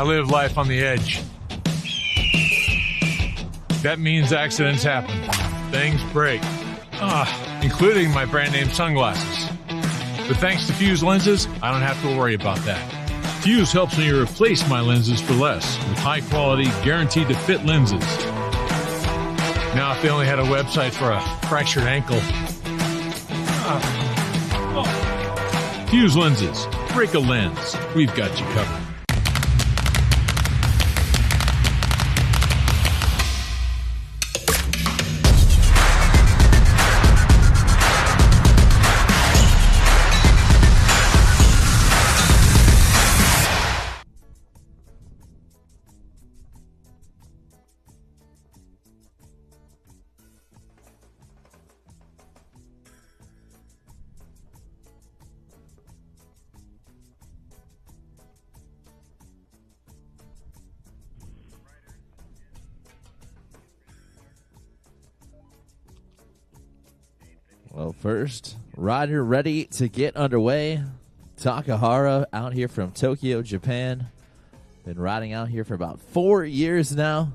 I live life on the edge. That means accidents happen. Things break. Including my brand name sunglasses. But thanks to Fuse lenses, I don't have to worry about that. Fuse helps me replace my lenses for less with high-quality, guaranteed-to-fit lenses. Now, if they only had a website for a fractured ankle. Fuse lenses. Break a lens. We've got you covered. Well, first, rider ready to get underway. Takahara out here from Tokyo, Japan. Been riding out here for about 4 years now.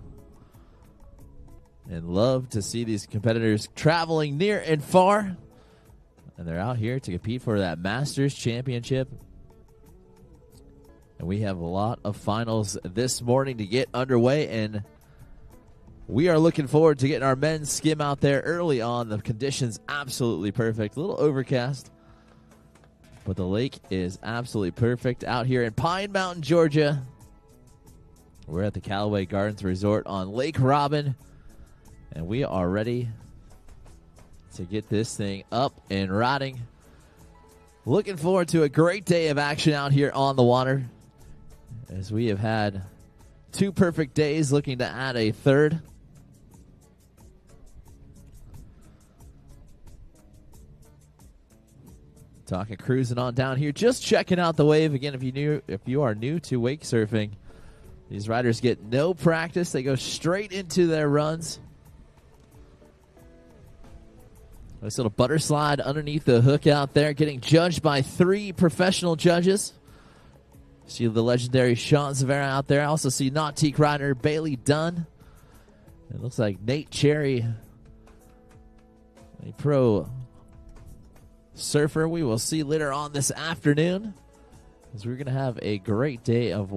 And love to see these competitors traveling near and far. And they're out here to compete for that Masters Championship. And we have a lot of finals this morning to get underway. And we are looking forward to getting our men's skim out there early on. The conditions absolutely perfect. A little overcast, but the lake is absolutely perfect out here in Pine Mountain, Georgia. We're at the Callaway Gardens Resort on Lake Robin, and we are ready to get this thing up and riding. Looking forward to a great day of action out here on the water, as we have had 2 perfect days, looking to add a third. Talking cruising on down here, just checking out the wave again. If you are new to wake surfing, these riders get no practice; they go straight into their runs. Nice little butter slide underneath the hook out there, getting judged by 3 professional judges. See the legendary Sean Zavera out there. I also see Nautique rider Bailey Dunn. It looks like Nate Cherry, a pro surfer, we will see later on this afternoon, as we're going to have a great day of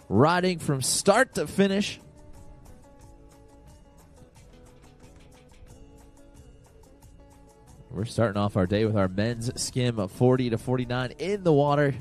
riding from start to finish. We're starting off our day with our men's skim of 40 to 49 in the water.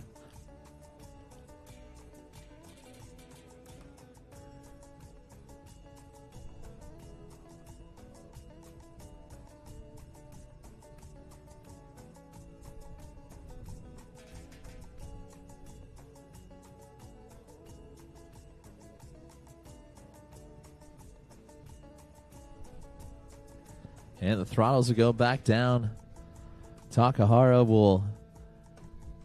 And the throttles will go back down. Takahara will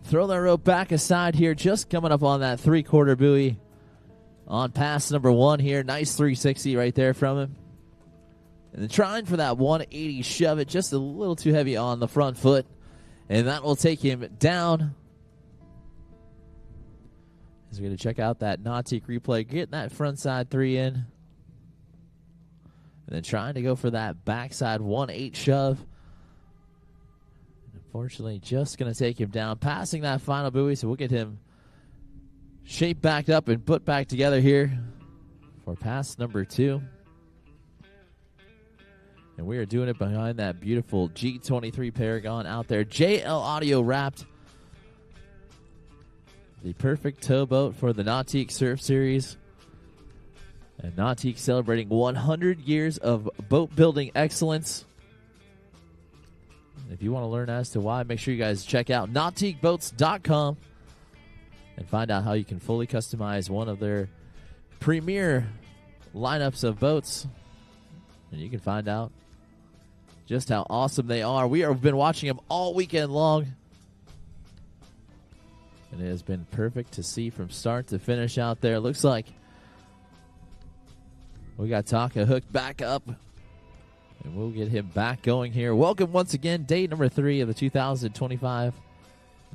throw that rope back aside here, just coming up on that 3/4 buoy on pass number 1 here. Nice 360 right there from him. And then trying for that 180 shove it, just a little too heavy on the front foot. And that will take him down. As we're going to check out that Nautique replay, getting that front side 3 in. And then trying to go for that backside 1/8 shove. Unfortunately, just going to take him down, passing that final buoy, so we'll get him shaped back up and put back together here for pass number 2. And we are doing it behind that beautiful G23 Paragon out there. JL Audio wrapped. The perfect towboat for the Nautique Surf Series. And Nautique celebrating 100 years of boat building excellence. If you want to learn as to why, make sure you guys check out nautiqueboats.com and find out how you can fully customize one of their premier lineups of boats. And you can find out just how awesome they are. We have been watching them all weekend long. And it has been perfect to see from start to finish out there. Looks like we got Taka hooked back up, and we'll get him back going here. Welcome once again, day number 3 of the 2025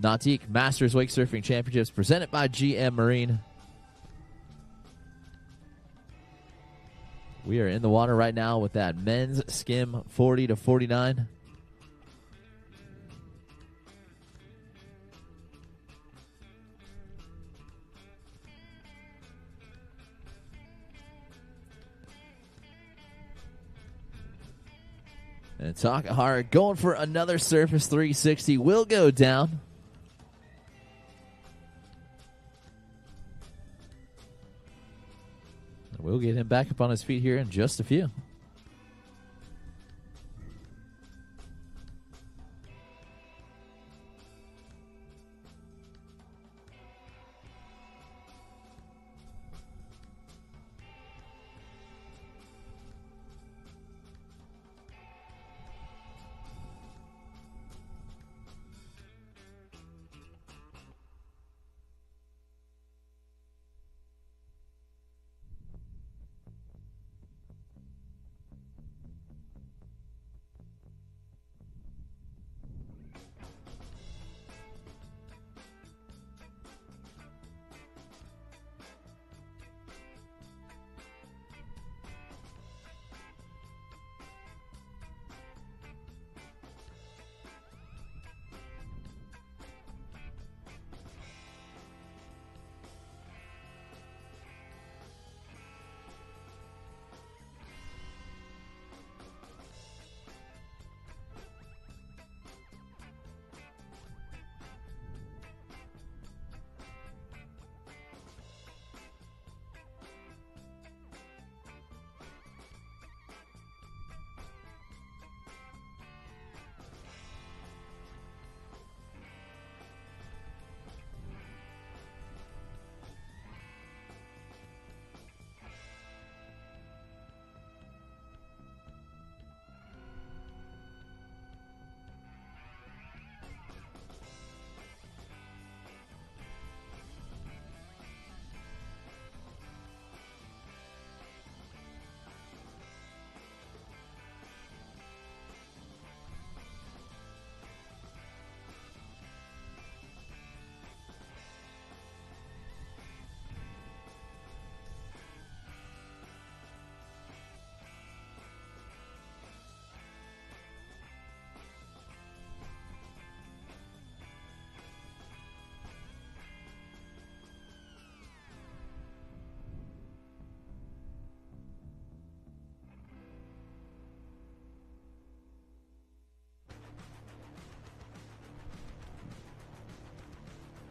Nautique Masters Wake Surfing Championships, presented by GM Marine. We are in the water right now with that men's skim 40 to 49. And Takahara going for another surface 360 will go down. We'll get him back up on his feet here in just a few.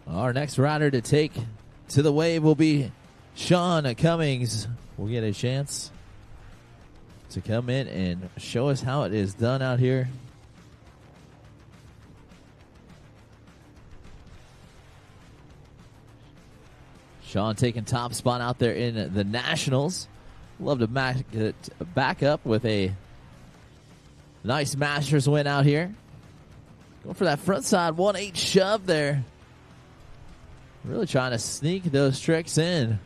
Our next rider to take to the wave will be Sean Cummings. We'll get a chance to come in and show us how it is done out here. Sean taking top spot out there in the Nationals. Love to back up with a nice Masters win out here. Going for that front side 1-8 shove there. Really trying to sneak those tricks in.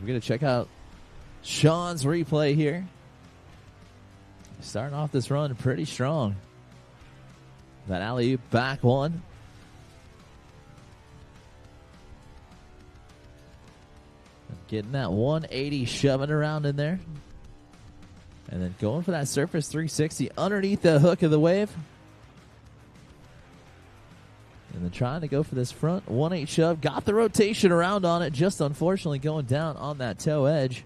We're going to check out Sean's replay here. Starting off this run pretty strong. That alley-oop back one. Getting that 180 shoving around in there. And then going for that surface 360 underneath the hook of the wave. And then trying to go for this front 1-8 shove. Got the rotation around on it. Just unfortunately going down on that toe edge.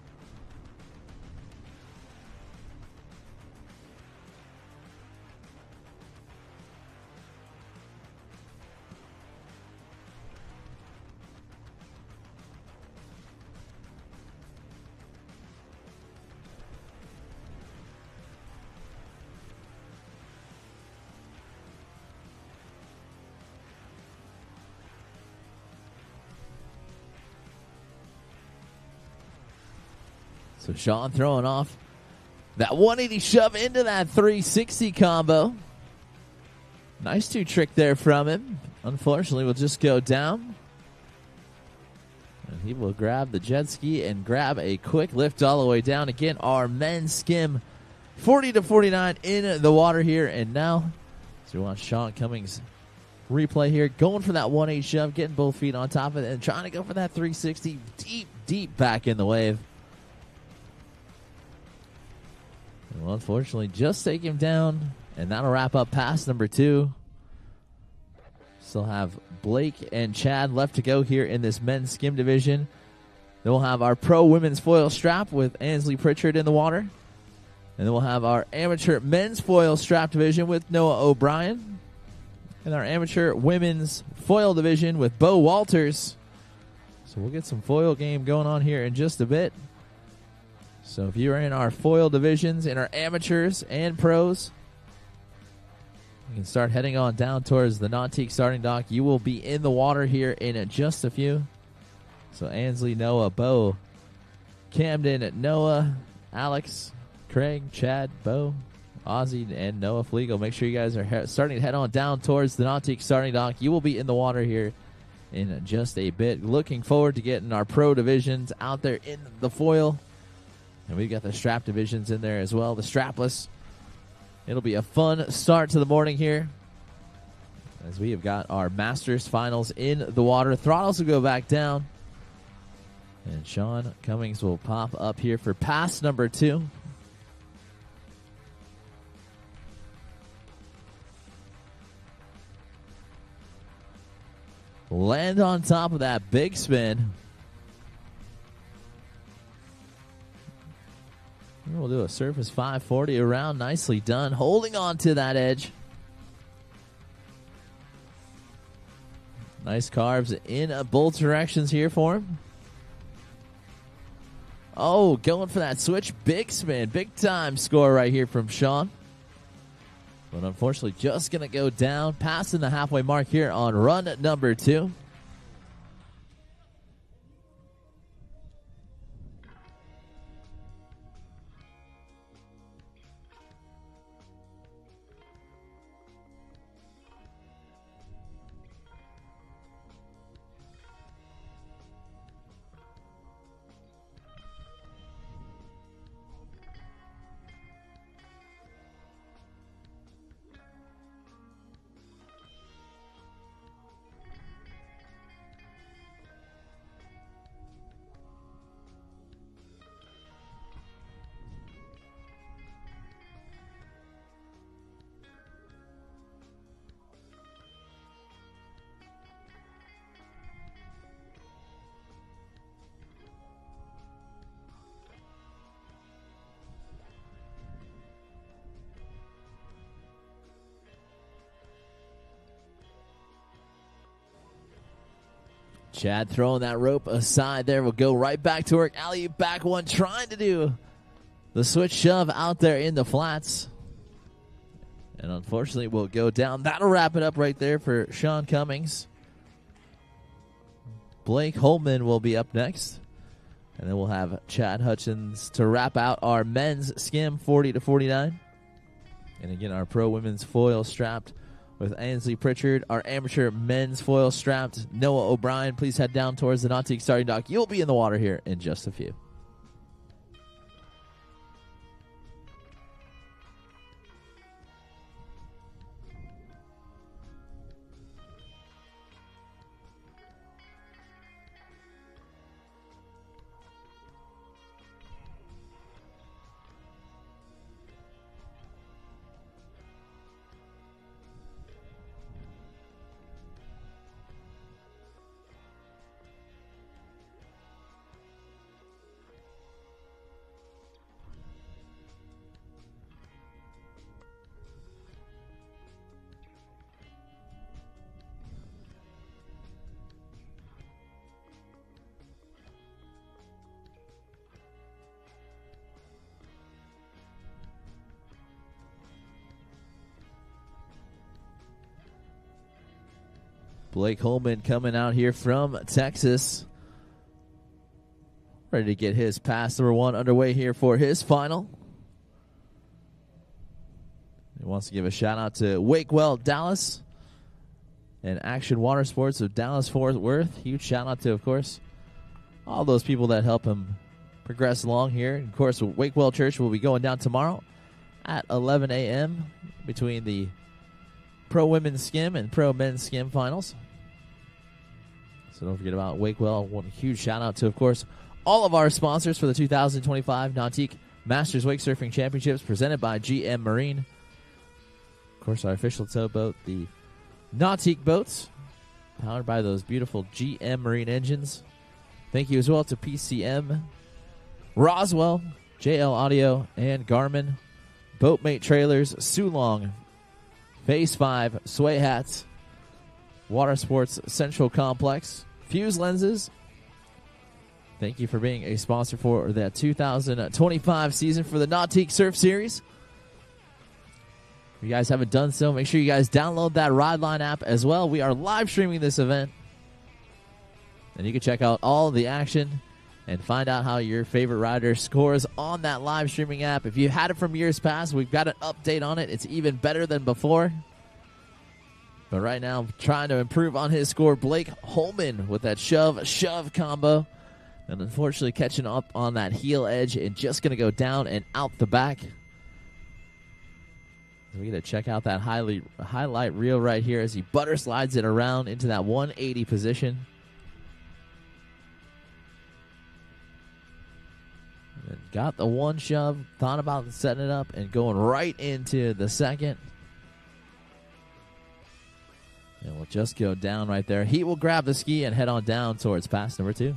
So Sean throwing off that 180 shove into that 360 combo. Nice two trick there from him. Unfortunately, will just go down. And he will grab the jet ski and grab a quick lift all the way down. Again, our men's skim 40 to 49 in the water here. And now, so we want Sean Cummings replay here. Going for that 1-8 shove, getting both feet on top of it, and trying to go for that 360 deep, deep back in the wave. Well, unfortunately, just take him down, and that'll wrap up pass number 2. Still have Blake and Chad left to go here in this men's skim division. Then we'll have our pro women's foil strap with Ansley Pritchard in the water. And then we'll have our amateur men's foil strap division with Noah O'Brien. And our amateur women's foil division with Bo Walters. So we'll get some foil game going on here in just a bit. So if you're in our foil divisions, in our amateurs and pros, you can start heading on down towards the Nautique starting dock. You will be in the water here in just a few. So Ansley, Noah, Bo, Camden, Noah, Alex, Craig, Chad, Bo, Ozzy, and Noah Flegel. Make sure you guys are starting to head on down towards the Nautique starting dock. You will be in the water here in just a bit. Looking forward to getting our pro divisions out there in the foil. And we've got the strap divisions in there as well, the strapless. It'll be a fun start to the morning here as we have got our Masters finals in the water. Throttles will go back down. And Sean Cummings will pop up here for pass number 2. Land on top of that big spin. We'll do a surface 540 around. Nicely done. Holding on to that edge. Nice carbs in both directions here for him. Oh, going for that switch. Big spin. Big time score right here from Sean. But unfortunately, just going to go down. Passing the halfway mark here on run number 2. Chad throwing that rope aside there. Will go right back to work. Alley back one, trying to do the switch shove out there in the flats. And unfortunately will go down. That'll wrap it up right there for Sean Cummings. Blake Holman will be up next. And then we'll have Chad Hutchins to wrap out our men's skim 40-49. And again, our pro women's foil strapped with Ansley Pritchard. Our amateur men's foil strapped Noah O'Brien. Please head down towards the Nautique starting dock. You'll be in the water here in just a few. Blake Holman coming out here from Texas. Ready to get his pass number 1 underway here for his final. He wants to give a shout out to Wakewell Dallas and Action Water Sports of Dallas Fort Worth. Huge shout out to, of course, all those people that help him progress along here. And of course, Wakewell Church will be going down tomorrow at 11 a.m. between the Pro Women's Skim and Pro Men's Skim finals. So don't forget about Wakewell. One huge shout out to, of course, all of our sponsors for the 2025 Nautique Masters Wake Surfing Championships presented by GM Marine. Of course, our official towboat, the Nautique boats, powered by those beautiful GM Marine engines. Thank you as well to PCM, Roswell, JL Audio, and Garmin, Boatmate Trailers, Sulong, Phase 5, Sway Hats, Water Sports Central Complex, Fuse Lenses. Thank you for being a sponsor for the 2025 season for the Nautique Surf Series. If you guys haven't done so, make sure you guys download that Rideline app as well. We are live streaming this event. And you can check out all the action and find out how your favorite rider scores on that live streaming app. If you had it from years past, we've got an update on it. It's even better than before. But right now, trying to improve on his score, Blake Holman with that shove combo. And unfortunately catching up on that heel edge and just going to go down and out the back. We got to check out that highlight reel right here as he butter slides it around into that 180 position. And got the one shove, thought about setting it up and going right into the second. And we'll just go down right there. He will grab the ski and head on down towards pass number 2.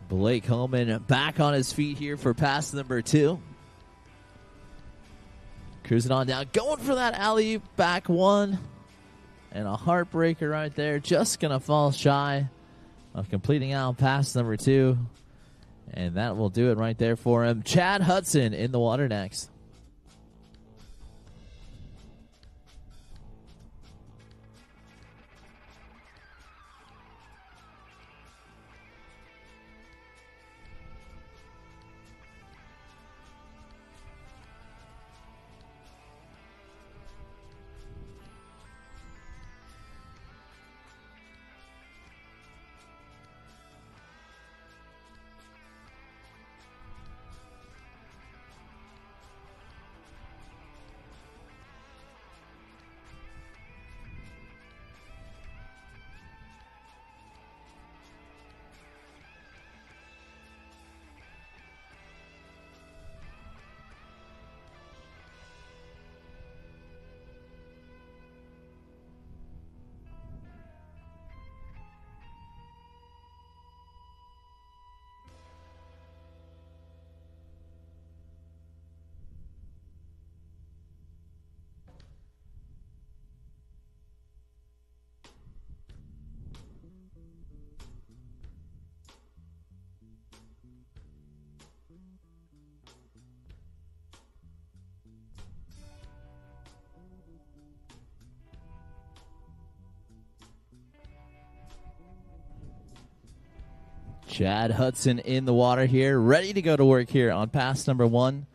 Blake Holman back on his feet here for pass number 2. Cruising on down, going for that alley back one. And a heartbreaker right there. Just going to fall shy of completing out pass number 2. And that will do it right there for him. Chad Hudson in the water next. Chad Hudson in the water here, ready to go to work here on pass number 1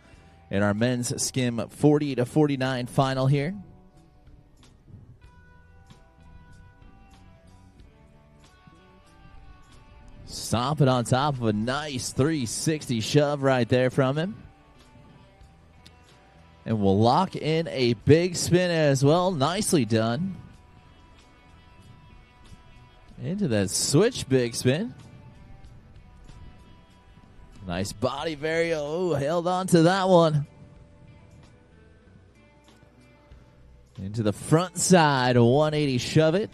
in our men's skim 40-49 final here. Stomping on top of a nice 360 shove right there from him. And we'll lock in a big spin as well. Nicely done. Into that switch big spin. Nice body varial. Oh, held on to that one. Into the front side, a 180 shove it.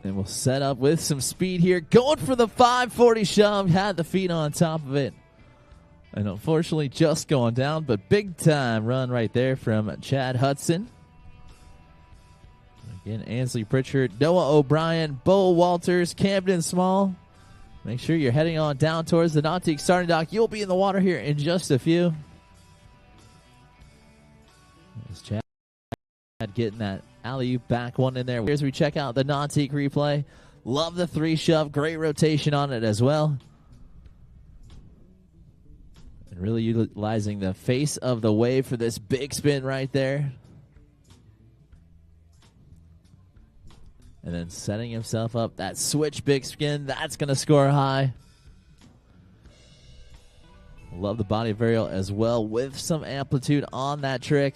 And we'll set up with some speed here. Going for the 540 shove. Had the feet on top of it. And unfortunately just going down, but big time run right there from Chad Hudson. Again, Ansley Pritchard, Noah O'Brien, Bo Walters, Camden Small. Make sure you're heading on down towards the Nautique starting dock. You'll be in the water here in just a few. There's Chad getting that alley-oop back one in there. As we check out the Nautique replay. Love the 3 shove. Great rotation on it as well. And really utilizing the face of the wave for this big spin right there. And then setting himself up. That switch big spin. That's going to score high. Love the body varial as well with some amplitude on that trick.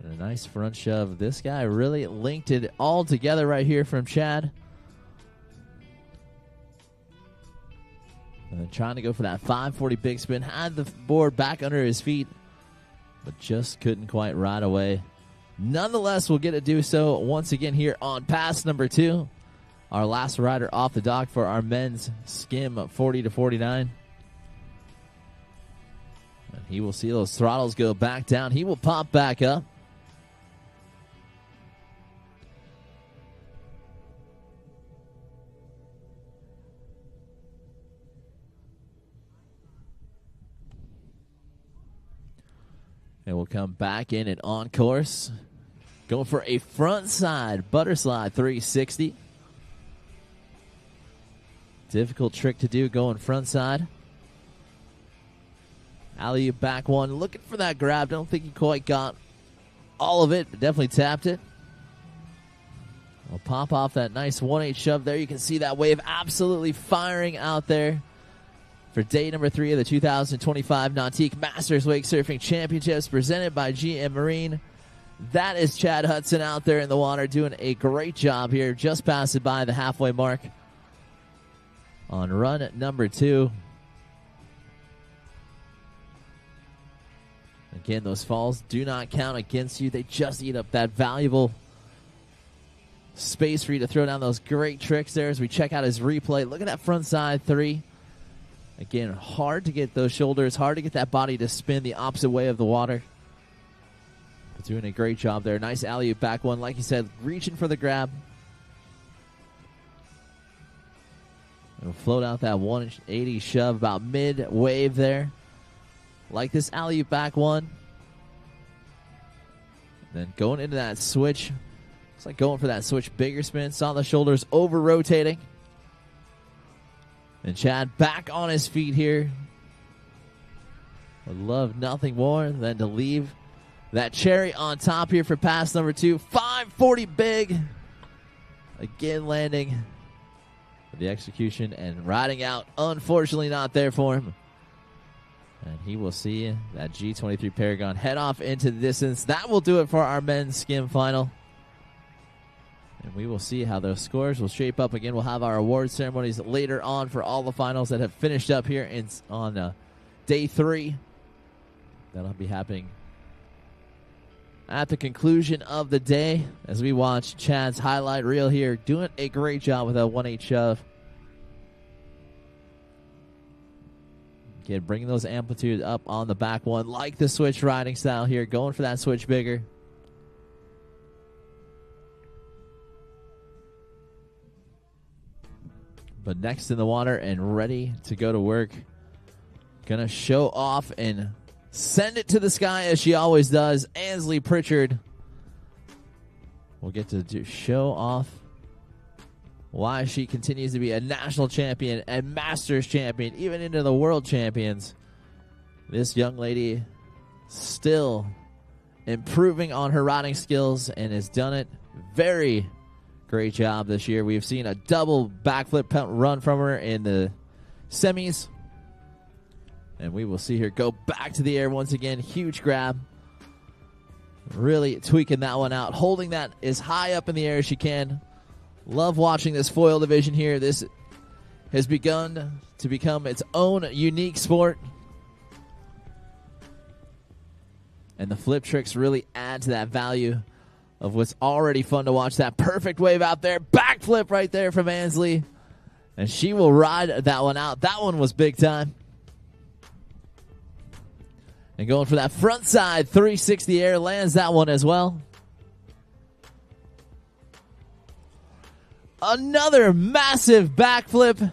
And a nice front shove. This guy really linked it all together right here from Chad. And then trying to go for that 540 big spin. Had the board back under his feet, but just couldn't quite ride away. Nonetheless, we'll get to do so once again here on pass number 2. Our last rider off the dock for our men's skim 40-49. And he will see those throttles go back down. He will pop back up. And we'll come back in and on course. Going for a front side butter slide 360. Difficult trick to do going front side. Alley-oop back one. Looking for that grab. Don't think he quite got all of it, but definitely tapped it. We'll pop off that nice 1-8 shove there. You can see that wave absolutely firing out there for day number 3 of the 2025 Nautique Masters Wake Surfing Championships presented by GM Marine. That is Chad Hudson out there in the water doing a great job here. Just passed it by the halfway mark on run number 2. Again, those falls do not count against you. They just eat up that valuable space for you to throw down those great tricks there as we check out his replay. Look at that front side 3. Again, hard to get those shoulders, hard to get that body to spin the opposite way of the water. But doing a great job there. Nice alley-oop back one. Like you said, reaching for the grab. It'll float out that 180 shove about mid-wave there. Like this alley-oop back one. Then going into that switch. Looks like going for that switch bigger spin. Saw the shoulders over-rotating. And Chad back on his feet here. Would love nothing more than to leave that cherry on top here for pass number 2. 540 big. Again landing the execution and riding out. Unfortunately not there for him. And he will see that G23 Paragon head off into the distance. That will do it for our men's skim final. And we will see how those scores will shape up. Again, we'll have our award ceremonies later on for all the finals that have finished up here on day 3. That'll be happening at the conclusion of the day as we watch Chad's highlight reel here. Doing a great job with a 1-8 shove. Again, bringing those amplitudes up on the back one. Like the switch riding style here. Going for that switch bigger. But next in the water and ready to go to work. Gonna show off and send it to the sky as she always does. Ansley Pritchard. will get to show off why she continues to be a national champion and masters champion, even into the world champions. This young lady still improving on her riding skills and has done it very great job this year. We've seen a double backflip run from her in the semis. And we will see her go back to the air once again. Huge grab. Really tweaking that one out. Holding that as high up in the air as she can. Love watching this foil division here. This has begun to become its own unique sport. And the flip tricks really add to that value of what's already fun to watch. That perfect wave out there. Backflip right there from Ansley. And she will ride that one out. That one was big time. And going for that front side 360 air. Lands that one as well. Another massive backflip.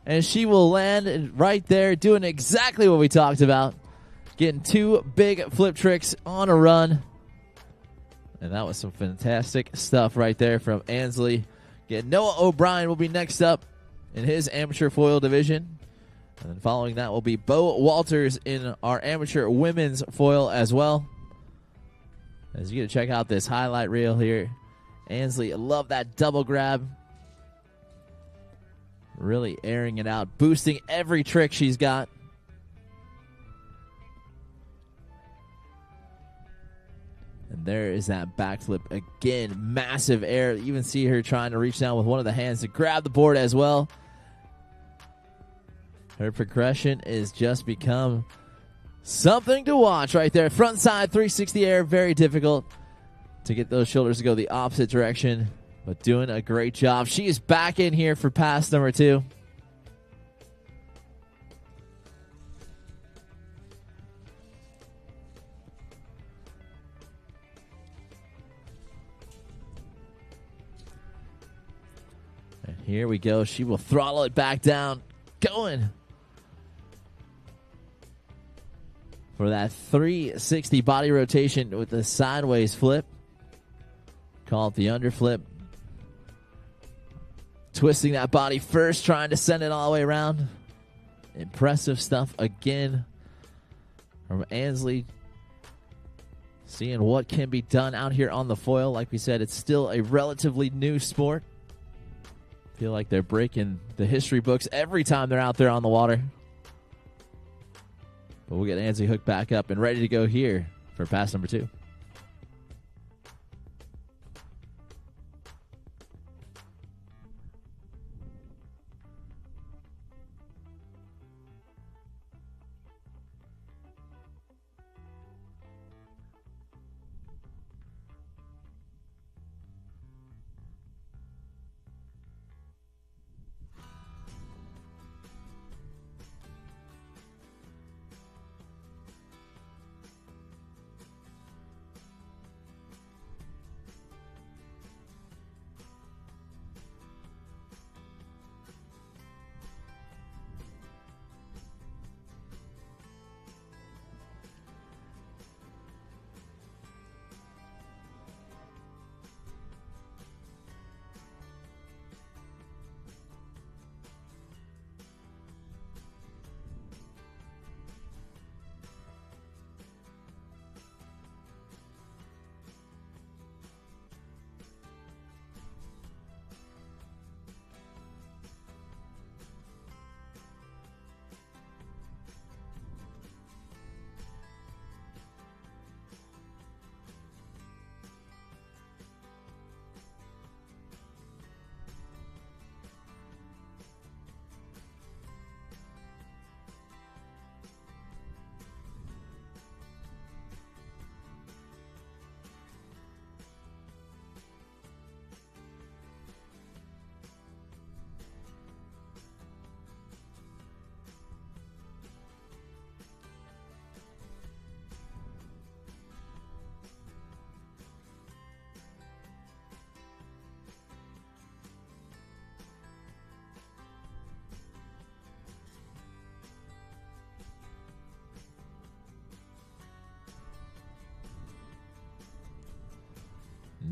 And she will land right there. Doing exactly what we talked about. Getting two big flip tricks on a run. And that was some fantastic stuff right there from Ansley. Again, Noah O'Brien will be next up in his amateur foil division. And then following that will be Bo Walters in our amateur women's foil as well. As you get to check out this highlight reel here. Ansley, I love that double grab. Really airing it out, boosting every trick she's got. And there is that backflip again. Massive air. You even see her trying to reach down with one of the hands to grab the board as well. Her progression is just become something to watch right there. Front side 360 air. Very difficult to get those shoulders to go the opposite direction. But doing a great job. She is back in here for pass number 2. Here we go. She will throttle it back down. Going for that 360 body rotation with the sideways flip. Call it the underflip. Twisting that body first, trying to send it all the way around. Impressive stuff again from Ansley. Seeing what can be done out here on the foil. Like we said, it's still a relatively new sport. Feel like they're breaking the history books every time they're out there on the water. But we'll get Ansley hooked back up and ready to go here for pass number 2.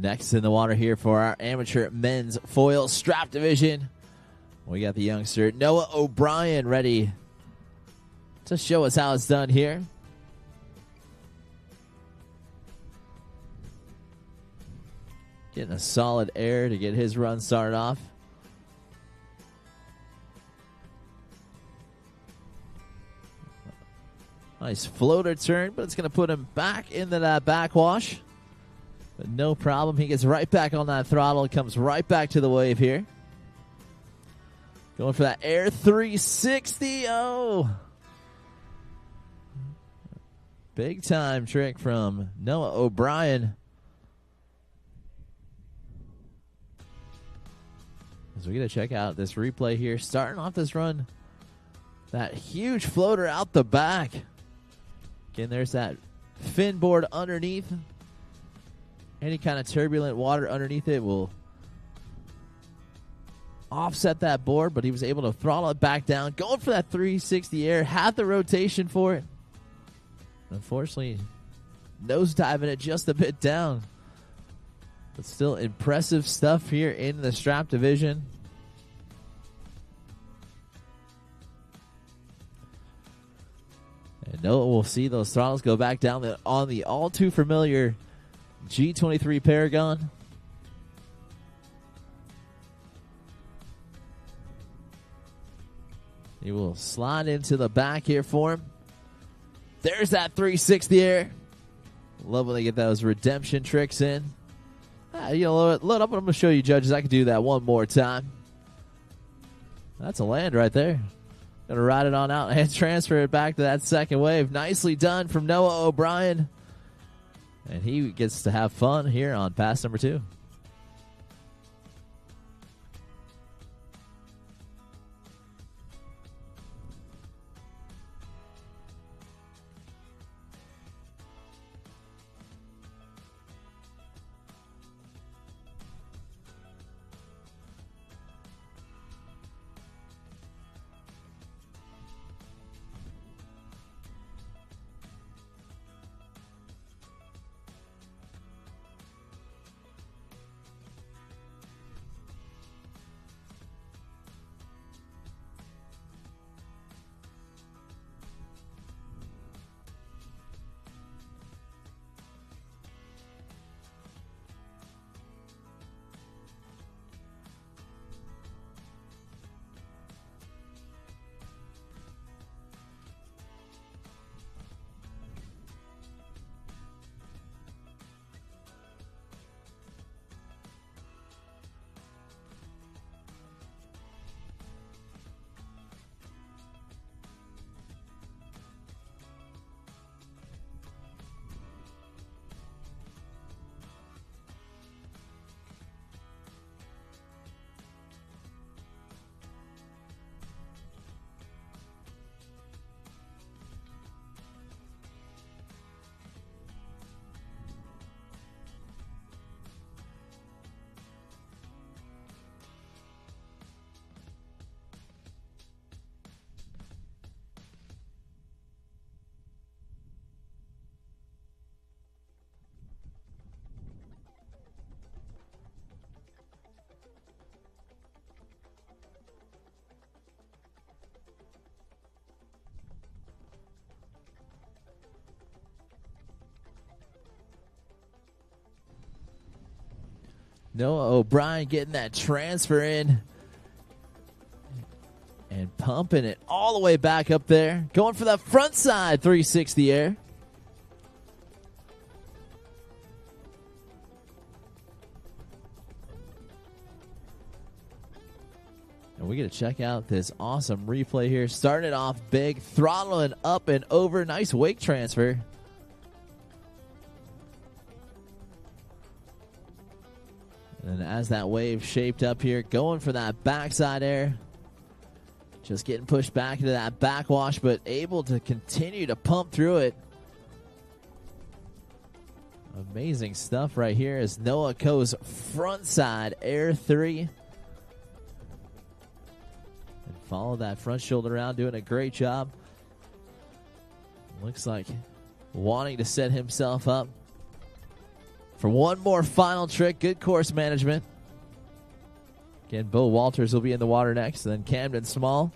Next in the water here for our amateur men's foil strap division, we got the youngster Noah O'Brien ready to show us how it's done here. Getting a solid air to get his run started off. Nice floater turn, but it's going to put him back into that backwash. But no problem. He gets right back on that throttle. Comes right back to the wave here. Going for that air 360. Oh! Big time trick from Noah O'Brien. As we get to check out this replay here. Starting off this run. That huge floater out the back. Again, there's that fin board underneath. Any kind of turbulent water underneath it will offset that board, but he was able to throttle it back down. Going for that 360 air. Had the rotation for it. Unfortunately, nosediving it just a bit down. But still impressive stuff here in the strap division. And Noah will see those throttles go back down on the all too familiar G23 Paragon. He will slide into the back here for him. There's that 360 air. Love when they get those redemption tricks in. You know, load up. I'm going to show you, judges. I can do that one more time. That's a land right there. Going to ride it on out and transfer it back to that second wave. Nicely done from Noah O'Brien. And he gets to have fun here on pass number 2. Noah O'Brien getting that transfer in and pumping it all the way back up there. Going for that front side 360 air. And we get to check out this awesome replay here. Starting it off big, throttling up and over. Nice wake transfer. And as that wave shaped up here, going for that backside air. Just getting pushed back into that backwash, but able to continue to pump through it. Amazing stuff right here as Noah goes front side air 3. And follow that front shoulder around, doing a great job. Looks like wanting to set himself up for one more final trick. Good course management. Again, Bo Walters will be in the water next, and then Camden Small.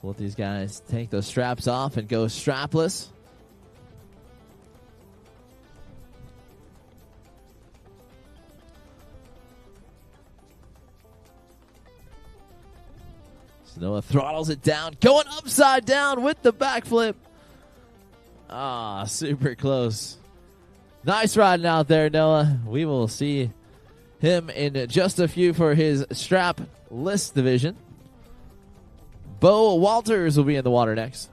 We'll let these guys take those straps off and go strapless. So Noah throttles it down, going upside down with the backflip. Ah, super close. Nice riding out there, Noah. We will see him in just a few for his strapless division. Bo Walters will be in the water next.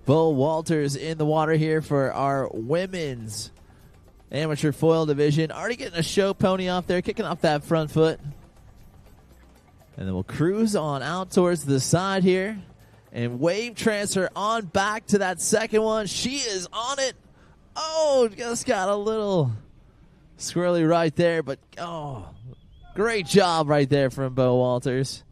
Bo Walters in the water here for our women's amateur foil division. Already getting a show pony off there, kicking off that front foot. And then we'll cruise on out towards the side here. And wave transfer on back to that second one. She is on it. Oh, just got a little squirrely right there. But, oh, great job right there from Bo Walters.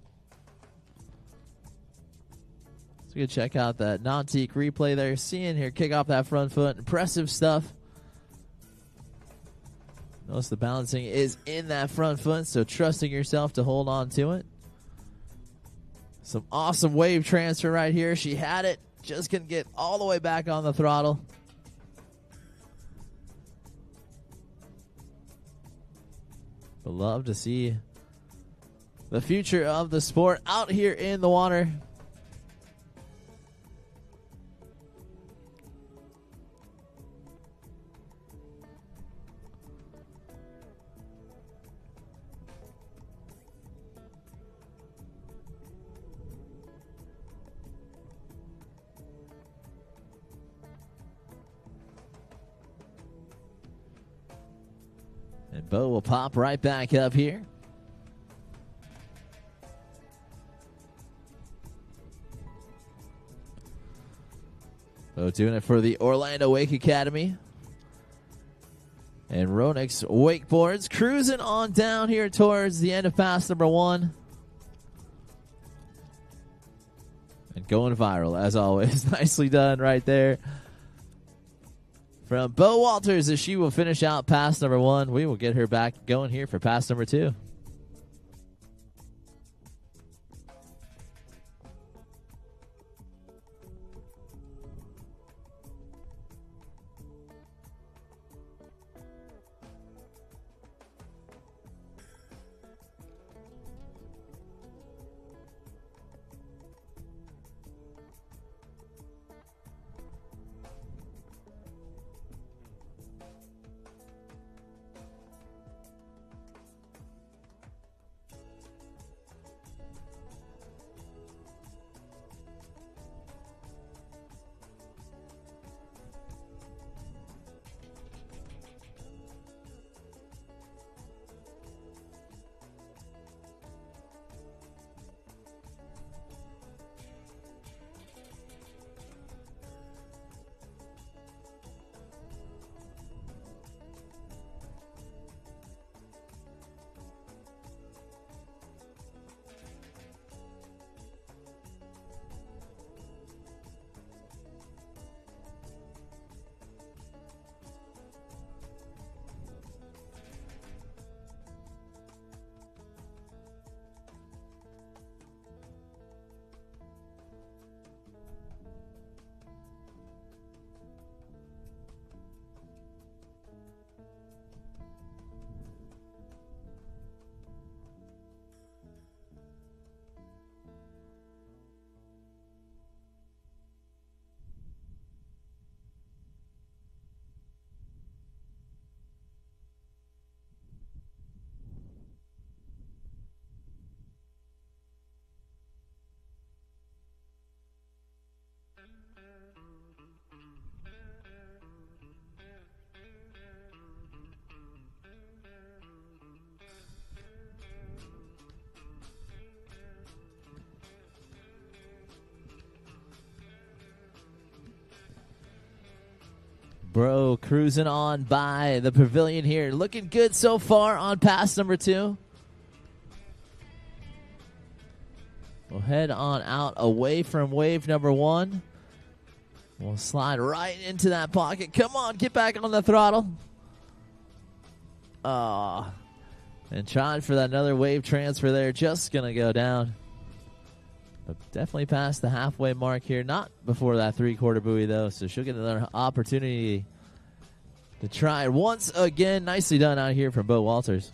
So we can check out that Nautique replay there. Seeing here kick off that front foot. Impressive stuff. Notice the balancing is in that front foot, so trusting yourself to hold on to it. Some awesome wave transfer right here. She had it. Just couldn't get all the way back on the throttle. But love to see the future of the sport out here in the water. And Bo will pop right back up here. Bo doing it for the Orlando Wake Academy. And Ronix Wakeboards cruising on down here towards the end of pass number 1. And going viral as always. Nicely done right there from Bo Walters as she will finish out pass number 1. We will get her back going here for pass number 2. Bro cruising on by the pavilion here. Looking good so far on pass number 2. We'll head on out away from wave number 1. We'll slide right into that pocket. Come on, get back on the throttle. And trying for that another wave transfer there. Just going to go down. But definitely past the halfway mark here. Not before that 3/4 buoy, though. So she'll get another opportunity to try it once again. Nicely done out here from Bo Walters.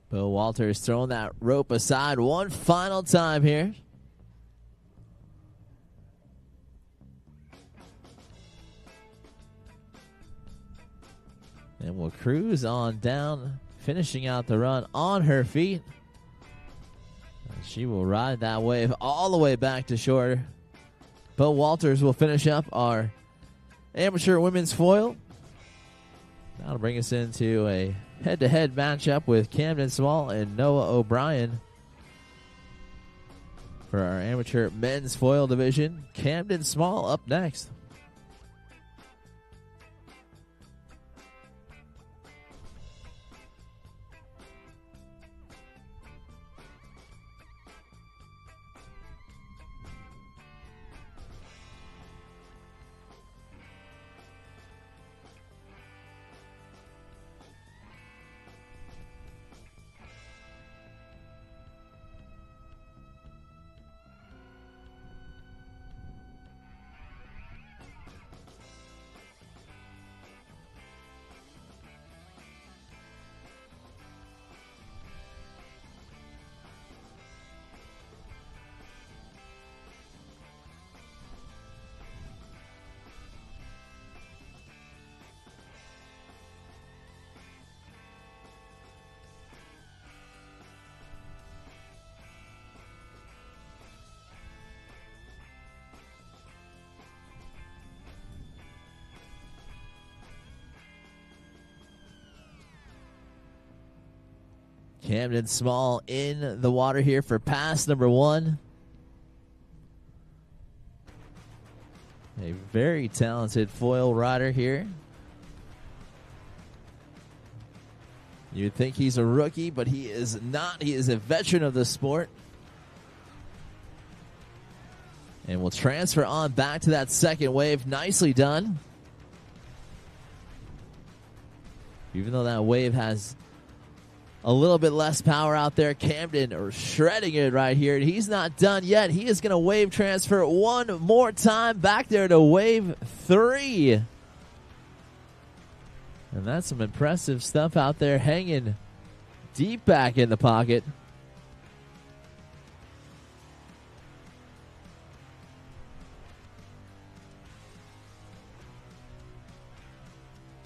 Bo Walters throwing that rope aside one final time here. And we'll cruise on down, finishing out the run on her feet. And she will ride that wave all the way back to shore. Bo Walters will finish up our amateur women's foil. That'll bring us into a head-to-head matchup with Camden Small and Noah O'Brien for our amateur men's foil division. Camden Small up next. Camden Small in the water here for pass number 1. A very talented foil rider here. You'd think he's a rookie, but he is not. He is a veteran of the sport. And we'll transfer on back to that second wave. Nicely done. Even though that wave has a little bit less power out there, Camden are shredding it right here. And he's not done yet. He is going to wave transfer one more time back there to wave 3. And that's some impressive stuff out there, hanging deep back in the pocket.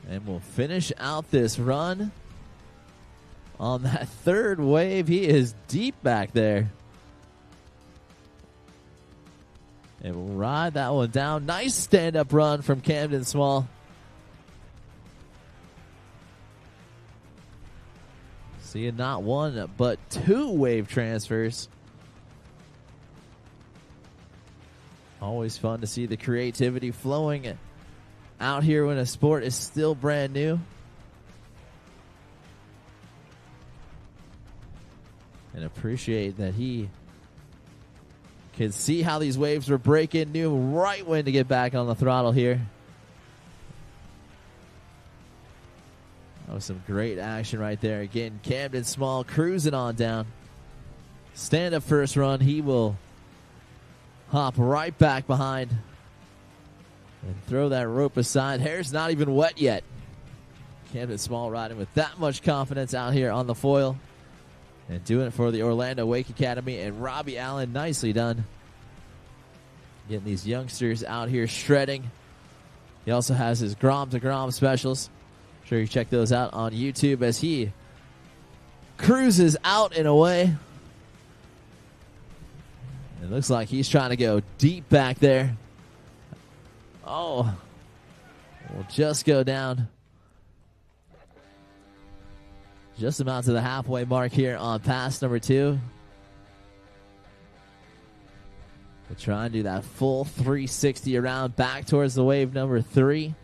And we'll finish out this run on that third wave. He is deep back there. And we'll ride that one down. Nice stand-up run from Camden Small. Seeing not one, but 2 wave transfers. Always fun to see the creativity flowing out here when a sport is still brand new. And a appreciate that he can see how these waves were breaking, knew right when to get back on the throttle here. That was some great action right there. Again, Camden Small cruising on down. Stand up first run. He will hop right back behind and throw that rope aside. Hair's not even wet yet. Camden Small riding with that much confidence out here on the foil. And doing it for the Orlando Wake Academy. And Robbie Allen, nicely done. Getting these youngsters out here shredding. He also has his Grom to Grom specials. Sure you check those out on YouTube as he cruises out and away. It looks like he's trying to go deep back there. Oh, we'll just go down. Just about to the halfway mark here on pass number 2. We'll try and do that full 360 around back towards the wave number 3.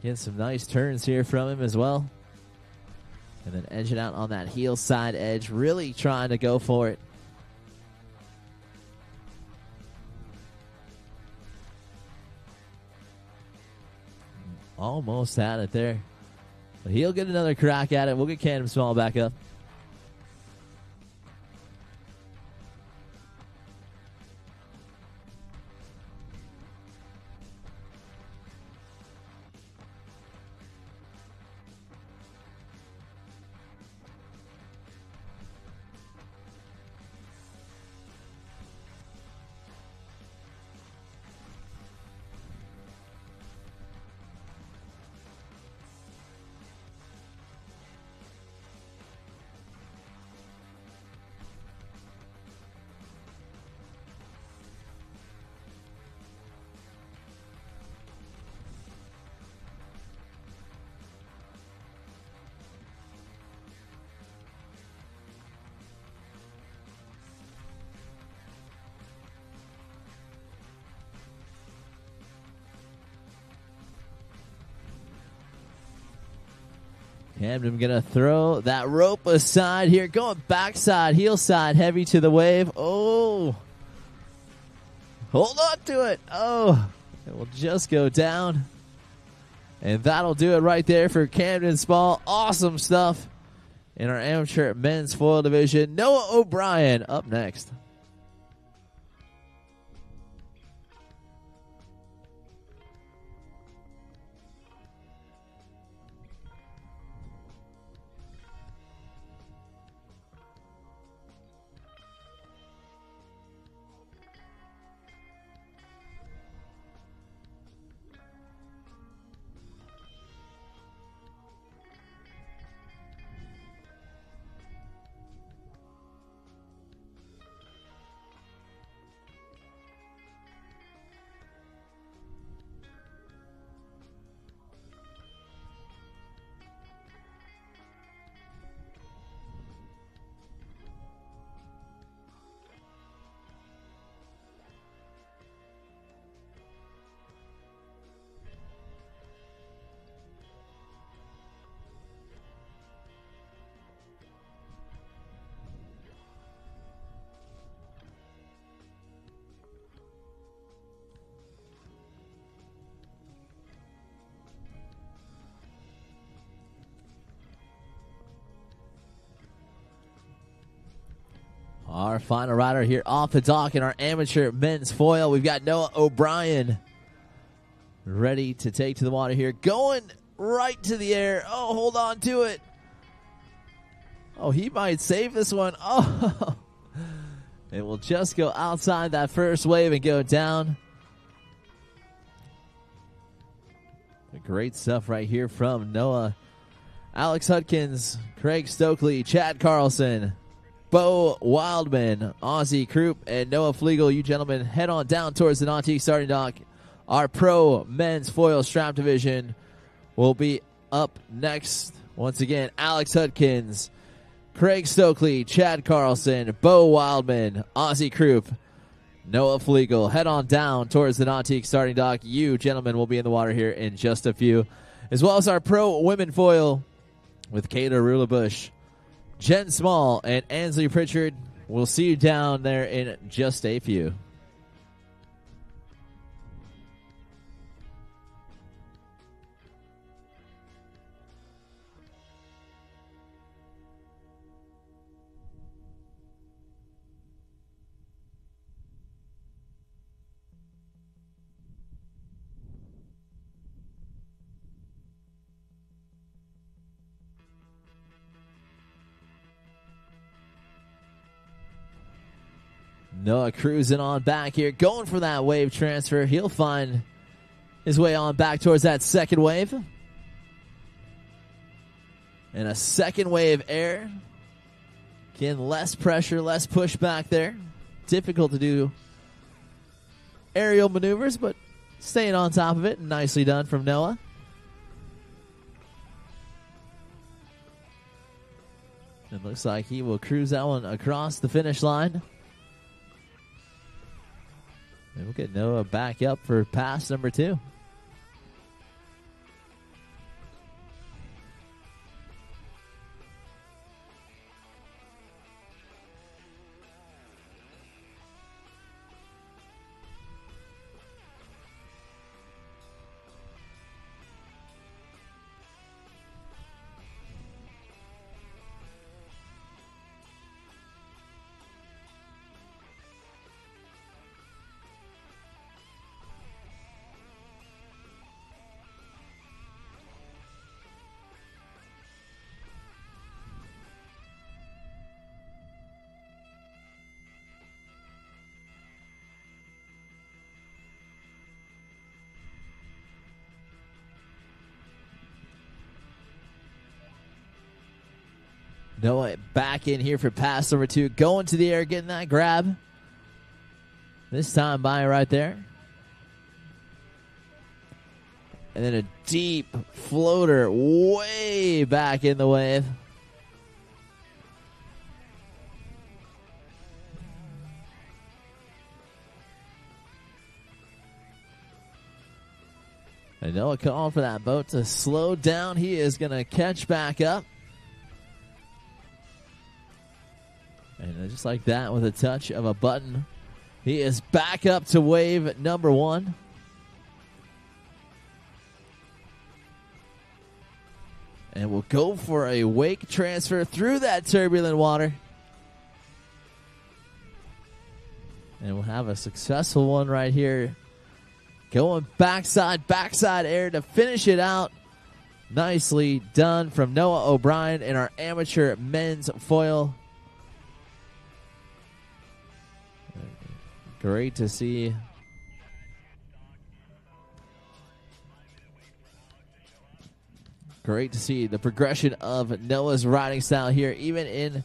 Getting some nice turns here from him as well. And then edging out on that heel side edge, really trying to go for it. Almost had it there. But he'll get another crack at it. We'll get Camden Small back up. Camden gonna throw that rope aside here. Going backside, heel side, heavy to the wave. Oh. Hold on to it. Oh. It will just go down. And that'll do it right there for Camden Small. Awesome stuff in our amateur men's foil division. Noah O'Brien up next. Our final rider here off the dock in our amateur men's foil. We've got Noah O'Brien ready to take to the water here. Going right to the air. Oh, hold on to it. Oh, he might save this one. Oh, it will just go outside that first wave and go down. Great stuff right here from Noah. Alex Hudkins, Craig Stokely, Chad Carlson, Bo Wildman, Ozzie Croup, and Noah Flegel. You gentlemen head on down towards the Nautique starting dock. Our pro men's foil strap division will be up next. Once again, Alex Hudkins, Craig Stokely, Chad Carlson, Bo Wildman, Ozzie Croup, Noah Flegel. Head on down towards the Nautique starting dock. You gentlemen will be in the water here in just a few. As well as our pro women foil with Kata Rulebush, Jen Small and Ansley Pritchard. We'll see you down there in just a few. Noah cruising on back here, going for that wave transfer. He'll find his way on back towards that second wave. And a second wave air. Again, less pressure, less pushback there. Difficult to do aerial maneuvers, but staying on top of it. Nicely done from Noah. It looks like he will cruise that one across the finish line. And we'll get Noah back up for pass number 2. Noah back in here for pass number 2. Going to the air, getting that grab. This time by right there. And then a deep floater way back in the wave. And Noah calling for that boat to slow down. He is going to catch back up. And just like that, with a touch of a button, he is back up to wave number 1. And we'll go for a wake transfer through that turbulent water. And we'll have a successful one right here. Going backside air to finish it out. Nicely done from Noah O'Brien in our amateur men's foil. Great to see. Great to see the progression of Noah's riding style here, even in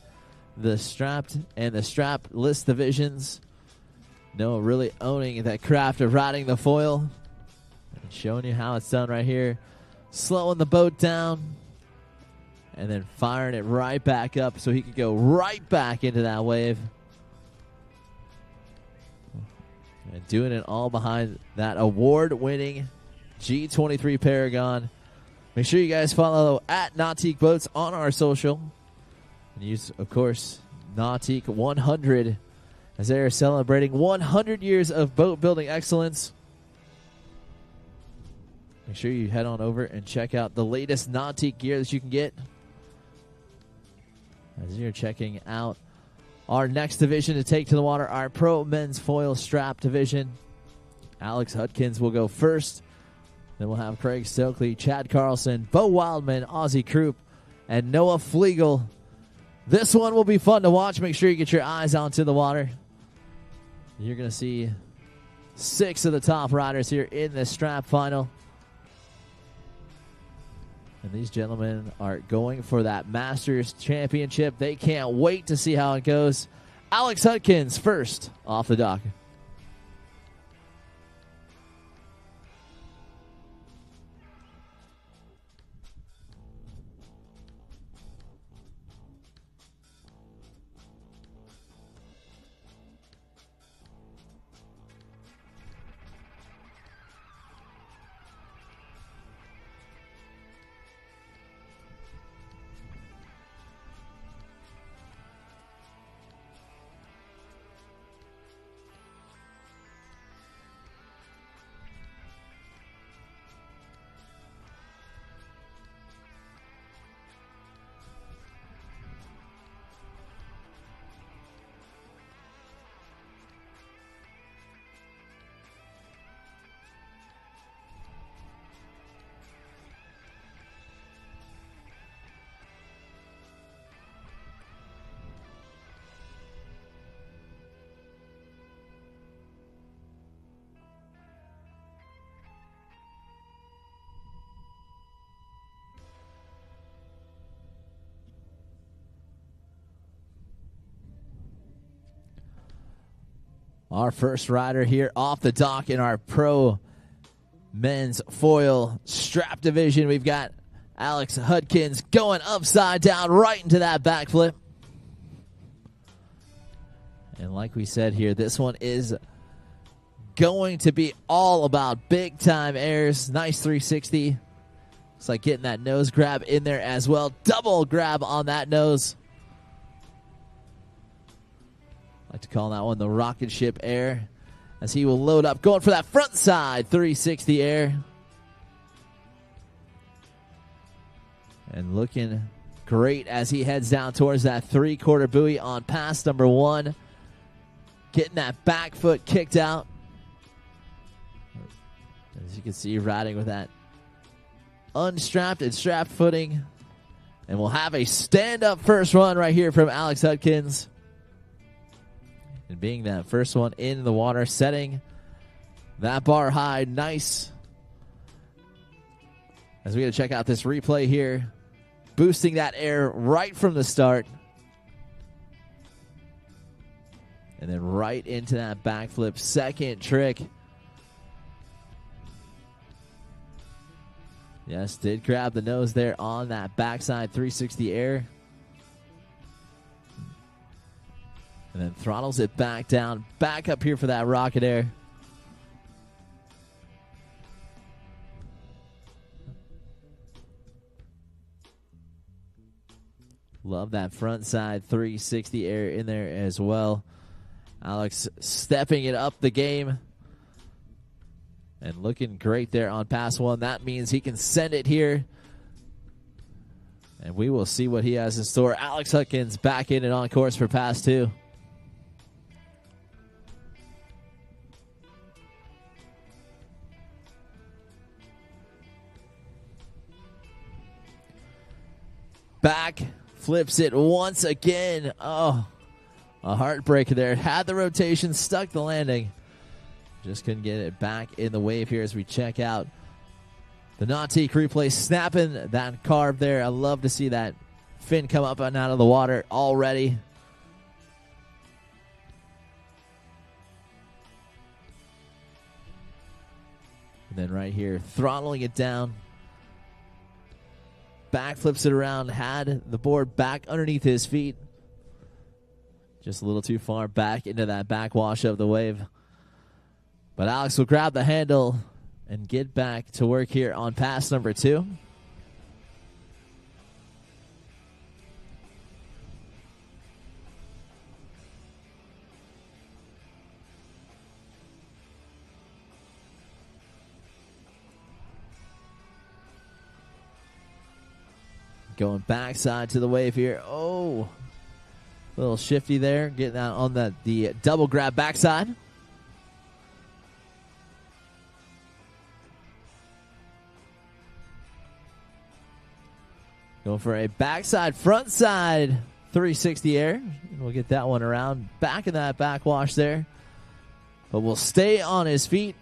the strapped and the strapless divisions. Noah really owning that craft of riding the foil. And showing you how it's done right here. Slowing the boat down. And then firing it right back up so he could go right back into that wave. And doing it all behind that award-winning G23 Paragon. Make sure you guys follow at Nautique Boats on our social. And use, of course, Nautique 100 as they are celebrating 100 years of boat building excellence. Make sure you head on over and check out the latest Nautique gear that you can get. As you're checking out our next division to take to the water, our Pro Men's Foil Strap division. Alex Hudkins will go first. Then we'll have Craig Stokely, Chad Carlson, Bo Wildman, Ozzie Croup, and Noah Flegel. This one will be fun to watch. Make sure you get your eyes onto the water. You're going to see 6 of the top riders here in the strap final. And these gentlemen are going for that Masters Championship. They can't wait to see how it goes. Alex Hudkins first off the dock. Our first rider here off the dock in our pro men's foil strap division. We've got Alex Hudkins going upside down right into that backflip. And like we said here, this one is going to be all about big-time airs. Nice 360. Looks like getting that nose grab in there as well. Double grab on that nose. I like to call that one the rocket ship air, as he will load up, going for that front side 360 air. And looking great as he heads down towards that three-quarter buoy on pass number 1. Getting that back foot kicked out. As you can see, riding with that unstrapped and strapped footing. And we'll have a stand-up first run right here from Alex Hudkins. And being that first one in the water, setting that bar high. Nice. As we got to check out this replay here. Boosting that air right from the start. And then right into that backflip. Second trick. Yes, did grab the nose there on that backside 360 air. And then throttles it back down. Back up here for that rocket air. Love that front side 360 air in there as well. Alex stepping it up the game. And looking great there on pass 1. That means he can send it here. And we will see what he has in store. Alex Hudkins back in and on course for pass 2. Back, flips it once again. Oh, a heartbreaker there. Had the rotation, stuck the landing. Just couldn't get it back in the wave here as we check out the Nautique replay. Snapping that carb there. I love to see that fin come up and out of the water already. And then right here, throttling it down. Back flips it around, had the board back underneath his feet. Just a little too far back into that backwash of the wave. But Alex will grab the handle and get back to work here on pass number 2. Going backside to the wave here. Oh, a little shifty there. Getting out on the double grab backside. Going for a backside, front side 360 air. And we'll get that one around. Back in that backwash there. But we'll stay on his feet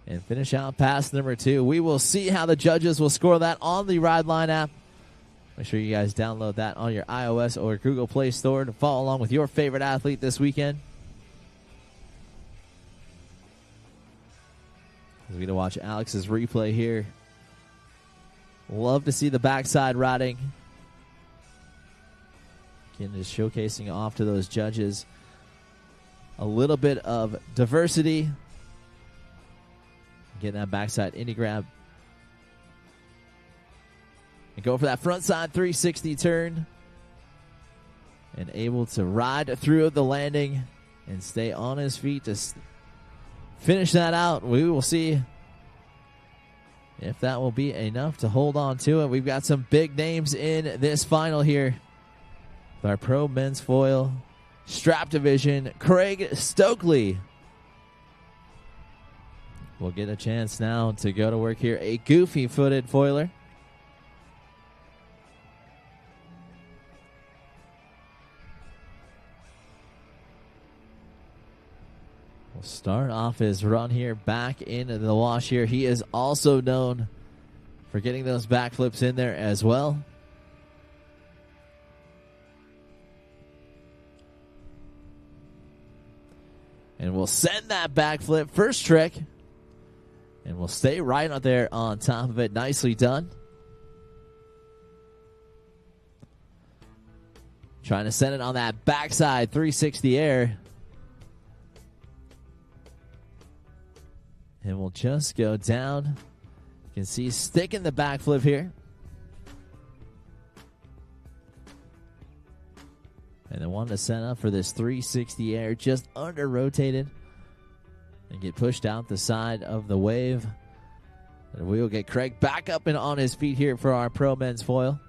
and finish out pass number 2. We will see how the judges will score that on the Ride Line app. Make sure you guys download that on your iOS or Google Play Store to follow along with your favorite athlete this weekend. As we going to watch Alex's replay here. Love to see the backside riding. Again, just showcasing off to those judges a little bit of diversity. Getting that backside indie grab. And go for that front side 360 turn. And able to ride through the landing and stay on his feet to finish that out. We will see if that will be enough to hold on to it. We've got some big names in this final here. With our pro men's foil strap division, Craig Stokely will get a chance now to go to work here. A goofy-footed foiler. We'll start off his run here back into the wash here. He is also known for getting those backflips in there as well. And we'll send that backflip. First trick. And we'll stay right out there on top of it. Nicely done. Trying to send it on that backside 360 air. And we'll just go down. You can see sticking the backflip here. And then wanted to set up for this 360 air, just under rotated. And get pushed out the side of the wave. And we will get Craig back up and on his feet here for our pro men's foil.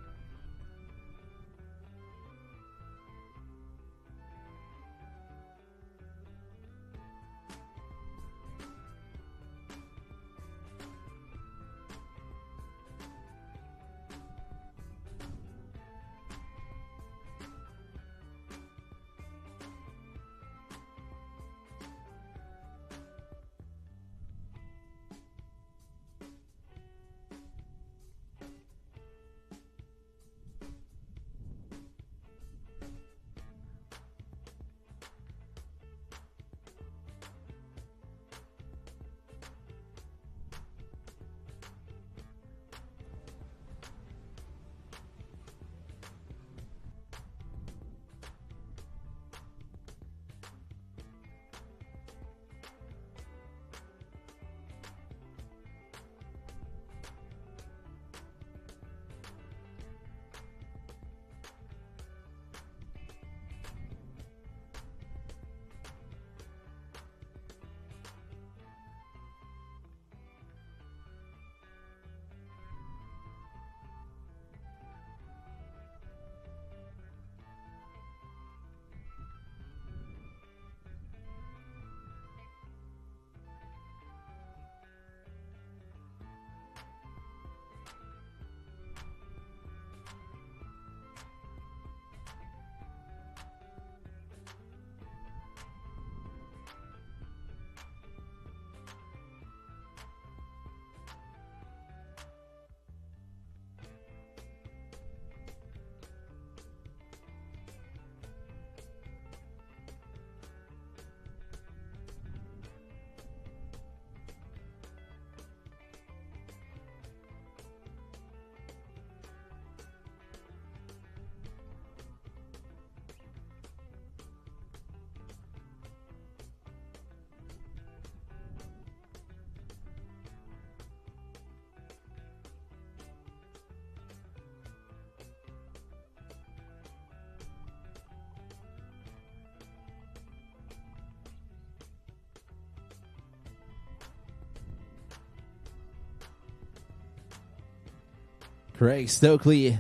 Craig Stokely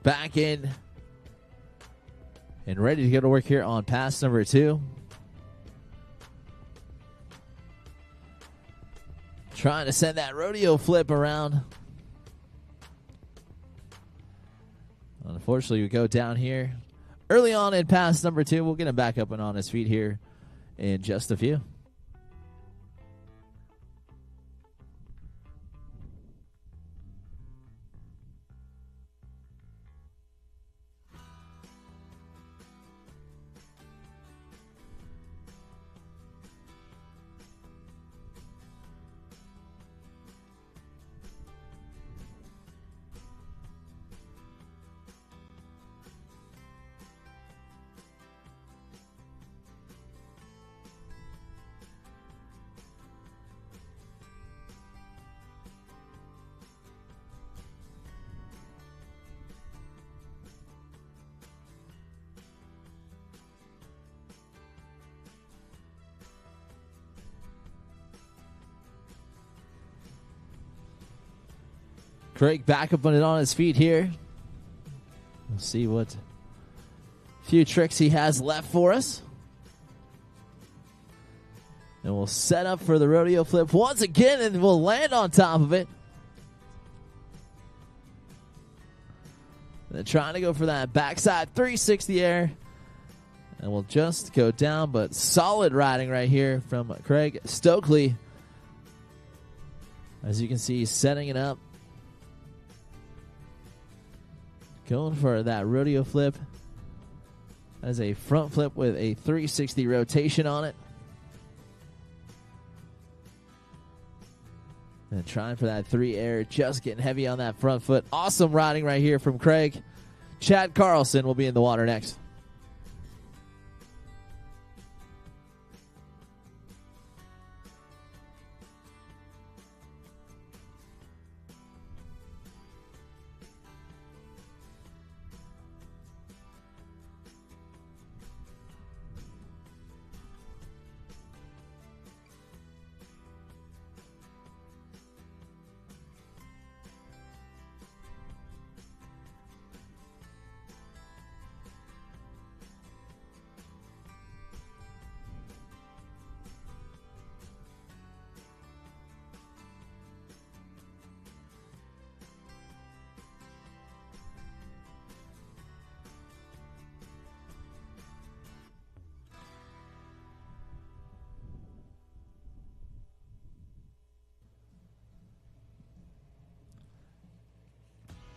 back in and ready to go to work here on pass number 2. Trying to send that rodeo flip around. Unfortunately, we go down here early on in pass number 2. We'll get him back up and on his feet here in just a few. Craig back up on his feet here. We'll see what few tricks he has left for us. And we'll set up for the rodeo flip once again, and we'll land on top of it. Then trying to go for that backside 360 air. And we'll just go down, but solid riding right here from Craig Stokely. As you can see, he's setting it up. Going for that rodeo flip. That is a front flip with a 360 rotation on it. And trying for that 3 air, just getting heavy on that front foot. Awesome riding right here from Craig. Chad Carlson will be in the water next.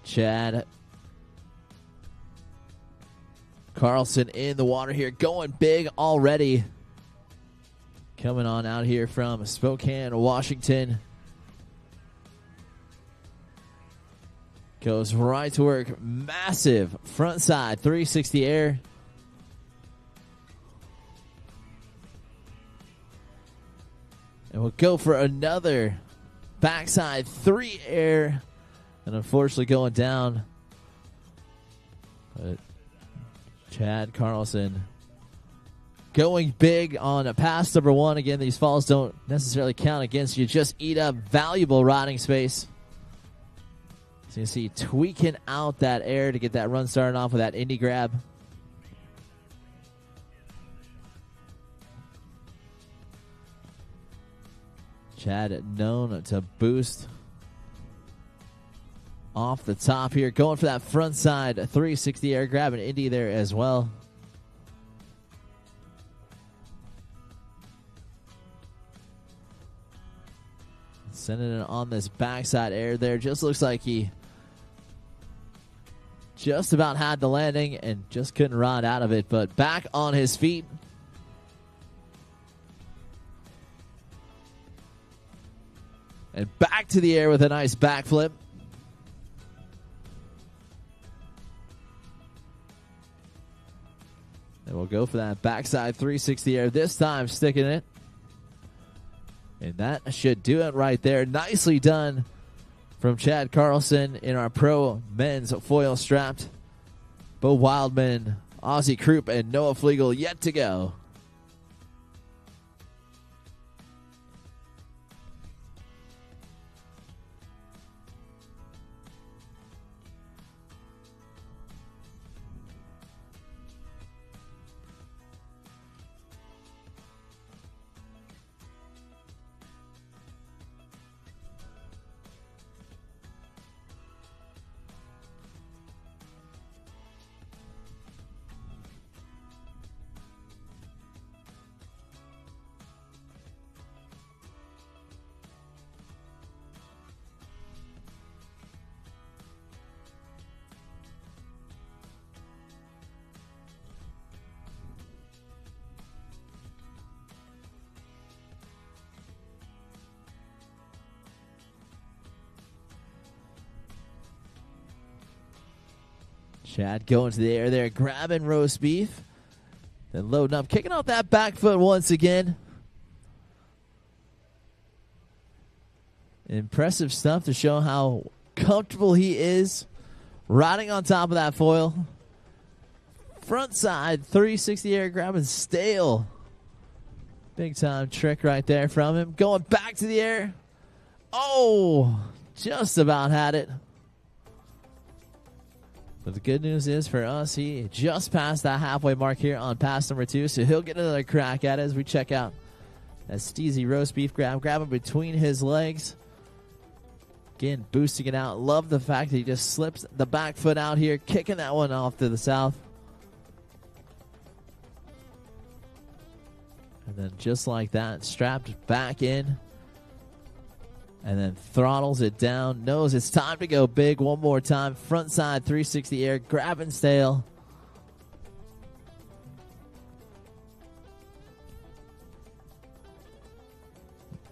Chad Carlson in the water here, going big already. Coming on out here from Spokane, Washington. Goes right to work. Massive front side 360 air. And we'll go for another backside 3 air. And unfortunately going down. But Chad Carlson going big on a pass number 1. Again, these falls don't necessarily count against you. Just eat up valuable riding space. So you see tweaking out that air to get that run started off with that indie grab. Chad known to boost off the top here, going for that front side 360 air grab, and indie there as well. Sending it on this backside air there. Just looks like he just about had the landing and just couldn't ride out of it, but back on his feet. And back to the air with a nice backflip. And we'll go for that backside 360 air, this time sticking it. And that should do it right there. Nicely done from Chad Carlson in our pro men's foil strapped. Bo Wildman, Ozzie Krupp, and Noah Flegel yet to go. Chad going to the air there, grabbing roast beef. Then loading up, kicking off that back foot once again. Impressive stuff to show how comfortable he is riding on top of that foil. Front side 360 air grab and stale. Big time trick right there from him. Going back to the air. Oh, just about had it. But the good news is for us, he just passed that halfway mark here on pass number 2, so he'll get another crack at it as we check out that steezy roast beef grab. Grab him between his legs. Again, boosting it out. Love the fact that he just slips the back foot out here, kicking that one off to the south. And then just like that, strapped back in. And then throttles it down. Knows it's time to go big one more time. Front side 360 air. Grab and stale.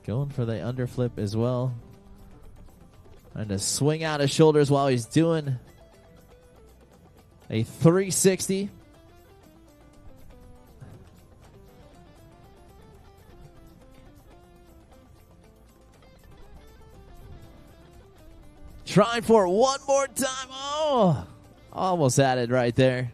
Going for the underflip as well. Trying to swing out his shoulders while he's doing a 360. Trying for it one more time. Oh, almost had it right there.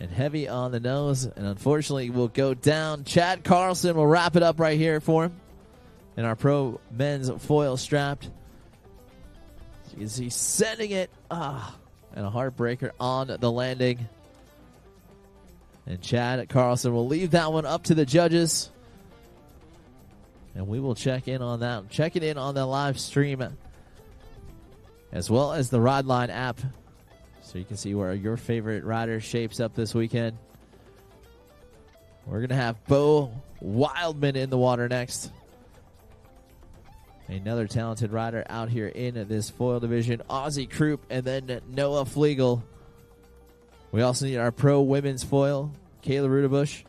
And heavy on the nose, and unfortunately will go down. Chad Carlson will wrap it up right here for him. And our pro men's foil strapped. So you can see sending it. And a heartbreaker on the landing. And Chad Carlson will leave that one up to the judges. And we will check in on that. Check it in on the live stream as well as the Rodline app. So you can see where your favorite rider shapes up this weekend. We're going to have Bo Wildman in the water next. Another talented rider out here in this foil division. Ozzie Krupp and then Noah Flegel. We also need our pro women's foil. Kayla Rudebush,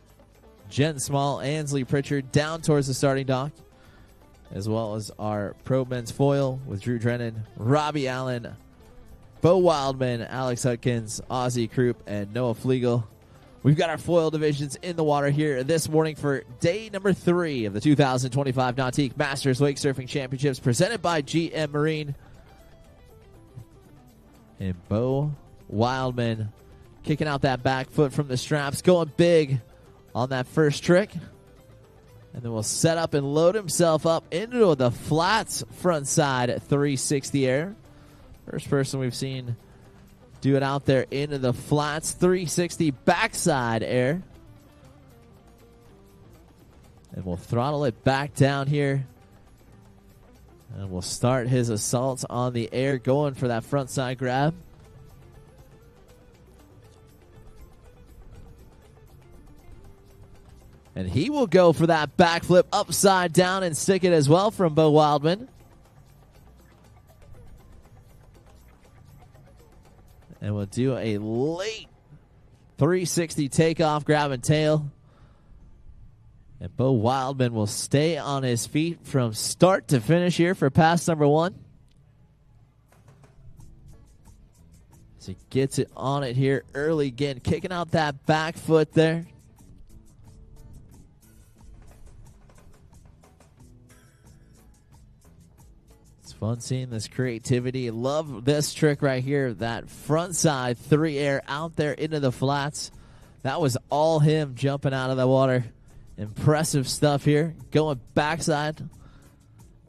Jen Small, Ansley Pritchard down towards the starting dock. As well as our pro men's foil with Drew Drennan, Robbie Allen, Bo Wildman, Alex Hutkins, Ozzie Krupp, and Noah Flegel. We've got our foil divisions in the water here this morning for day number 3 of the 2025 Nautique Masters Wake Surfing Championships presented by GM Marine. And Bo Wildman kicking out that back foot from the straps, going big on that first trick. And then we'll set up and load himself up into the flats front side 360 air. First person we've seen do it out there into the flats 360 backside air. And we'll throttle it back down here. And we'll start his assault on the air, going for that front side grab. And he will go for that backflip upside down and stick it as well from Bo Wildman. And we'll do a late 360 takeoff, grab and tail. And Bo Wildman will stay on his feet from start to finish here for pass number 1. As he gets it on it here early again, kicking out that back foot there. Fun seeing this creativity. Love this trick right here. That front side 3 air out there into the flats. That was all him jumping out of the water. Impressive stuff here. Going backside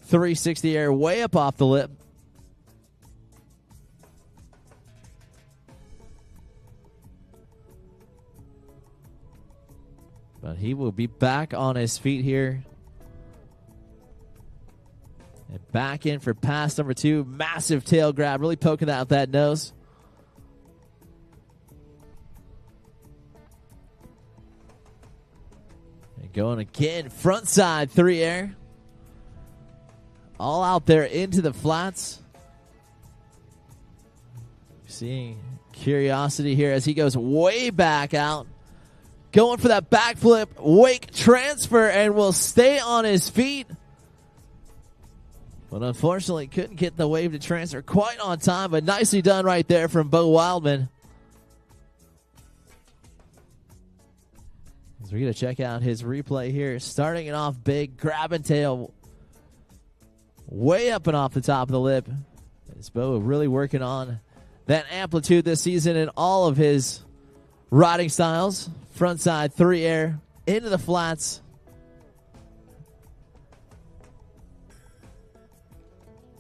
360 air way up off the lip. But he will be back on his feet here. And back in for pass number 2. Massive tail grab. Really poking out that nose. And going again. Front side 3 air. All out there into the flats. Seeing curiosity here as he goes way back out. Going for that backflip. Wake transfer and will stay on his feet. But unfortunately, couldn't get the wave to transfer quite on time, but nicely done right there from Bo Wildman. As we're going to check out his replay here. Starting it off big, grab and tail. Way up and off the top of the lip. As Bo really working on that amplitude this season in all of his riding styles. Front side 3 air into the flats.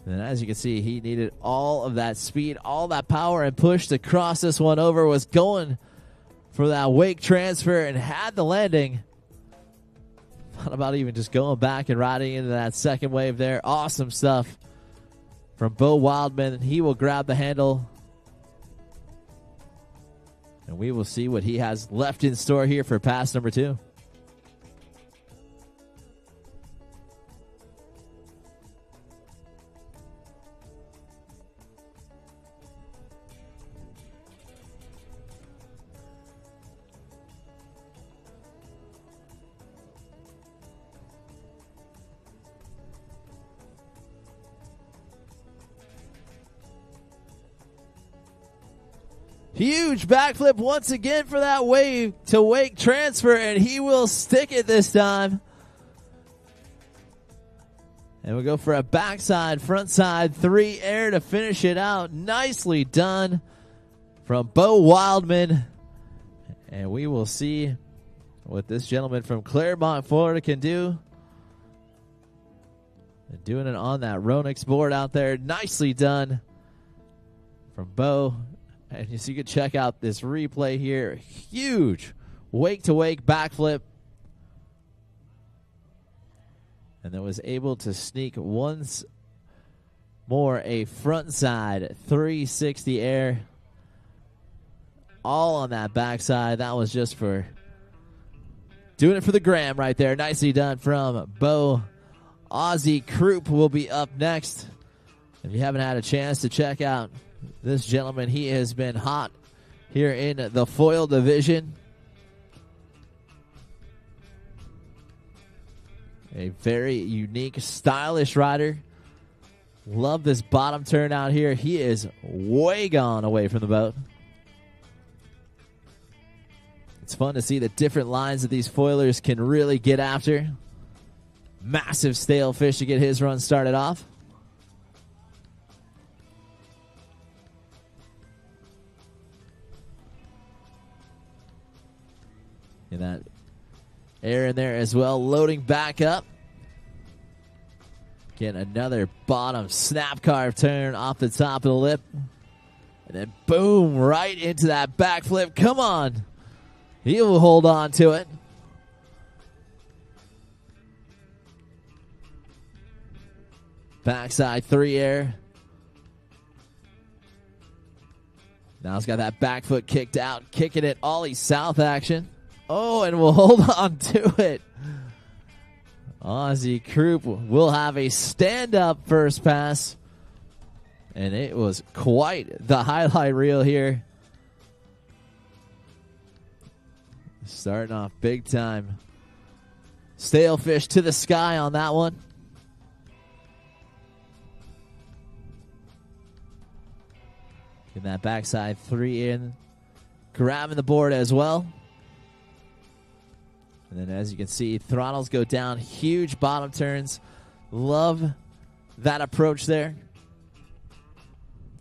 And as you can see, he needed all of that speed, all that power and push to cross this one over. Was going for that wake transfer and had the landing. Thought about even just going back and riding into that second wave there. Awesome stuff from Bo Wildman. He will grab the handle. And we will see what he has left in store here for pass number 2. Huge backflip once again for that wave to wake transfer, and he will stick it this time. And we'll go for a backside, frontside 3 air to finish it out. Nicely done from Bo Wildman. And we will see what this gentleman from Claremont, Florida can do. And doing it on that Ronix board out there. Nicely done from Bo. And you can check out this replay here. Huge wake-to-wake backflip. And then was able to sneak once more a frontside 360 air. All on that backside. That was just for doing it for the gram right there. Nicely done from Bo. Ozzy Croup will be up next. If you haven't had a chance to check out this gentleman, he has been hot here in the foil division. A very unique, stylish rider. Love this bottom turn out here. He is way gone away from the boat. It's fun to see the different lines that these foilers can really get after. Massive stale fish to get his run started off. And that air in there as well, loading back up. Getting another bottom snap carve turn off the top of the lip. And then boom, right into that backflip. Come on. He will hold on to it. Backside 3 air. Now he's got that back foot kicked out, kicking it ollie south action. Oh, and we'll hold on to it. Ozzy Croup will have a stand-up first pass. And it was quite the highlight reel here. Starting off big time. Stale fish to the sky on that one. Getting that backside 3 in. Grabbing the board as well. And then as you can see, throttles go down. Huge bottom turns. Love that approach there.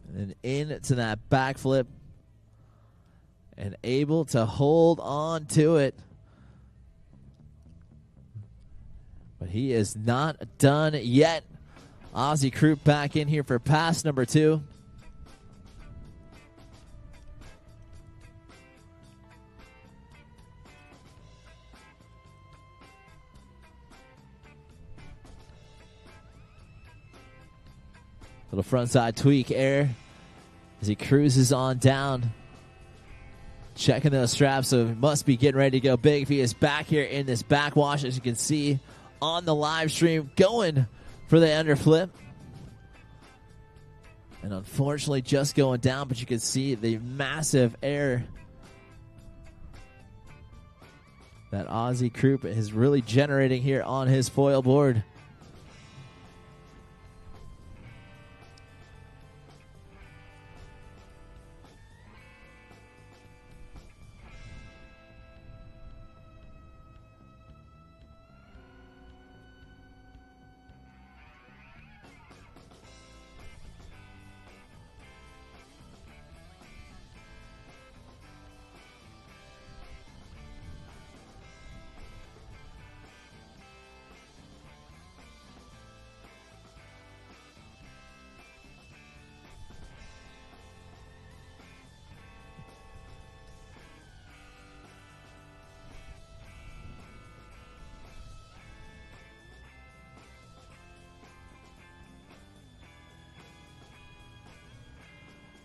And then into that backflip. And able to hold on to it. But he is not done yet. Ozzy Croup back in here for pass number 2. Little frontside tweak air as he cruises on down. Checking those straps, so he must be getting ready to go big if he is back here in this backwash, as you can see on the live stream, going for the underflip. And unfortunately just going down, but you can see the massive air that Ozzy Croup is really generating here on his foil board.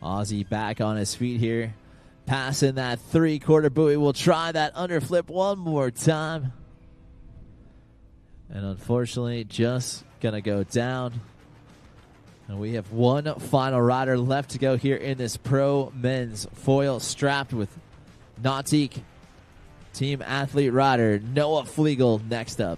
Ozzy back on his feet here. Passing that 3/4 buoy. We'll try that underflip one more time. And unfortunately, just going to go down. And we have one final rider left to go here in this pro men's foil, strapped with Nautique team athlete rider Noah Flegel next up.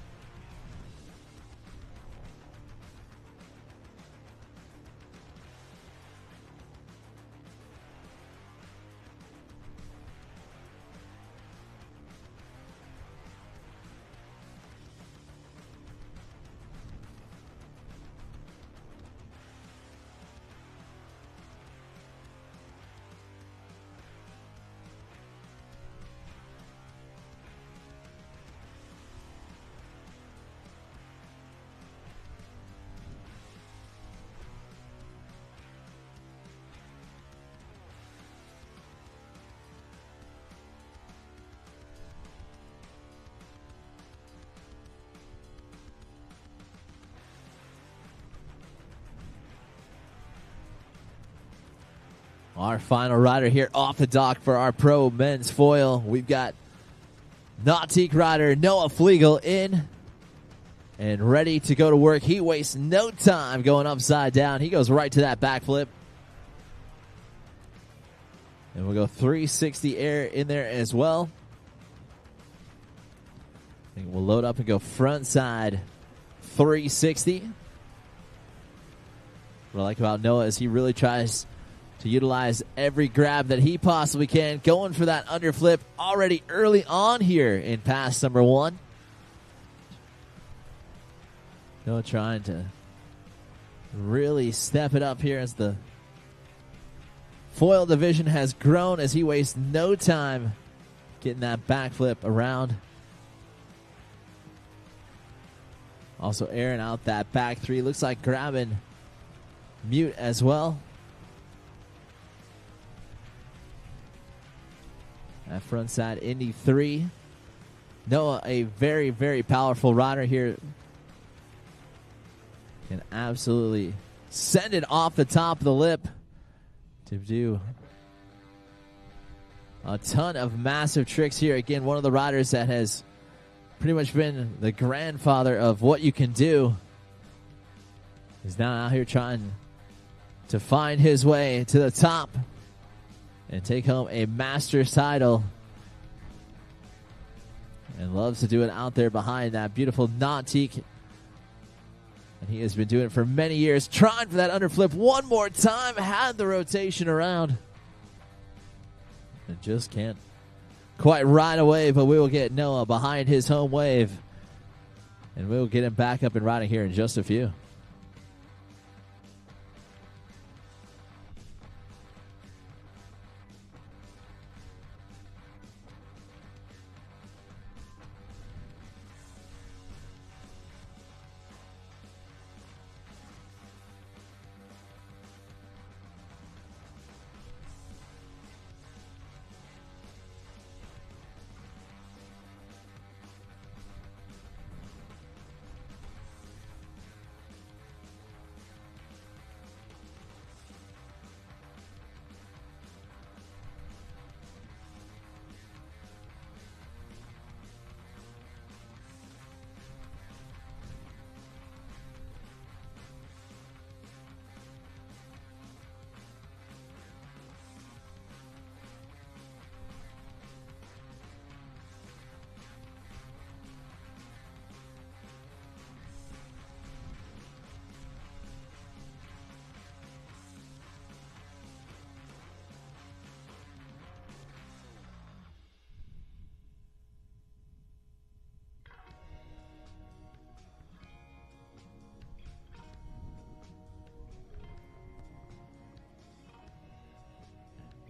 Our final rider here off the dock for our pro men's foil. We've got Nautique rider Noah Flegel in and ready to go to work. He wastes no time going upside down. He goes right to that backflip. And we'll go 360 air in there as well. I think we'll load up and go front side 360. What I like about Noah is he really tries to utilize every grab that he possibly can. Going for that underflip already early on here in pass number 1. Noah trying to really step it up here as the foil division has grown, as he wastes no time getting that backflip around. Also airing out that back 3. Looks like grabbing mute as well. That front side Indy 3. Noah, a very, very powerful rider here. Can absolutely send it off the top of the lip to do a ton of massive tricks here. Again, one of the riders that has pretty much been the grandfather of what you can do is now out here trying to find his way to the top and take home a master's title. And loves to do it out there behind that beautiful Nautique. And he has been doing it for many years. Trying for that underflip one more time. Had the rotation around. And just can't quite ride away, but we will get Noah behind his home wave. And we will get him back up and riding here in just a few.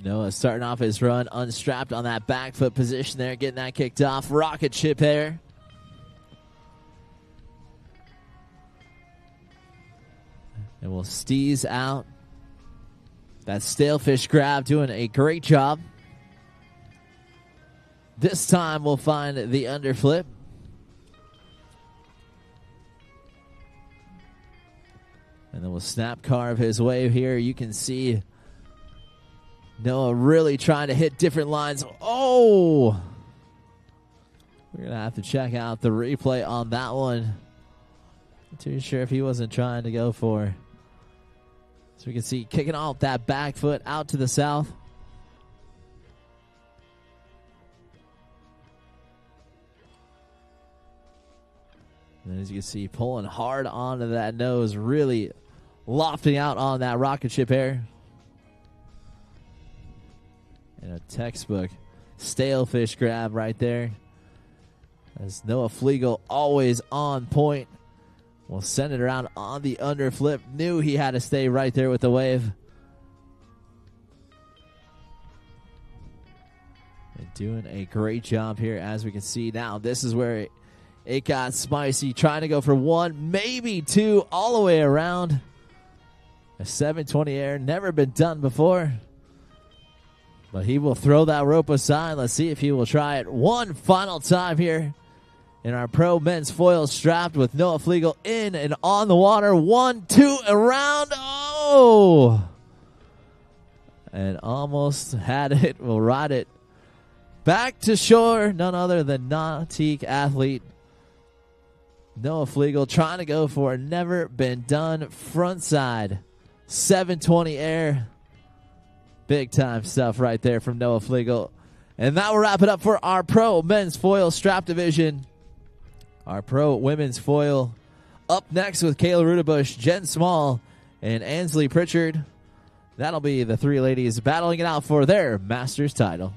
Noah starting off his run unstrapped on that back foot position there, getting that kicked off. Rocket ship air. And we'll steeze out. That stalefish grab doing a great job. This time we'll find the underflip. And then we'll snap carve his wave here. You can see Noah really trying to hit different lines. Oh! We're going to have to check out the replay on that one. Not too sure if he wasn't trying to go for. So we can see kicking off that back foot out to the south. And as you can see, pulling hard onto that nose, really lofting out on that rocket ship air. And a textbook stalefish grab right there. As Noah Flegel always on point. We'll send it around on the underflip. Knew he had to stay right there with the wave. And doing a great job here, as we can see now. This is where it got spicy. Trying to go for one, maybe two, all the way around. A 720 air, never been done before. But he will throw that rope aside. Let's see if he will try it one final time here in our pro men's foil, strapped with Noah Flegel in and on the water. 1, 2, around. Oh! and almost had it. Will ride it back to shore. None other than Nautique athlete Noah Flegel trying to go for a never been done frontside 720 air. Big time stuff right there from Noah Flegel. And that will wrap it up for our pro men's foil strap division. Our pro women's foil up next with Kayla Rudebush, Jen Small, and Ansley Pritchard. That'll be the three ladies battling it out for their Masters title.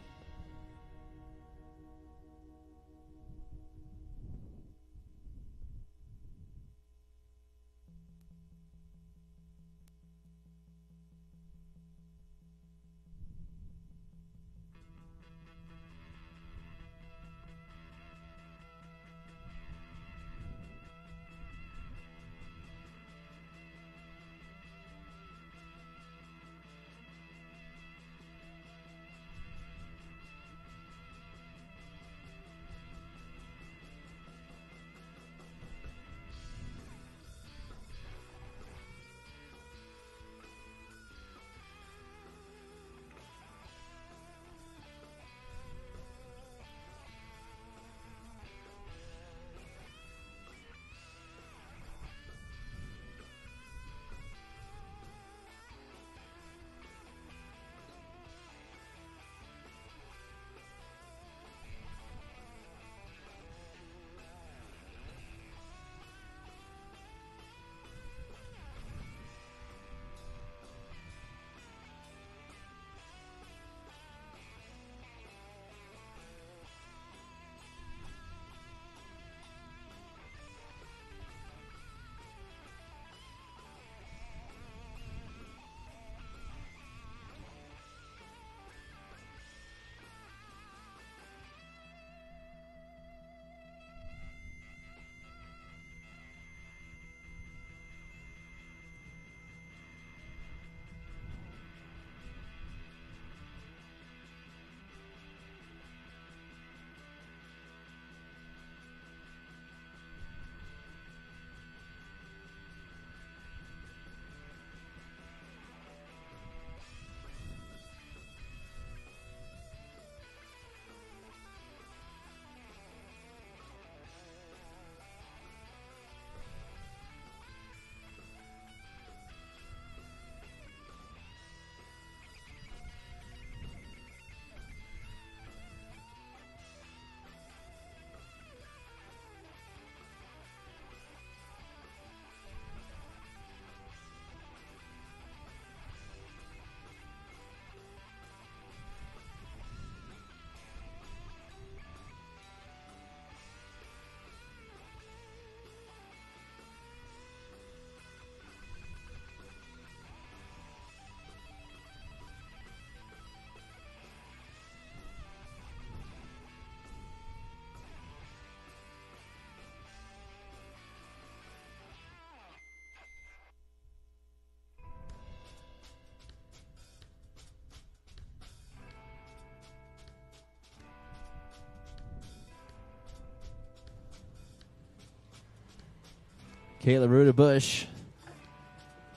Kayla Rudebush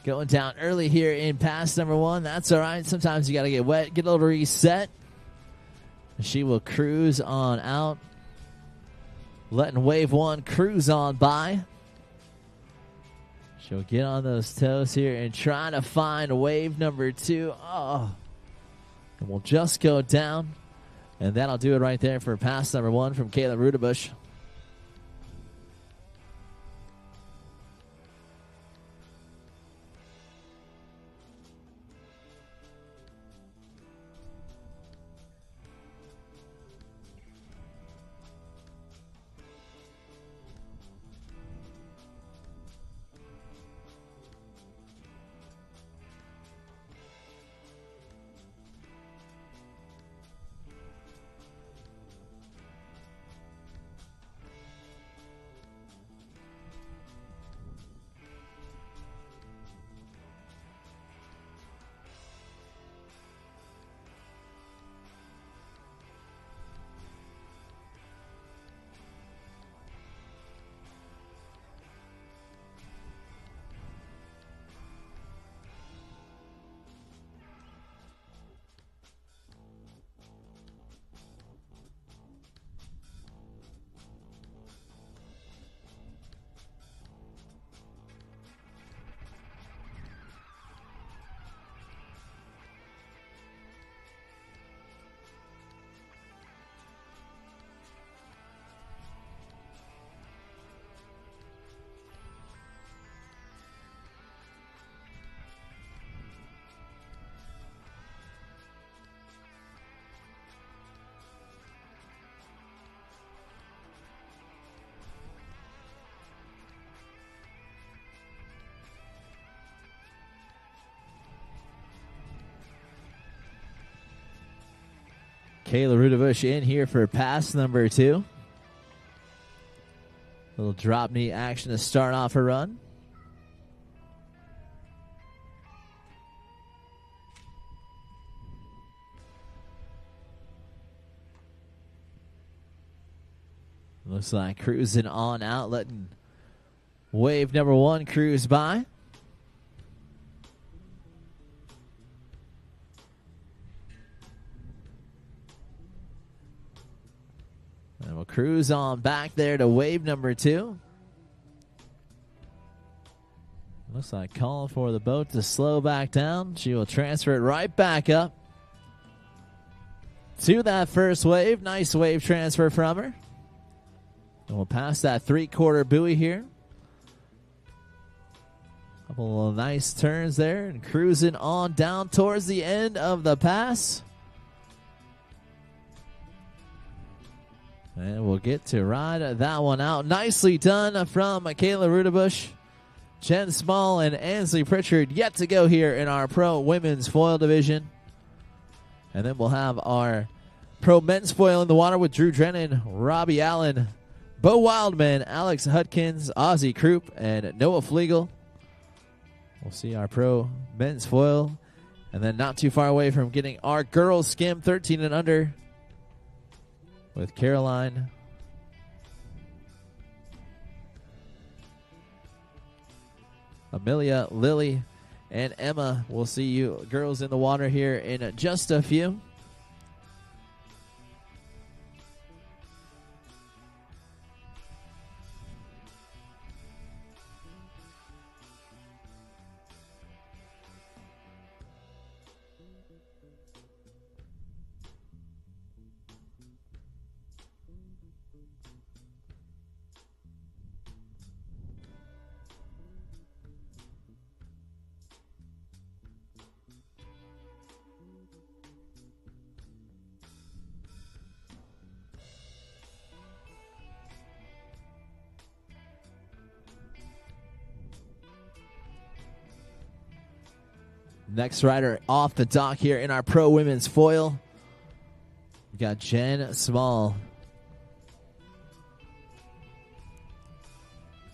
going down early here in pass number one. That's all right. Sometimes you got to get wet, get a little reset. She will cruise on out, letting wave one cruise on by. She'll get on those toes here and try to find wave number two. Oh, and we'll just go down. And that'll do it right there for pass number one from Kayla Rudebush. Kayla Rudebush in here for pass number 2. Little drop knee action to start off her run. Looks like cruising on out, letting wave number 1 cruise by. And we'll cruise on back there to wave number 2. Looks like calling for the boat to slow back down. She will transfer it right back up to that first wave. Nice wave transfer from her. And we'll pass that 3/4 buoy here. Couple of nice turns there and cruising on down towards the end of the pass. And we'll get to ride that one out. Nicely done from Kayla Rudebush. Jen Small and Ansley Pritchard yet to go here in our pro women's foil division. And then we'll have our pro men's foil in the water with Drew Drennan, Robbie Allen, Bo Wildman, Alex Hudkins, Ozzie Croup, and Noah Flegel. We'll see our pro men's foil. And then not too far away from getting our girls skim 13 and under with Caroline, Amelia, Lily, and Emma. We'll see you girls in the water here in just a few. Next rider off the dock here in our pro women's foil. We got Jen Small.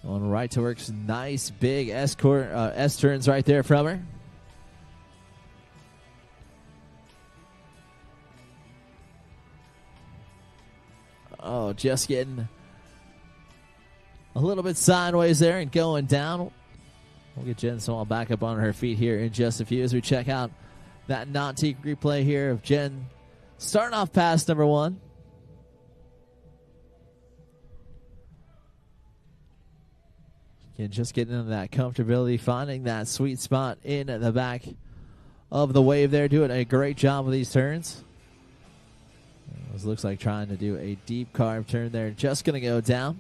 On right to work, nice big S turns right there from her. Oh, just getting a little bit sideways there and going down. We'll get Jen Small back up on her feet here in just a few as we check out that Nautique replay here of Jen starting off pass number 1. Again, just getting into that comfortability, finding that sweet spot in the back of the wave there, doing a great job with these turns. This looks like trying to do a deep carve turn there, just going to go down.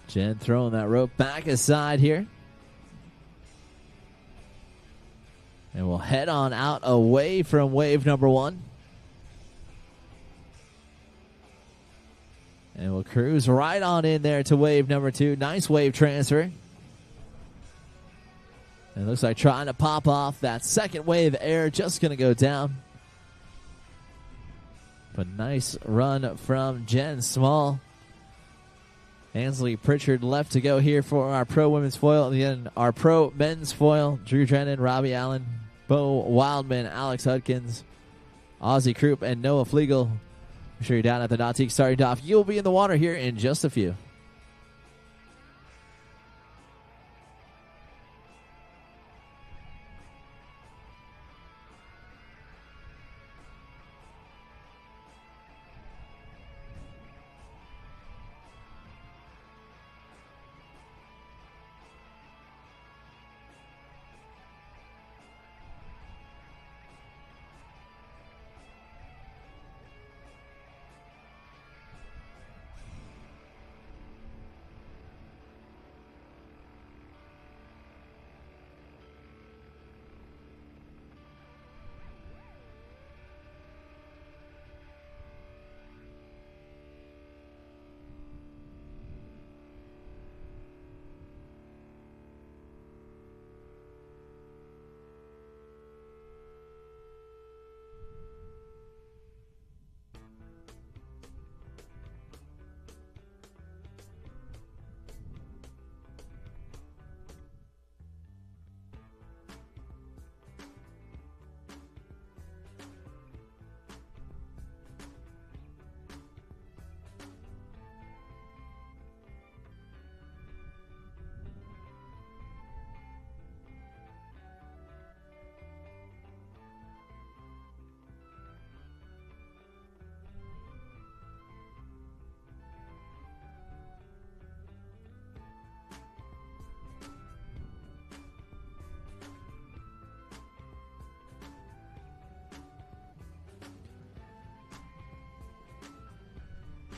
Jen throwing that rope back aside here. And we'll head on out away from wave number 1. And we'll cruise right on in there to wave number 2. Nice wave transfer. And it looks like trying to pop off that second wave of air, just going to go down. But nice run from Jen Small. Ansley Pritchard left to go here for our pro women's foil. And then our pro men's foil, Drew Drennan, Robbie Allen, Bo Wildman, Alex Hudkins, Ozzie Croup, and Noah Flegel. I'm sure you're down at the Nautique starting off. You'll be in the water here in just a few.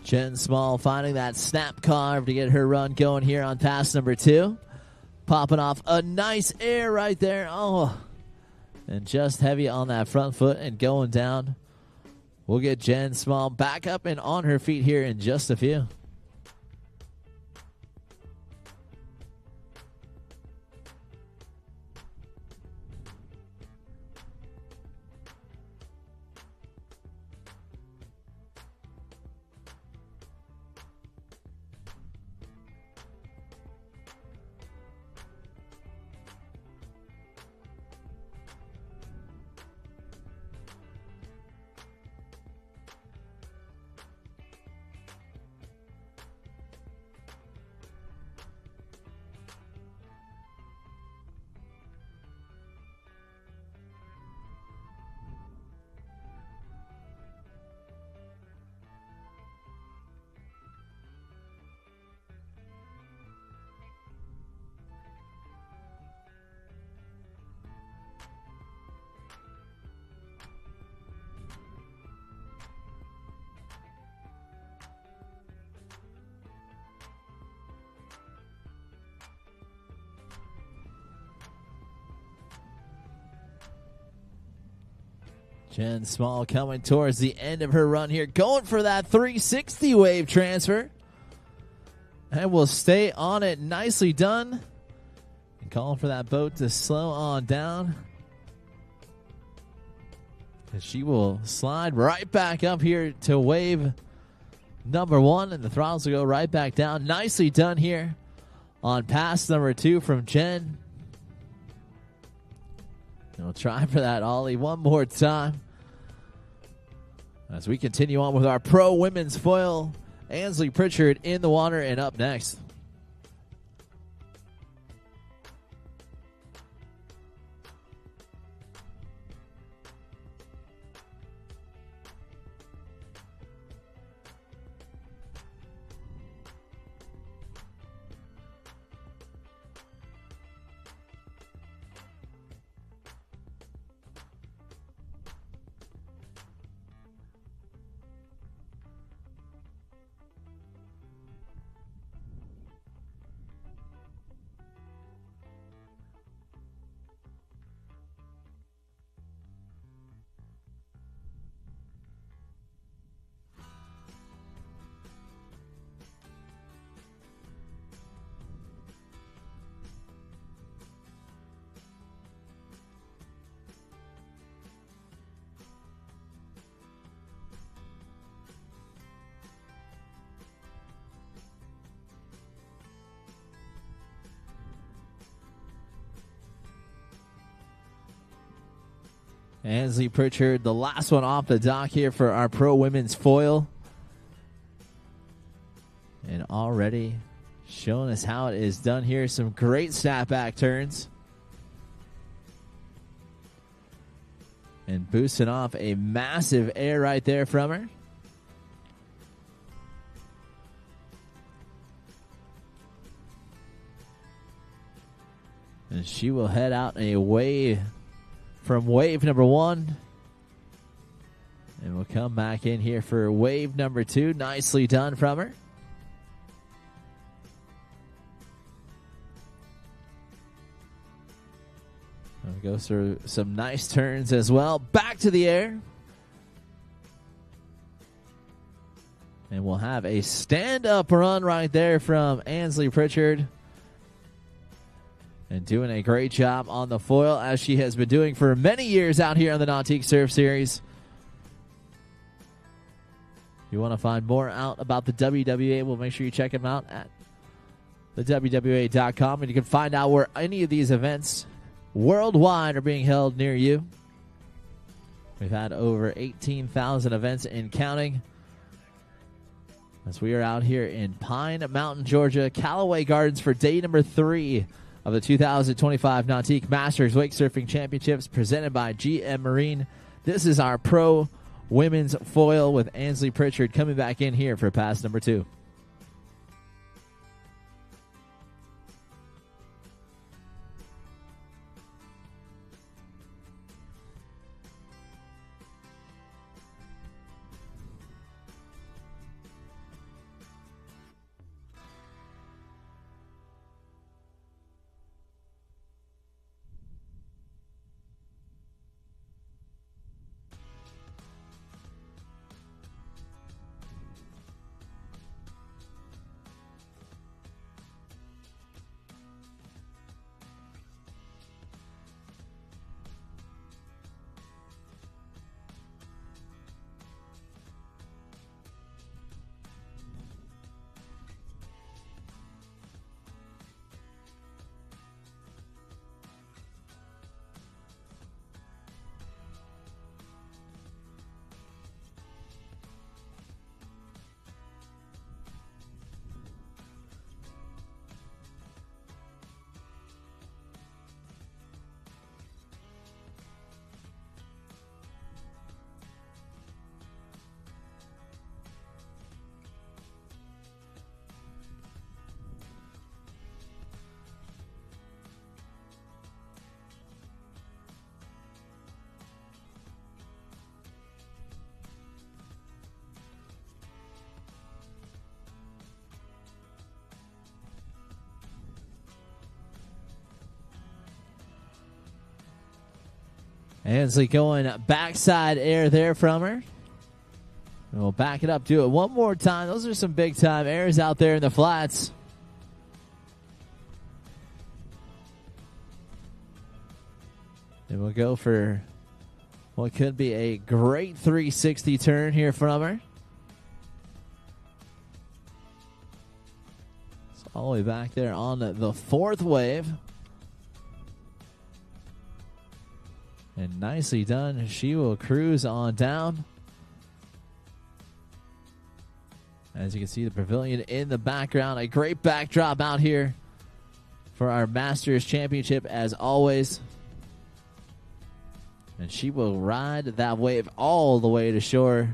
Jen Small finding that snap carve to get her run going here on pass number 2. Popping off a nice air right there. Oh, and just heavy on that front foot and going down. We'll get Jen Small back up and on her feet here in just a few. Jen Small coming towards the end of her run here, going for that 360 wave transfer. And will stay on it. Nicely done. And calling for that boat to slow on down. And she will slide right back up here to wave number 1. And the throttles will go right back down. Nicely done here on pass number 2 from Jen. And we'll try for that ollie one more time. As we continue on with our pro women's foil, Ansley Pritchard in the water and up next. Ansley Pritchard, the last one off the dock here for our pro women's foil. And already showing us how it is done here. Some great snapback turns. And boosting off a massive air right there from her. And she will head out a wave from wave number 1. And we'll come back in here for wave number 2. Nicely done from her. We'll go through some nice turns as well. Back to the air. And we'll have a stand-up run right there from Ansley Pritchard. And doing a great job on the foil, as she has been doing for many years out here on the Nautique Surf Series. If you want to find more out about the WWA, we'll make sure you check them out at thewwa.com. And you can find out where any of these events worldwide are being held near you. We've had over 18,000 events and counting. As we are out here in Pine Mountain, Georgia, Callaway Gardens for day number 3 of the 2025 Nautique Masters Wake Surfing Championships presented by GM Marine. This is our pro women's foil with Ansley Pritchard coming back in here for pass number 2. Ansley going backside air there from her. And we'll back it up, do it one more time. Those are some big-time airs out there in the flats. And we'll go for what could be a great 360 turn here from her. It's all the way back there on the fourth wave. And nicely done. She will cruise on down. As you can see, the pavilion in the background. A great backdrop out here for our Masters Championship, as always. And she will ride that wave all the way to shore.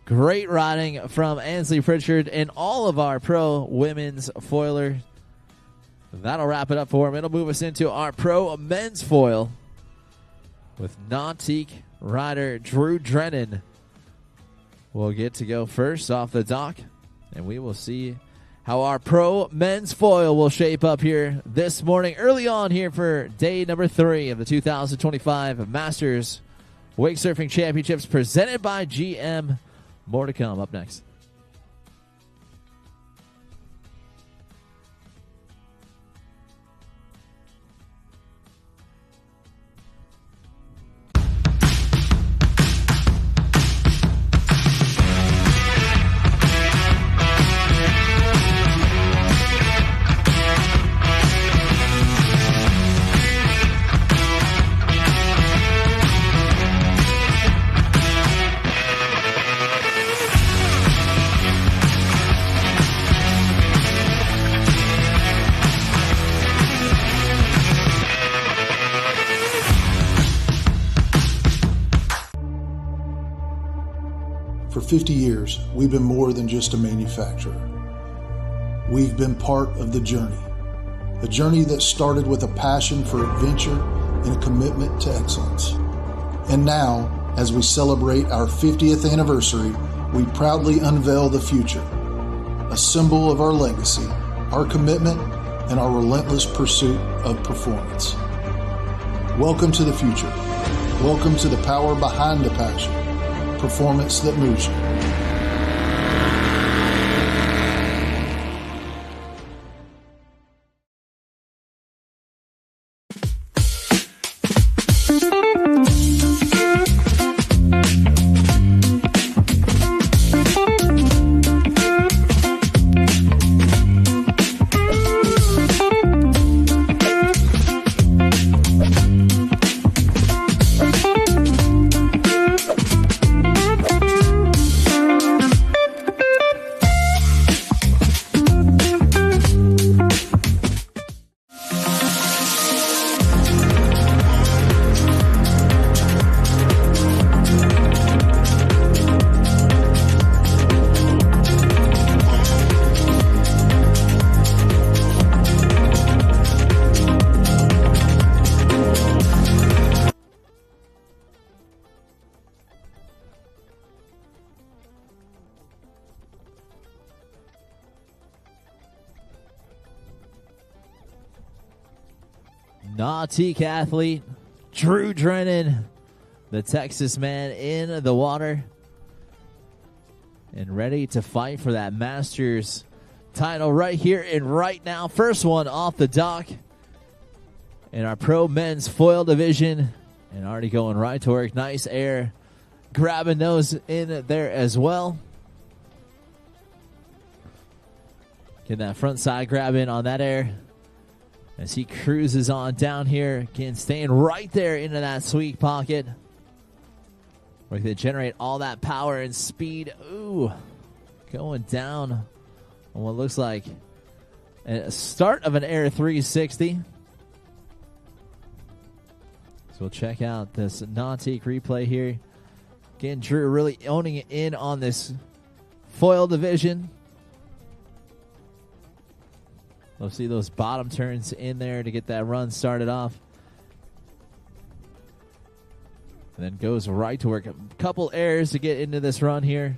Great riding from Ansley Pritchard and all of our pro women's foiler. That'll wrap it up for him. It'll move us into our pro men's foil with Nautique rider Drew Drennan. We'll get to go first off the dock, and we will see how our pro men's foil will shape up here this morning, early on here for day number 3 of the 2025 Masters Wake Surfing Championships presented by GM. More to come up next. For 50 years, we've been more than just a manufacturer. We've been part of the journey, a journey that started with a passion for adventure and a commitment to excellence. And now, as we celebrate our 50th anniversary, we proudly unveil the future, a symbol of our legacy, our commitment, and our relentless pursuit of performance. Welcome to the future. Welcome to the power behind the passion. Performance that moves you. Nautique athlete Drew Drennan, the Texas man, in the water and ready to fight for that Masters title right here and right now. First one off the dock in our pro men's foil division, and already going right to work. Nice air, grabbing those in there as well. Getting that front side grab in on that air as he cruises on down here. Again, staying right there into that sweet pocket where he can generate all that power and speed. Ooh, going down on what looks like a start of an air 360. So we'll check out this Nautique replay here. Again, Drew really owning it in on this foil division. We'll see those bottom turns in there to get that run started off. And then goes right to work. A couple airs to get into this run here.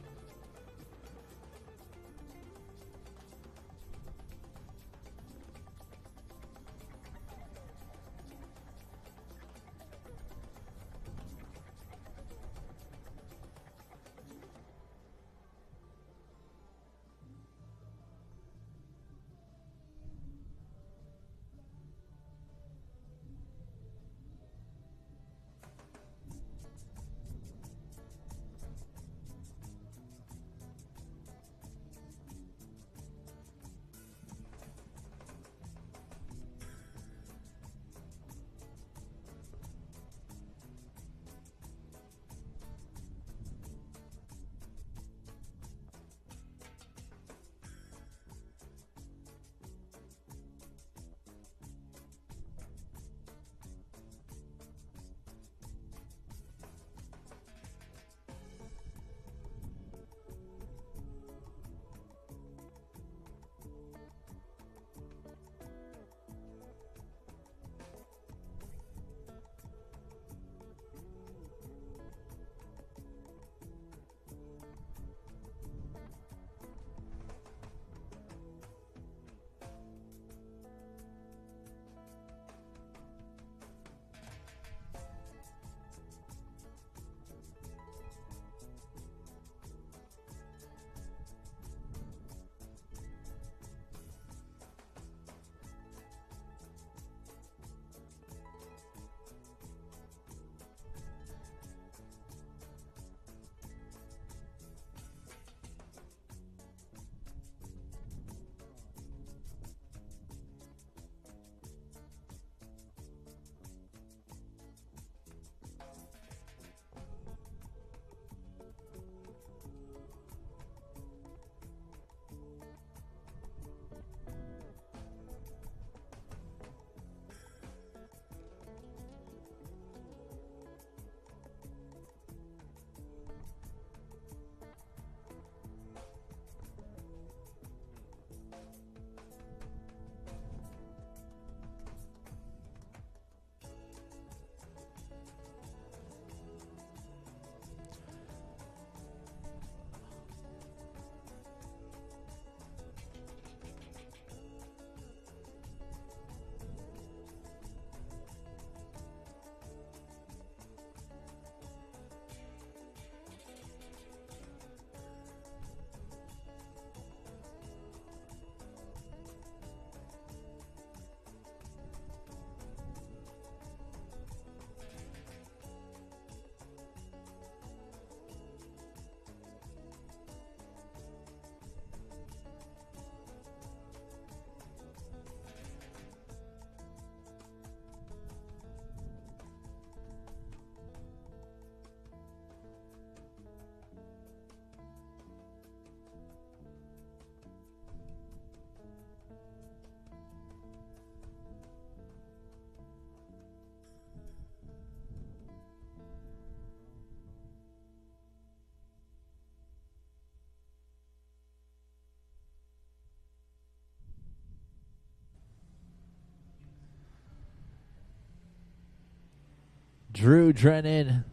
Drew Drennan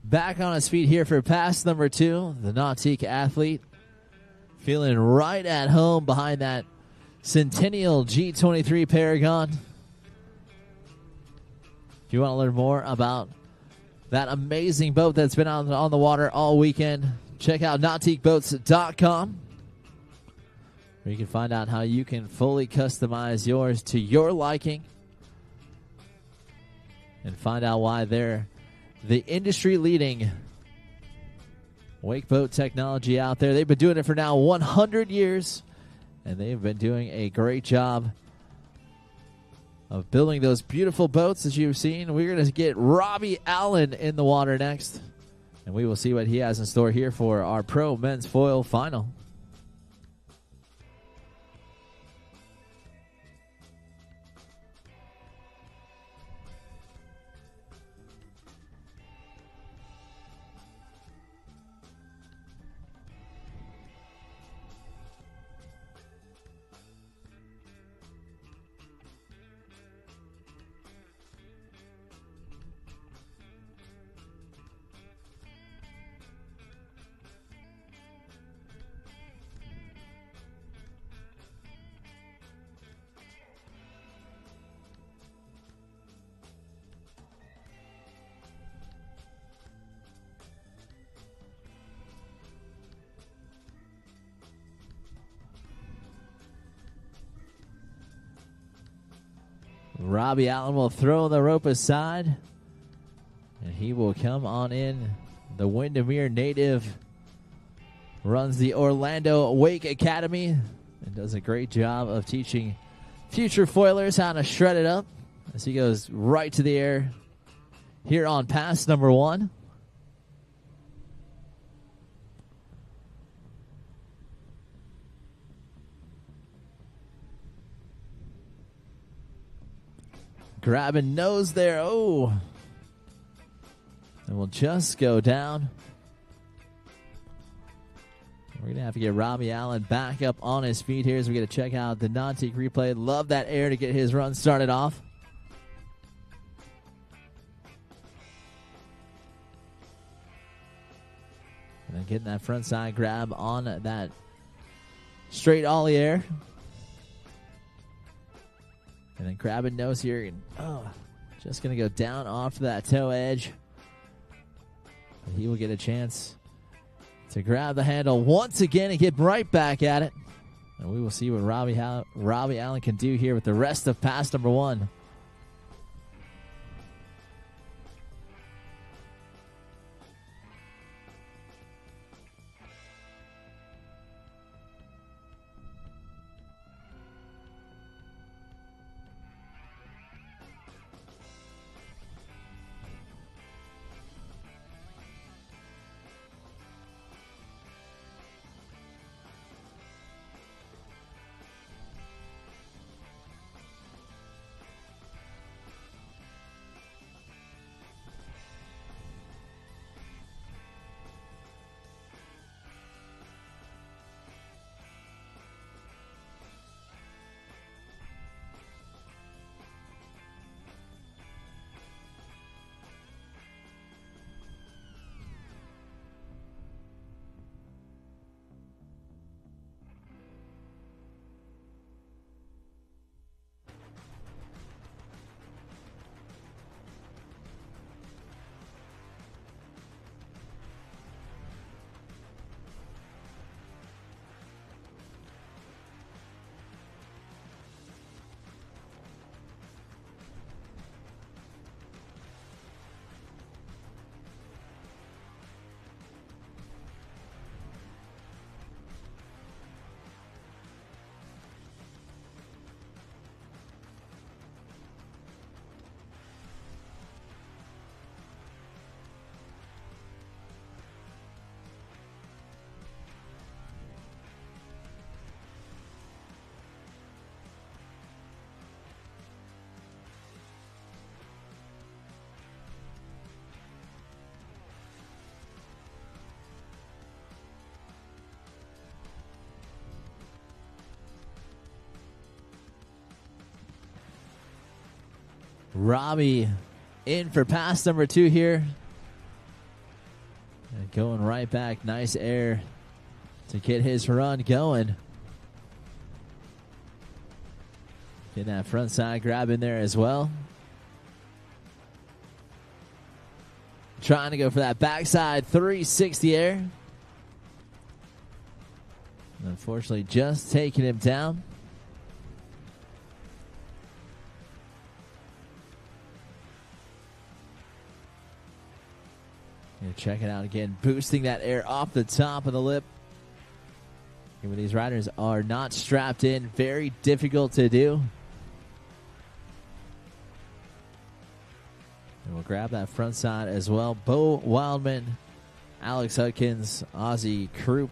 back on his feet here for pass number 2. The Nautique athlete feeling right at home behind that Centennial G23 Paragon. If you want to learn more about that amazing boat that's been on the water all weekend, check out nautiqueboats.com, where you can find out how you can fully customize yours to your liking and find out why they're the industry-leading wake boat technology out there. They've been doing it for now 100 years, and they've been doing a great job of building those beautiful boats as you've seen. We're going to get Robbie Allen in the water next, and we will see what he has in store here for our Pro Men's Foil Final. Robbie Allen will throw the rope aside, and he will come on in. The Windermere native runs the Orlando Wake Academy and does a great job of teaching future foilers how to shred it up as he goes right to the air here on pass number 1. Grabbing nose there. Oh. And we'll just go down. We're going to have to get Robbie Allen back up on his feet here as we get to check out the Nautique replay. Love that air to get his run started off. And then getting that front side grab on that straight ollie air. And then grabbing nose here. And, just going to go down off that toe edge. But he will get a chance to grab the handle once again and get right back at it. And we will see what Robbie Allen can do here with the rest of pass number 1. Robbie in for pass number 2 here. And going right back. Nice air to get his run going. Get that front side grab in there as well. Trying to go for that backside 360 air. Unfortunately, just taking him down. Check it out again. Boosting that air off the top of the lip. And when these riders are not strapped in, very difficult to do. And we'll grab that front side as well. Bo Wildman, Alex Hudkins, Ozzy Krupp,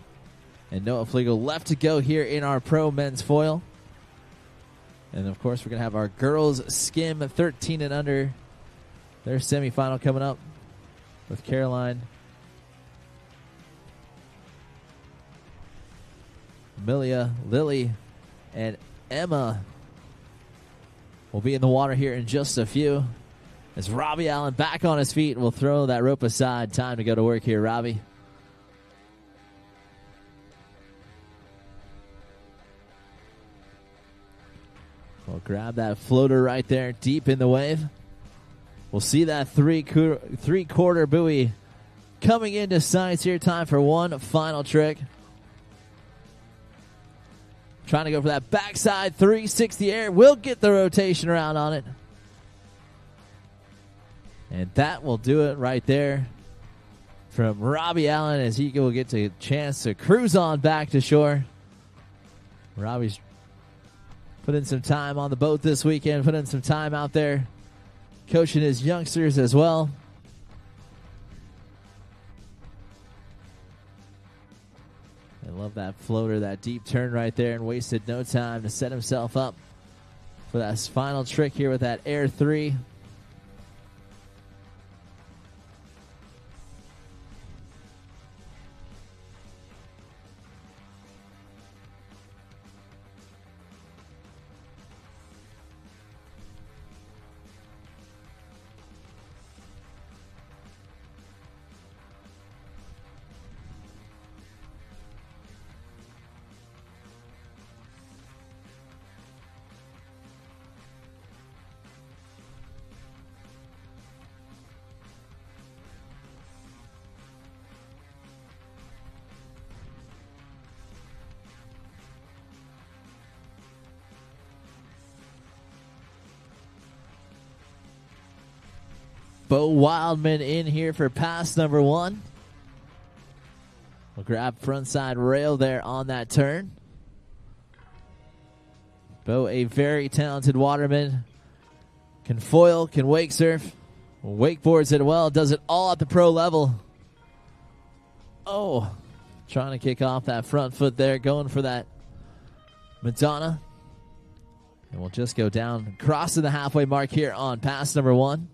and Noah Flegel left to go here in our pro men's foil. And of course, we're going to have our girls skim 13 and under. Their semifinal coming up with Caroline, Amelia, Lily, and Emma will be in the water here in just a few. As Robbie Allen back on his feet will throw that rope aside. Time to go to work here, Robbie. We'll grab that floater right there deep in the wave. We'll see that three-quarter buoy coming into sights here. Time for one final trick. Trying to go for that backside 360 air. We'll get the rotation around on it. And that will do it right there from Robbie Allen as he will get a chance to cruise on back to shore. Robbie's put in some time on the boat this weekend, put in some time out there coaching his youngsters as well. I love that floater, that deep turn right there, and wasted no time to set himself up for that final trick here with that Air 3. Bo Wildman in here for pass number 1. We'll grab frontside rail there on that turn. Bo, a very talented waterman. Can foil, can wake surf, wakeboards it well, does it all at the pro level. Oh, trying to kick off that front foot there, going for that Madonna. And we'll just go down, crossing the halfway mark here on pass number 1.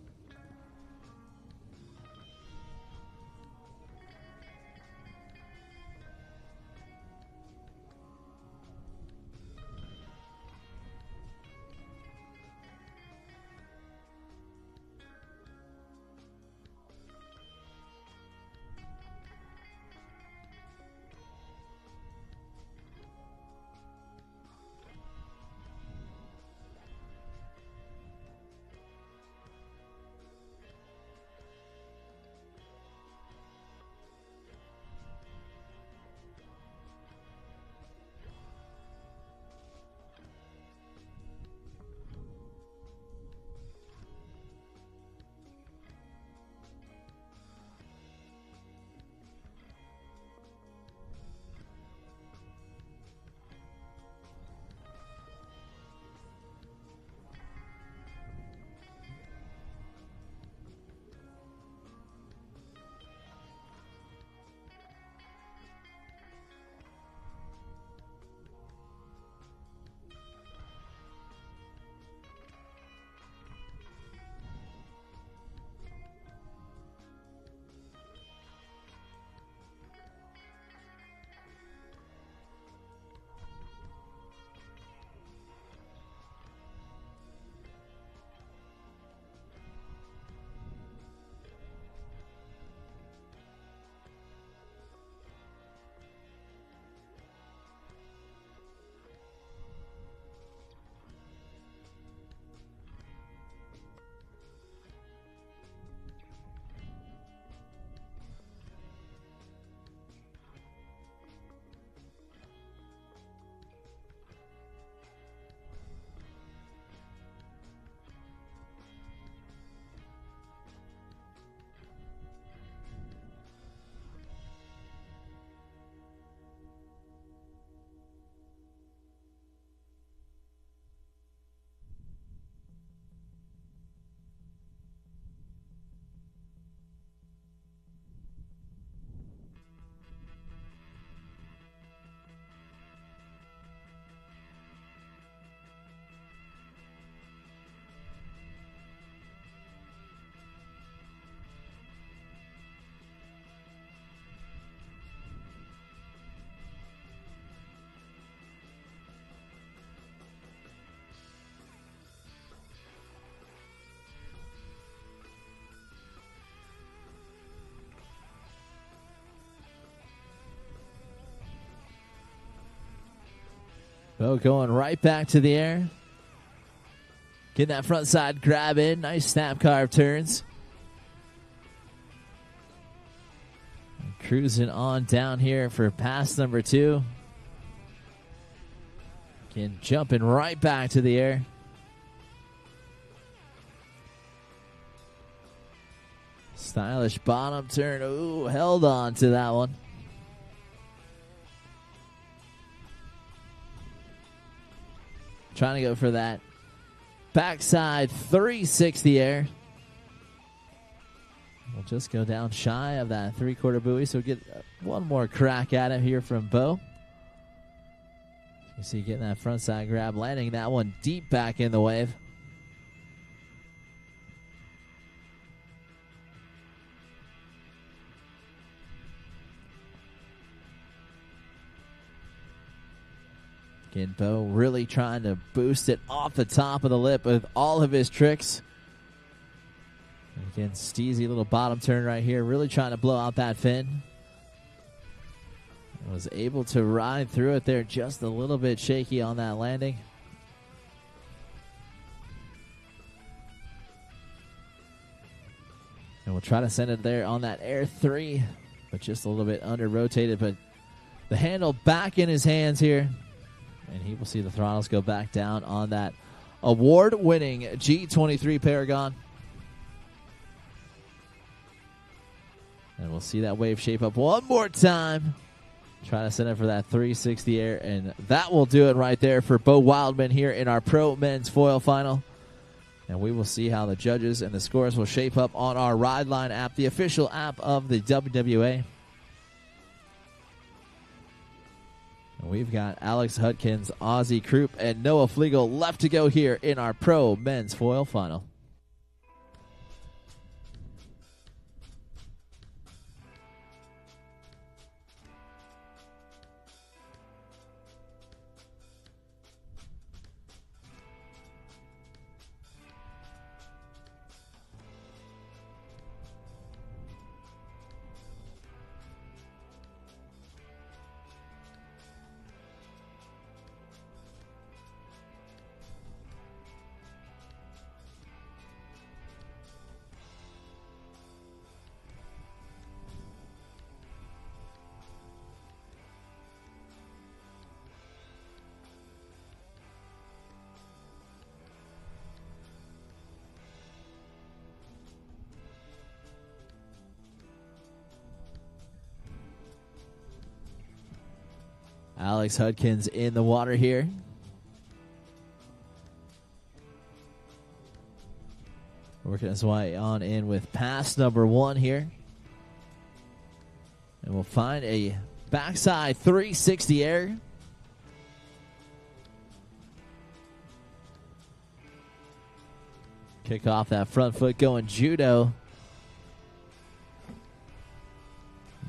Bo going right back to the air. Getting that front side grab in. Nice snap carve turns. And cruising on down here for pass number 2. Again, jumping right back to the air. Stylish bottom turn. Ooh, held on to that one. Trying to go for that backside 360 air. We'll just go down shy of that 3/4 buoy, so get one more crack at it here from Bo. You see getting that front side grab, landing that one deep back in the wave. Again, Bo really trying to boost it off the top of the lip with all of his tricks. And again, steezy little bottom turn right here, really trying to blow out that fin. Was able to ride through it there, just a little bit shaky on that landing. And we'll try to send it there on that air 3, but just a little bit under rotated, but the handle back in his hands here. And he will see the throttles go back down on that award-winning G23 Paragon. And we'll see that wave shape up one more time. Try to send it for that 360 air, and that will do it right there for Bo Wildman here in our Pro Men's Foil Final. And we will see how the judges and the scores will shape up on our Ride Line app, the official app of the WWA. And we've got Alex Hudkins, Ozzie Krupp, and Noah Flegel left to go here in our Pro Men's Foil Final. Alex Hudkins in the water here. Working his way on in with pass number 1 here. And we'll find a backside 360 air. Kick off that front foot going judo.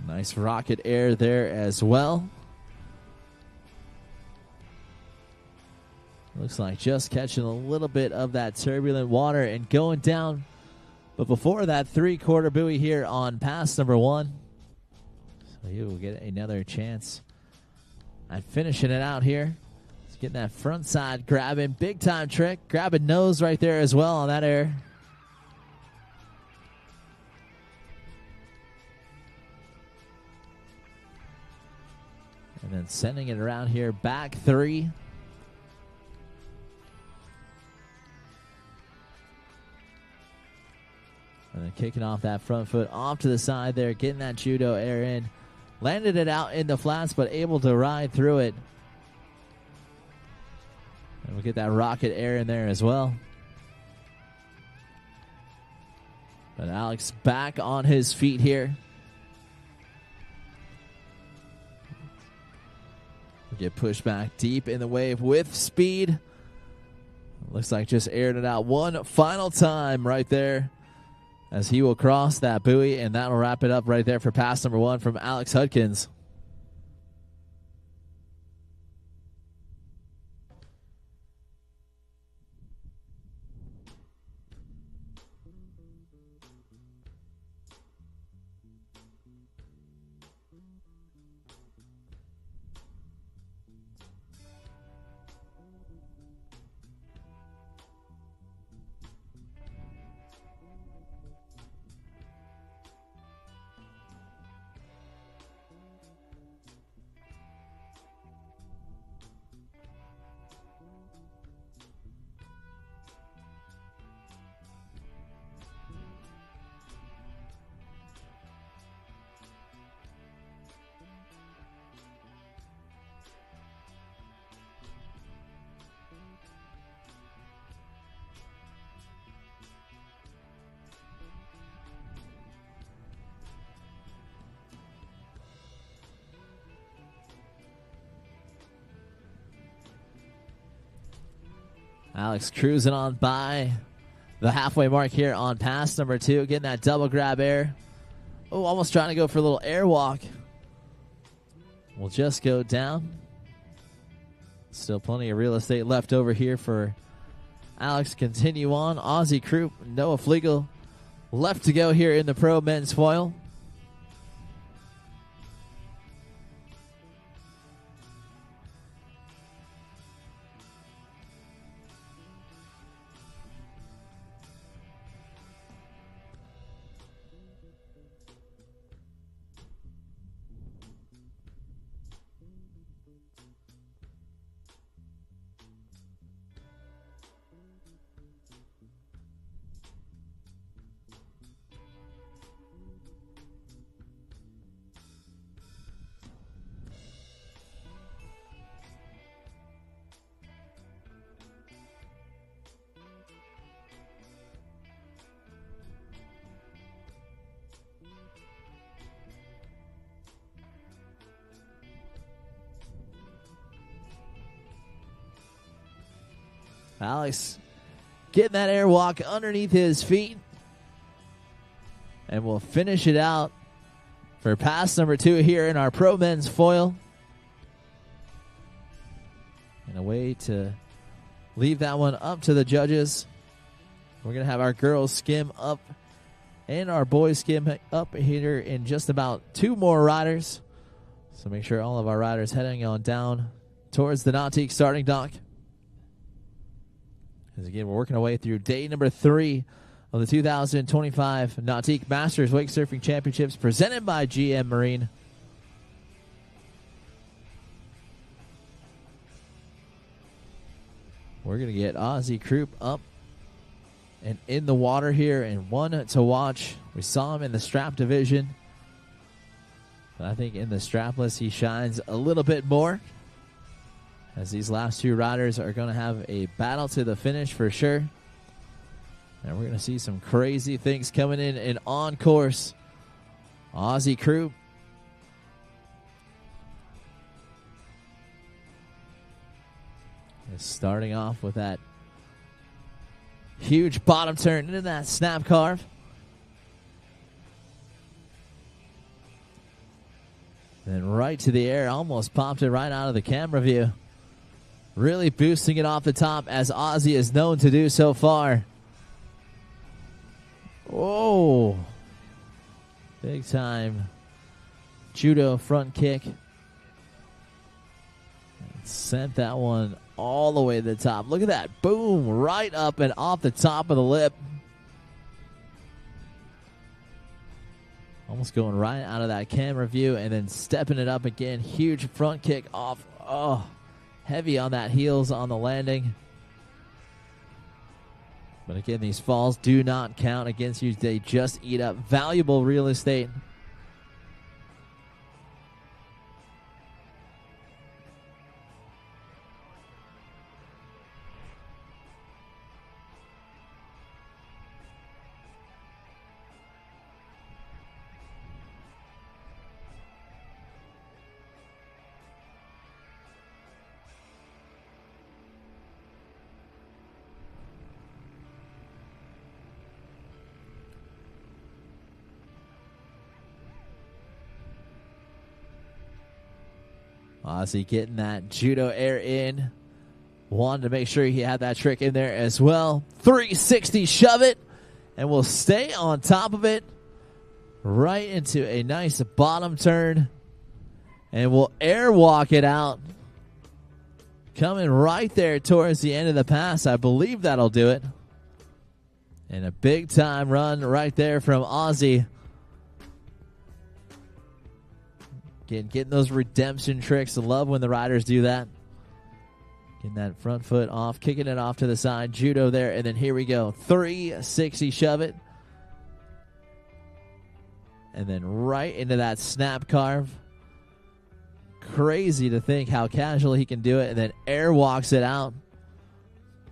Nice rocket air there as well. Looks like just catching a little bit of that turbulent water and going down. But before that 3/4 buoy here on pass number 1. So he will get another chance at finishing it out here. He's getting that front side grabbing. Big time trick. Grabbing nose right there as well on that air. And then sending it around here. Back 3. And then kicking off that front foot off to the side there, getting that judo air in. Landed it out in the flats, but able to ride through it. And we'll get that rocket air in there as well. But Alex back on his feet here. We'll get pushed back deep in the wave with speed. Looks like just aired it out one final time right there, as he will cross that buoy, and that'll wrap it up right there for pass number 1 from Alex Hudkins. Alex cruising on by the halfway mark here on pass number 2. Getting that double grab air. Oh, almost trying to go for a little air walk. We'll just go down. Still plenty of real estate left over here for Alex. Continue on. Aussie Croup, Noah Flegel left to go here in the pro men's foil. Alex getting that air walk underneath his feet. And we'll finish it out for pass number 2 here in our pro men's foil. And a way to leave that one up to the judges. We're going to have our girls skim up and our boys skim up here in just about 2 more riders. So make sure all of our riders heading on down towards the Nautique starting dock. As again, we're working our way through day number 3 of the 2025 Nautique Masters Wake Surfing Championships presented by GM Marine. We're going to get Aussie Croup up and in the water here, and one to watch. We saw him in the strap division, but I think in the strapless he shines a little bit more, as these last 2 riders are going to have a battle to the finish for sure. And we're going to see some crazy things coming in and on course. Aussie Croup is starting off with that huge bottom turn into that snap carve. Then right to the air, almost popped it right out of the camera view. Really boosting it off the top, as Aussie is known to do so far. Whoa. Big time judo front kick. And sent that one all the way to the top. Look at that. Boom. Right up and off the top of the lip. Almost going right out of that camera view and then stepping it up again. Huge front kick off. Oh. Heavy on that heels on the landing. But again, these falls do not count against you. They just eat up valuable real estate. Aussie getting that judo air in. Wanted to make sure he had that trick in there as well. 360 shove it. And we'll stay on top of it. Right into a nice bottom turn. And we'll air walk it out. Coming right there towards the end of the pass. I believe that'll do it. And a big time run right there from Aussie. Getting those redemption tricks. I love when the riders do that. Getting that front foot off, kicking it off to the side. Judo there, and then here we go. 360 shove it. And then right into that snap carve. Crazy to think how casual he can do it. And then air walks it out.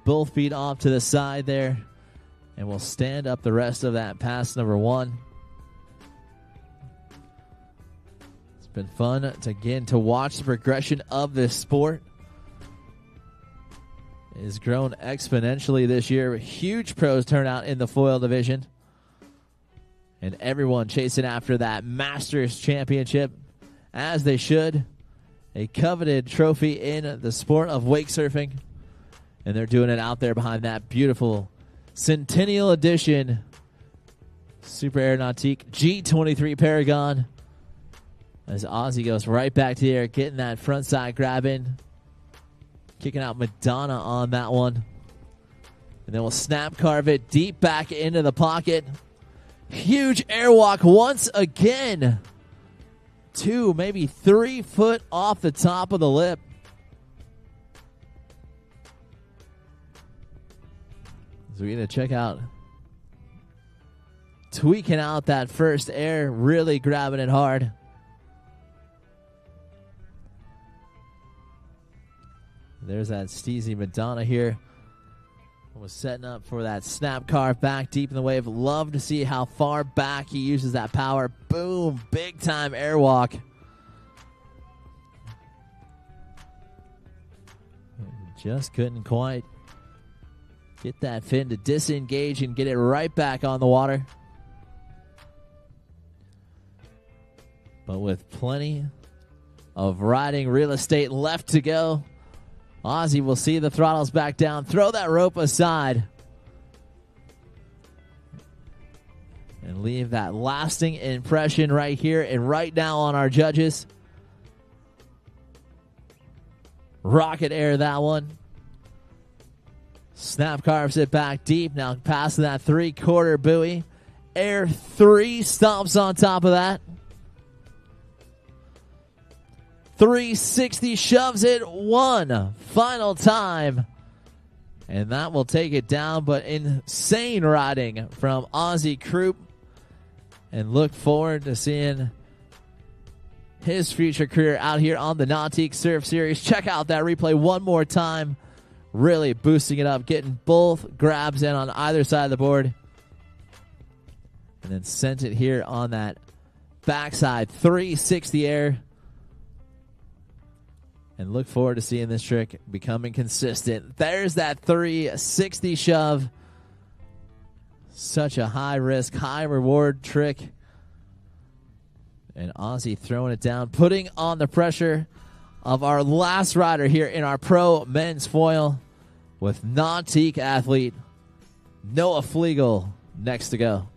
Both feet off to the side there. And we'll stand up the rest of that pass number 1. Been fun to watch the progression of this sport. has grown exponentially this year. Huge pros turnout in the foil division. And everyone chasing after that Masters Championship, as they should. A coveted trophy in the sport of wake surfing. And they're doing it out there behind that beautiful Centennial Edition Super Air Nautique G23 Paragon. As Ozzy goes right back to the air, getting that front side grab in. Kicking out Madonna on that one. And then we'll snap carve it deep back into the pocket. Huge airwalk once again. 2, maybe 3 foot off the top of the lip. So we're going to check out tweaking out that first air, really grabbing it hard. There's that Steezy Madonna here. Was setting up for that snap carve back deep in the wave. Love to see how far back he uses that power. Boom, big time airwalk. Just couldn't quite get that fin to disengage and get it right back on the water. But with plenty of riding real estate left to go, Ozzy will see the throttles back down, throw that rope aside, and leave that lasting impression right here and right now on our judges. Rocket air that one. Snap carves it back deep. Now passing that 3/4 buoy. Air 3 stomps on top of that. 360 shoves it one final time. And that will take it down, but insane riding from Ozzy Croup. And look forward to seeing his future career out here on the Nautique Surf Series. Check out that replay one more time. Really boosting it up, getting both grabs in on either side of the board. And then sent it here on that backside 360 air. And look forward to seeing this trick becoming consistent. There's that 360 shove. Such a high risk, high reward trick. And Ozzy throwing it down, putting on the pressure of our last rider here in our pro men's foil with Nautique athlete Noah Flegel next to go.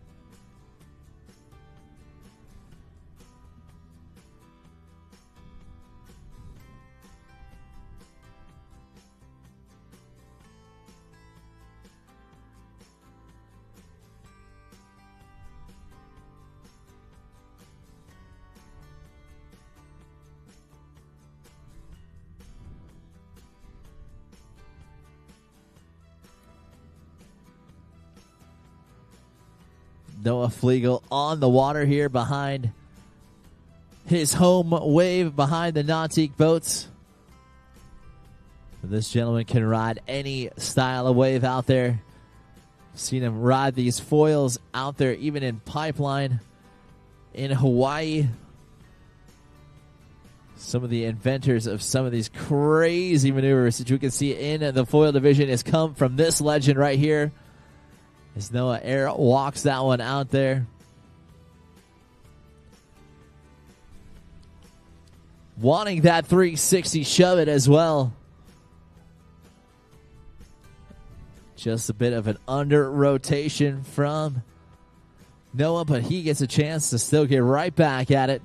Noah Flegel on the water here behind his home wave, behind the Nautique boats. This gentleman can ride any style of wave out there. Seen him ride these foils out there, even in Pipeline in Hawaii. Some of the inventors of some of these crazy maneuvers that you can see in the foil division has come from this legend right here. As Noah air walks that one out there. Wanting that 360 shove it as well. Just a bit of an under rotation from Noah, but he gets a chance to still get right back at it.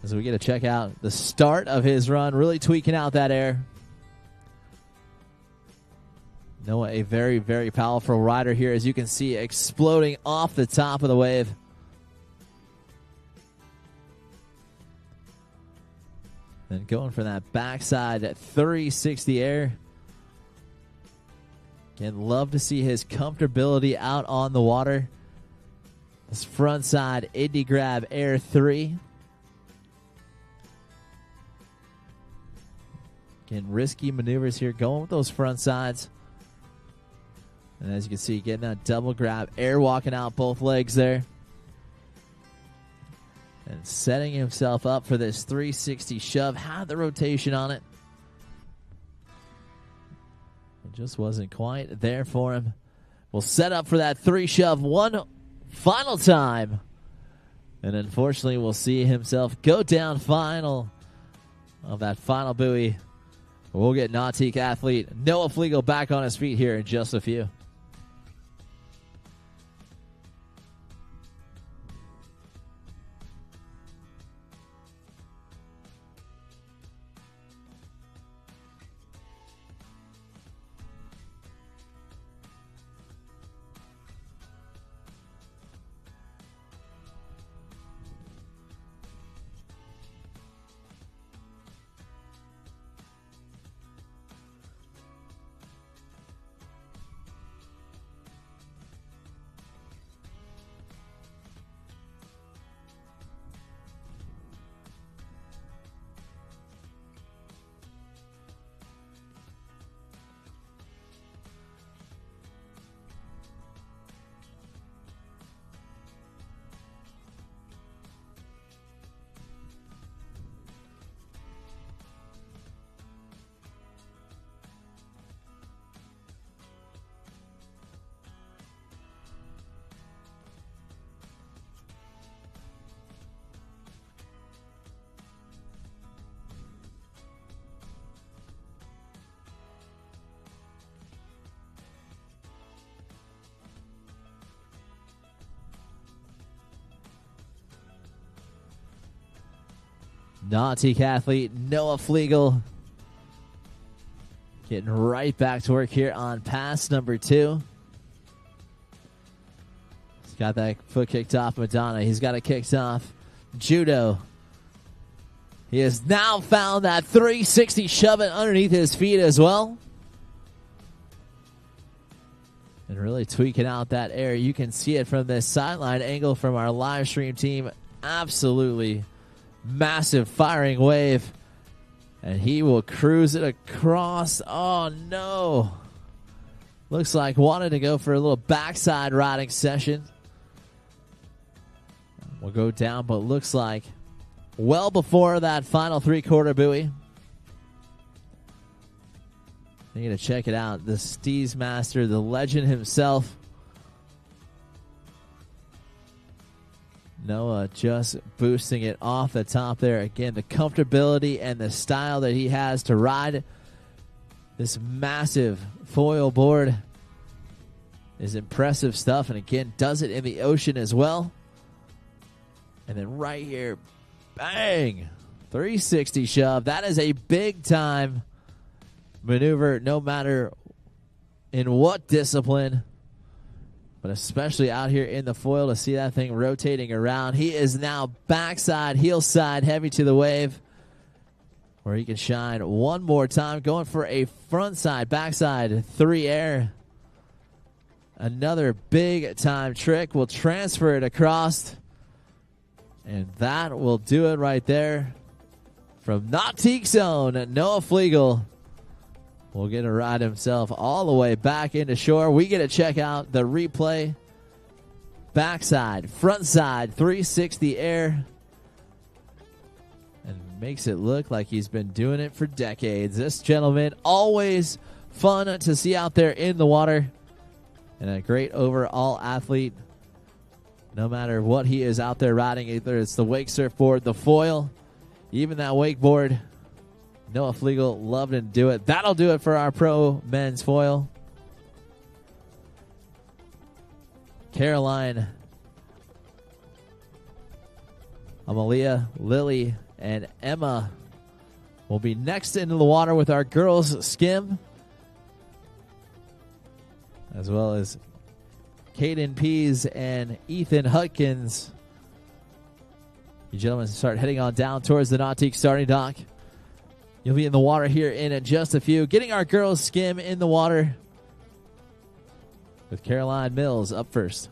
As we get to check out the start of his run, really tweaking out that air. Noah, a very, very powerful rider here, as you can see, exploding off the top of the wave. Then going for that backside at 360 air. Again, love to see his comfortability out on the water. This front side Indy grab air 3. Again, risky maneuvers here, going with those front sides. And as you can see, getting that double grab, air walking out both legs there. And setting himself up for this 360 shove. Had the rotation on it. It just wasn't quite there for him. We'll set up for that 3 shove one final time. And unfortunately, we'll see himself go down final of that final buoy. We'll get Nautique athlete Noah Flegel back on his feet here in just a few. Nautique athlete Noah Flegel getting right back to work here on pass number 2. He's got that foot kicked off Madonna. He's got it kicked off Judo. He has now found that 360 shove it underneath his feet as well. And really tweaking out that air. You can see it from this sideline angle from our live stream team. Absolutely massive firing wave. And he will cruise it across. Oh, no. Looks like wanted to go for a little backside riding session. We'll go down, but looks like well before that final 3/4 buoy. You're going to check it out. The Steez Master, the legend himself. Noah just boosting it off the top there. Again, the comfortability and the style that he has to ride this massive foil board is impressive stuff. And again, does it in the ocean as well. And then right here, bang, 360 shove. That is a big time maneuver, no matter in what discipline. But especially out here in the foil to see that thing rotating around. He is now backside, heel side, heavy to the wave. Where he can shine one more time. Going for a front side, backside, 3 air. Another big time trick. We'll transfer it across. And that will do it right there. From Nautique Zone, Noah Flegel will get to ride himself all the way back into shore. We get to check out the replay. Backside, front side, 360 air. And makes it look like he's been doing it for decades. This gentleman, always fun to see out there in the water. And a great overall athlete. No matter what he is out there riding, either it's the wake surfboard, the foil, even that wakeboard. Noah Flegel loved to do it. That'll do it for our pro men's foil. Caroline, Amalia, Lily, and Emma will be next into the water with our girls skim, as well as Caden Pease and Ethan Hudkins. You gentlemen start heading on down towards the Nautique starting dock. You'll be in the water here in just a few. Getting our girls skim in the water with Caroline Mills up first.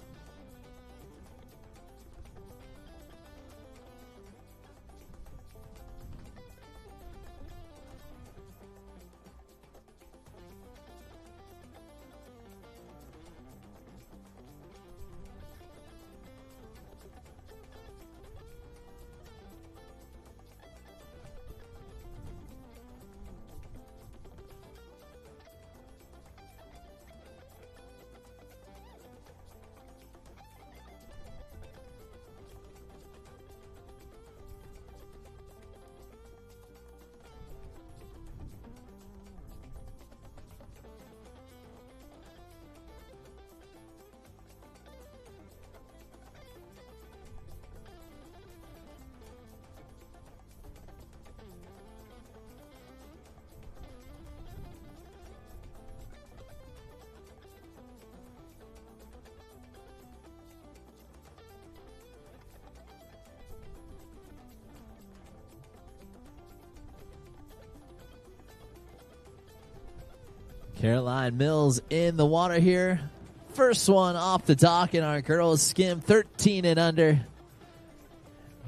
Caroline Mills in the water here. First one off the dock in our girls skim, 13 and under.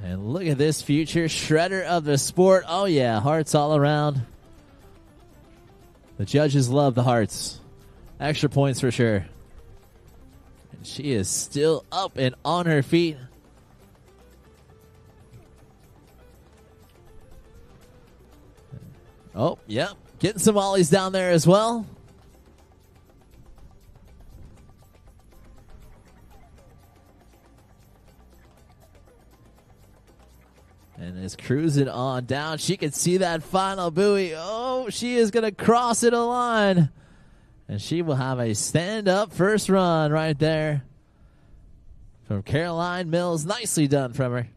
And look at this future shredder of the sport. Oh yeah, hearts all around. The judges love the hearts. Extra points for sure. And she is still up and on her feet. Oh, yep. Getting some ollies down there as well. And is cruising on down. She can see that final buoy. Oh, she is going to cross it a line. And she will have a stand-up first run right there from Caroline Mills. Nicely done from her.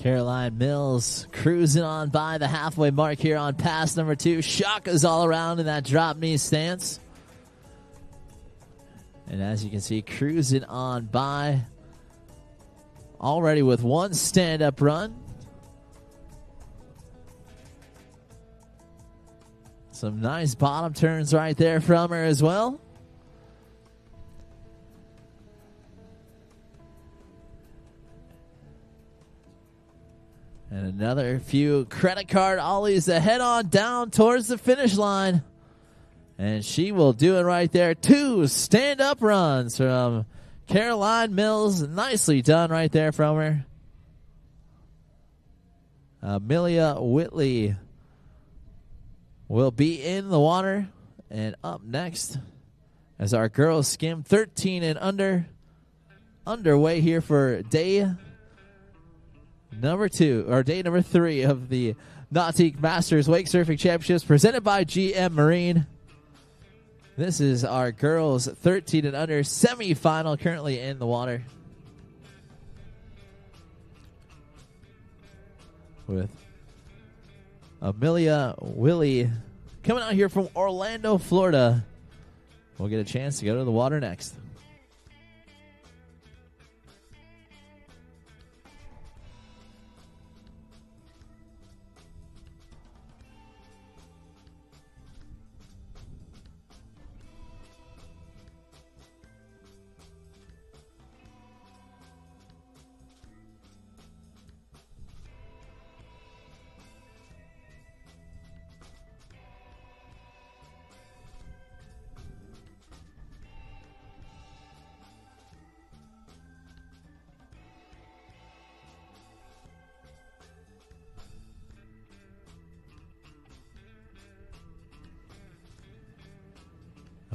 Caroline Mills cruising on by the halfway mark here on pass number 2. Shakas all around in that drop knee stance. And as you can see, cruising on by already with one stand-up run. Some nice bottom turns right there from her as well. And another few credit card ollies to head on down towards the finish line. And she will do it right there. 2 stand-up runs from Caroline Mills. Nicely done right there from her. Amelia Whitley will be in the water. And up next as our girls skim 13 and under. Underway here for day number 2, or day number 3 of the Nautique Masters Wake Surfing Championships presented by GM Marine. This is our girls 13 and under semifinal currently in the water. With Amelia Willie coming out here from Orlando, Florida. We'll get a chance to go to the water next.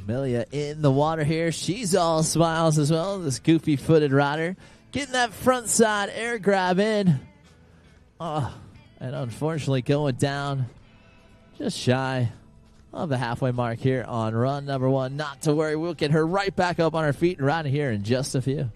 Amelia in the water here. She's all smiles as well, this goofy-footed rider. Getting that front side air grab in. Oh, and unfortunately going down just shy of the halfway mark here on run number 1. Not to worry, we'll get her right back up on her feet and riding here in just a few.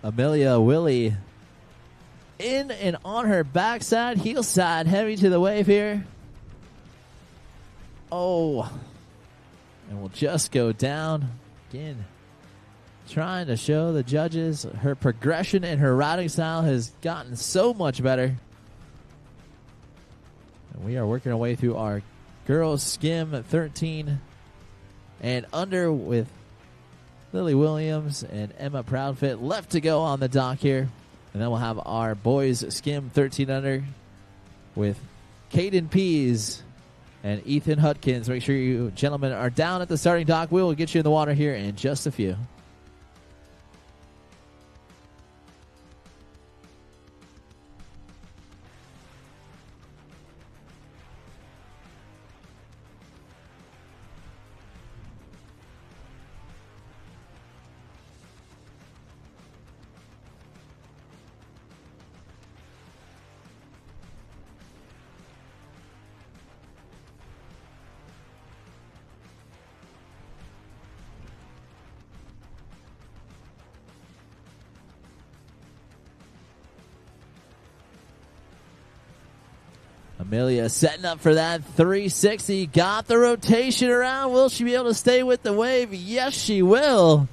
Amelia Willie in and on her backside, heel side, heavy to the wave here. Oh, and we'll just go down again. Trying to show the judges her progression and her riding style has gotten so much better. And we are working our way through our girls skim at 13 and under with Lily Williams and Emma Proudfit left to go on the dock here. And then we'll have our boys skim 13 under with Caden Pease and Ethan Hutkins. Make sure you gentlemen are down at the starting dock. We will get you in the water here in just a few. Amelia setting up for that 360. Got the rotation around. Will she be able to stay with the wave? Yes, she will.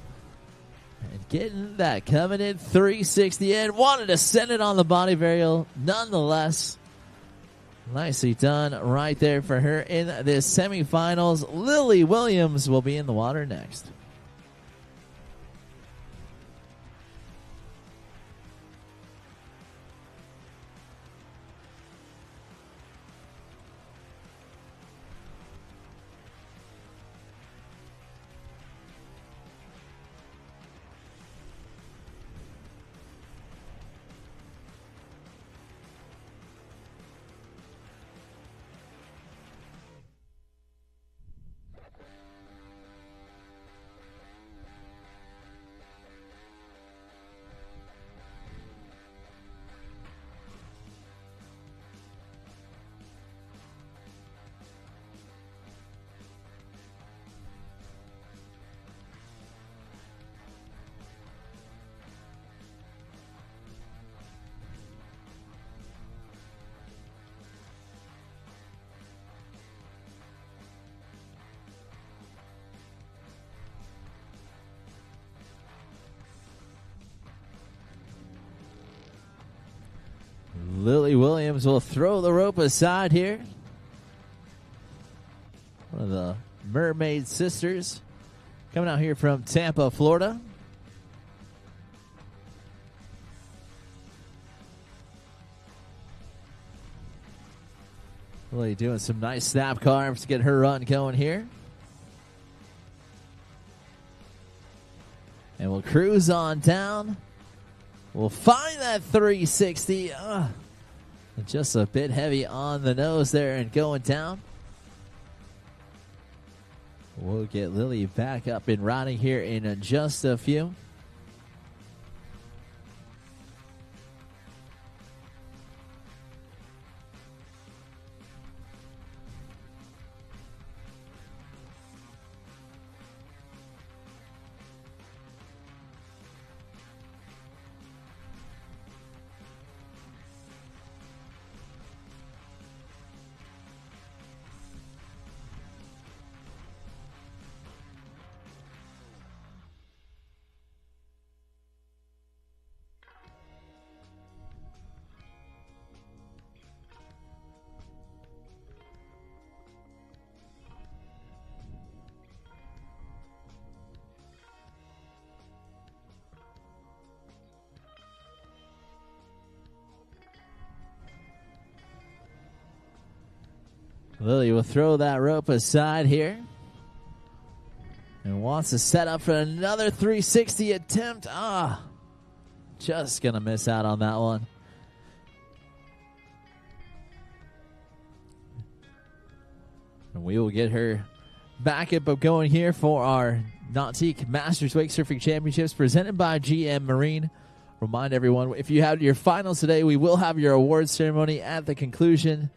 And getting that coming in 360 in. Wanted to send it on the body varial. Nonetheless, nicely done right there for her in this semifinals. Lily Williams will be in the water next. Lily Williams will throw the rope aside here. One of the Mermaid sisters coming out here from Tampa, Florida. Lily doing some nice snap carves to get her run going here. And we'll cruise on down. We'll find that 360. Just a bit heavy on the nose there and going down. We'll get Lily back up and riding here in just a few. Lily will throw that rope aside here. And wants to set up for another 360 attempt. Just going to miss out on that one. And we will get her back up going here for our Nautique Masters Wake Surfing Championships presented by GM Marine. Remind everyone, if you had your finals today, we will have your awards ceremony at the conclusion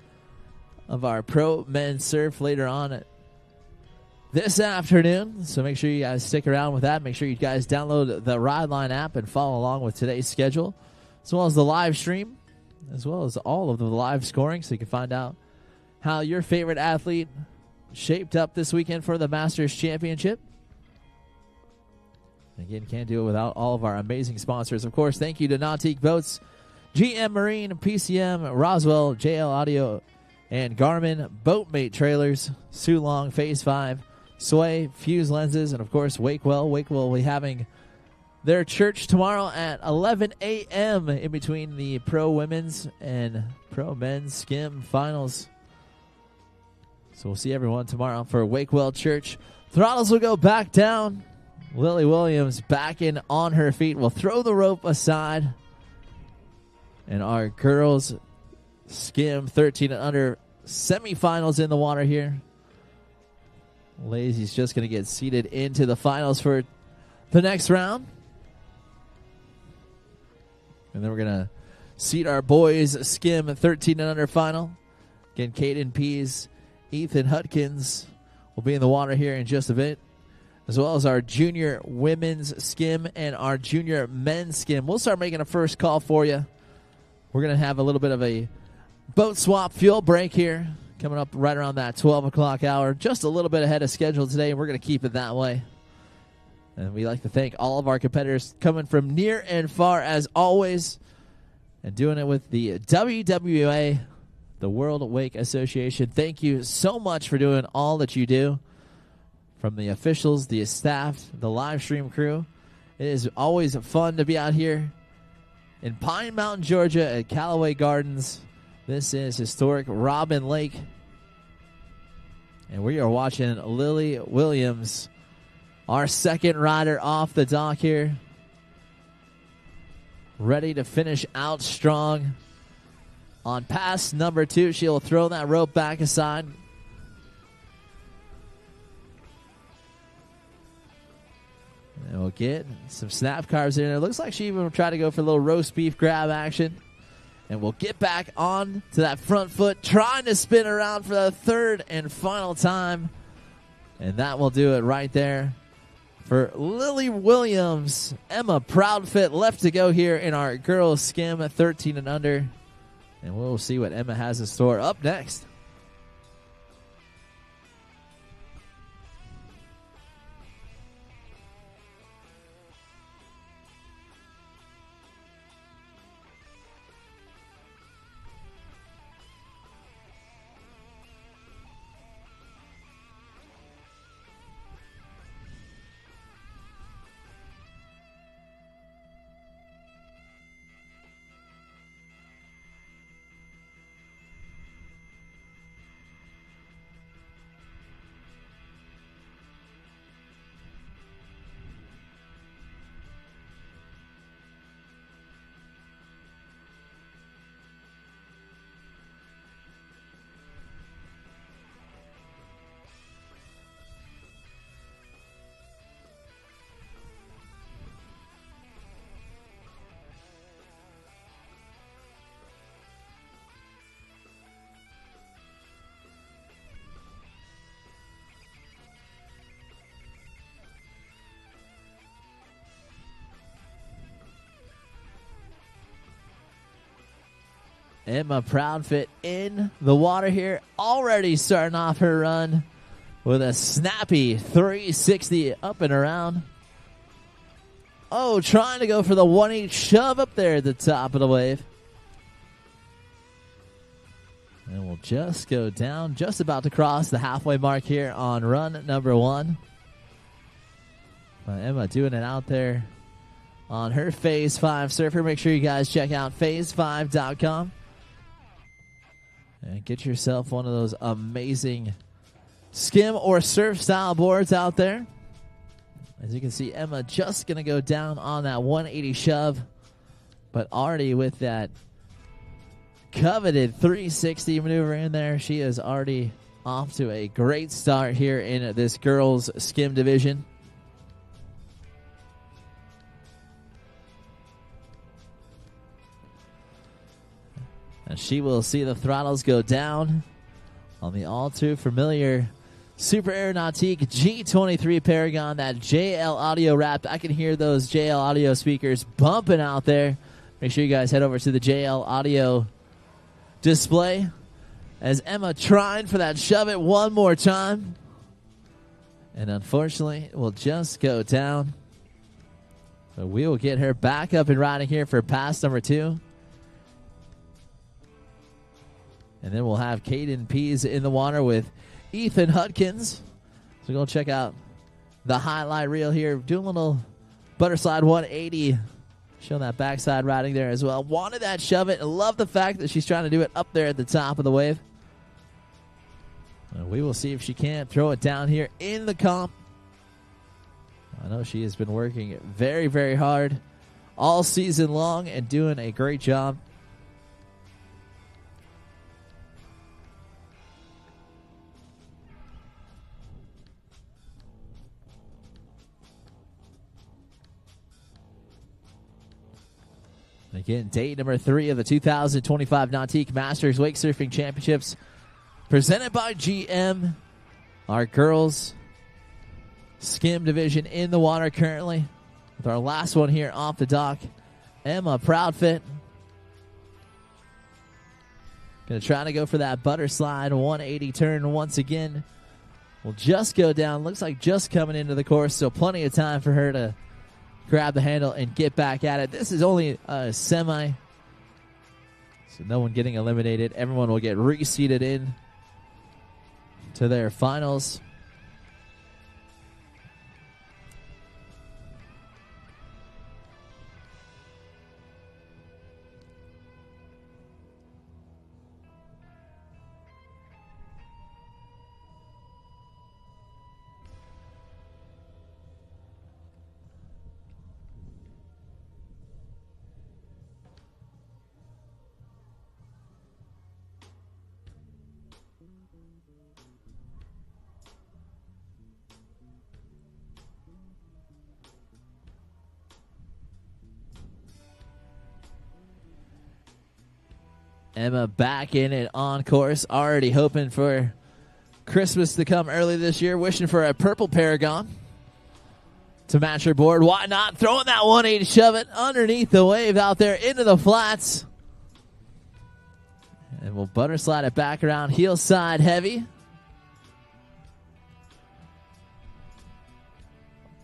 of our Pro Men's Surf later on this afternoon. So make sure you guys stick around with that. Make sure you guys download the Rideline app and follow along with today's schedule, as well as the live stream, as well as all of the live scoring, so you can find out how your favorite athlete shaped up this weekend for the Masters Championship. Again, can't do it without all of our amazing sponsors. Of course, thank you to Nautique Boats, GM Marine, PCM, Roswell, JL Audio, and Garmin, Boatmate Trailers, Sulong, Phase 5, Sway, Fuse Lenses, and of course Wakewell. Wakewell will be having their church tomorrow at 11 a.m. in between the Pro Women's and Pro Men's Skim Finals. So we'll see everyone tomorrow for Wakewell Church. Throttles will go back down. Lily Williams back in on her feet. Will throw the rope aside. And our girls Skim 13 and under semifinals in the water here. Lazy's just going to get seated into the finals for the next round. And then we're going to seat our boys Skim 13 and under final. Again, Caden Pease, Ethan Hudkins will be in the water here in just a bit, as well as our junior women's skim and our junior men's skim. We'll start making a first call for you. We're going to have a little bit of a boat swap fuel break here coming up right around that 12 o'clock hour. Just a little bit ahead of schedule today, and we're going to keep it that way. And we like to thank all of our competitors coming from near and far as always, and doing it with the WWA, the World Wake Association. Thank you so much for doing all that you do. From the officials, the staff, the live stream crew. It is always fun to be out here in Pine Mountain, Georgia at Callaway Gardens. This is historic Robin Lake. And we are watching Lily Williams, our second rider off the dock here. Ready to finish out strong. On pass number 2, she'll throw that rope back aside. And we'll get some snap carves in there. Looks like she even will try to go for a little roast beef grab action. And we'll get back on to that front foot, trying to spin around for the third and final time. And that will do it right there for Lily Williams. Emma Proudfit left to go here in our girls skim at 13 and under. And we'll see what Emma has in store up next. Emma Proudfit in the water here, already starting off her run with a snappy 360 up and around. Oh, trying to go for the 1-8 shove up there at the top of the wave. And we'll just go down, just about to cross the halfway mark here on run number 1. Emma doing it out there on her Phase 5 surfer. Make sure you guys check out phase5.com. And get yourself one of those amazing skim or surf style boards out there. As you can see, Emma just going to go down on that 180 shove, but already with that coveted 360 maneuver in there, she is already off to a great start here in this girls skim division. And she will see the throttles go down on the all too familiar Super Air Nautique G23 Paragon, that JL audio wrapped. I can hear those JL audio speakers bumping out there. Make sure you guys head over to the JL audio display as Emma trying for that shove it one more time. And unfortunately, it will just go down. But we will get her back up and riding here for pass number 2. And then we'll have Caden Pease in the water with Ethan Hudkins. So go check out the highlight reel here. Doing a little butterslide 180. Showing that backside riding there as well. Wanted that shove it. And love the fact that she's trying to do it up there at the top of the wave. And we will see if she can throw it down here in the comp. I know she has been working very, very hard all season long and doing a great job. Again, day number 3 of the 2025 Nautique Masters Wake Surfing Championships presented by GM. Our girls skim division in the water currently with our last one here off the dock. Emma Proudfit. Going to try to go for that butter slide 180 turn once again. Will just go down. Looks like just coming into the course, so plenty of time for her to grab the handle and get back at it. This is only a semi, so no one getting eliminated. Everyone will get reseeded in to their finals. Emma back in it on course, already hoping for Christmas to come early this year, wishing for a purple Paragon to match her board. Why not? Throwing that 180 shove it underneath the wave out there into the flats. And we'll butter slide it back around heel side heavy.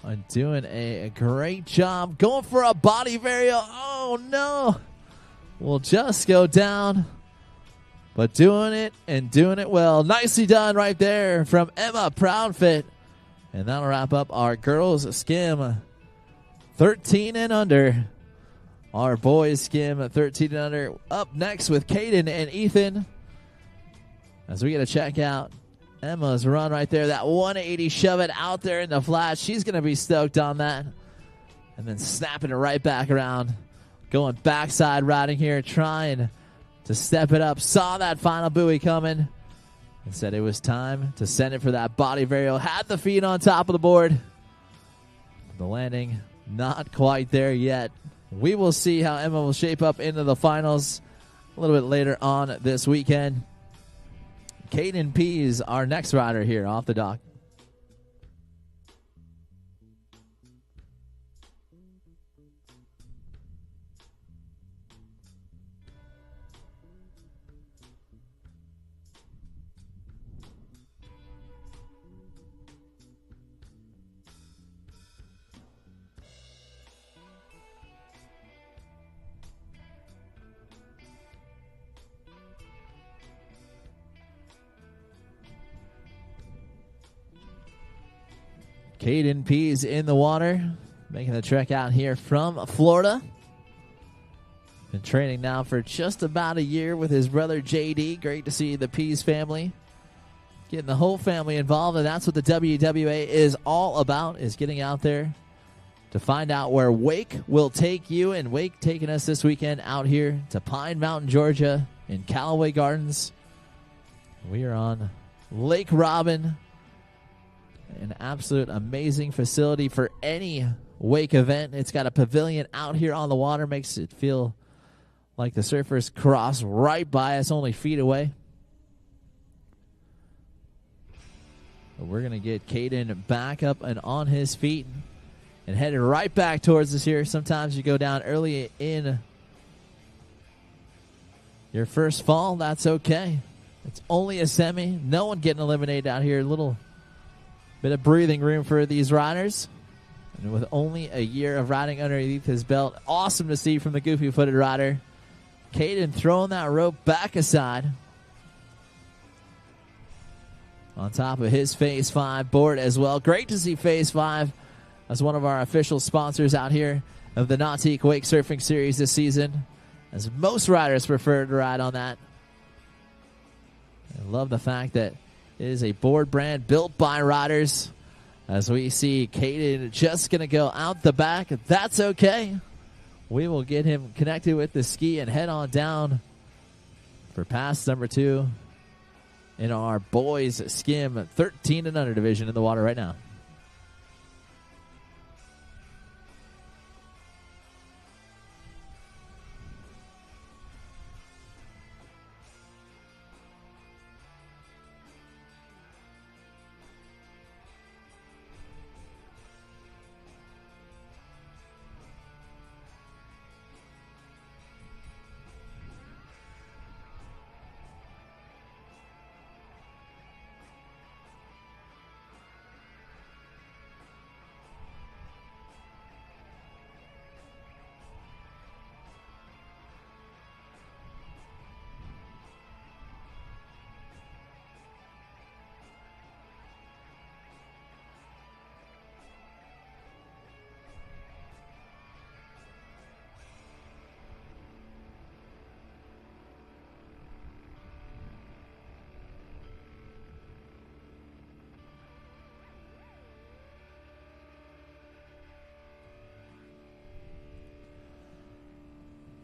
And doing a great job. Going for a body varial. Oh no. We'll just go down, but doing it and doing it well. Nicely done right there from Emma Proudfit. And that'll wrap up our girls skim 13 and under. Our boys skim 13 and under. Up next with Caden and Ethan as we get to check out Emma's run right there. That 180 shove it out there in the flat. She's going to be stoked on that. And then snapping it right back around. Going backside riding here, trying to step it up. Saw that final buoy coming and said it was time to send it for that body varial. Had the feet on top of the board. The landing not quite there yet. We will see how Emma will shape up into the finals a little bit later on this weekend. Caden Pease, our next rider here off the dock. Caden Pease in the water, making the trek out here from Florida. Been training now for just about a year with his brother JD. Great to see the Pease family getting the whole family involved, and that's what the WWA is all about, is getting out there to find out where Wake will take you. And Wake taking us this weekend out here to Pine Mountain, Georgia in Callaway Gardens. We are on Lake Robin, an absolute amazing facility for any wake event. It's got a pavilion out here on the water, makes it feel like the surfers cross right by us, only feet away. But we're going to get Caden back up and on his feet and headed right back towards us here. Sometimes you go down early in your first fall. That's okay. It's only a semi. No one getting eliminated out here. A little bit of breathing room for these riders. And with only a year of riding underneath his belt, awesome to see from the goofy-footed rider. Caden throwing that rope back aside on top of his Phase 5 board as well. Great to see Phase 5 as one of our official sponsors out here of the Nautique Wake Surfing Series this season, as most riders prefer to ride on that. I love the fact that it is a board brand built by riders, as we see Caden just going to go out the back. That's okay. We will get him connected with the ski and head on down for pass number 2 in our boys skim 13 and under division in the water right now.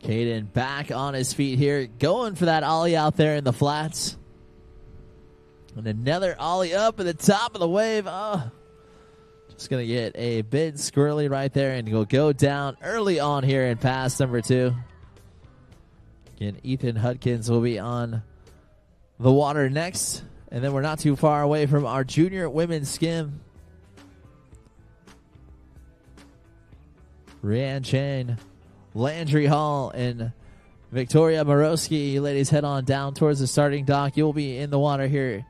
Caden back on his feet here, going for that ollie out there in the flats. And another ollie up at the top of the wave. Oh, just going to get a bit squirrely right there, and he'll go down early on here in pass number 2. Again, Ethan Hudkins will be on the water next. And then we're not too far away from our junior women's skim. Rianne Chang, Landry Hall, and Victoria Morowski. You ladies head on down towards the starting dock. You'll be in the water here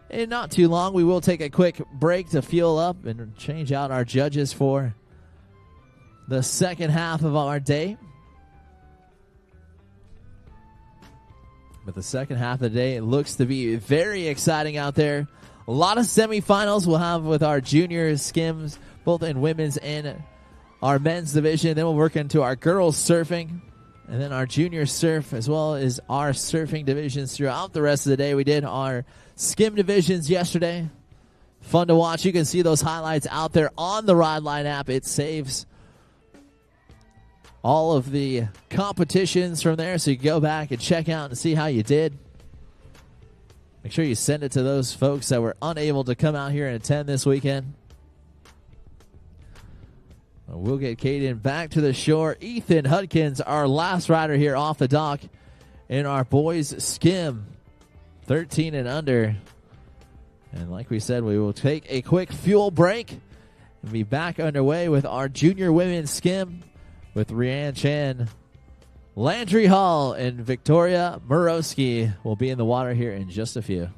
in not too long. We will take a quick break to fuel up and change out our judges for the second half of our day. But the second half of the day looks to be very exciting out there. A lot of semifinals we'll have with our junior skims, both in women's and our men's division. Then we'll work into our girls surfing, and then our junior surf, as well as our surfing divisions throughout the rest of the day. We did our skim divisions yesterday. Fun to watch. You can see those highlights out there on the Rideline app. It saves all of the competitions from there, so you can go back and check out and see how you did. Make sure you send it to those folks that were unable to come out here and attend this weekend. We'll get Caden back to the shore. Ethan Hudkins, our last rider here off the dock in our boys skim 13 and under. And like we said, we will take a quick fuel break and be back underway with our junior women's skim with Rianne Chan, Landry Hall, and Victoria Morowski will be in the water here in just a few.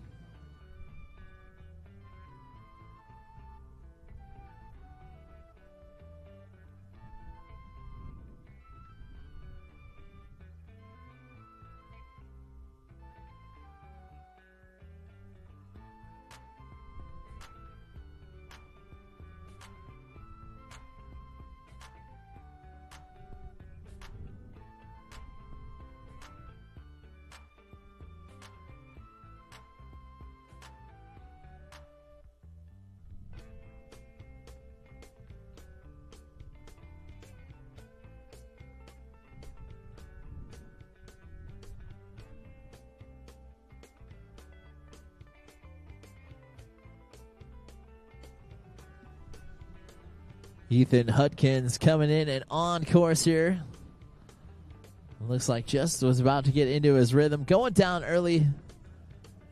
Ethan Hudkins coming in and on course here. Looks like just was about to get into his rhythm. Going down early.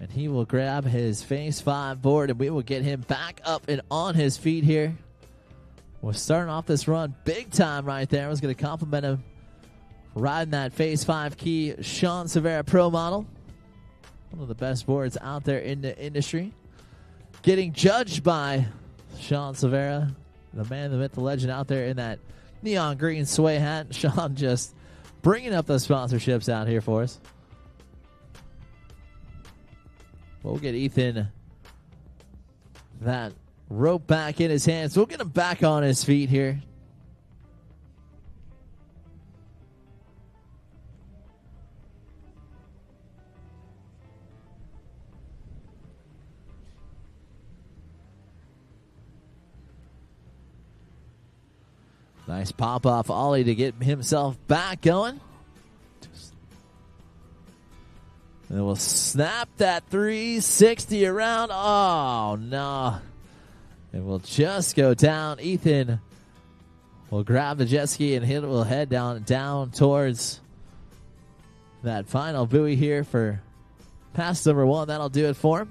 And he will grab his phase 5 board, and we will get him back up and on his feet here. We're starting off this run big time right there. I was going to compliment him riding that phase 5 key Sean Severa Pro model. One of the best boards out there in the industry. Getting judged by Sean Severa, the man, the myth, the legend out there in that neon green sway hat. Sean just bringing up those sponsorships out here for us. We'll get Ethan that rope back in his hands. We'll get him back on his feet here. Nice pop-off ollie to get himself back going. And we'll snap that 360 around. Oh, no. And we'll just go down. Ethan will grab the jet ski and we'll head down towards that final buoy here for pass number 1. That'll do it for him.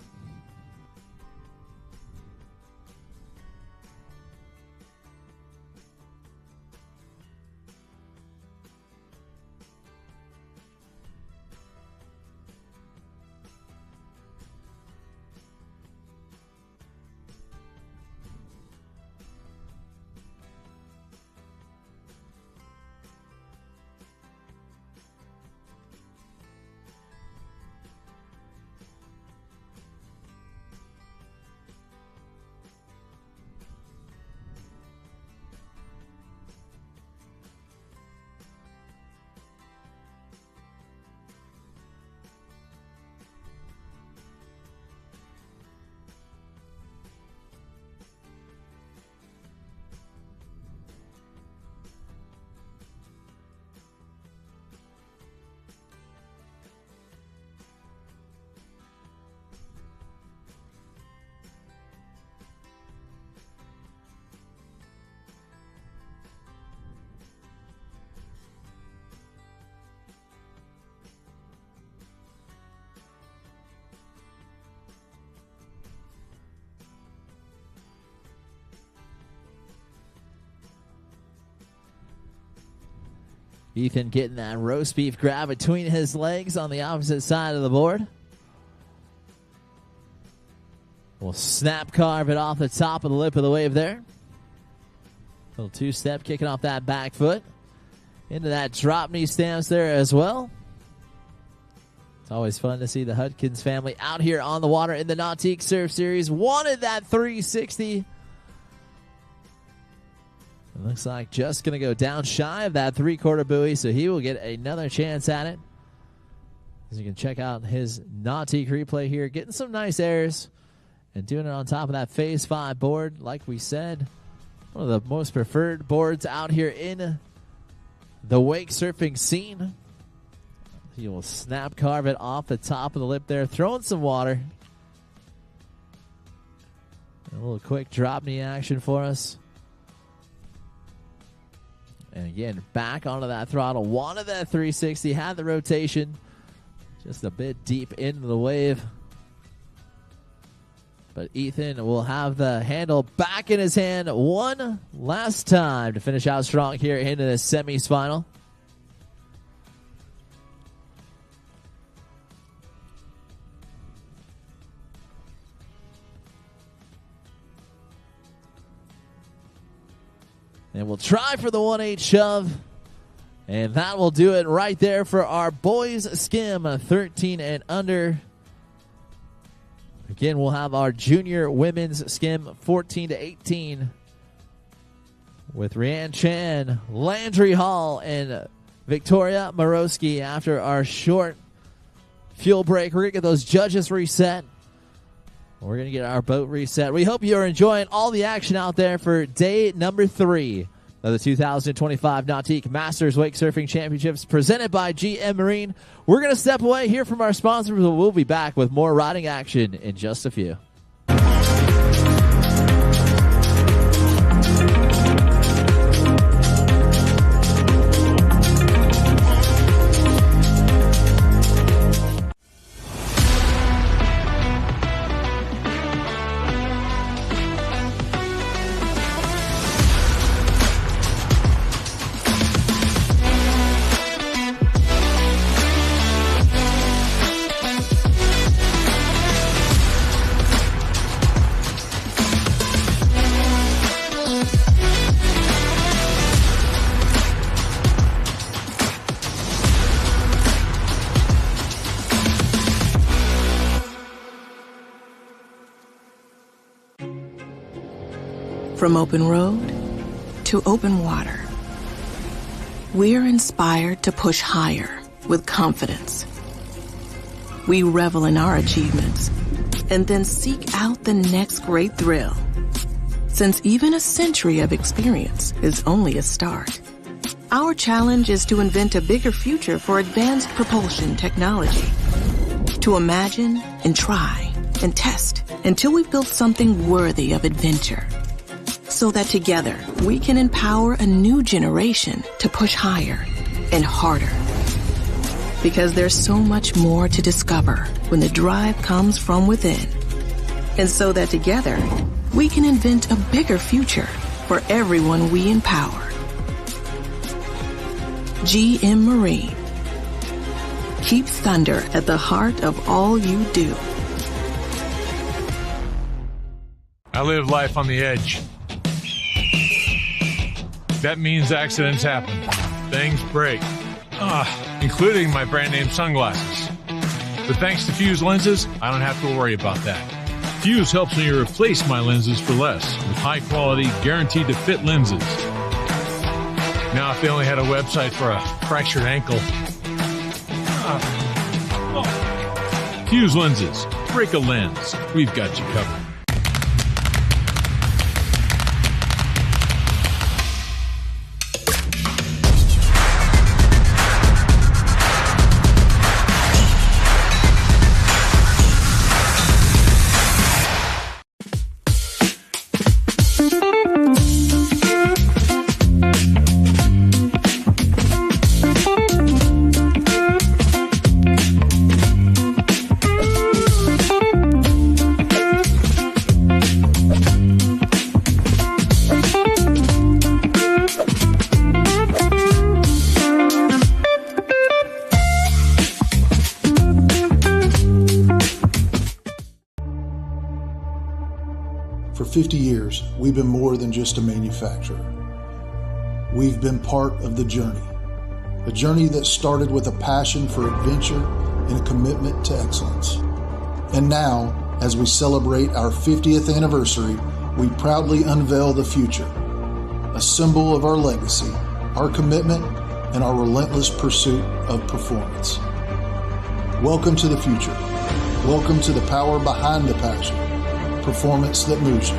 Ethan getting that roast beef grab between his legs on the opposite side of the board. We'll snap carve it off the top of the lip of the wave there. Little two-step kicking off that back foot. Into that drop knee stance there as well. It's always fun to see the Hudkins family out here on the water in the Nautique Surf Series. Wanted that 360. It looks like just going to go down shy of that 3/4 buoy, so he will get another chance at it. As you can check out his Nautique replay here, getting some nice airs and doing it on top of that phase 5 board. Like we said, one of the most preferred boards out here in the wake surfing scene. He will snap carve it off the top of the lip there, throwing some water. A little quick drop knee action for us. And again, back onto that throttle. Wanted that 360. Had the rotation. Just a bit deep into the wave. But Ethan will have the handle back in his hand one last time to finish out strong here into the semis final. And we'll try for the 1/8 shove. And that will do it right there for our boys skim, 13 and under. Again, we'll have our junior women's skim, 14 to 18. With Rianne Chan, Landry Hall, and Victoria Morosky after our short fuel break. We're going to get those judges reset. We're going to get our boat reset. We hope you're enjoying all the action out there for day number 3 of the 2025 Nautique Masters Wake Surfing Championships presented by GM Marine. We're going to step away, hear from our sponsors. We'll be back with more riding action in just a few. From open road to open water, we're inspired to push higher with confidence. We revel in our achievements and then seek out the next great thrill. Since even a century of experience is only a start, our challenge is to invent a bigger future for advanced propulsion technology. To imagine and try and test until we've built something worthy of adventure. So that together we can empower a new generation to push higher and harder. Because there's so much more to discover when the drive comes from within. And so that together we can invent a bigger future for everyone we empower. GM Marine. Keep thunder at the heart of all you do. I live life on the edge. That means accidents happen. Things break. Including my brand name sunglasses. But thanks to Fuse lenses, I don't have to worry about that. Fuse helps me replace my lenses for less with high quality, guaranteed to fit lenses. Now if they only had a website for a fractured ankle. Fuse lenses. Break a lens. We've got you covered. For 50 years, we've been more than just a manufacturer. We've been part of the journey, a journey that started with a passion for adventure and a commitment to excellence. And now, as we celebrate our 50th anniversary, we proudly unveil the future, a symbol of our legacy, our commitment, and our relentless pursuit of performance. Welcome to the future. Welcome to the power behind the passion. Performance that moves you.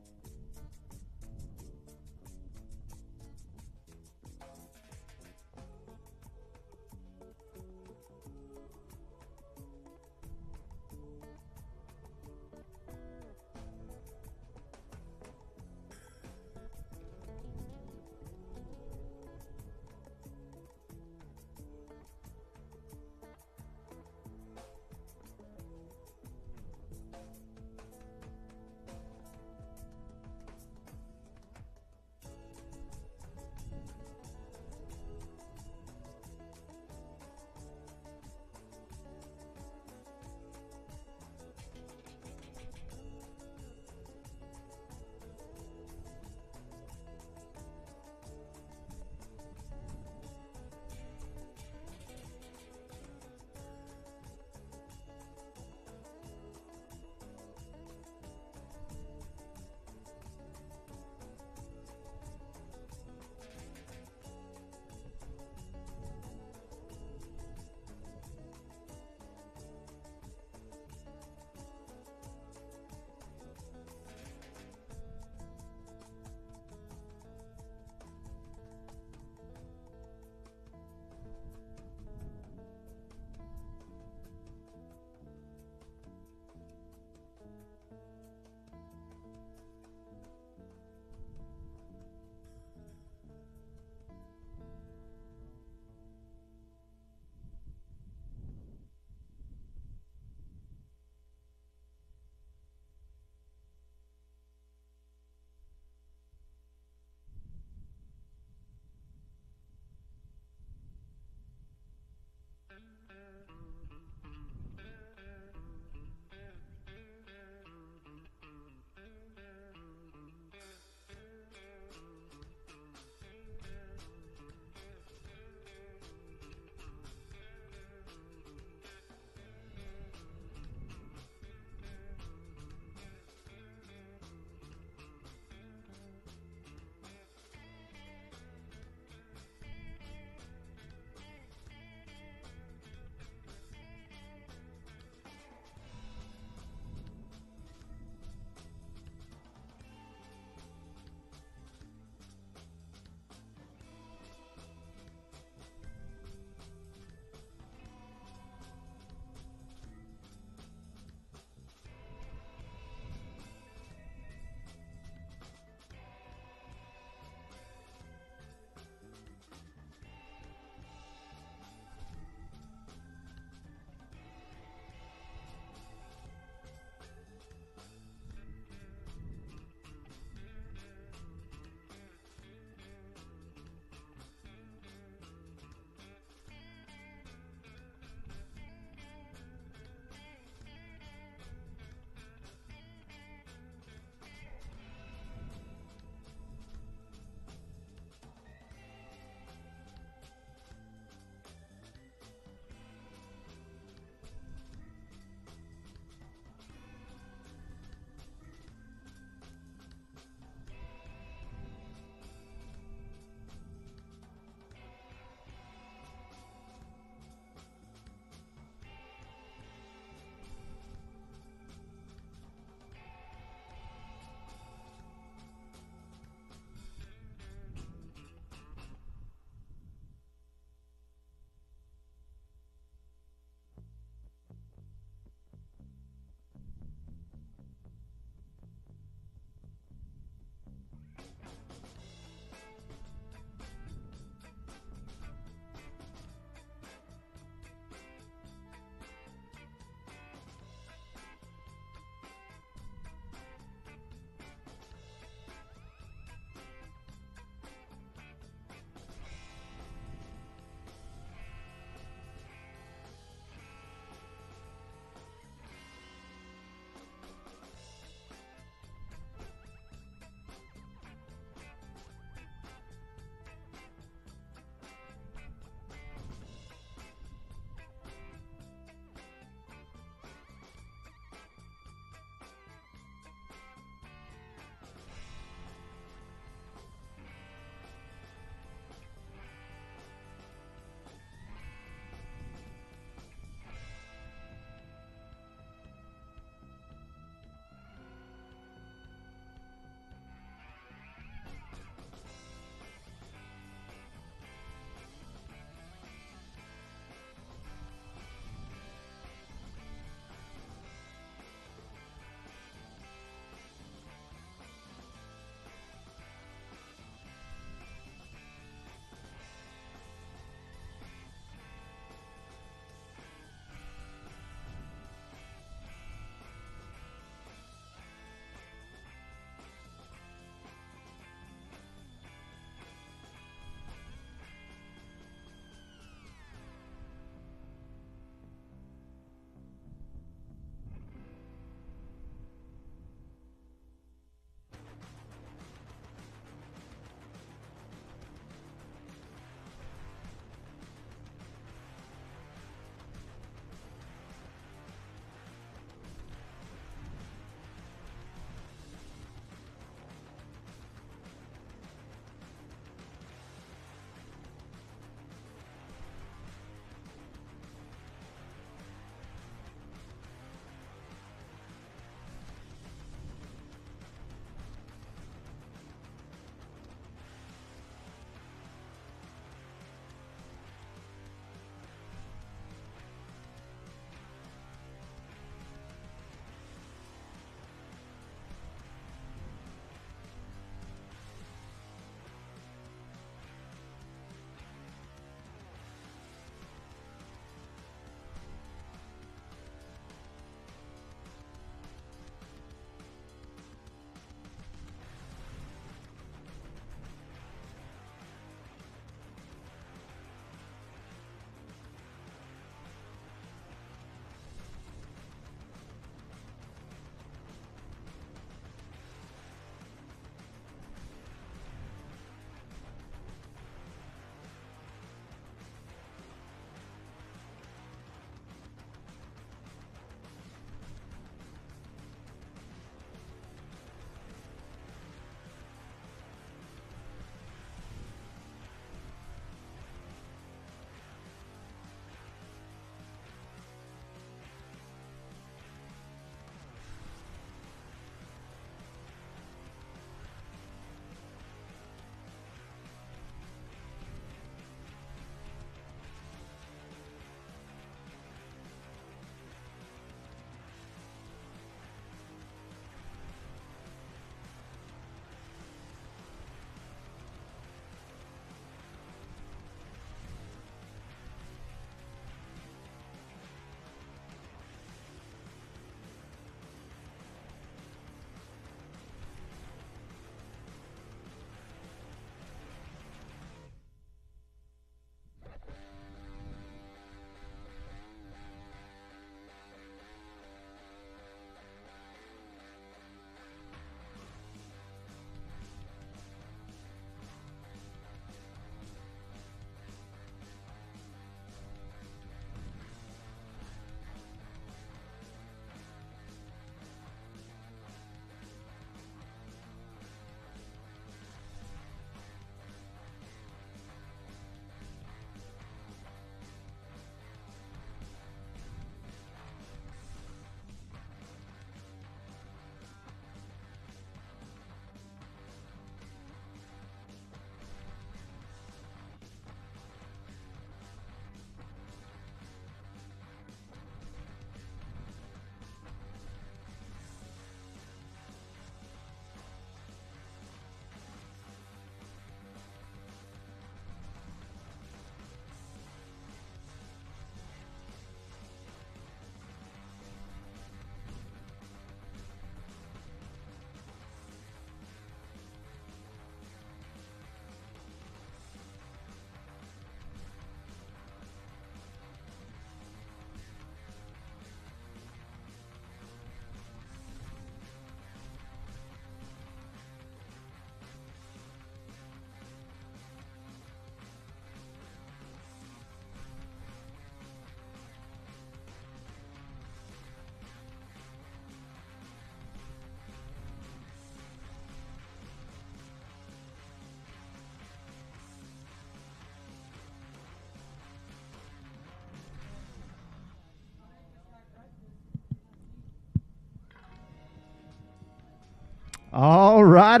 All right.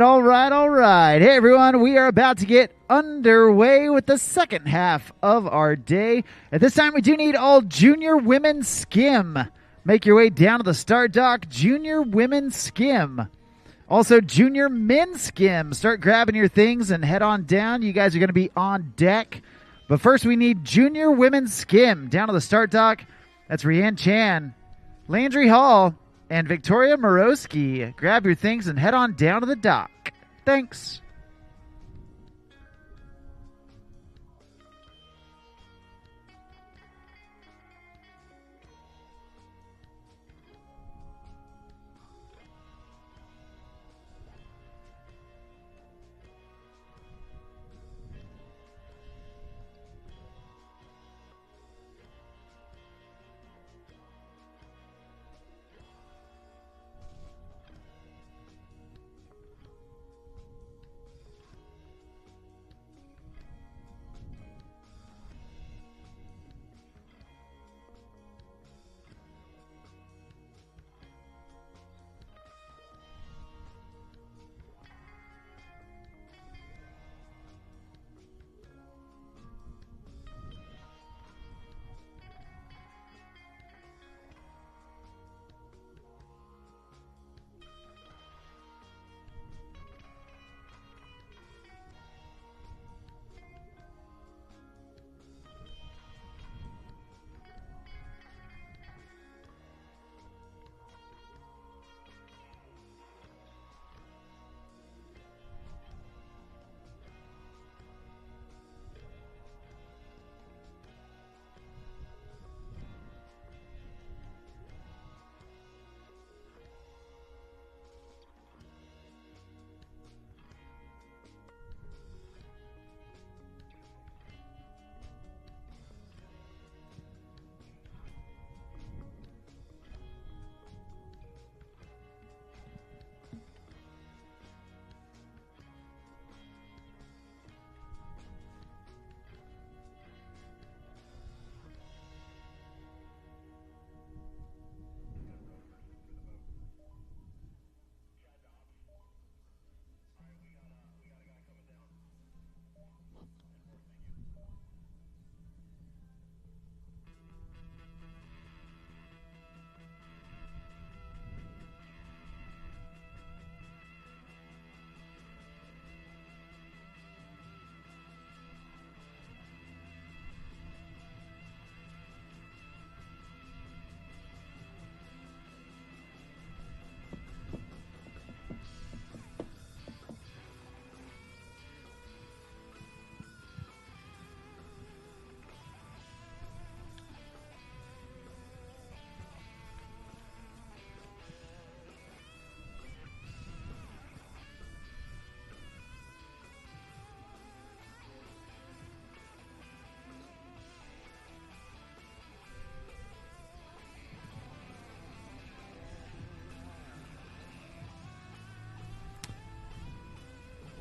Hey, everyone, we are about to get underway with the second half of our day. At this time, we do need all junior women skim. Make your way down to the start dock, junior women skim. Also, junior men skim. Start grabbing your things and head on down. You guys are going to be on deck. But first, we need junior women skim. Down to the start dock, that's Rianne Chan, Landry Hall, and Victoria Morosky. Grab your things and head on down to the dock. Thanks.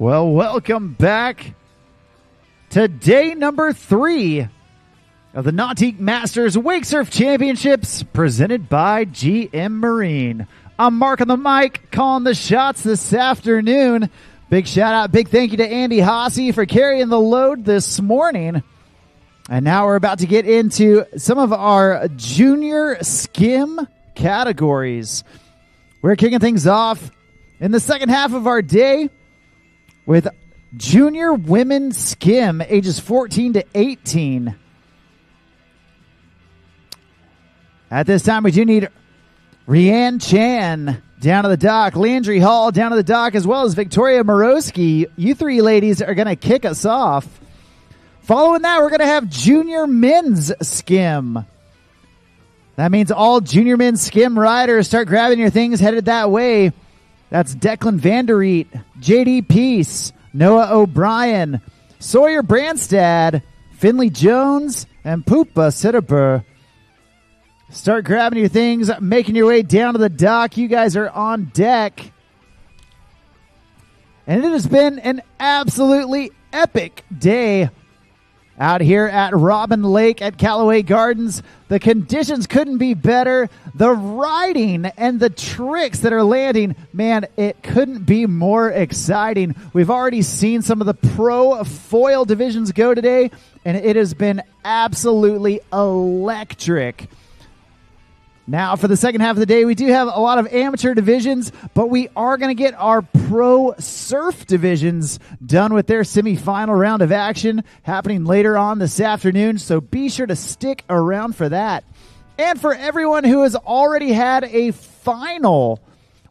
Well, welcome back to day number 3 of the Nautique Masters Wakesurf Championships presented by GM Marine. I'm Mark on the mic, calling the shots this afternoon. Big shout out, big thank you to Andy Haase for carrying the load this morning. And now we're about to get into some of our junior skim categories. We're kicking things off in the second half of our day with junior women skim, ages 14 to 18. At this time, we do need Rianne Chan down to the dock, Landry Hall down to the dock, as well as Victoria Morosky. You three ladies are going to kick us off. Following that, we're going to have junior men's skim. That means all junior men's skim riders start grabbing your things headed that way. That's Declan Vandereet, JD Peace, Noah O'Brien, Sawyer Branstad, Finley Jones, and Poopa Sitterber. Start grabbing your things, making your way down to the dock. You guys are on deck. And it has been an absolutely epic day out here at Robin Lake at Callaway Gardens. The conditions couldn't be better. The riding and the tricks that are landing, man, it couldn't be more exciting. We've already seen some of the pro foil divisions go today, and it has been absolutely electric. Now, for the second half of the day, we do have a lot of amateur divisions, but we are going to get our pro surf divisions done with their semifinal round of action happening later on this afternoon, so be sure to stick around for that. And for everyone who has already had a final,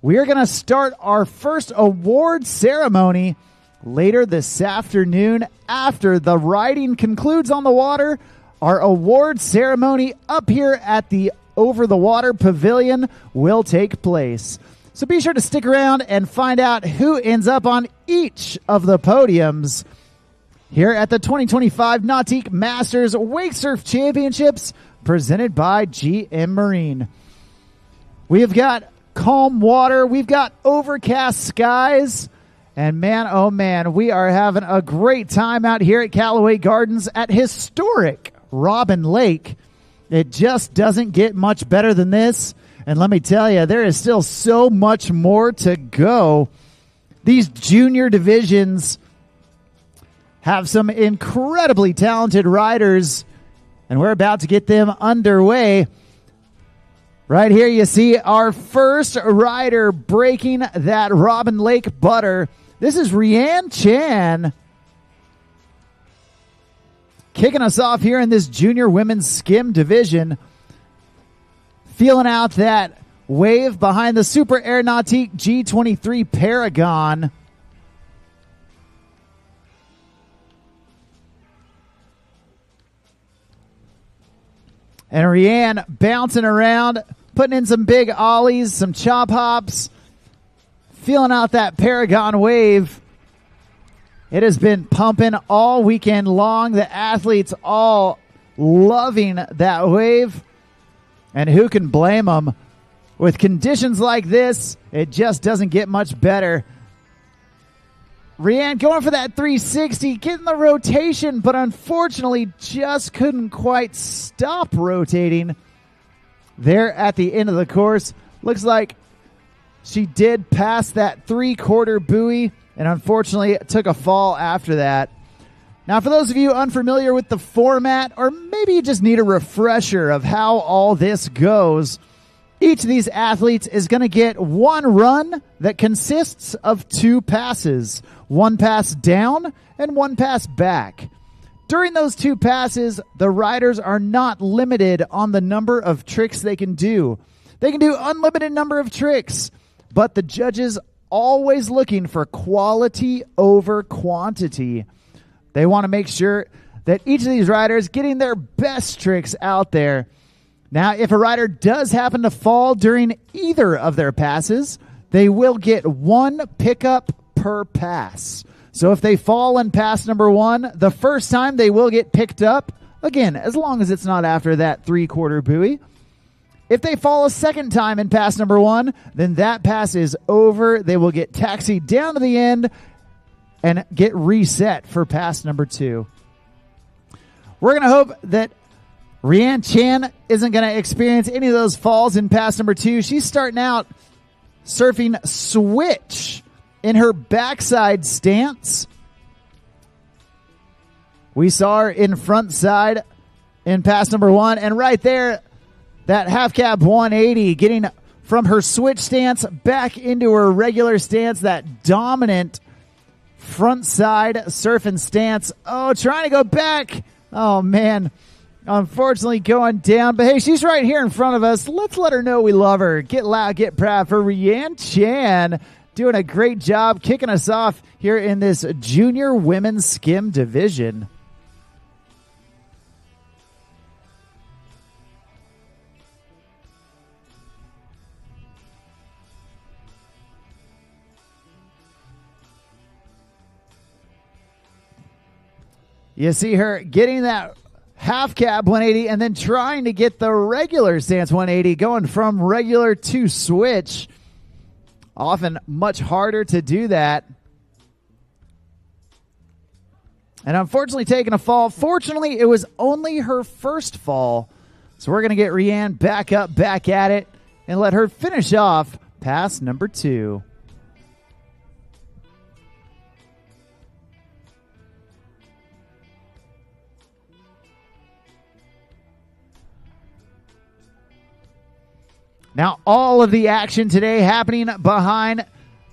we are going to start our first award ceremony later this afternoon after the riding concludes on the water. Our award ceremony up here at the Over the Water Pavilion will take place. So be sure to stick around and find out who ends up on each of the podiums here at the 2025 Nautique Masters Wakesurf Championships presented by GM Marine. We have got calm water. We've got overcast skies. And man, oh man, we are having a great time out here at Callaway Gardens at historic Robin Lake. It just doesn't get much better than this. And let me tell you, there is still so much more to go. These junior divisions have some incredibly talented riders, and we're about to get them underway. Right here you see our first rider breaking that Robin Lake butter. This is Rianne Chan, kicking us off here in this junior women's skim division. Feeling out that wave behind the Super Air Nautique G23 Paragon. And Rianne bouncing around, putting in some big ollies, some chop hops. Feeling out that Paragon wave. It has been pumping all weekend long. The athletes all loving that wave. And who can blame them? With conditions like this, it just doesn't get much better. Rianne going for that 360, getting the rotation, but unfortunately just couldn't quite stop rotating there at the end of the course. Looks like she did pass that 3/4 buoy, and unfortunately took a fall after that. Now, for those of you unfamiliar with the format, or maybe you just need a refresher of how all this goes, each of these athletes is going to get one run that consists of 2 passes, 1 pass down and 1 pass back. During those 2 passes, the riders are not limited on the number of tricks they can do. They can do unlimited number of tricks, but the judges always looking for quality over quantity. They want to make sure that each of these riders getting their best tricks out there. Now, if a rider does happen to fall during either of their passes, they will get 1 pickup per pass. So if they fall in pass number 1, the first time they will get picked up, again, as long as it's not after that 3/4 buoy. If they fall a second time in pass number 1, then that pass is over. They will get taxied down to the end and get reset for pass number 2. We're going to hope that Rianne Chan isn't going to experience any of those falls in pass number 2. She's starting out surfing switch in her backside stance. We saw her in front side in pass number 1, and right there, that half cab 180, getting from her switch stance back into her regular stance, that dominant front side surfing stance. Oh, trying to go back. Oh, man. Unfortunately going down. But, hey, she's right here in front of us. Let's let her know we love her. Get loud, get proud for Rianne Chan. Doing a great job kicking us off here in this junior women's skim division. You see her getting that half cab 180 and then trying to get the regular stance 180, going from regular to switch. Often much harder to do that. and unfortunately taking a fall. Fortunately, it was only her first fall. So we're going to get Rianne back up, back at it, and let her finish off pass number 2. Now, all of the action today happening behind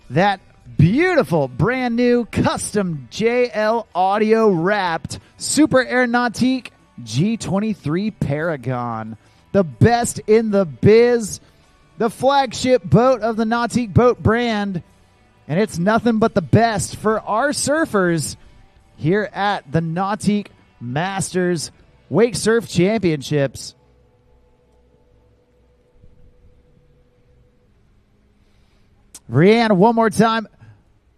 that beautiful, brand new, custom JL audio wrapped Super Air Nautique G23 Paragon. The best in the biz, the flagship boat of the Nautique boat brand, and it's nothing but the best for our surfers here at the Nautique Masters Wakesurf Championships. Rianne, one more time.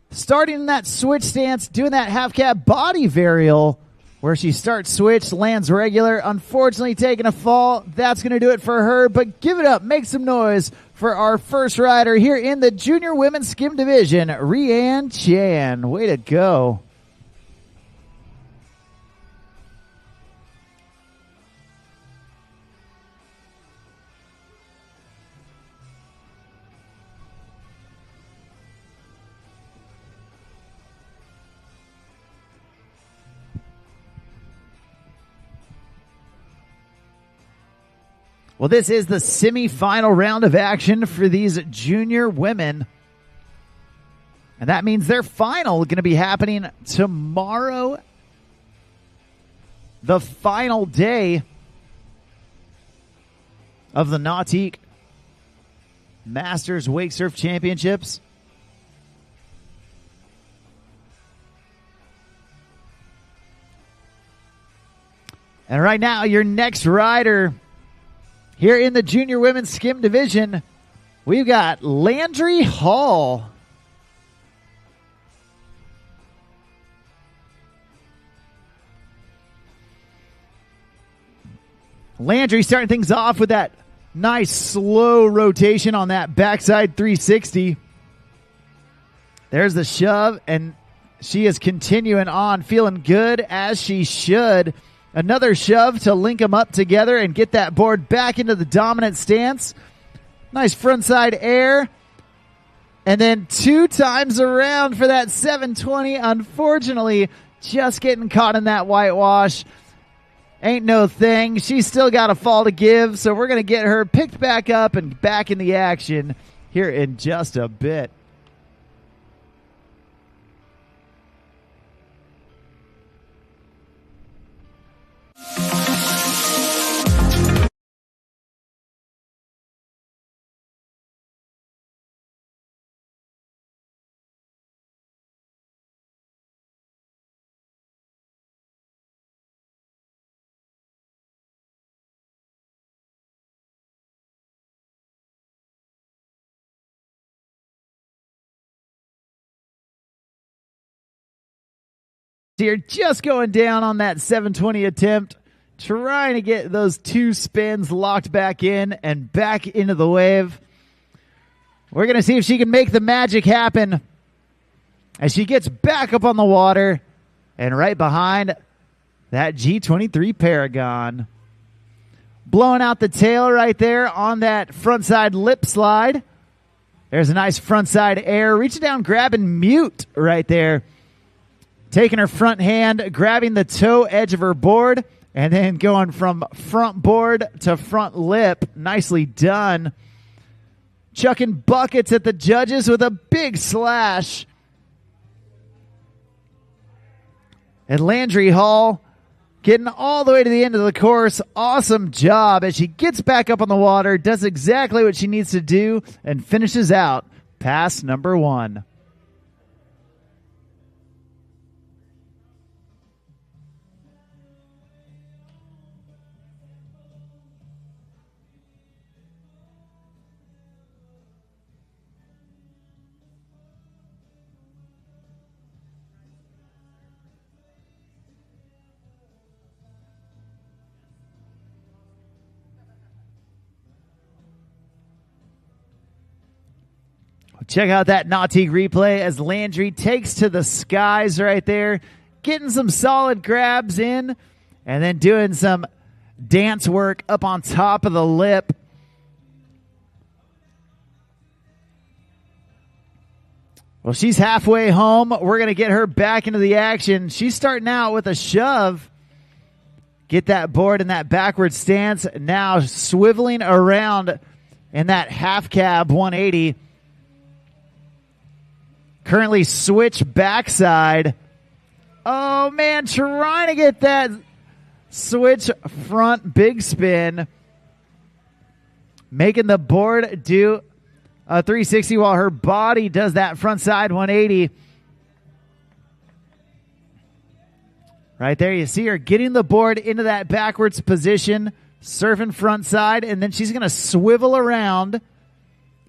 Starting in that switch stance, doing that half cab body varial where she starts switch, lands regular. Unfortunately, taking a fall. That's going to do it for her, but give it up. Make some noise for our first rider here in the Junior Women's Skim Division, Rianne Chan. Way to go. Well, this is the semifinal round of action for these junior women. And that means their final going to be happening tomorrow, the final day of the Nautique Masters Wakesurf Championships. And right now, your next rider here in the Junior Women's Skim Division, we've got Landry Hall. Landry starting things off with that nice slow rotation on that backside 360. There's the shove, and she is continuing on, feeling good as she should. Another shove to link them up together and get that board back into the dominant stance. Nice frontside air. And then 2 times around for that 720. Unfortunately, just getting caught in that whitewash. Ain't no thing. She's still got a fall to give, so we're going to get her picked back up and back in the action here in just a bit. You're just going down on that 720 attempt, trying to get those 2 spins locked back in and back into the wave. We're going to see if she can make the magic happen as she gets back up on the water and right behind that G23 Paragon. Blowing out the tail right there on that frontside lip slide. There's a nice frontside air. Reaching down, grabbing mute right there. Taking her front hand, grabbing the toe edge of her board, and then going from front board to front lip. Nicely done. Chucking buckets at the judges with a big slash. And Landry Hall getting all the way to the end of the course. Awesome job as she gets back up on the water, does exactly what she needs to do, and finishes out pass number 1. Check out that Nautique replay as Landry takes to the skies right there, getting some solid grabs in and then doing some dance work up on top of the lip. Well, she's halfway home. We're going to get her back into the action. She's starting out with a shove. Get that board in that backward stance. Now swiveling around in that half cab 180. Currently switch backside. Oh, man, trying to get that switch front big spin. Making the board do a 360 while her body does that front side 180. Right there, you see her getting the board into that backwards position, surfing front side, and then she's going to swivel around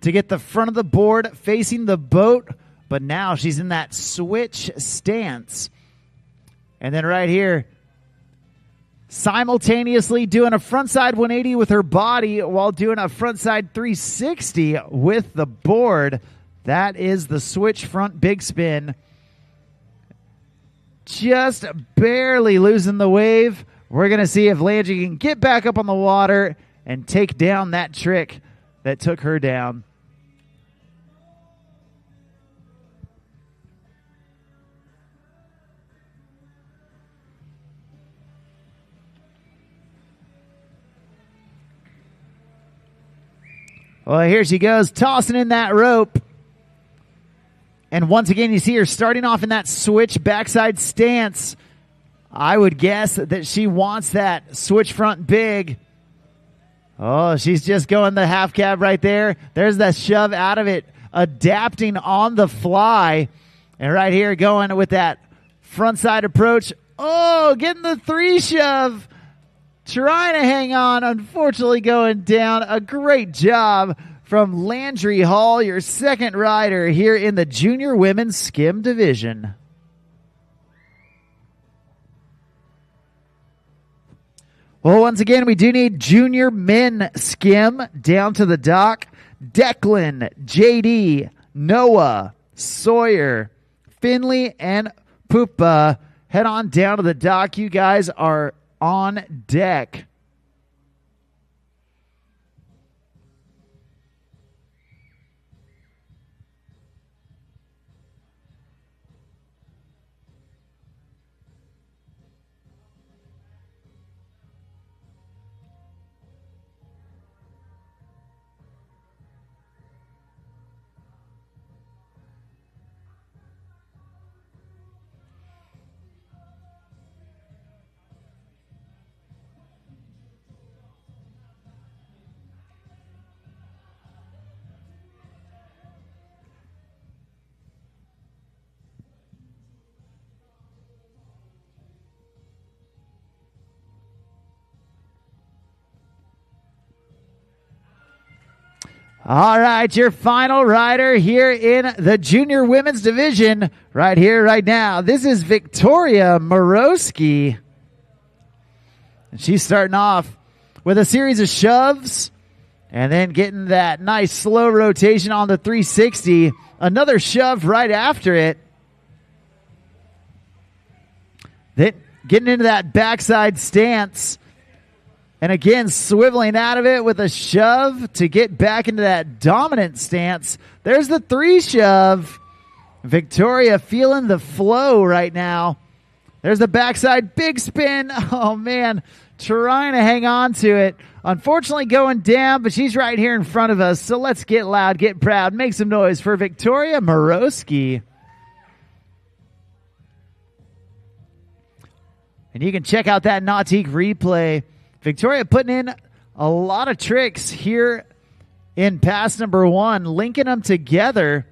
to get the front of the board facing the boat, but now she's in that switch stance. And then right here, simultaneously doing a front side 180 with her body while doing a front side 360 with the board. That is the switch front big spin. Just barely losing the wave. We're going to see if Landry can get back up on the water and take down that trick that took her down. Well, here she goes, tossing in that rope. And once again, you see her starting off in that switch backside stance. I would guess that she wants that switch front big. Oh, she's just going the half cab right there. There's that shove out of it, adapting on the fly. And right here, going with that front side approach. Oh, getting the 3 shove. Trying to hang on, unfortunately going down. A great job from Landry Hall, your second rider here in the Junior Women's Skim Division. Well, once again, we do need Junior Men Skim down to the dock. Declan, JD, Noah, Sawyer, Finley, and Pupa. Head on down to the dock. You guys are on deck. All right, your final rider here in the Junior Women's Division, right here, right now. This is Victoria Morowski. And she's starting off with a series of shoves and then getting that nice slow rotation on the 360. Another shove right after it. Then getting into that backside stance. And again, swiveling out of it with a shove to get back into that dominant stance. There's the 3 shove. Victoria feeling the flow right now. There's the backside big spin. Oh, man, trying to hang on to it. Unfortunately going down, but she's right here in front of us. So let's get loud, get proud, make some noise for Victoria Morowski. And you can check out that Nautique replay. Victoria putting in a lot of tricks here in pass number 1, linking them together.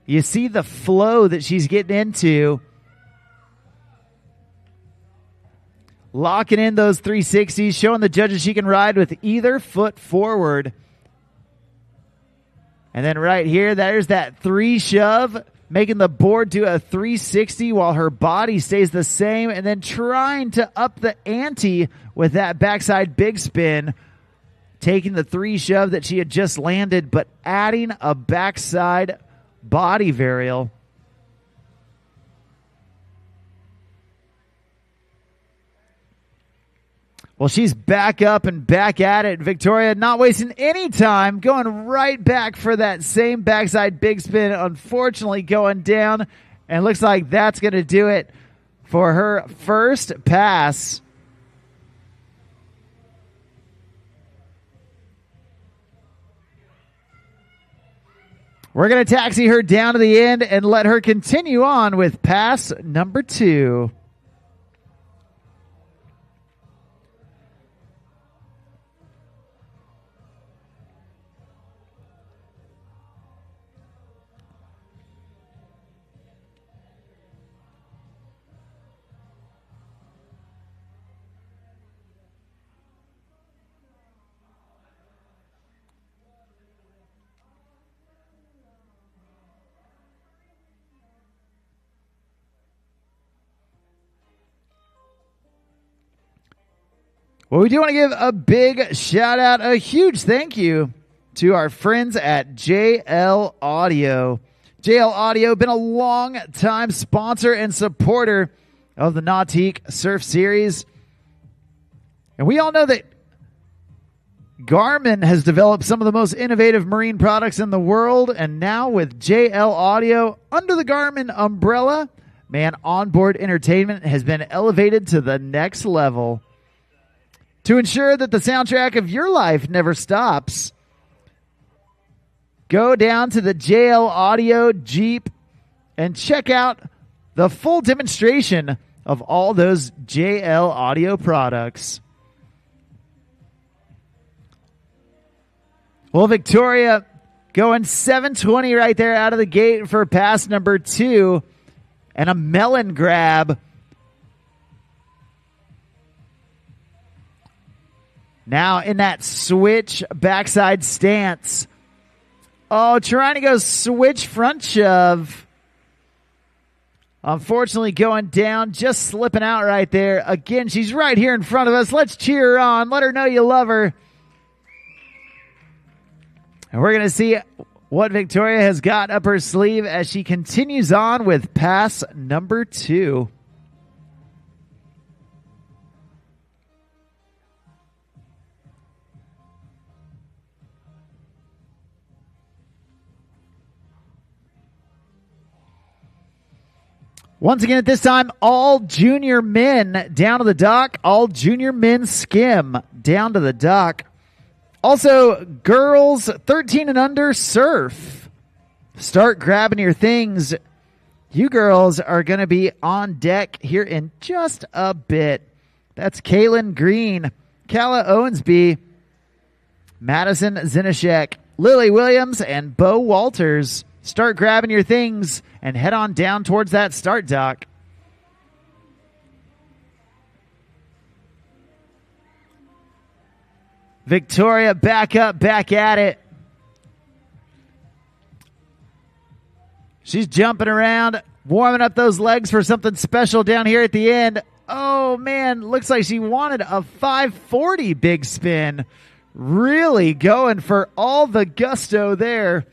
You see the flow that she's getting into. Locking in those 360s, showing the judges she can ride with either foot forward. And then right here, there's that 3 shove, making the board do a 360 while her body stays the same, and then trying to up the ante with that backside big spin, taking the 3 shove that she had just landed, but adding a backside body varial. Well, she's back up and back at it. Victoria not wasting any time, going right back for that same backside big spin. Unfortunately, going down, and looks like that's going to do it for her first pass. We're going to taxi her down to the end and let her continue on with pass number 2. Well, we do want to give a big shout out, a huge thank you to our friends at JL Audio. JL Audio, been a long time sponsor and supporter of the Nautique Surf Series. And we all know that Garmin has developed some of the most innovative marine products in the world. And now with JL Audio under the Garmin umbrella, man, onboard entertainment has been elevated to the next level. To ensure that the soundtrack of your life never stops, go down to the JL Audio Jeep and check out the full demonstration of all those JL Audio products. Well, Victoria going 720 right there out of the gate for pass number 2 and a melon grab. Now in that switch backside stance. Oh, trying to go switch front shove. Unfortunately going down, just slipping out right there. Again, she's right here in front of us. Let's cheer her on. Let her know you love her. And we're going to see what Victoria has got up her sleeve as she continues on with pass number 2. Once again, at this time, all junior men down to the dock. All junior men skim down to the dock. Also, girls 13 and under surf. Start grabbing your things. You girls are going to be on deck here in just a bit. That's Kaylin Green, Kala Owensby, Madison Zinashek, Lily Williams, and Bo Walters. Start grabbing your things and head on down towards that start dock. Victoria back up, back at it. She's jumping around, warming up those legs for something special down here at the end. Oh, man, looks like she wanted a 540 big spin. Really going for all the gusto there.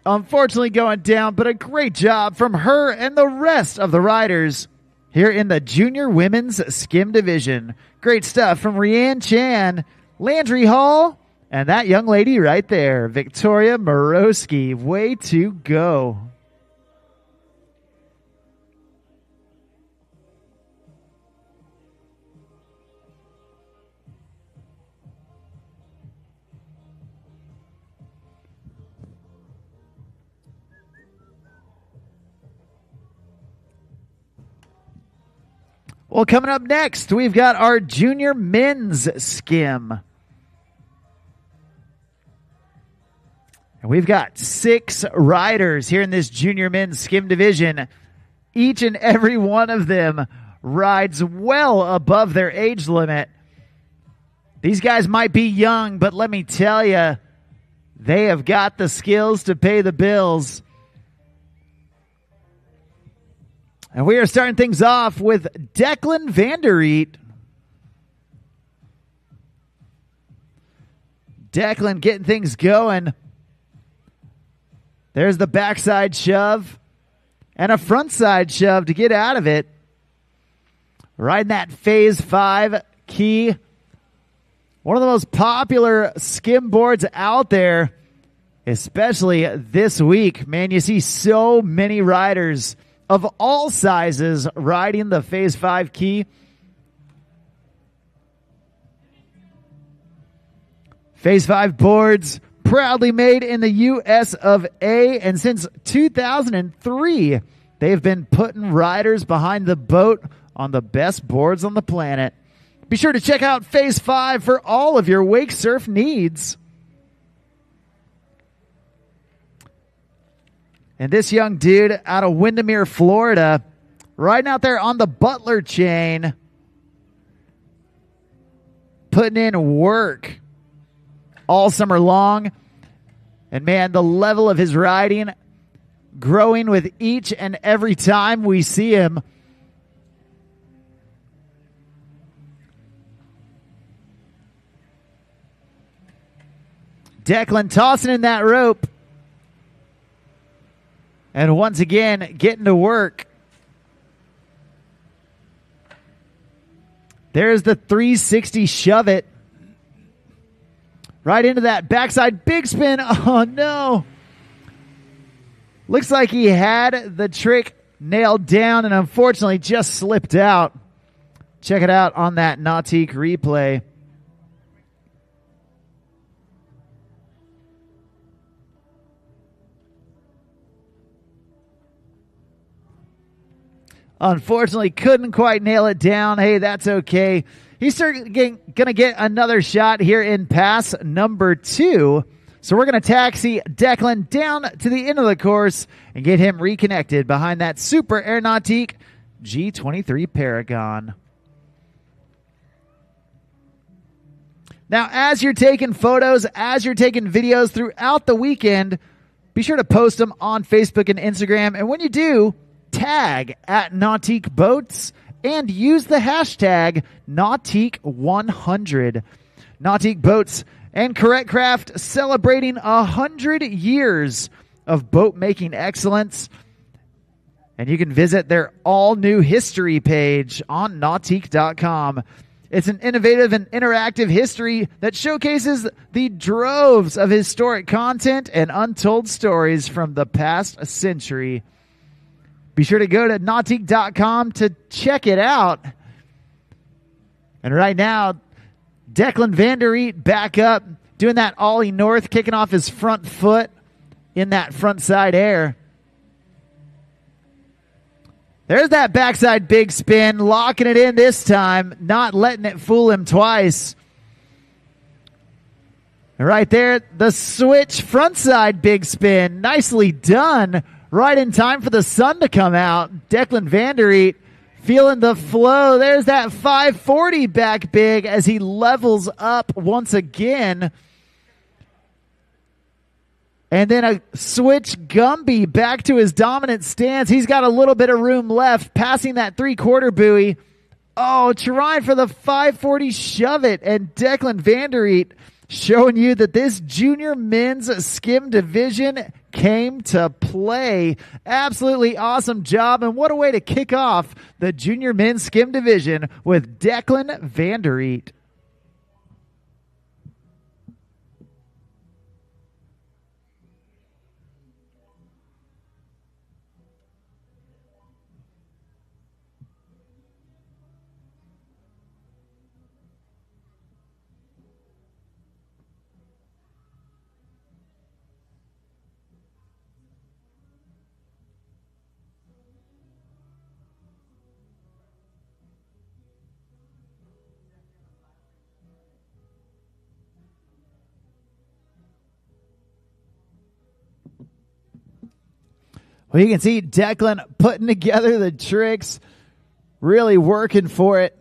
Unfortunately going down, but a great job from her and the rest of the riders here in the junior women's skim division. Great stuff from Rianne Chan, Landry Hall, and that young lady right there, Victoria Morosky. Way to go. Well, coming up next, we've got our junior men's skim. And we've got 6 riders here in this junior men's skim division. Each and every one of them rides well above their age limit. These guys might be young, but let me tell you, they have got the skills to pay the bills. And we are starting things off with Declan Vandereet. Declan getting things going. There's the backside shove and a front side shove to get out of it. riding that Phase 5 key. One of the most popular skim boards out there, especially this week. Man, you see so many riders of all sizes riding the Phase 5 key. Phase 5 boards proudly made in the US of A, and since 2003, they've been putting riders behind the boat on the best boards on the planet. Be sure to check out Phase 5 for all of your wake surf needs. And this young dude out of Windermere, Florida, riding out there on the Butler chain, putting in work all summer long. And man, the level of his riding growing with each and every time we see him. Declan tossing in that rope. And once again, getting to work. There's the 360 shove it. Right into that backside big spin. Oh, no. Looks like he had the trick nailed down and unfortunately just slipped out. Check it out on that Nautique replay. Unfortunately, couldn't quite nail it down. Hey, that's okay. He's certainly going to get another shot here in pass number 2. So we're going to taxi Declan down to the end of the course and get him reconnected behind that Super Air Nautique G23 Paragon. Now, as you're taking photos, as you're taking videos throughout the weekend, be sure to post them on Facebook and Instagram. And when you do, tag at Nautique Boats and use the hashtag Nautique100. Nautique Boats and Correct Craft celebrating 100 years of boat making excellence. And you can visit their all-new history page on Nautique.com. It's an innovative and interactive history that showcases the droves of historic content and untold stories from the past century. Be sure to go to Nautique.com to check it out. And right now, Declan Van der Eet back up, doing that ollie north, kicking off his front foot in that front side air. There's that backside big spin, locking it in this time, not letting it fool him twice. And right there, the switch frontside big spin, nicely done. Right in time for the sun to come out. Declan Van der Eet feeling the flow. There's that 540 back big as he levels up once again. And then a switch Gumby back to his dominant stance. He's got a little bit of room left, passing that 3/4 buoy. Oh, trying for the 540 shove it. And Declan Van der Eet showing you that this junior men's skim division came to play. Absolutely awesome job. And what a way to kick off the junior men's skim division with Declan Van der Eet. Well, you can see Declan putting together the tricks, really working for it.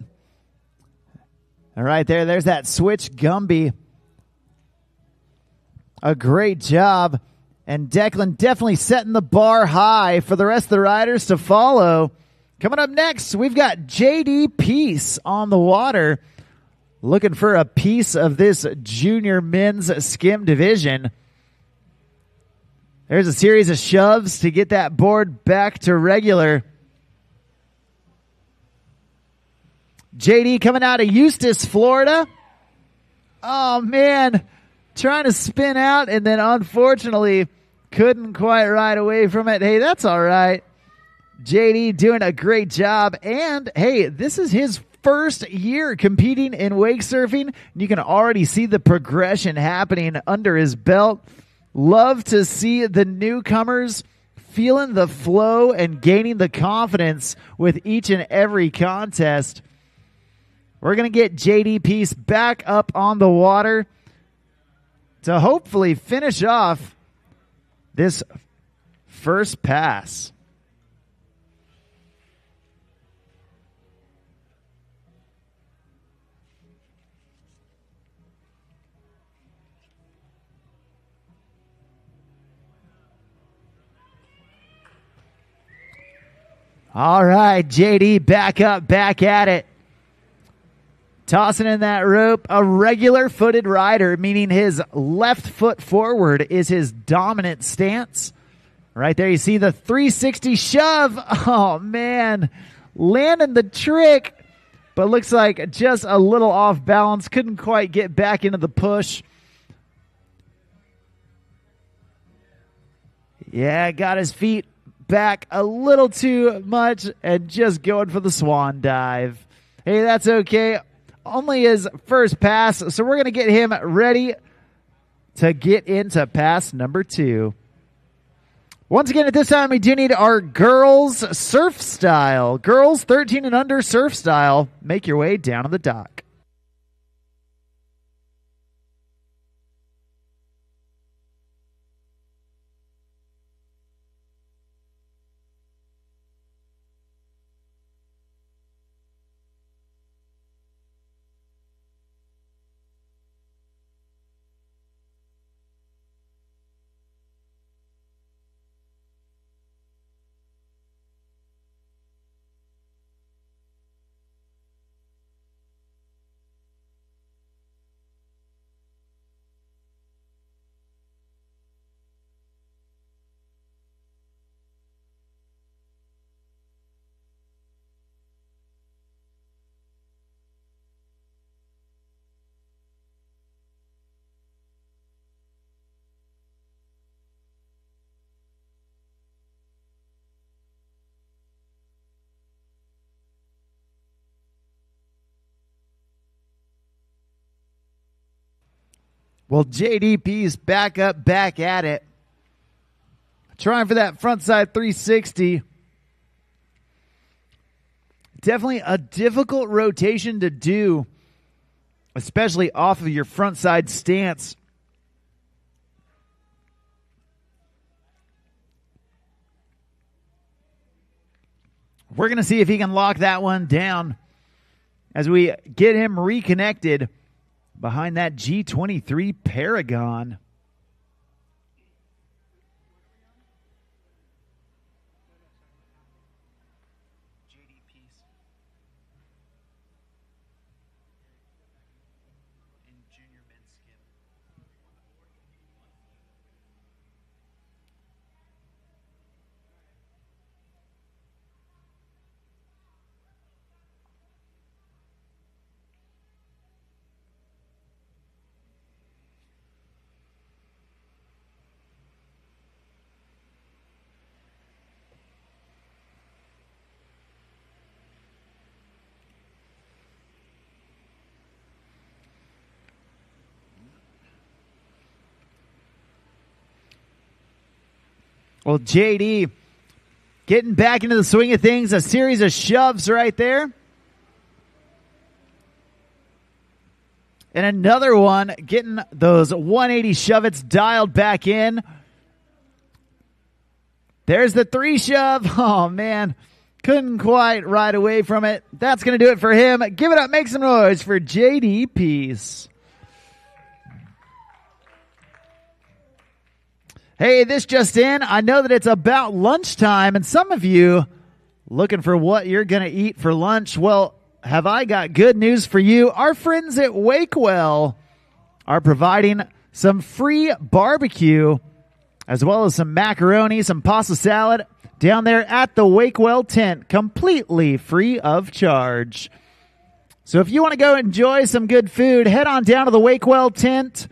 And right there, there's that switch Gumby. A great job. And Declan definitely setting the bar high for the rest of the riders to follow. Coming up next, we've got JD Peace on the water, looking for a piece of this junior men's skim division. There's a series of shoves to get that board back to regular. JD coming out of Eustis, Florida. Oh, man. Trying to spin out and then unfortunately couldn't quite ride away from it. Hey, that's all right. JD doing a great job. And, hey, this is his first year competing in wake surfing. You can already see the progression happening under his belt. Love to see the newcomers feeling the flow and gaining the confidence with each and every contest. We're going to get JD Peace back up on the water to hopefully finish off this first pass. All right, JD back up, back at it. Tossing in that rope, a regular footed rider, meaning his left foot forward is his dominant stance. Right there, you see the 360 shove. Oh, man. Landing the trick, but looks like just a little off balance. Couldn't quite get back into the push. Yeah, got his feet back a little too much and just going for the swan dive. Hey, that's okay. Only his first pass, so we're going to get him ready to get into pass number 2. Once again, at this time, we do need our girls surf style. Girls 13 and under surf style. Make your way down to the dock. Well, JDP's back up, back at it. Trying for that frontside 360. Definitely a difficult rotation to do, especially off of your frontside stance. We're going to see if he can lock that one down as we get him reconnected behind that G23 Paragon. Well, JD getting back into the swing of things. A series of shoves right there. And another one getting those 180 shove-its dialed back in. There's the 3 shove. Oh, man. Couldn't quite ride away from it. That's going to do it for him. Give it up. Make some noise for JD Peace. Hey, this just in. I know that it's about lunchtime, and some of you looking for what you're going to eat for lunch. Well, have I got good news for you? Our friends at Wakewell are providing some free barbecue as well as some macaroni, some pasta salad down there at the Wakewell tent, completely free of charge. So if you want to go enjoy some good food, head on down to the Wakewell tent,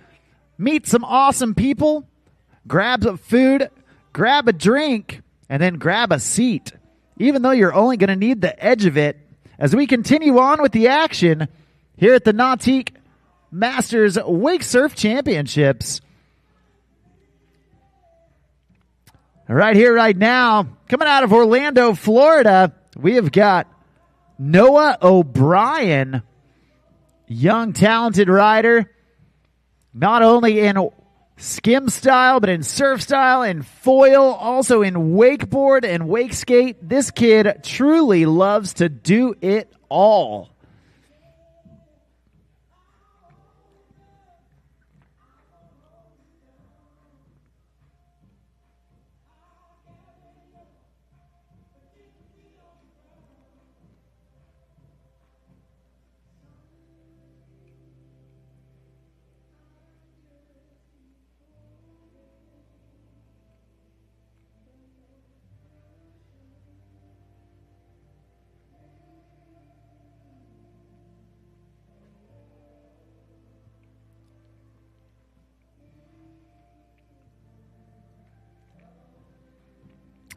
meet some awesome people, grab some food, grab a drink, and then grab a seat, even though you're only going to need the edge of it, as we continue on with the action here at the Nautique Masters Wakesurf Championships. Right here, right now, coming out of Orlando, Florida, we have got Noah O'Brien, young, talented rider, not only in skim style, but in surf style and foil, also in wakeboard and wake skate. This kid truly loves to do it all.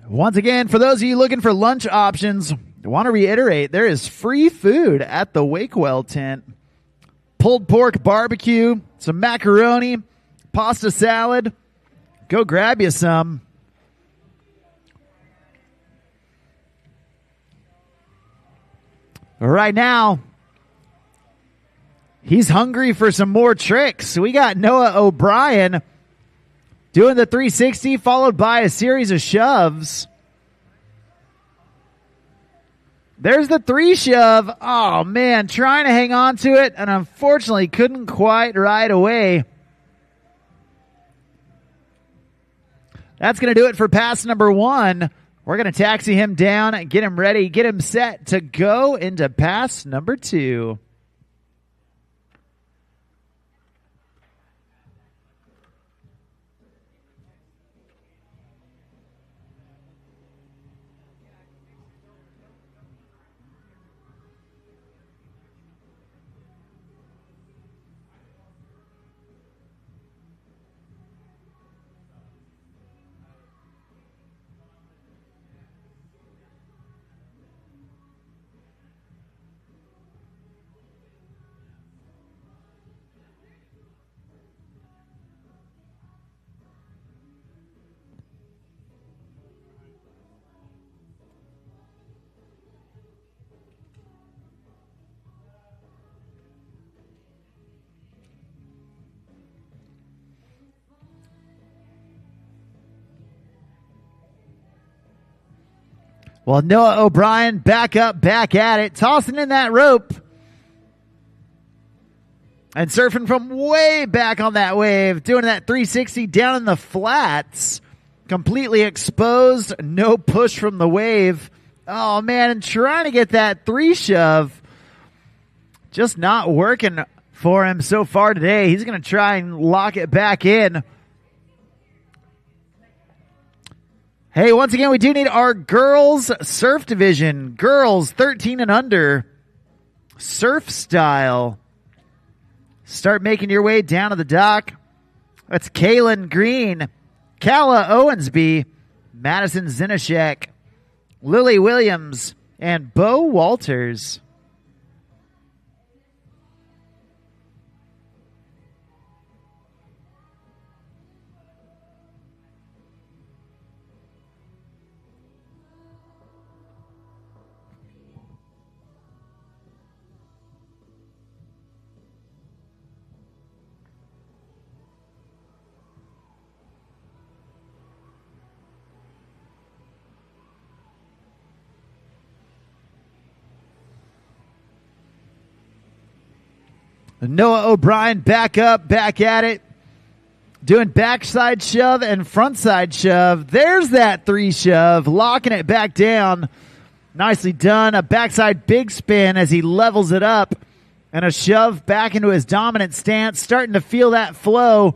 Once again, for those of you looking for lunch options, I want to reiterate, there is free food at the Wakewell tent. Pulled pork barbecue, some macaroni, pasta salad. Go grab you some. Right now, he's hungry for some more tricks. We got Noah O'Brien doing the 360, followed by a series of shoves. There's the 3 shove. Oh, man, trying to hang on to it, and unfortunately couldn't quite right away. That's going to do it for pass number 1. We're going to taxi him down and get him ready, get him set to go into pass number 2. Well, Noah O'Brien back up, back at it, tossing in that rope. And surfing from way back on that wave, doing that 360 down in the flats. Completely exposed, no push from the wave. Oh, man, and trying to get that 3 shove. Just not working for him so far today. He's going to try and lock it back in. Hey, once again, we do need our girls surf division. Girls 13 and under. Surf style. Start making your way down to the dock. That's Kaylin Green, Kala Owensby, Madison Zinashek, Lily Williams, and Bo Walters. Noah O'Brien back up, back at it. Doing backside shove and frontside shove. There's that 3 shove, locking it back down. Nicely done. A backside big spin as he levels it up. And a shove back into his dominant stance. Starting to feel that flow.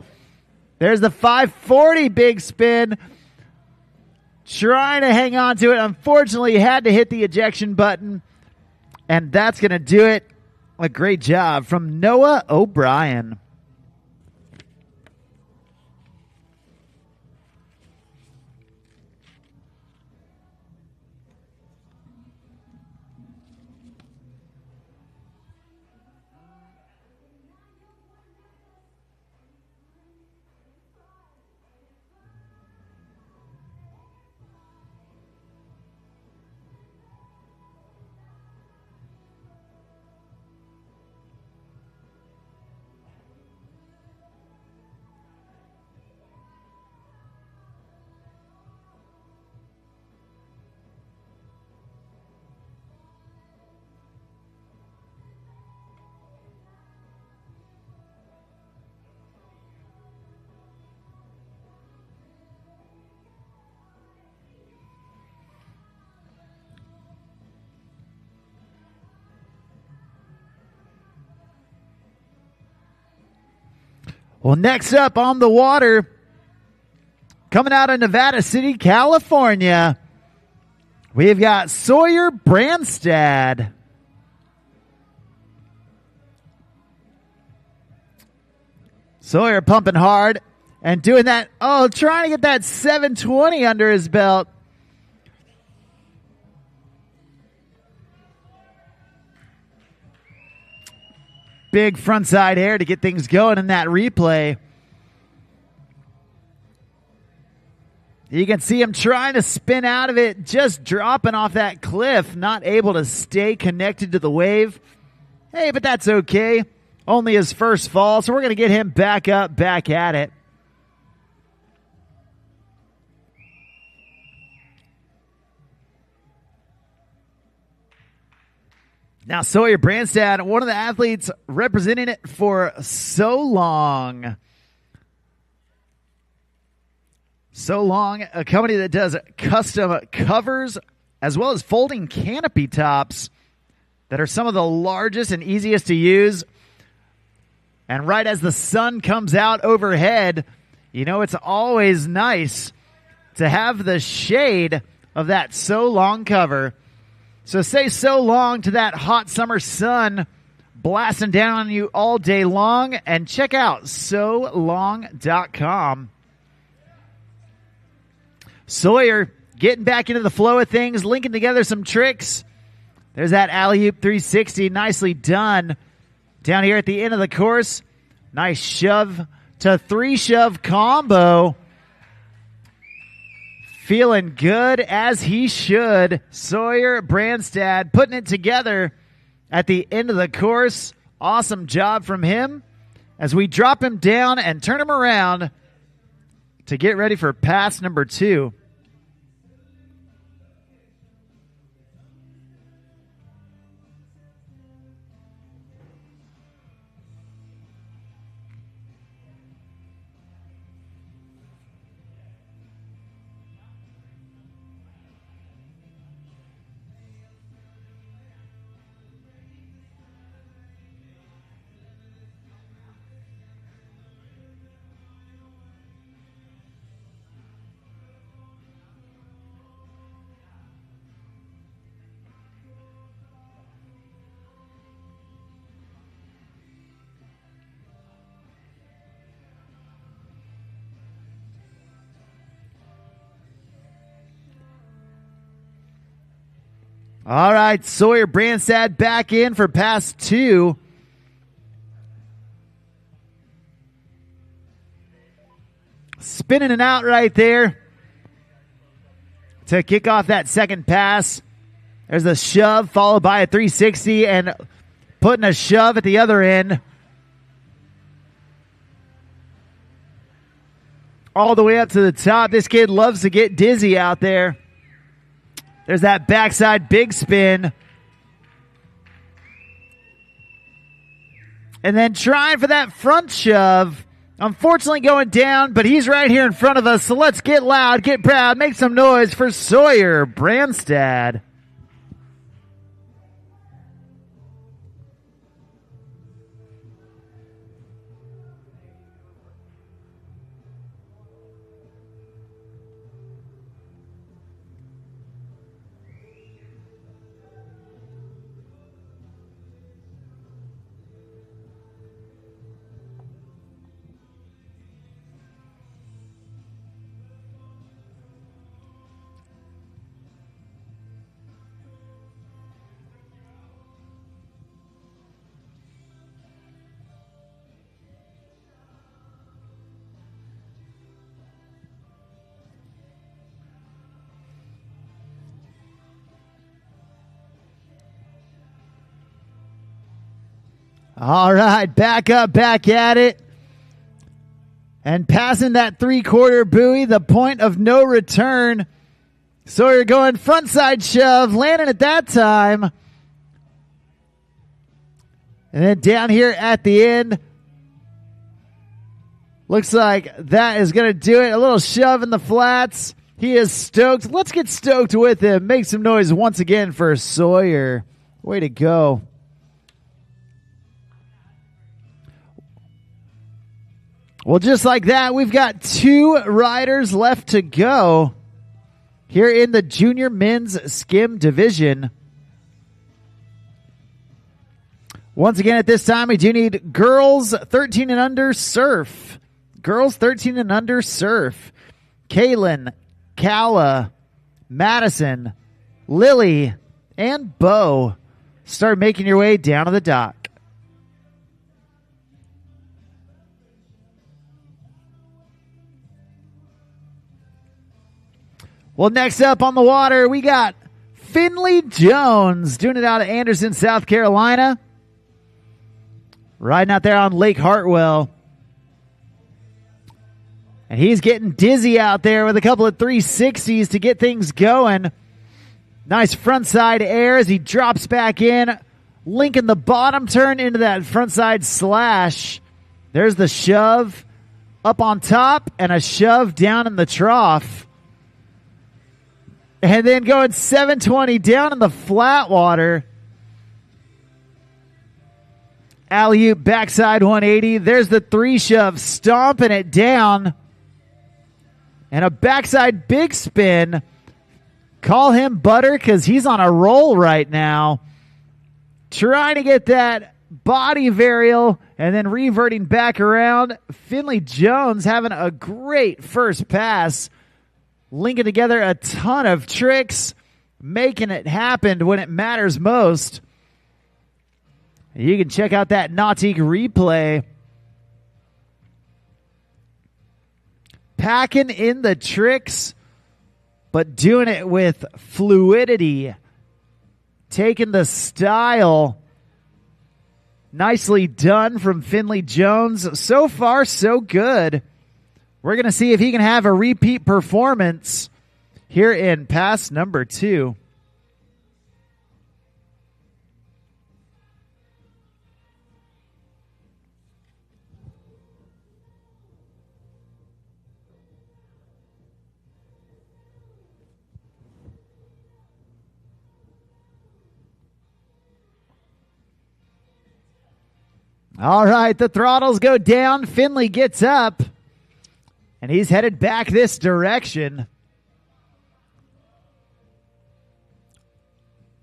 There's the 540 big spin. Trying to hang on to it. Unfortunately, had to hit the ejection button. And that's going to do it A great job from Noah O'Brien. Well, next up on the water, coming out of Nevada City, California, we've got Sawyer Branstad. Sawyer pumping hard and doing that, trying to get that 720 under his belt. Big frontside air to get things going in that replay. You can see him trying to spin out of it, just dropping off that cliff, not able to stay connected to the wave. Hey, but that's okay. Only his first fall, so we're going to get him back up, back at it. Now, Sawyer Branstad, one of the athletes representing it for so long. So Long, a company that does custom covers as well as folding canopy tops that are some of the largest and easiest to use. And right as the sun comes out overhead, you know, it's always nice to have the shade of that So Long cover. So say so long to that hot summer sun blasting down on you all day long, and check out solong.com. Sawyer getting back into the flow of things, linking together some tricks. There's that alley-oop 360, nicely done. Down here at the end of the course, nice shove to 3-shove combo. Feeling good as he should. Sawyer Branstad putting it together at the end of the course. Awesome job from him as we drop him down and turn him around to get ready for pass number 2. All right, Sawyer Branstad back in for pass 2. Spinning it out right there to kick off that second pass. There's a shove followed by a 360 and putting a shove at the other end. All the way up to the top. This kid loves to get dizzy out there. There's that backside big spin. And then trying for that front shove. Unfortunately going down, but he's right here in front of us. So let's get loud, get proud, make some noise for Sawyer Branstad. All right, back up, back at it. And passing that 3/4 buoy, the point of no return. Sawyer going frontside shove, landing at that time. And then down here at the end, looks like that is going to do it. A little shove in the flats. He is stoked. Let's get stoked with him. Make some noise once again for Sawyer. Way to go. Well, just like that, we've got 2 riders left to go here in the junior men's skim division. Once again, at this time, we do need girls 13 and under surf. Girls 13 and under surf. Kaylin, Kala, Madison, Lily, and Bo. Start making your way down to the dock. Well, next up on the water, we got Finley Jones doing it out of Anderson, South Carolina. Riding out there on Lake Hartwell. And he's getting dizzy out there with a couple of 360s to get things going. Nice frontside air as he drops back in, linking the bottom turn into that frontside slash. There's the shove up on top and a shove down in the trough. And then going 720 down in the flat water. Alley-oop backside 180. There's the 3 shove, stomping it down. And a backside big spin. Call him Butter because he's on a roll right now. Trying to get that body varial and then reverting back around. Finley Jones having a great first pass. Linking together a ton of tricks. Making it happen when it matters most. You can check out that Nautique replay. Packing in the tricks, but doing it with fluidity. Taking the style. Nicely done from Finley Jones. So far, so good. We're going to see if he can have a repeat performance here in pass number 2. All right, the throttles go down. Finley gets up, and he's headed back this direction.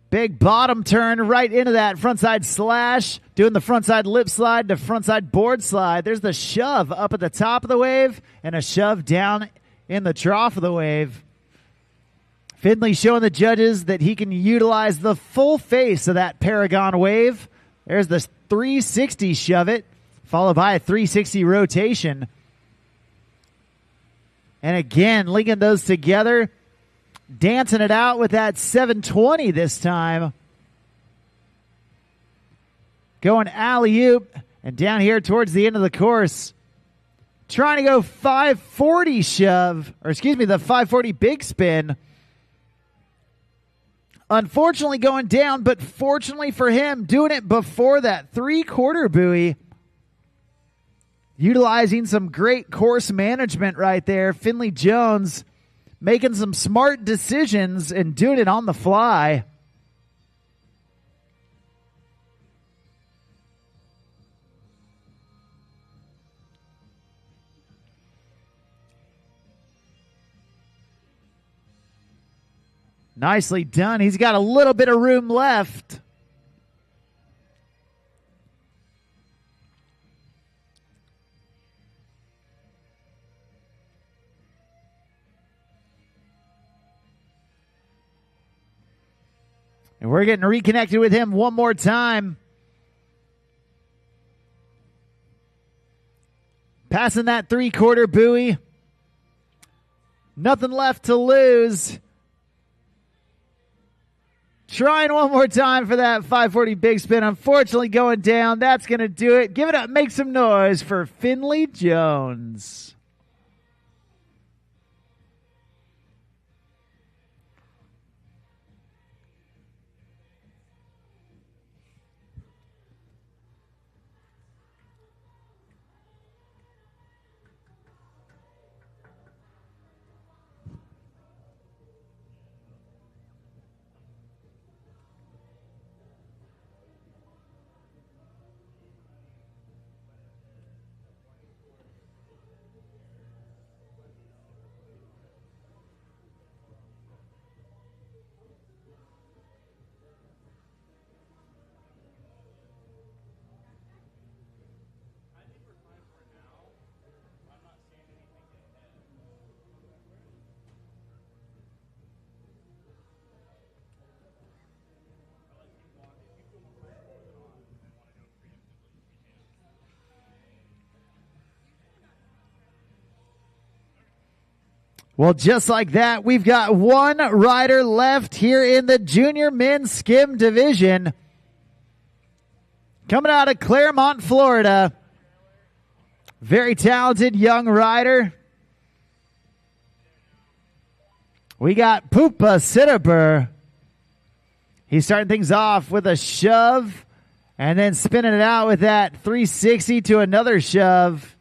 Big bottom turn right into that frontside slash, doing the frontside lip slide to frontside board slide. There's the shove up at the top of the wave and a shove down in the trough of the wave. Finley showing the judges that he can utilize the full face of that Paragon wave. There's the 360 shove it, followed by a 360 rotation. And again, linking those together, dancing it out with that 720 this time. Going alley-oop, and down here towards the end of the course, trying to go 540 shove, or excuse me, the 540 big spin. Unfortunately going down, but fortunately for him, doing it before that 3/4 buoy. Utilizing some great course management right there. Finley Jones making some smart decisions and doing it on the fly. Nicely done. He's got a little bit of room left. And we're getting reconnected with him one more time. Passing that 3/4 buoy. Nothing left to lose. Trying one more time for that 540 big spin. Unfortunately going down. That's going to do it. Give it up. Make some noise for Finley Jones. Well, just like that, we've got one rider left here in the junior men's skim division. Coming out of Claremont, Florida. Very talented young rider. We got Poopa Sitterber. He's starting things off with a shove and then spinning it out with that 360 to another shove.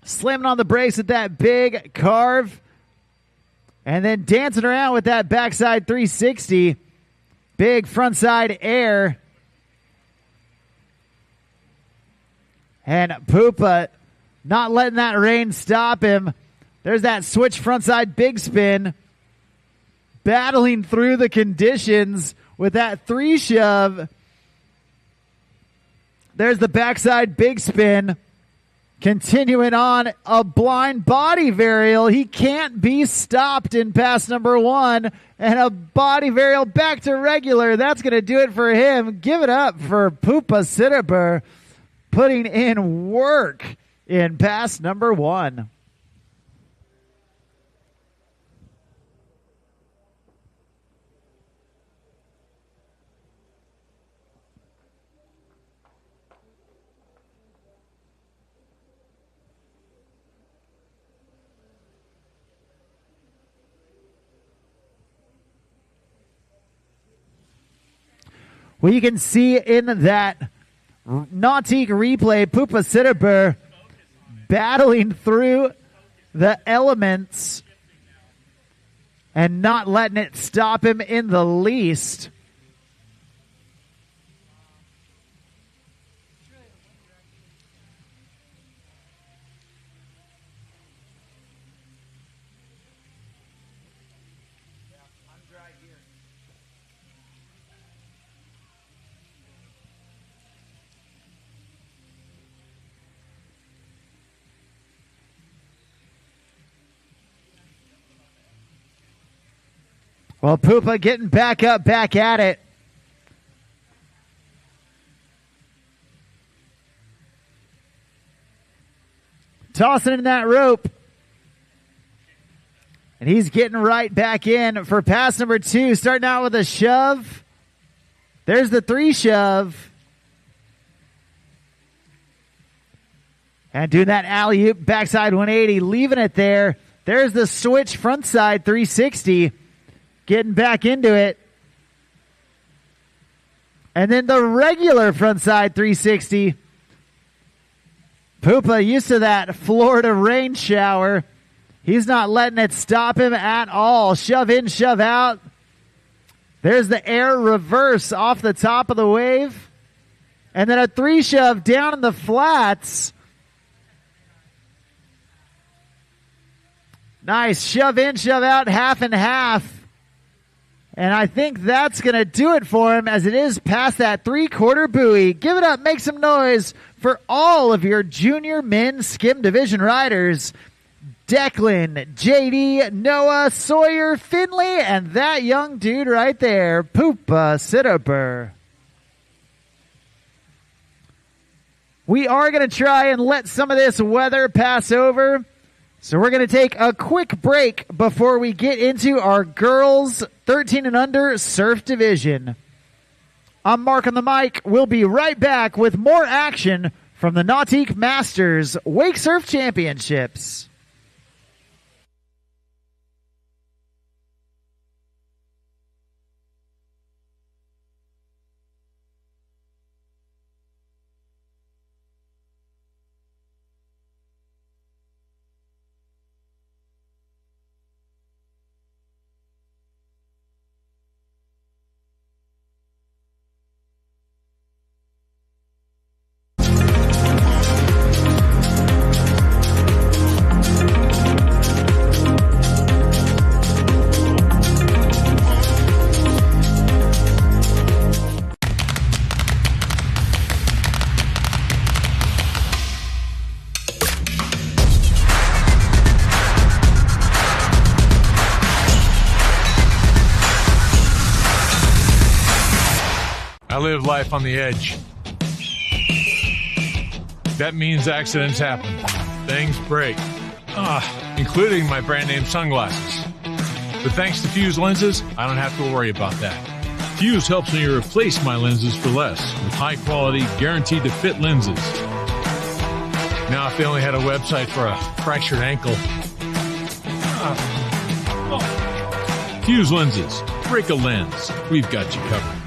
Slamming on the brakes with that big carve. And then dancing around with that backside 360. Big frontside air. And Poopa not letting that rain stop him. There's that switch frontside big spin. Battling through the conditions with that 3 shove. There's the backside big spin. Continuing on, a blind body varial. He can't be stopped in pass number 1. And a body varial back to regular. That's going to do it for him. Give it up for Poopa Sitterber putting in work in pass number 1. Well, you can see in that Nautique replay, Poopa Sitterber battling through the elements and not letting it stop him in the least. Well, Poopa getting back up, back at it. Tossing in that rope. And he's getting right back in for pass number 2. Starting out with a shove. There's the 3 shove. And doing that alley-oop backside 180, leaving it there. There's the switch frontside 360. Getting back into it. And then the regular frontside 360. Poopa used to that Florida rain shower. He's not letting it stop him at all. Shove in, shove out. There's the air reverse off the top of the wave. And then a 3 shove down in the flats. Nice. Shove in, shove out, half and half. And I think that's going to do it for him as it is past that 3/4 buoy. Give it up. Make some noise for all of your junior men's skim division riders. Declan, JD, Noah, Sawyer, Finley, and that young dude right there, Poopa Sitterber. We are going to try and let some of this weather pass over. So we're going to take a quick break before we get into our girls 13 and under surf division. I'm Mark on the mic. We'll be right back with more action from the Nautique Masters Wakesurf Championships. I live life on the edge. That means accidents happen. Things break. Including my brand name sunglasses. But thanks to Fuse lenses, I don't have to worry about that. Fuse helps me replace my lenses for less with high quality, guaranteed to fit lenses. Now if they only had a website for a fractured ankle. Fuse lenses. Break a lens. We've got you covered.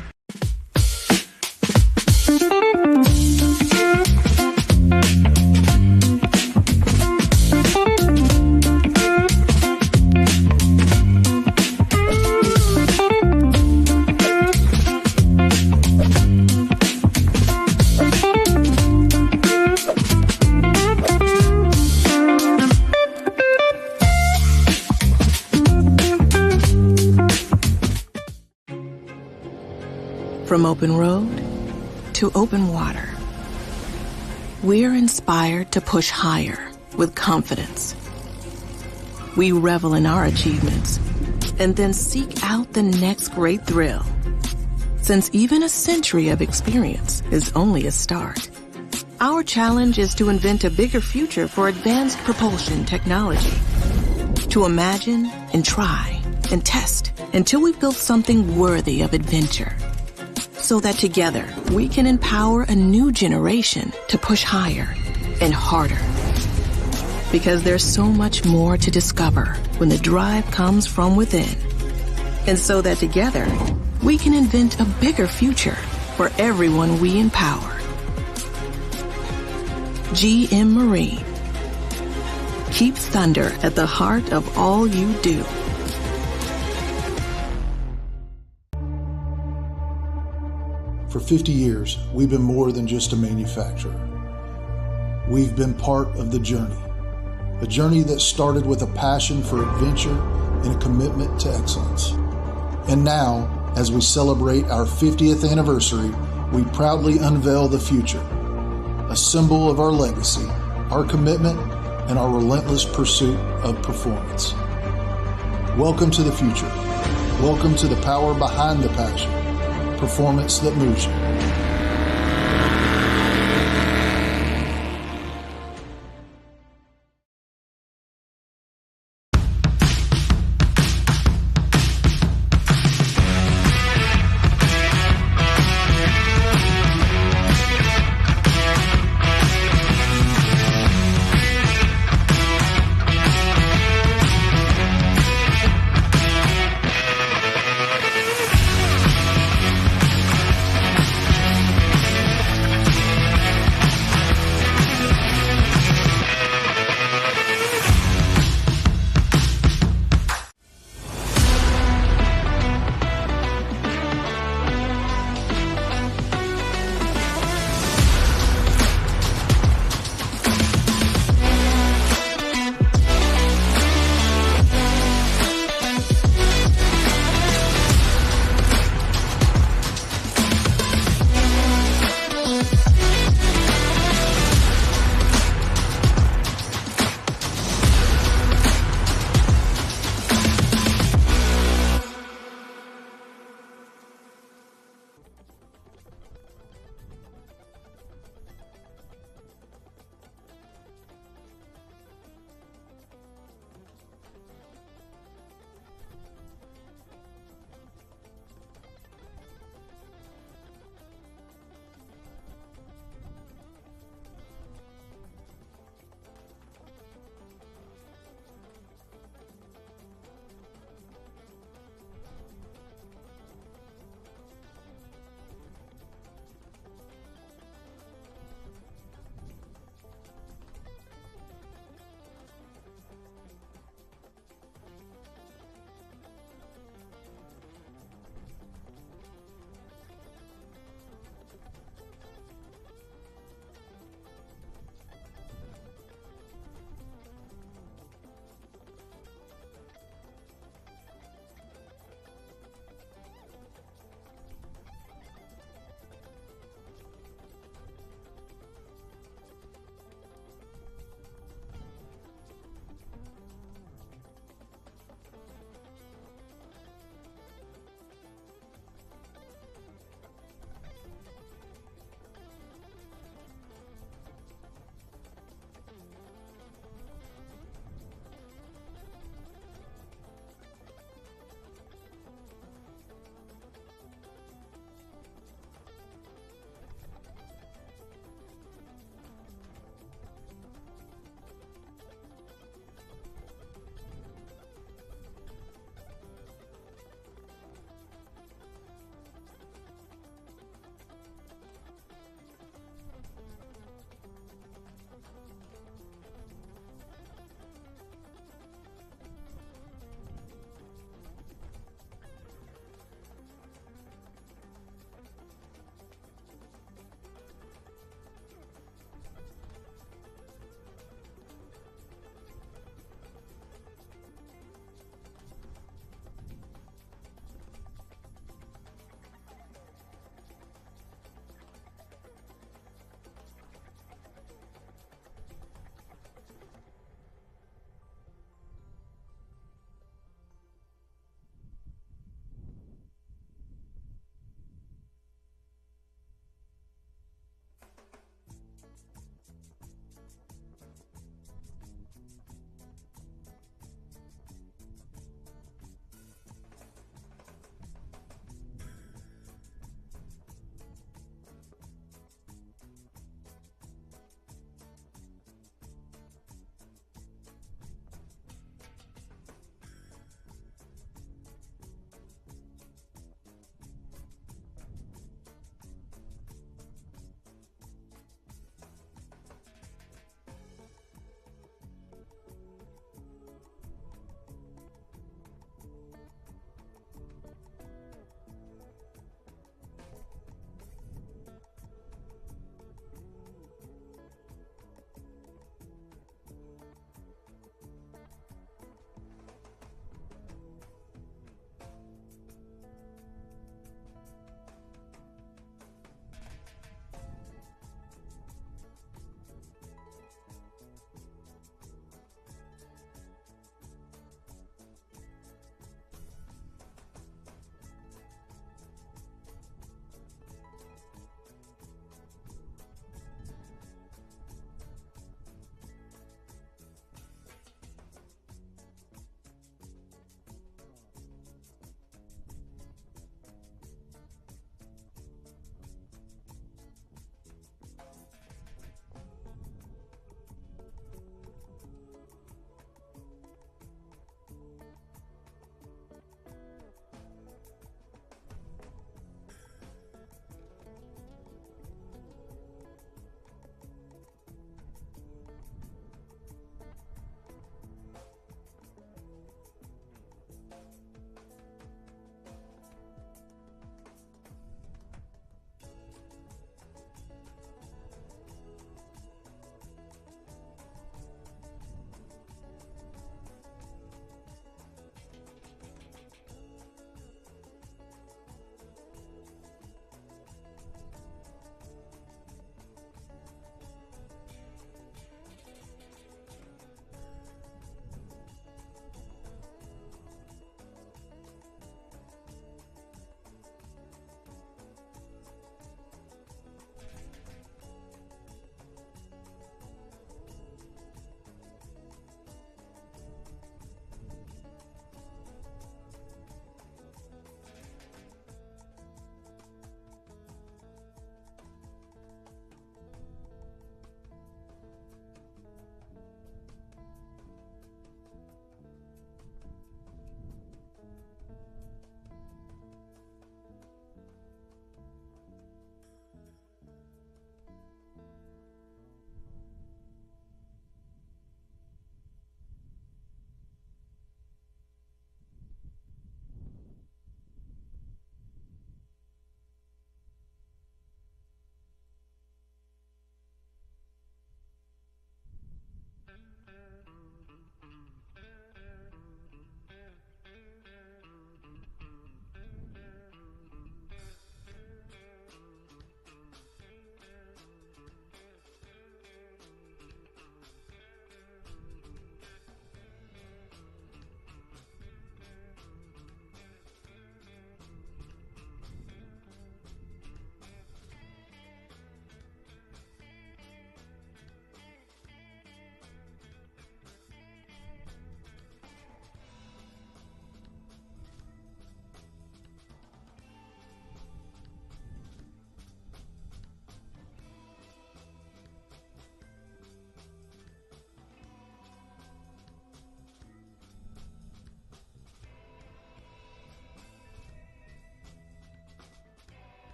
From open road to open water, we're inspired to push higher with confidence. We revel in our achievements and then seek out the next great thrill. Since even a century of experience is only a start, our challenge is to invent a bigger future for advanced propulsion technology. To imagine and try and test until we've built something worthy of adventure. So that together we can empower a new generation to push higher and harder. Because there's so much more to discover when the drive comes from within. And so that together we can invent a bigger future for everyone we empower. GM Marine. Keep thunder at the heart of all you do. For 50 years, we've been more than just a manufacturer. We've been part of the journey. A journey that started with a passion for adventure and a commitment to excellence. And now, as we celebrate our 50th anniversary, we proudly unveil the future. A symbol of our legacy, our commitment, and our relentless pursuit of performance. Welcome to the future. Welcome to the power behind the passion. Performance that moves you.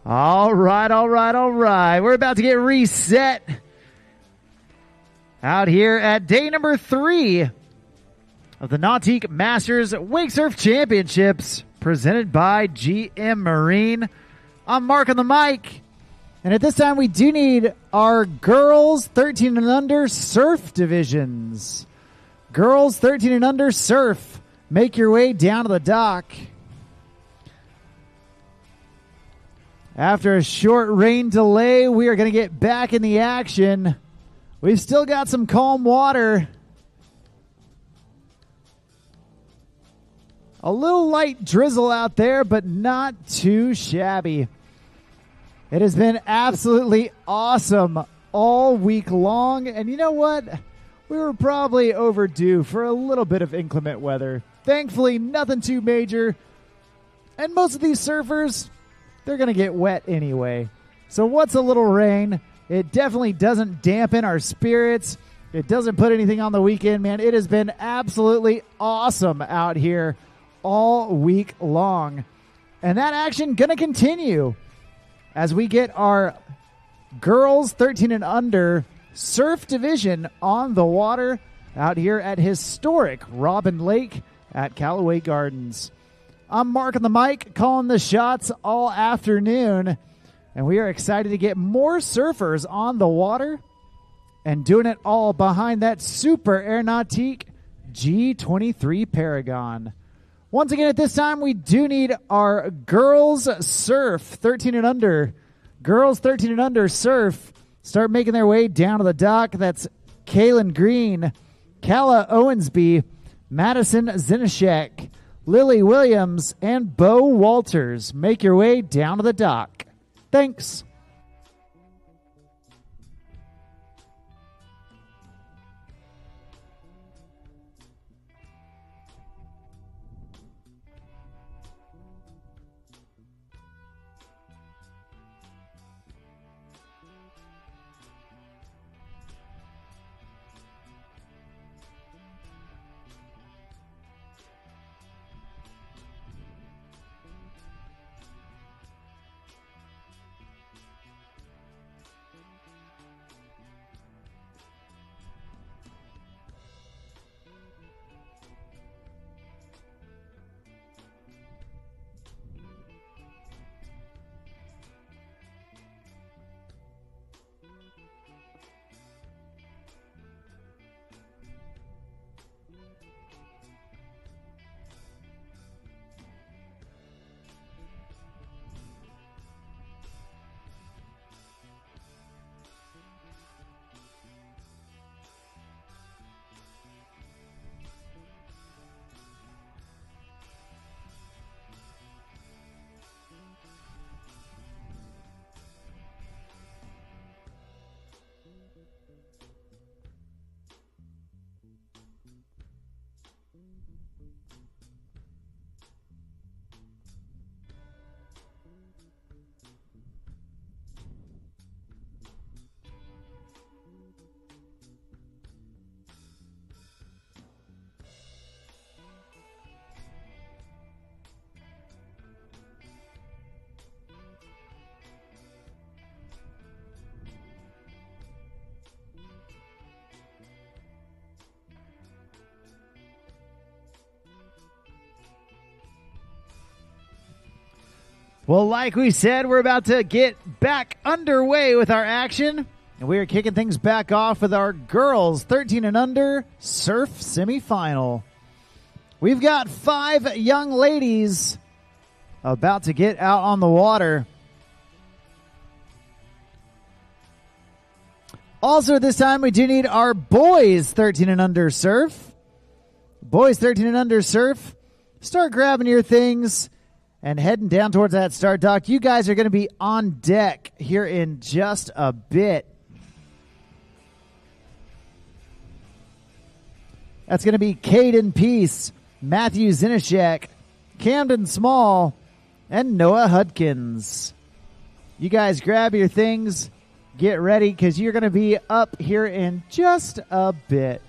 All right, all right, all right. We're about to get reset out here at day number 3 of the Nautique Masters Wakesurf Championships presented by GM Marine. I'm Mark on the mic, and at this time we do need our girls 13 and under surf divisions. Girls 13 and under surf, make your way down to the dock. After a short rain delay, we are going to get back in the action. We've still got some calm water. A little light drizzle out there, but not too shabby. It has been absolutely awesome all week long. And you know what? We were probably overdue for a little bit of inclement weather. Thankfully, nothing too major. And most of these surfers, they're going to get wet anyway. So what's a little rain? It definitely doesn't dampen our spirits. It doesn't put anything on the weekend, man. It has been absolutely awesome out here all week long. And that action going to continue as we get our girls 13 and under surf division on the water out here at historic Robin Lake at Callaway Gardens. I'm Mark on the mic, calling the shots all afternoon, and we are excited to get more surfers on the water and doing it all behind that super Air Nautique G23 Paragon. Once again, at this time, we do need our girls surf 13 and under. Girls 13 and under surf start making their way down to the dock. That's Kaylin Green, Kala Owensby, Madison Zinashek, Lily Williams, and Bo Walters. Make your way down to the dock. Thanks. Well, like we said, we're about to get back underway with our action. And we are kicking things back off with our girls 13 and under surf semifinal. We've got 5 young ladies about to get out on the water. Also, this time we do need our boys 13 and under surf. Boys 13 and under surf, start grabbing your things and heading down towards that start dock. You guys are going to be on deck here in just a bit. That's going to be Caden Peace, Matthew Zinashek, Camden Small, and Noah Hudkins. You guys grab your things, get ready, because you're going to be up here in just a bit.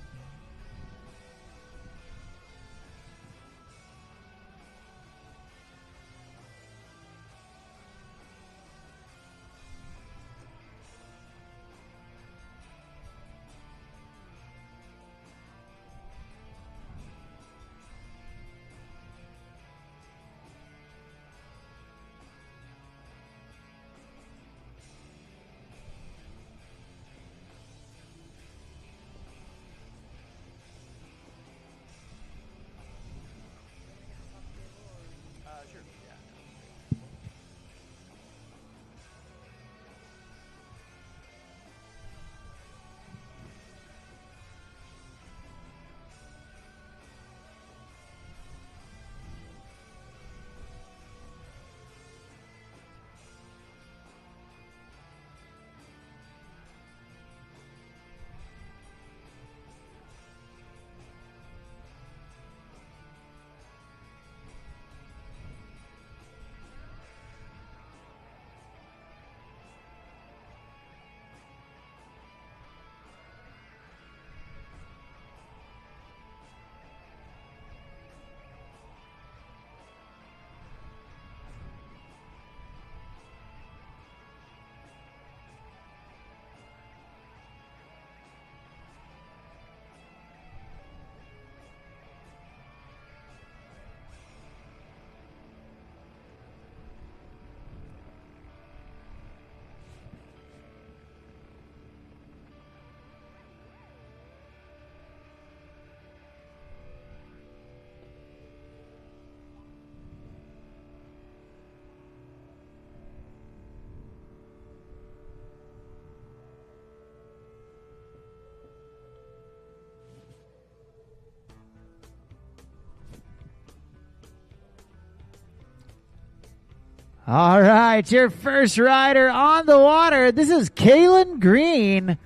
All right, your first rider on the water. This is Kaylin Green.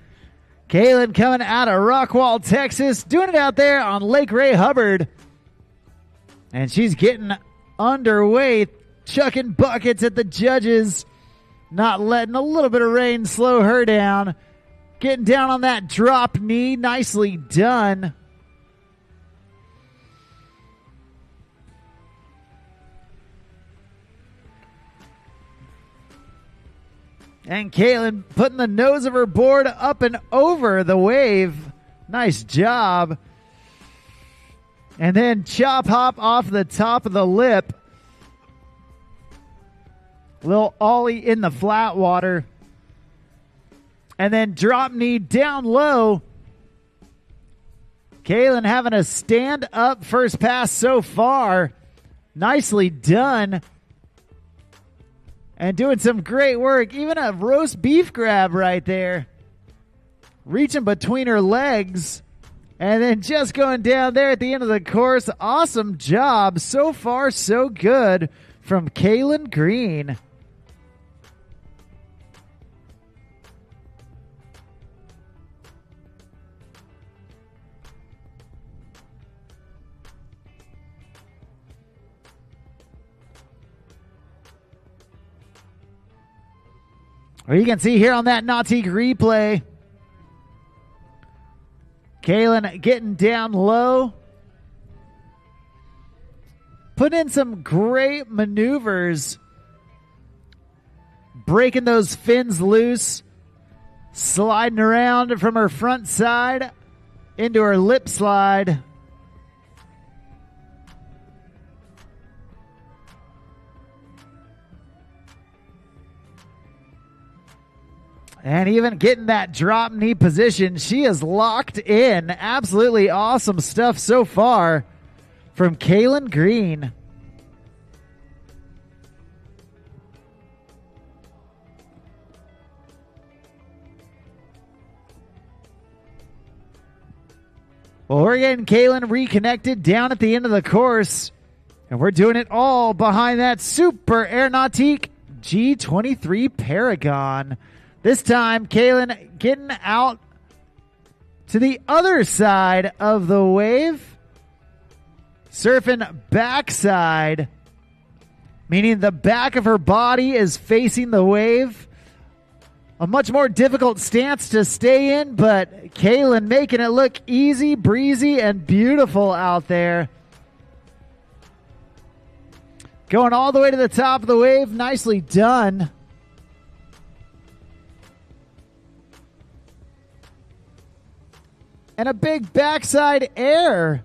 Kaylin coming out of Rockwall, Texas, doing it out there on Lake Ray Hubbard. And she's getting underway, chucking buckets at the judges, not letting a little bit of rain slow her down. Getting down on that drop knee, nicely done. And Kaylin putting the nose of her board up and over the wave. Nice job. And then chop hop off the top of the lip. Little ollie in the flat water. And then drop knee down low. Kaylin having a stand up first pass so far. Nicely done. And doing some great work. Even a roast beef grab right there. Reaching between her legs. And then just going down there at the end of the course. Awesome job. So far, so good from Kaylin Green. Or you can see here on that Nautique replay, Kaylin getting down low, putting in some great maneuvers, breaking those fins loose, sliding around from her front side into her lip slide. And even getting that drop knee position, she is locked in. Absolutely awesome stuff so far from Kaylin Green. Well, we're getting Kaylin reconnected down at the end of the course. And we're doing it all behind that Super Air Nautique G23 Paragon. This time, Kaylin getting out to the other side of the wave. Surfing backside, meaning the back of her body is facing the wave. A much more difficult stance to stay in, but Kaylin making it look easy, breezy, and beautiful out there. Going all the way to the top of the wave. Nicely done. And a big backside air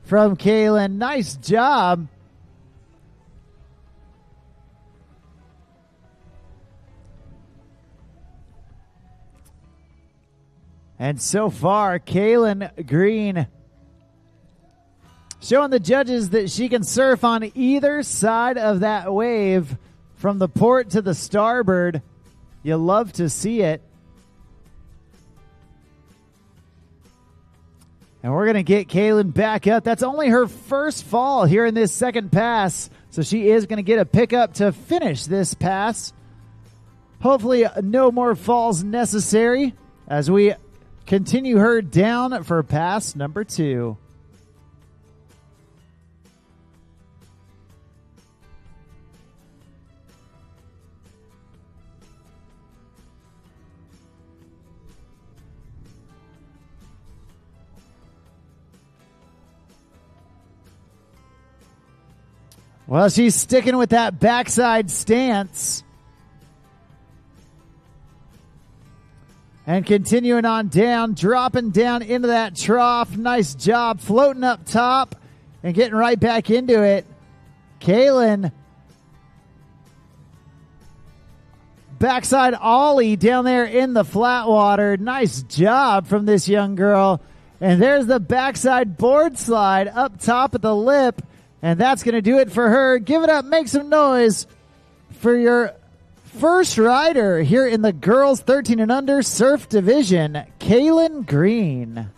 from Kaylin. Nice job. And so far, Kaylin Green showing the judges that she can surf on either side of that wave from the port to the starboard. You love to see it. And we're going to get Kaylin back up. That's only her first fall here in this second pass. So she is going to get a pickup to finish this pass. Hopefully no more falls necessary as we continue her down for pass number 2. Well, she's sticking with that backside stance. And continuing on down, dropping down into that trough. Nice job floating up top and getting right back into it. Kaylin. Backside ollie down there in the flat water. Nice job from this young girl. And there's the backside board slide up top of the lip. And that's going to do it for her. Give it up. Make some noise for your first rider here in the girls 13 and under surf division, Kaylin Green.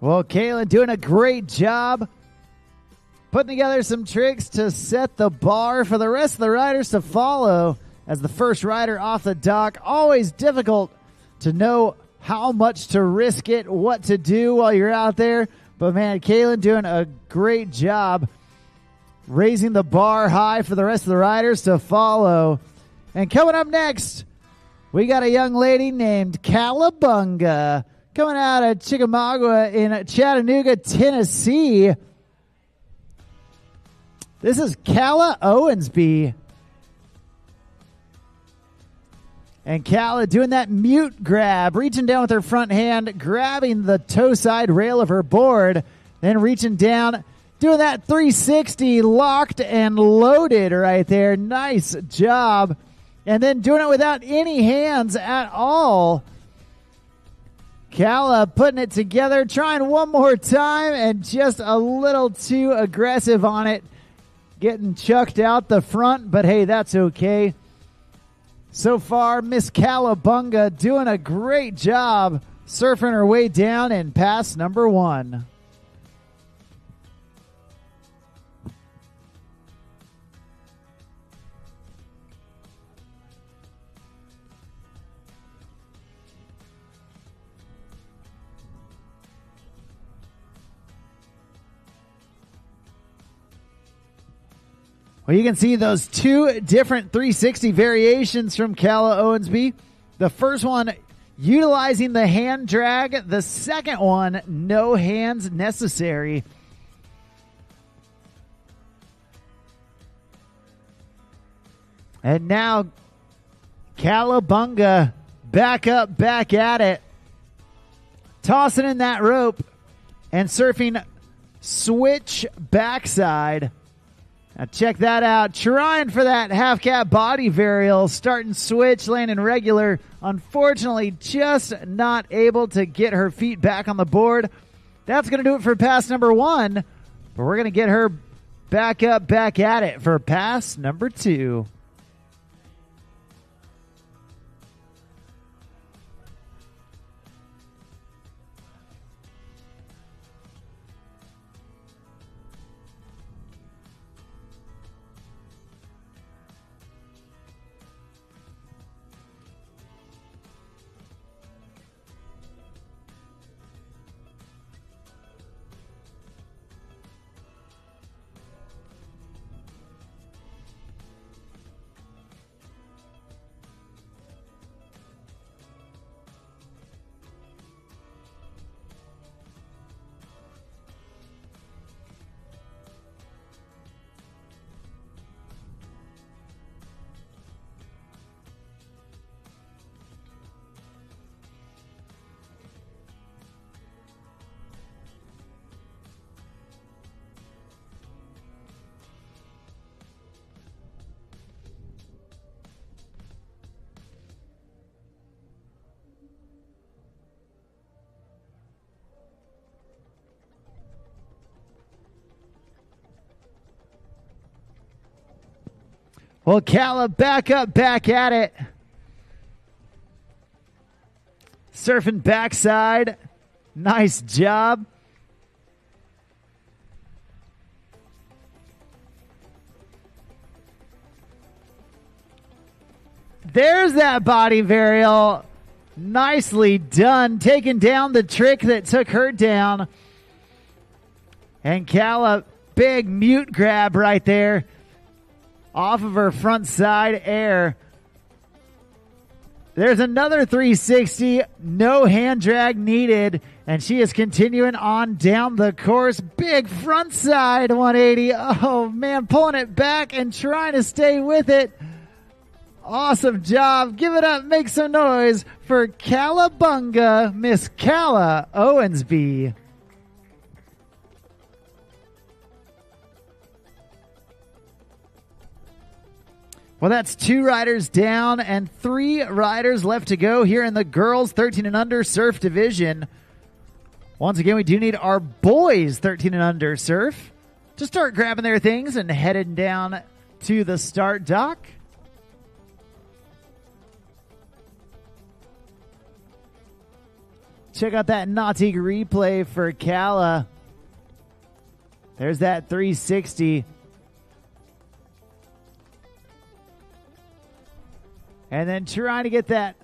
Well, Kaylin doing a great job putting together some tricks to set the bar for the rest of the riders to follow as the first rider off the dock. Always difficult to know how much to risk it, what to do while you're out there. But, man, Kaylin doing a great job raising the bar high for the rest of the riders to follow. And coming up next, we got a young lady named Calabunga coming out of Chickamauga in Chattanooga, Tennessee. This is Calla Owensby. And Calla doing that mute grab, reaching down with her front hand, grabbing the toe side rail of her board, then reaching down, doing that 360 locked and loaded right there. Nice job. And then doing it without any hands at all. Calla putting it together, trying one more time, and just a little too aggressive on it. Getting chucked out the front, but hey, that's okay. So far, Miss Calabunga doing a great job surfing her way down in pass number 1. Well, you can see those two different 360 variations from Calla Owensby. The first one utilizing the hand drag. The second one, no hands necessary. And now Calabunga back up, back at it. Tossing in that rope and surfing switch backside. Now check that out. Trying for that half cap body varial. Starting switch, landing regular. Unfortunately, just not able to get her feet back on the board. That's going to do it for pass number 1. But we're going to get her back up, back at it for pass number 2. Well, Calla back up, back at it. Surfing backside. Nice job. There's that body varial. Nicely done. Taking down the trick that took her down. And Calla, big mute grab right there. Off of her front side air. There's another 360. No hand drag needed. And she is continuing on down the course. Big front side 180. Oh, man, pulling it back and trying to stay with it. Awesome job. Give it up. Make some noise for Calabunga, Miss Calla Owensby. Well, that's 2 riders down and 3 riders left to go here in the girls 13 and under surf division. Once again, we do need our boys 13 and under surf to start grabbing their things and heading down to the start dock. Check out that Nautique replay for Kala. There's that 360. And then trying to get that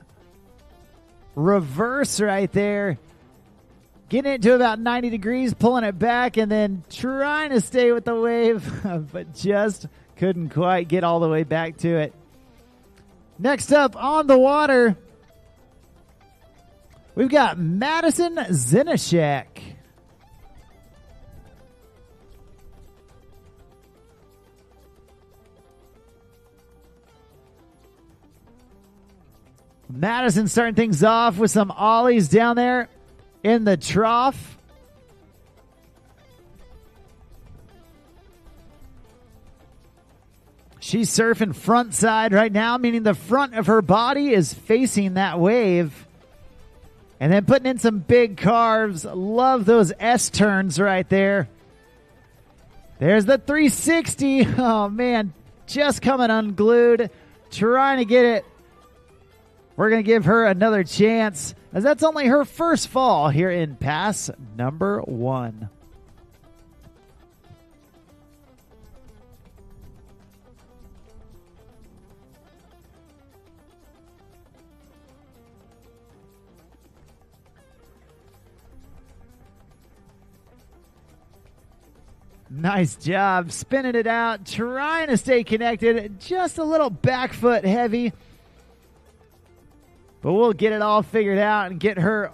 reverse right there. Getting it to about 90 degrees, pulling it back, and then trying to stay with the wave, but just couldn't quite get all the way back to it. Next up on the water, we've got Madison Zinashek. Madison starting things off with some ollies down there in the trough. She's surfing front side right now, meaning the front of her body is facing that wave. And then putting in some big carves. Love those S turns right there. There's the 360. Oh, man, just coming unglued. Trying to get it. We're going to give her another chance, as that's only her first fall here in pass number 1. Nice job spinning it out, trying to stay connected, just a little back foot heavy. But we'll get it all figured out and get her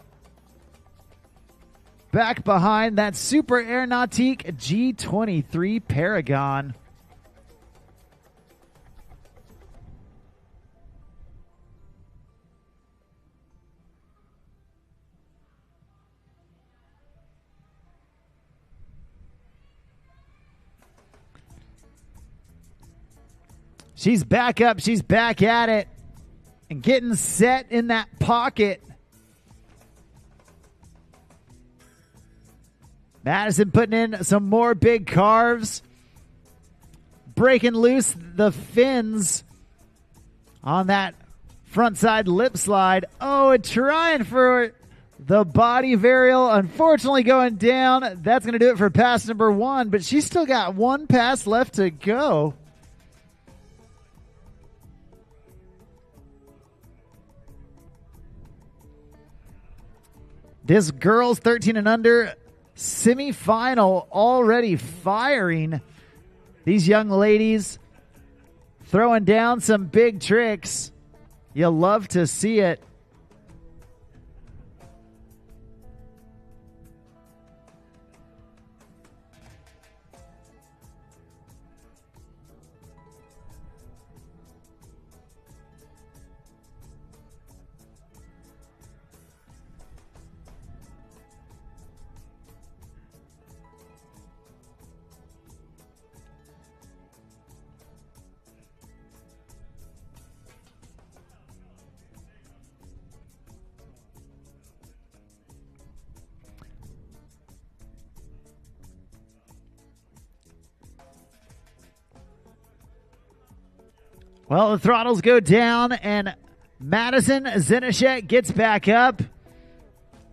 back behind that Super Air Nautique G23 Paragon. She's back up. She's back at it. And getting set in that pocket. Madison putting in some more big carves. Breaking loose the fins on that front side lip slide. Oh, and trying for the body varial. Unfortunately going down. That's going to do it for pass number 1. But she's still got one pass left to go. This girls 13 and under semifinal already firing. These young ladies throwing down some big tricks. You'll love to see it. Well, the throttles go down, and Madison Zinashek gets back up.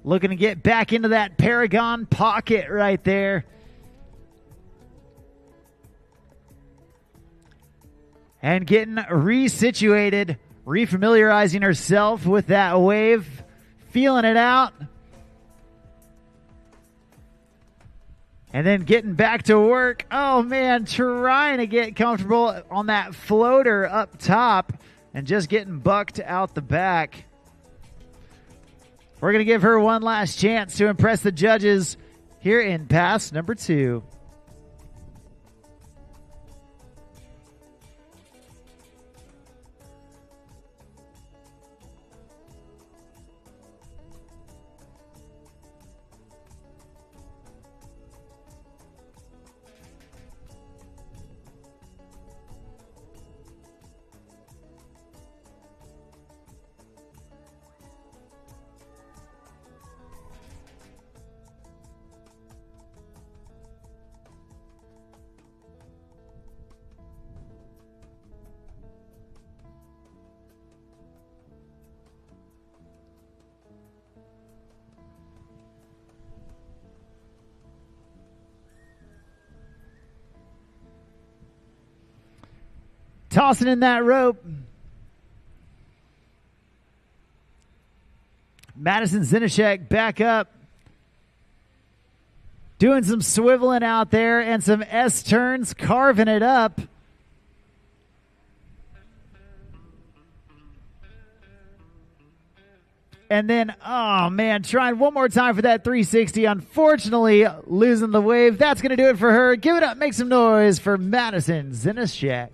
Looking to get back into that Paragon pocket right there. And getting resituated, refamiliarizing herself with that wave, feeling it out. And then getting back to work. Oh, man, trying to get comfortable on that floater up top and just getting bucked out the back. We're going to give her one last chance to impress the judges here in pass number 2. Tossing in that rope. Madison Zinashek back up. Doing some swiveling out there and some S-turns, carving it up. And then, oh man, trying one more time for that 360. Unfortunately, losing the wave. That's going to do it for her. Give it up, make some noise for Madison Zinashek.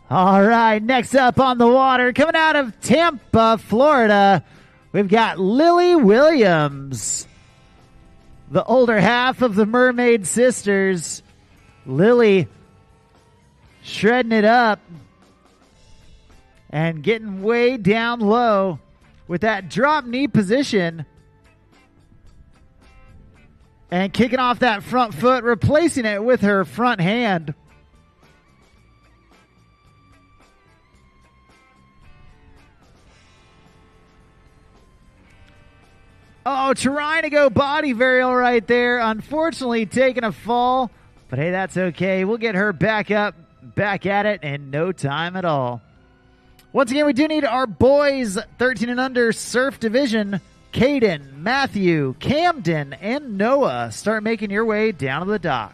All right, next up on the water, coming out of Tampa, Florida, we've got Lily Williams, the older half of the Mermaid Sisters. Lily shredding it up and getting way down low with that drop knee position and kicking off that front foot, replacing it with her front hand. Oh, trying to go body varial right there. Unfortunately, taking a fall. But hey, that's okay. We'll get her back up, back at it in no time at all. Once again, we do need our boys 13 and under surf division. Caden, Matthew, Camden, and Noah. Start making your way down to the dock.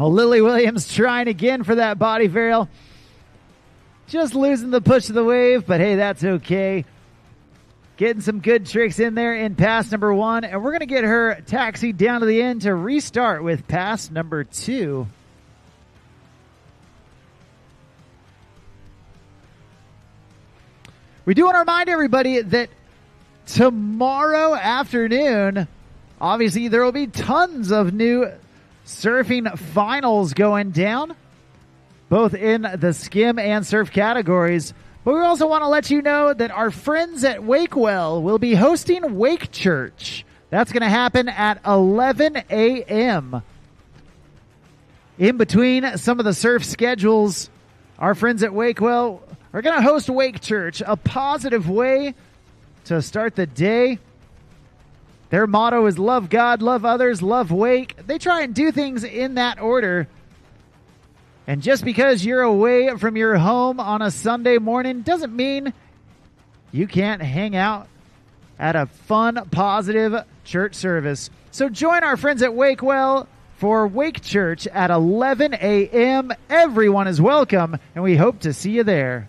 Oh, Lily Williams trying again for that body varial. Just losing the push of the wave, but hey, that's okay. Getting some good tricks in there in pass number 1, and we're going to get her taxied down to the end to restart with pass number 2. We do want to remind everybody that tomorrow afternoon, obviously there will be tons of new surfing finals going down. both in the skim and surf categories. But we also want to let you know that our friends at Wakewell will be hosting Wake Church. That's going to happen at 11 a.m. In between some of the surf schedules, our friends at Wakewell are going to host Wake Church, a positive way to start the day. Their motto is love God, love others, love Wake. They try and do things in that order. And just because you're away from your home on a Sunday morning doesn't mean you can't hang out at a fun, positive church service. So join our friends at Wakewell for Wake Church at 11 a.m. Everyone is welcome, and we hope to see you there.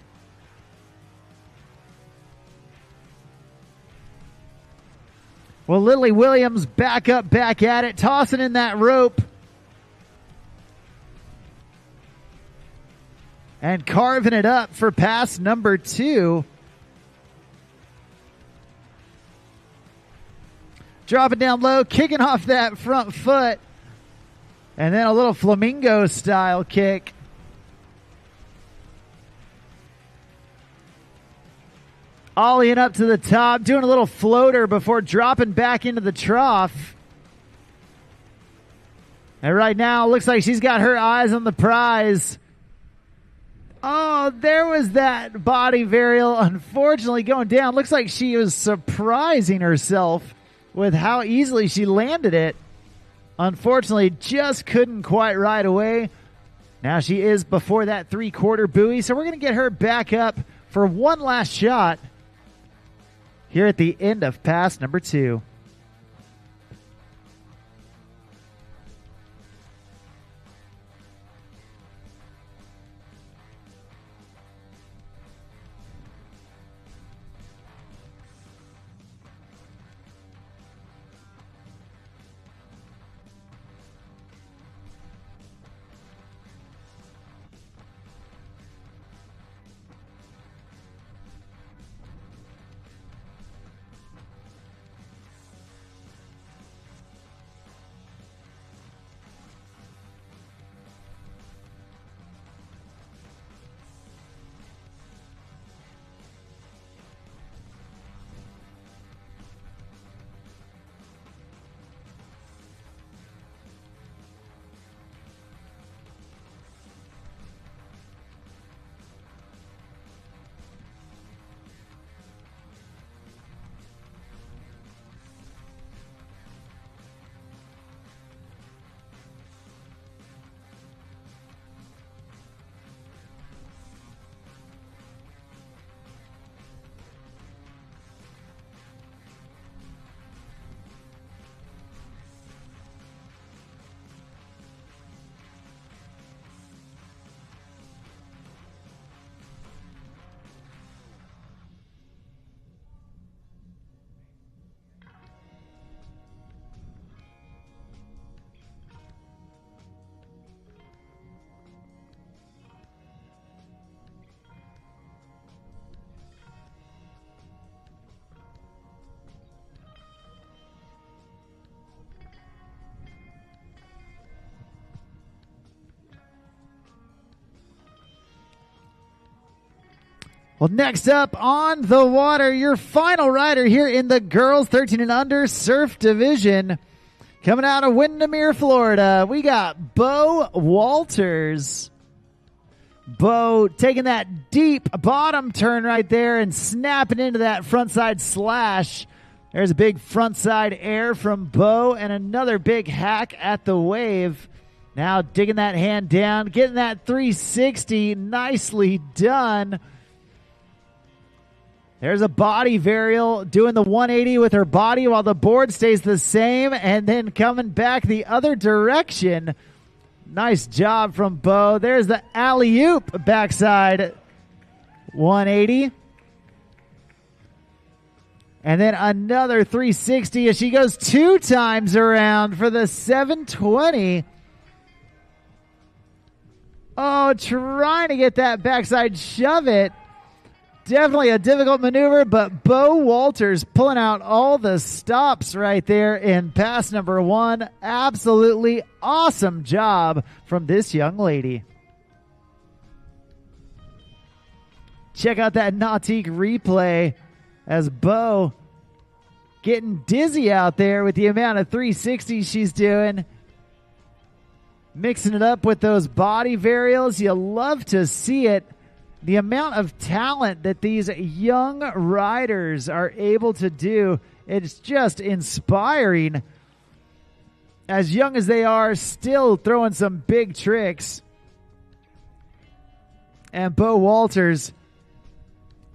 Well, Lily Williams back up, back at it, tossing in that rope. And carving it up for pass number 2. Dropping down low, kicking off that front foot. And then a little flamingo style kick. Ollieing up to the top, doing a little floater before dropping back into the trough. And right now, looks like she's got her eyes on the prize. Oh, there was that body varial, unfortunately, going down. Looks like she was surprising herself with how easily she landed it. Unfortunately, just couldn't quite ride away. Now she is before that 3/4 buoy, so we're going to get her back up for one last shot here at the end of pass number 2. Well, next up on the water, your final rider here in the girls 13 and under surf division. Coming out of Windermere, Florida, we got Bo Walters. Bo taking that deep bottom turn right there and snapping into that frontside slash. There's a big frontside air from Bo and another big hack at the wave. Now digging that hand down, getting that 360. Nicely done. There's a body varial doing the 180 with her body while the board stays the same and then coming back the other direction. Nice job from Bo. There's the alley-oop backside 180. And then another 360 as she goes 2 times around for the 720. Oh, trying to get that backside shove it. Definitely a difficult maneuver, but Bo Walters pulling out all the stops right there in pass number 1. Absolutely awesome job from this young lady. Check out that Nautique replay as Bo getting dizzy out there with the amount of 360s she's doing. Mixing it up with those body varials. You love to see it. The amount of talent that these young riders are able to do, it's just inspiring. As young as they are, still throwing some big tricks. And Bo Walters,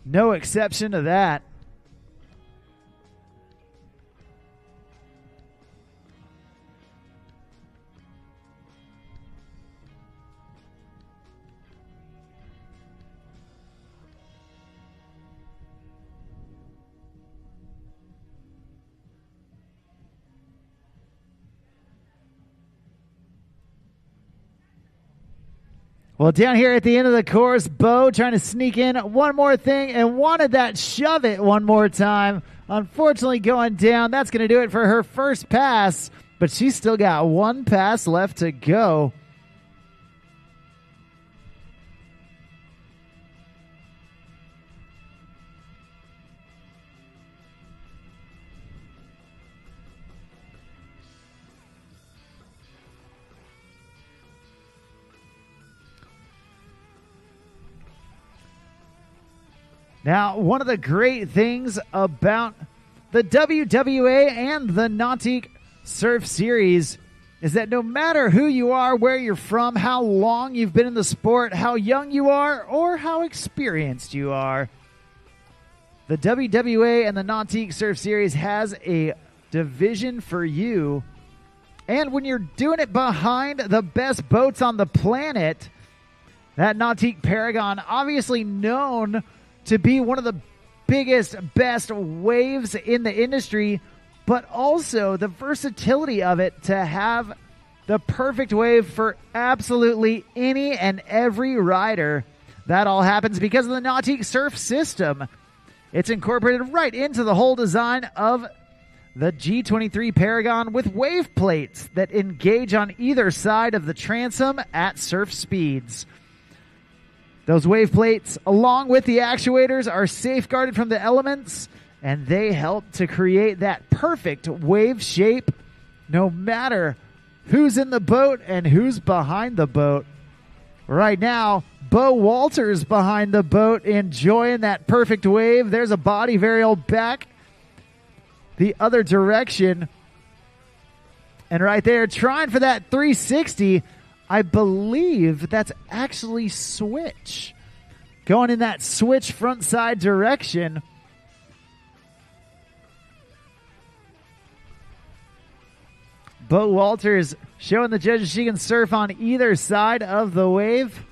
no exception to that. Well, down here at the end of the course, Bo trying to sneak in one more thing and wanted that shove it one more time. Unfortunately, going down. That's going to do it for her first pass, but she's still got one pass left to go. Now, one of the great things about the WWA and the Nautique Surf Series is that no matter who you are, where you're from, how long you've been in the sport, how young you are, or how experienced you are, the WWA and the Nautique Surf Series has a division for you. And when you're doing it behind the best boats on the planet, that Nautique Paragon, obviously known to be one of the biggest, best waves in the industry, but also the versatility of it to have the perfect wave for absolutely any and every rider. That all happens because of the Nautique Surf system. It's incorporated right into the whole design of the G23 Paragon with wave plates that engage on either side of the transom at surf speeds. Those wave plates, along with the actuators, are safeguarded from the elements, and they help to create that perfect wave shape no matter who's in the boat and who's behind the boat. Right now, Bo Walters behind the boat enjoying that perfect wave. There's a body varial back the other direction. And right there, trying for that 360. I believe that's actually switch. Going in that switch front side direction. Bo Walters showing the judges she can surf on either side of the wave.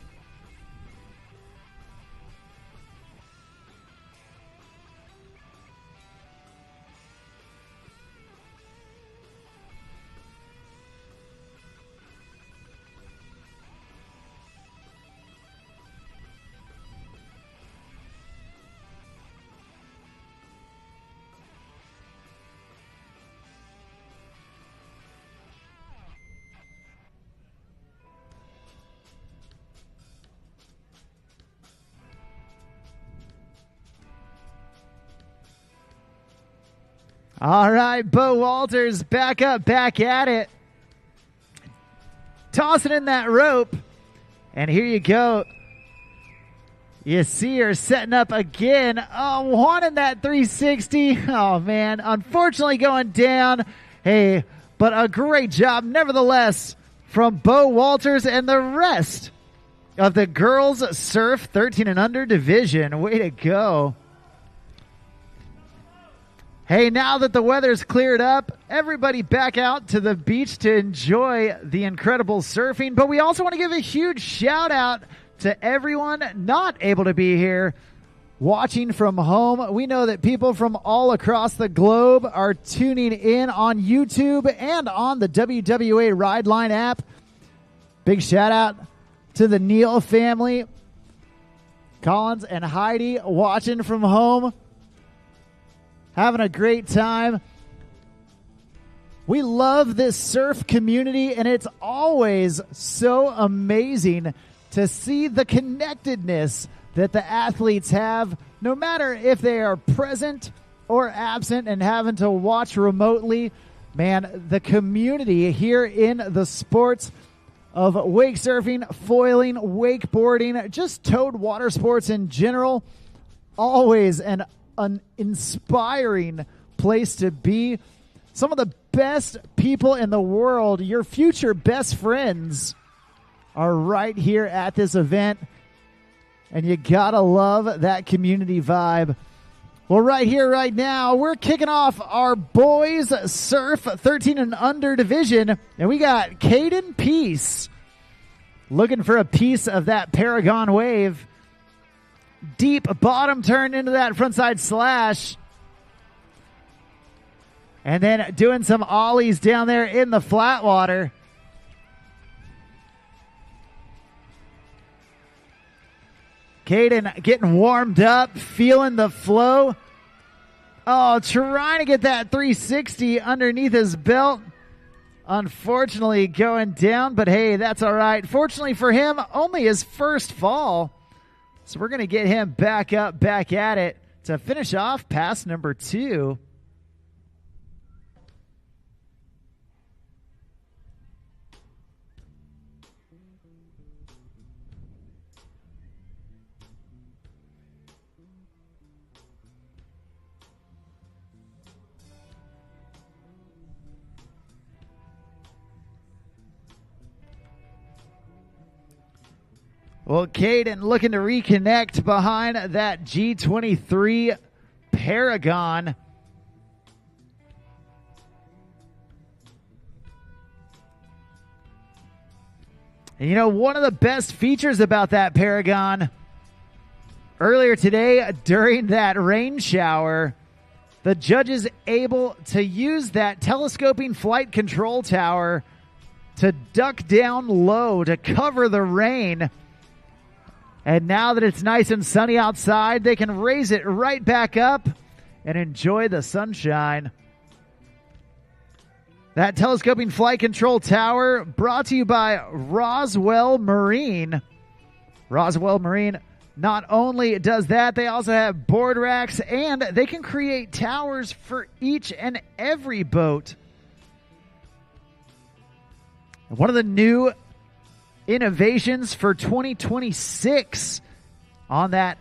All right, Bo Walters back up, back at it. Tossing in that rope. And here you go. You see her setting up again. Oh, wanting that 360. Oh, man. Unfortunately going down. Hey, but a great job nevertheless from Bo Walters and the rest of the girls surf 13 and under division. Way to go. Hey, now that the weather's cleared up, everybody back out to the beach to enjoy the incredible surfing. But we also want to give a huge shout out to everyone not able to be here watching from home. We know that people from all across the globe are tuning in on YouTube and on the WWA Ride Line app. Big shout out to the Neal family, Collins and Heidi watching from home. Having a great time. We love this surf community, and it's always so amazing to see the connectedness that the athletes have, no matter if they are present or absent and having to watch remotely. Man, the community here in the sports of wake surfing, foiling, wakeboarding, just towed water sports in general, always an inspiring place to be. Some of the best people in the world, your future best friends, are right here at this event. And you gotta love that community vibe. Well, right here, right now, we're kicking off our boys surf 13 and under division. And we got Caden Peace looking for a piece of that Paragon wave. Deep bottom turn into that frontside slash. And then doing some ollies down there in the flat water. Caden getting warmed up, feeling the flow. Oh, trying to get that 360 underneath his belt. Unfortunately going down, but hey, that's all right. Fortunately for him, only his first fall. So we're going to get him back up, back at it to finish off pass number 2. Well, Caden looking to reconnect behind that G23 Paragon. And you know, one of the best features about that Paragon, earlier today during that rain shower, the judges able to use that telescoping flight control tower to duck down low to cover the rain. And now that it's nice and sunny outside, they can raise it right back up and enjoy the sunshine. That telescoping flight control tower brought to you by Roswell Marine. Roswell Marine not only does that, they also have board racks, and they can create towers for each and every boat. One of the new innovations for 2026 on that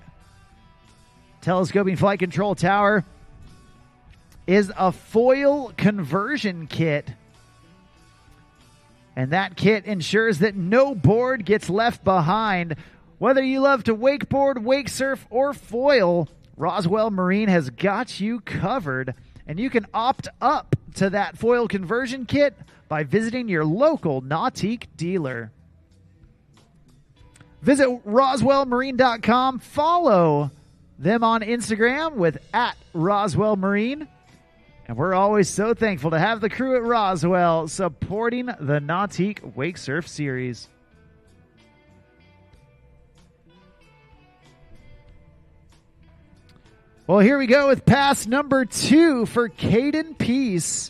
telescoping flight control tower is a foil conversion kit. And that kit ensures that no board gets left behind. Whether you love to wakeboard, wake surf, or foil, Roswell Marine has got you covered. And you can opt up to that foil conversion kit by visiting your local Nautique dealer. Visit RoswellMarine.com. Follow them on Instagram with @RoswellMarine. And we're always so thankful to have the crew at Roswell supporting the Nautique Wake Surf Series. Well, here we go with pass number 2 for Caden Peace.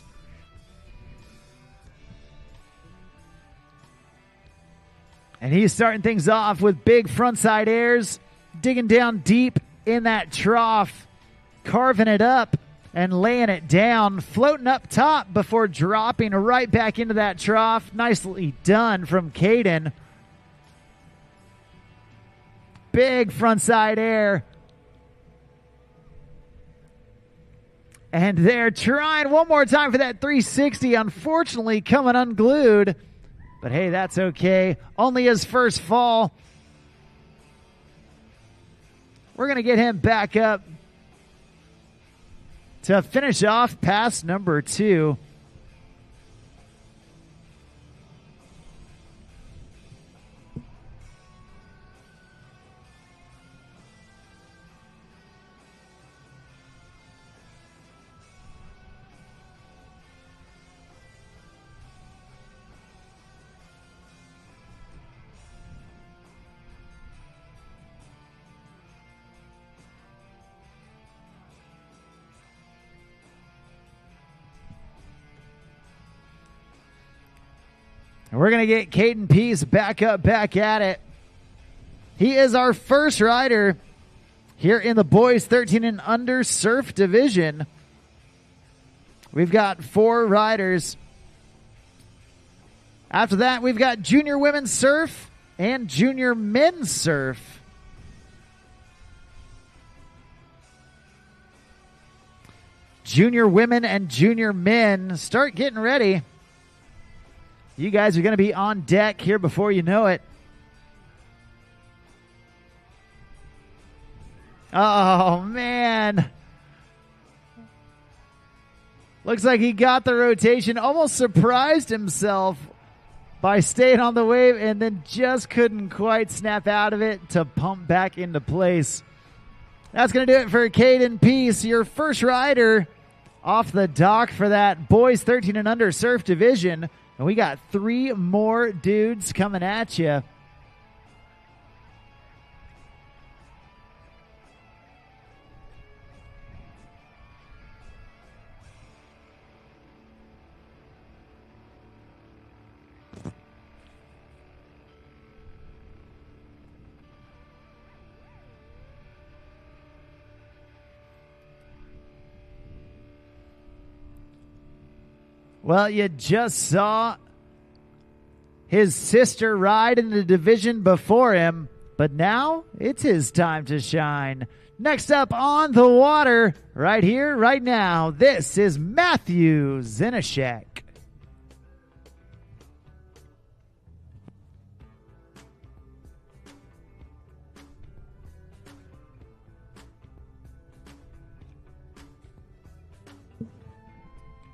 And he's starting things off with big frontside airs, digging down deep in that trough, carving it up and laying it down, floating up top before dropping right back into that trough. Nicely done from Caden. Big frontside air. And they're trying one more time for that 360, unfortunately coming unglued. But hey, that's okay. Only his first fall. We're going to get him back up to finish off pass number 2. And we're going to get Caden Peace back up, back at it. He is our first rider here in the boys 13 and under surf division. We've got 4 riders. After that, we've got junior women's surf and junior men's surf. Junior women and junior men, start getting ready. You guys are going to be on deck here before you know it. Oh, man. Looks like he got the rotation, almost surprised himself by staying on the wave and then just couldn't quite snap out of it to pump back into place. That's going to do it for Caden Peace, your first rider off the dock for that boys 13 and under surf division. And we got 3 more dudes coming at you. Well, you just saw his sister ride in the division before him, but now it's his time to shine. Next up on the water, right here, right now, this is Matthew Zinashek.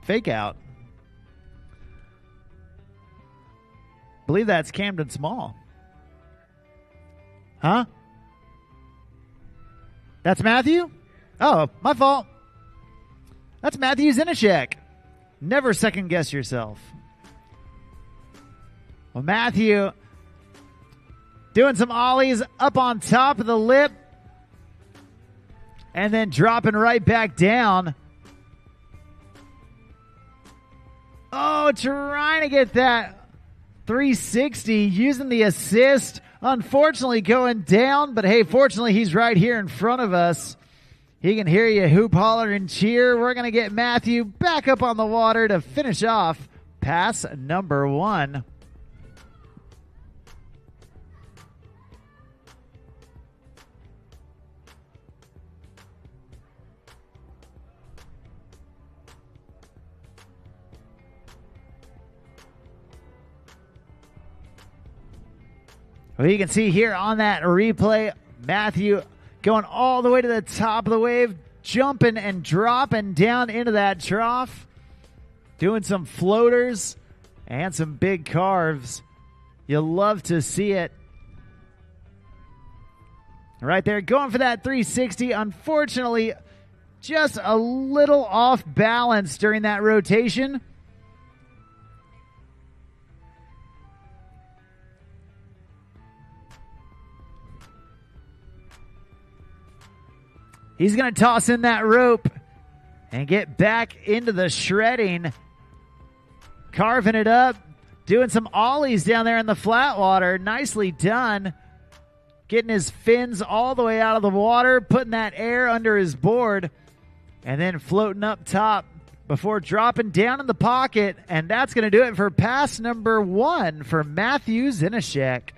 Fake out. Believe that's Camden Small. Huh? That's Matthew? Oh, my fault. That's Matthew Zinashek. Never second guess yourself. Well, Matthew doing some ollies up on top of the lip and then dropping right back down. Oh, trying to get that 360 using the assist. Unfortunately going down, but hey, fortunately he's right here in front of us. He can hear you hoop, holler, and cheer. We're going to get Matthew back up on the water to finish off pass number 1. Well, you can see here on that replay, Matthew going all the way to the top of the wave, jumping and dropping down into that trough, doing some floaters and some big carves. You'll love to see it. Right there, going for that 360. Unfortunately, just a little off balance during that rotation. He's going to toss in that rope and get back into the shredding. Carving it up. Doing some ollies down there in the flat water. Nicely done. Getting his fins all the way out of the water. Putting that air under his board. And then floating up top before dropping down in the pocket. And that's going to do it for pass number 1 for Matthew Zinashek.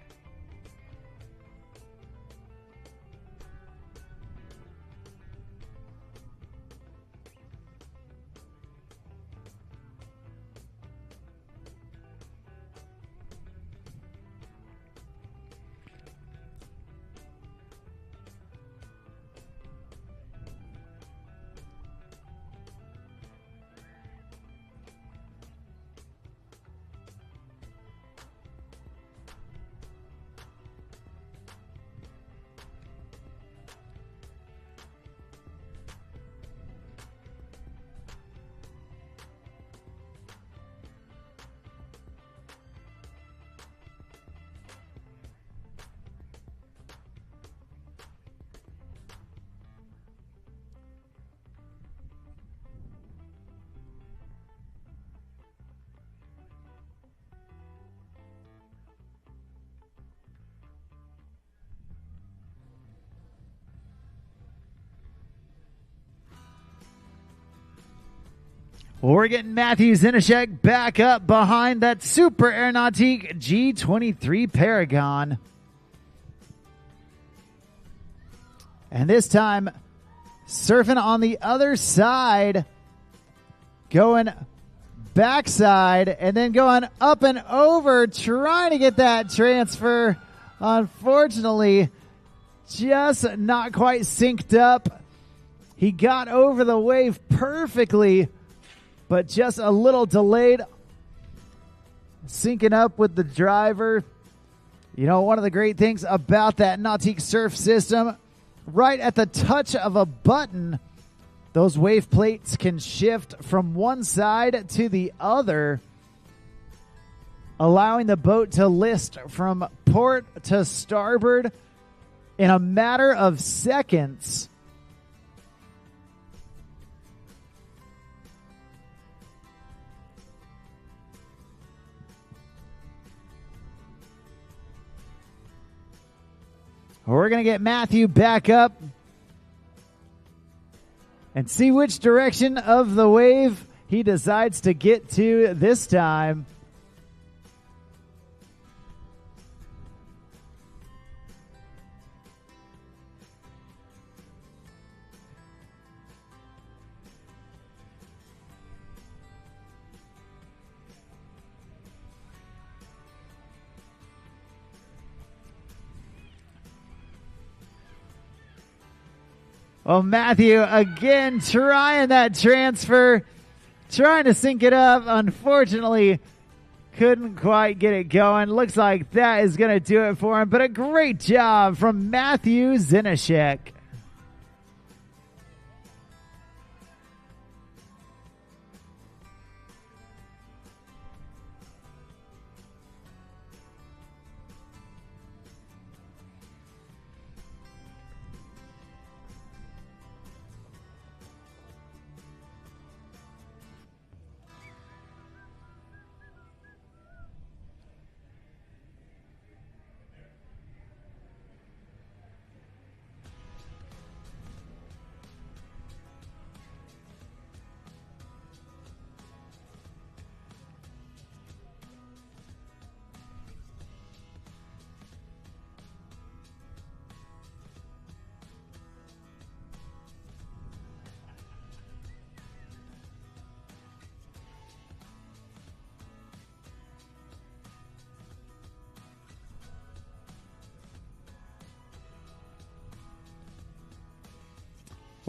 Well, we're getting Matthew Zinashek back up behind that Super Air Nautique G23 Paragon. And this time, surfing on the other side, going backside, and then going up and over, trying to get that transfer. Unfortunately, just not quite synced up. He got over the wave perfectly, but just a little delayed, syncing up with the driver. You know, one of the great things about that Nautique surf system, right at the touch of a button, those wave plates can shift from one side to the other, allowing the boat to list from port to starboard in a matter of seconds. We're going to get Matthew back up and see which direction of the wave he decides to get to this time. Oh, Matthew again trying that transfer, trying to sync it up. Unfortunately, couldn't quite get it going. Looks like that is going to do it for him, but a great job from Matthew Zinashek.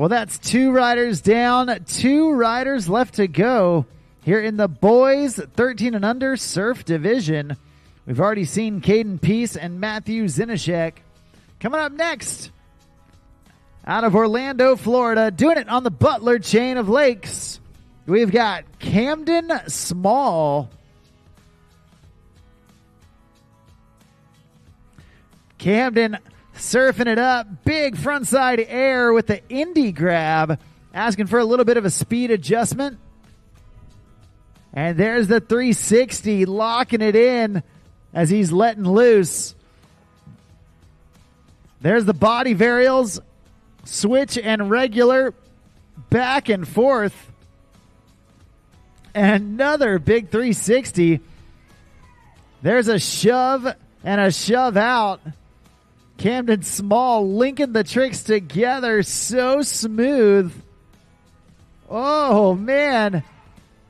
Well, that's two riders down, two riders left to go here in the boys 13 and under surf division. We've already seen Caden Peace and Matthew Zinashek. Coming up next, out of Orlando, Florida, doing it on the Butler chain of lakes, we've got Camden Small. Camden surfing it up, big frontside air with the Indy grab, asking for a little bit of a speed adjustment. And there's the 360, locking it in as he's letting loose. There's the body varials, switch and regular, back and forth. And another big 360. There's a shove and a shove out. Camden Small linking the tricks together so smooth. Oh, man.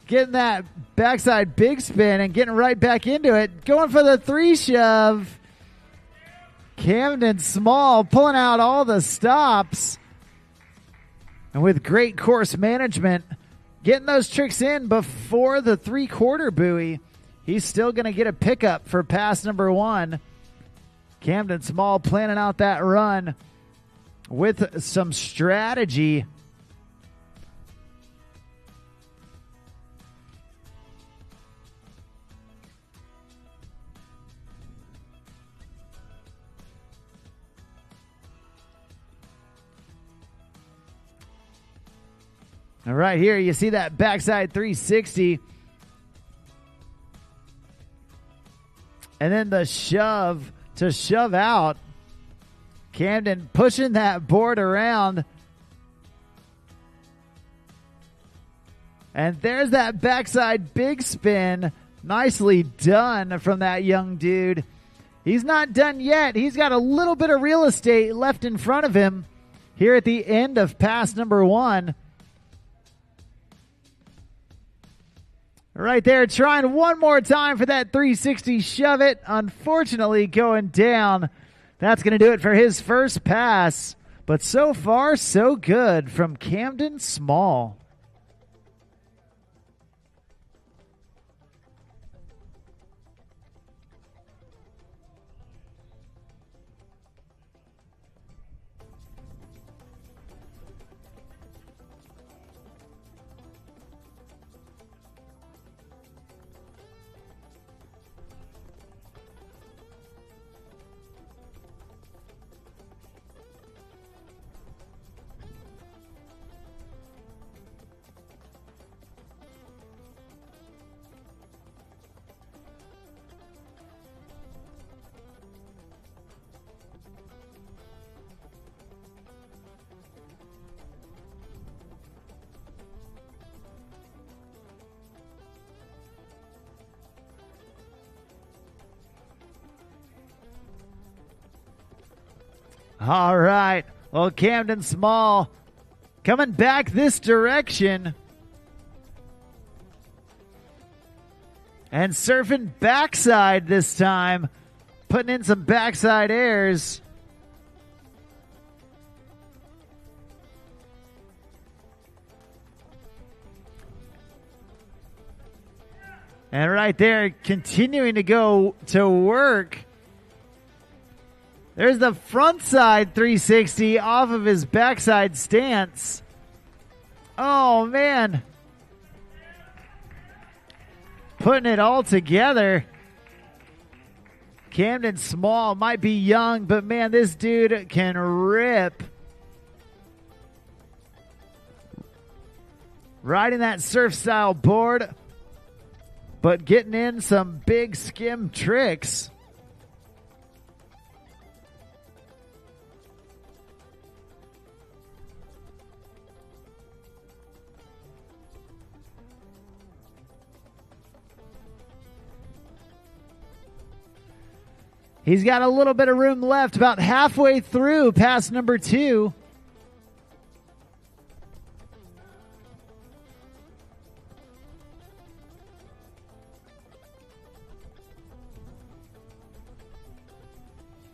Getting that backside big spin and getting right back into it. Going for the three shove. Camden Small pulling out all the stops. And with great course management, getting those tricks in before the three-quarter buoy. He's still going to get a pickup for pass number one. Camden Small planning out that run with some strategy. All right, here you see that backside 360. And then the shove to shove out. Camden pushing that board around. And there's that backside big spin. Nicely done from that young dude. He's not done yet. He's got a little bit of real estate left in front of him here at the end of pass number 1. Right there, trying one more time for that 360 shove it. Unfortunately, going down. That's going to do it for his first pass. But so far, so good from Camden Small. All right. Well, Camden Small coming back this direction. And surfing backside this time. Putting in some backside airs. And right there, continuing to go to work. There's the front side 360 off of his backside stance. Oh, man. Putting it all together. Camden Small might be young, but man, this dude can rip. Riding that surf style board, but getting in some big skim tricks. He's got a little bit of room left, about halfway through pass number 2.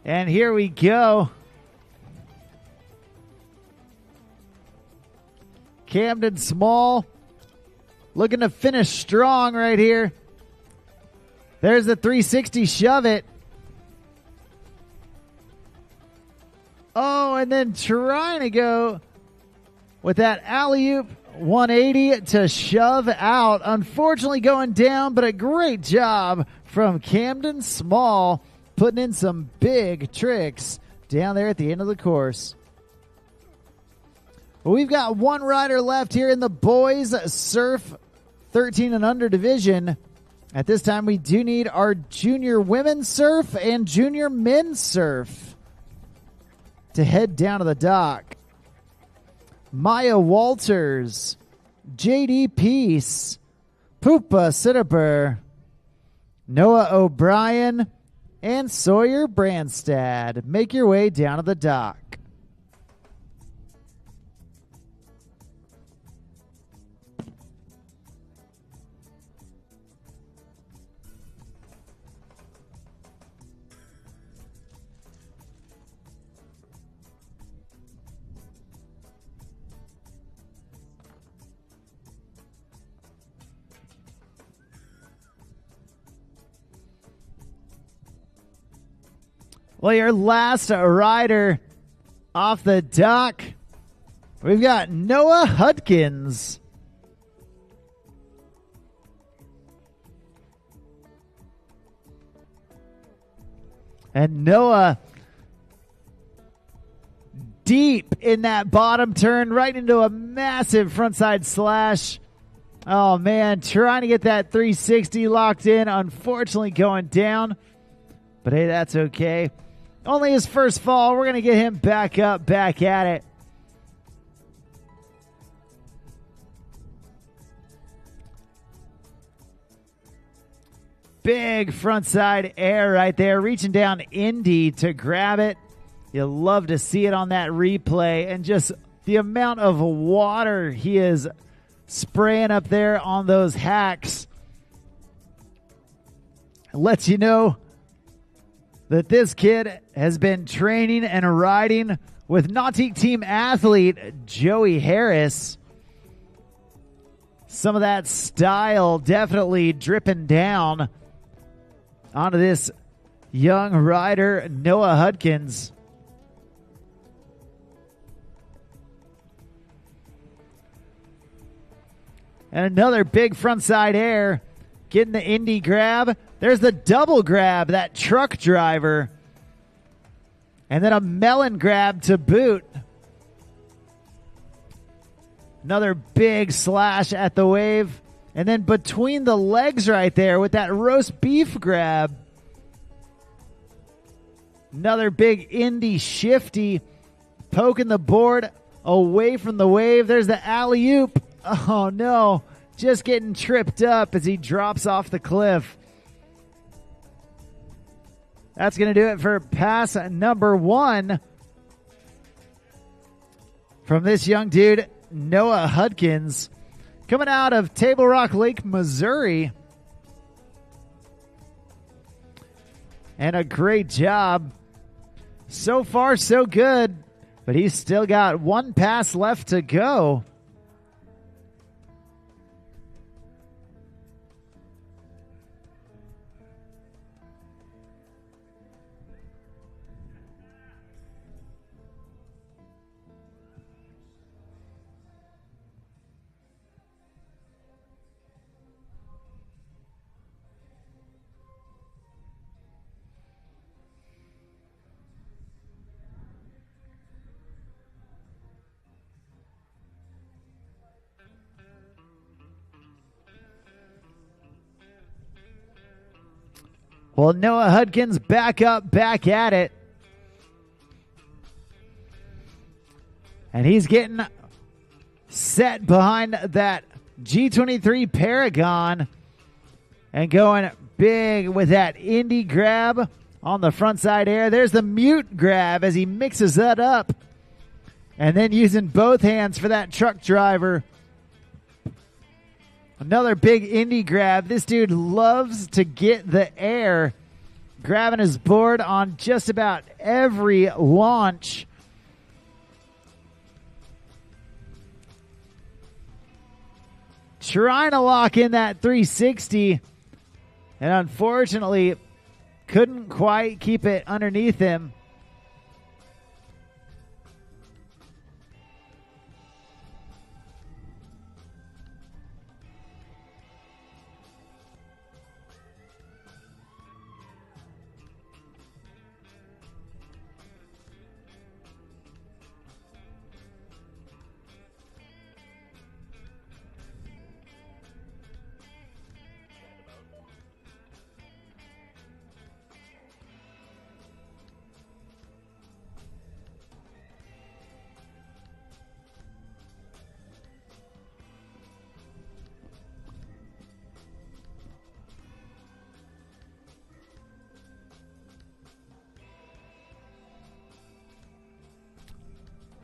And here we go. Camden Small looking to finish strong right here. There's the 360 shove it. Oh, and then trying to go with that alley-oop 180 to shove out. Unfortunately going down, but a great job from Camden Small, putting in some big tricks down there at the end of the course. Well, we've got one rider left here in the boys surf 13 and under division. At this time, we do need our junior women's surf and junior men's surf to head down to the dock. Maya Walters, JD Peace, Poopa Sitterber, Noah O'Brien, and Sawyer Brandstad. Make your way down to the dock. Well, your last rider off the dock, we've got Noah Hudkins. And Noah deep in that bottom turn, right into a massive frontside slash. Oh, man, trying to get that 360 locked in. Unfortunately going down. But hey, that's okay. Only his first fall. We're going to get him back up, back at it. big frontside air right there, reaching down Indy to grab it. You'll love to see it on that replay, and just the amount of water he is spraying up there on those hacks lets you know that this kid has been training and riding with Nautique team athlete Joey Harris. Some of that style definitely dripping down onto this young rider, Noah Hudkins. And another big frontside air, getting the Indy grab. There's the double grab, that truck driver. And then a melon grab to boot. Another big slash at the wave. And then between the legs right there with that roast beef grab. Another big Indy shifty, poking the board away from the wave. There's the alley-oop. Oh no, just getting tripped up as he drops off the cliff. That's going to do it for pass number 1 from this young dude, Noah Hudkins, coming out of Table Rock Lake, Missouri. And a great job. So far, so good, but he's still got one pass left to go. Well, Noah Hudkins back up, back at it. And he's getting set behind that G23 Paragon and going big with that Indy grab on the front side air. There's the mute grab as he mixes that up. And then using both hands for that truck driver. Another big Indy grab. This dude loves to get the air, grabbing his board on just about every launch. Trying to lock in that 360, and unfortunately couldn't quite keep it underneath him.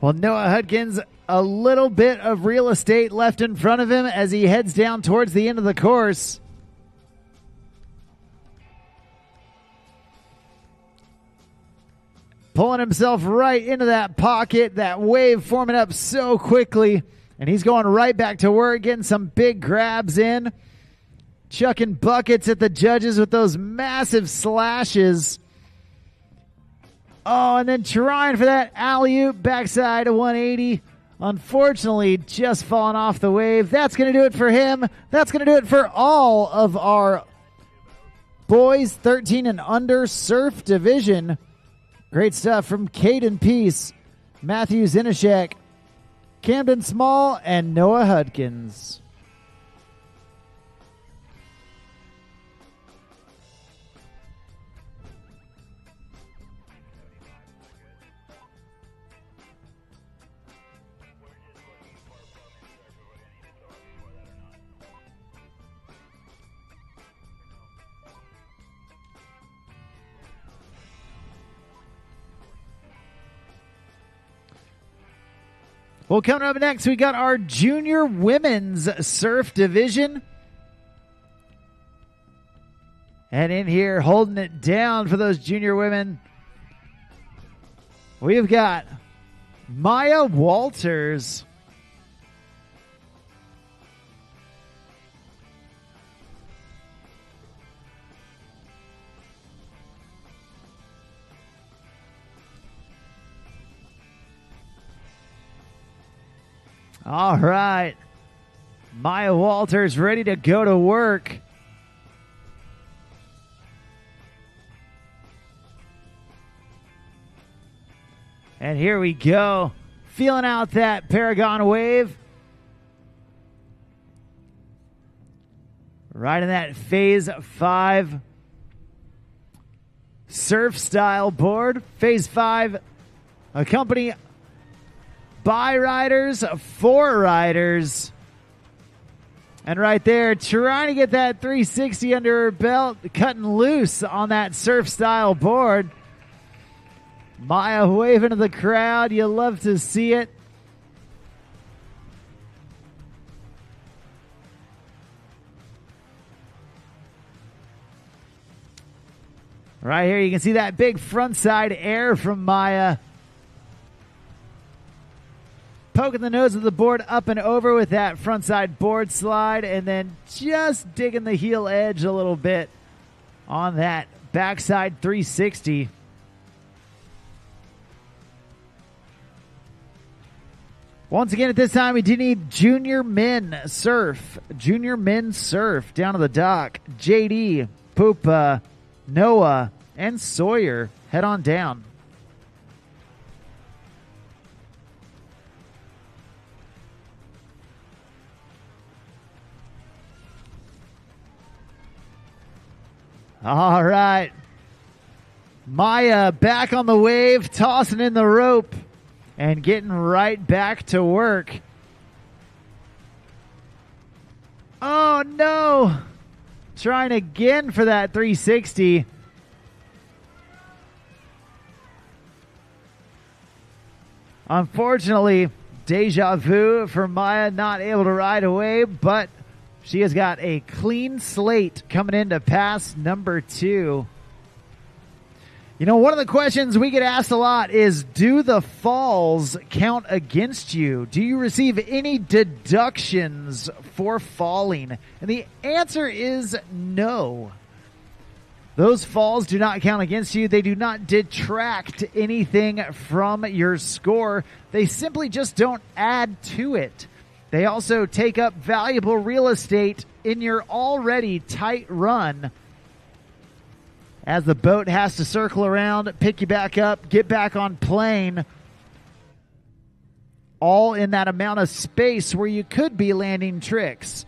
Well, Noah Hudkins, a little bit of real estate left in front of him as he heads down towards the end of the course. Pulling himself right into that pocket, that wave forming up so quickly. And he's going right back to work, getting some big grabs in. Chucking buckets at the judges with those massive slashes. Oh, and then trying for that alley-oop backside of 180. Unfortunately, just falling off the wave. That's going to do it for him. That's going to do it for all of our boys 13 and under surf division. Great stuff from Caden Peace, Matthew Zinashek, Camden Small, and Noah Hudkins. Well, coming up next, we got our junior women's surf division. And in here, holding it down for those junior women, we've got Maya Walters. All right. Maya Walters ready to go to work. And here we go. Feeling out that Paragon wave. Right in that phase 5 surf style board. Phase 5 accompanied by riders, 4 riders. And right there, trying to get that 360 under her belt, cutting loose on that surf style board. Maya waving to the crowd. You love to see it. Right here, you can see that big frontside air from Maya. Poking the nose of the board up and over with that frontside board slide, and then just digging the heel edge a little bit on that backside 360. Once again, at this time, we do need junior men surf. Junior men surf down to the dock. JD, Pupa, Noah, and Sawyer head on down. All right. Maya back on the wave, tossing in the rope and getting right back to work. Oh, no. Trying again for that 360. Unfortunately, deja vu for Maya, not able to ride away, but she has got a clean slate coming into pass number 2. You know, one of the questions we get asked a lot is, do the falls count against you? Do you receive any deductions for falling? And the answer is no. Those falls do not count against you. They do not detract anything from your score. They simply just don't add to it. They also take up valuable real estate in your already tight run, as the boat has to circle around, pick you back up, get back on plane, all in that amount of space where you could be landing tricks.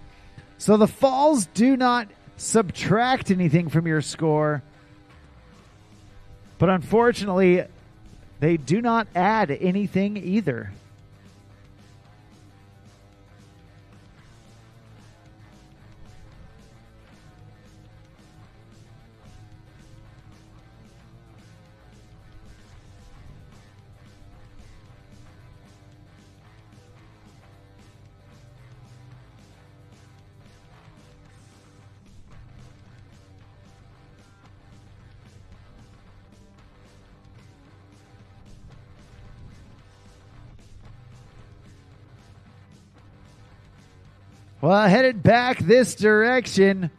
So the falls do not subtract anything from your score, but unfortunately, they do not add anything either. Well, headed back this direction,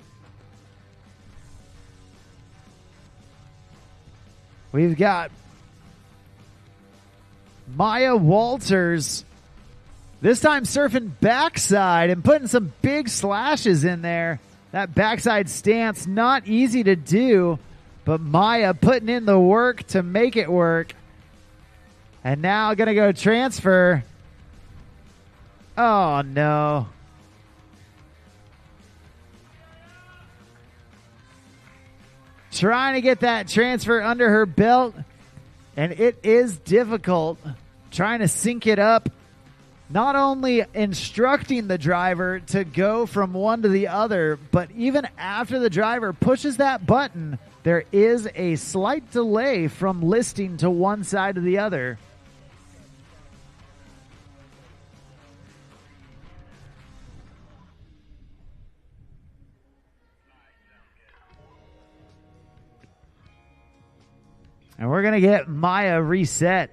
we've got Maya Walters, this time surfing backside and putting some big slashes in there. That backside stance, not easy to do, but Maya putting in the work to make it work. And now going to go transfer. Oh, no. Trying to get that transfer under her belt, and it is difficult. Trying to sync it up, not only instructing the driver to go from one to the other, but even after the driver pushes that button, there is a slight delay from listing to one side to the other. And we're going to get Maya reset.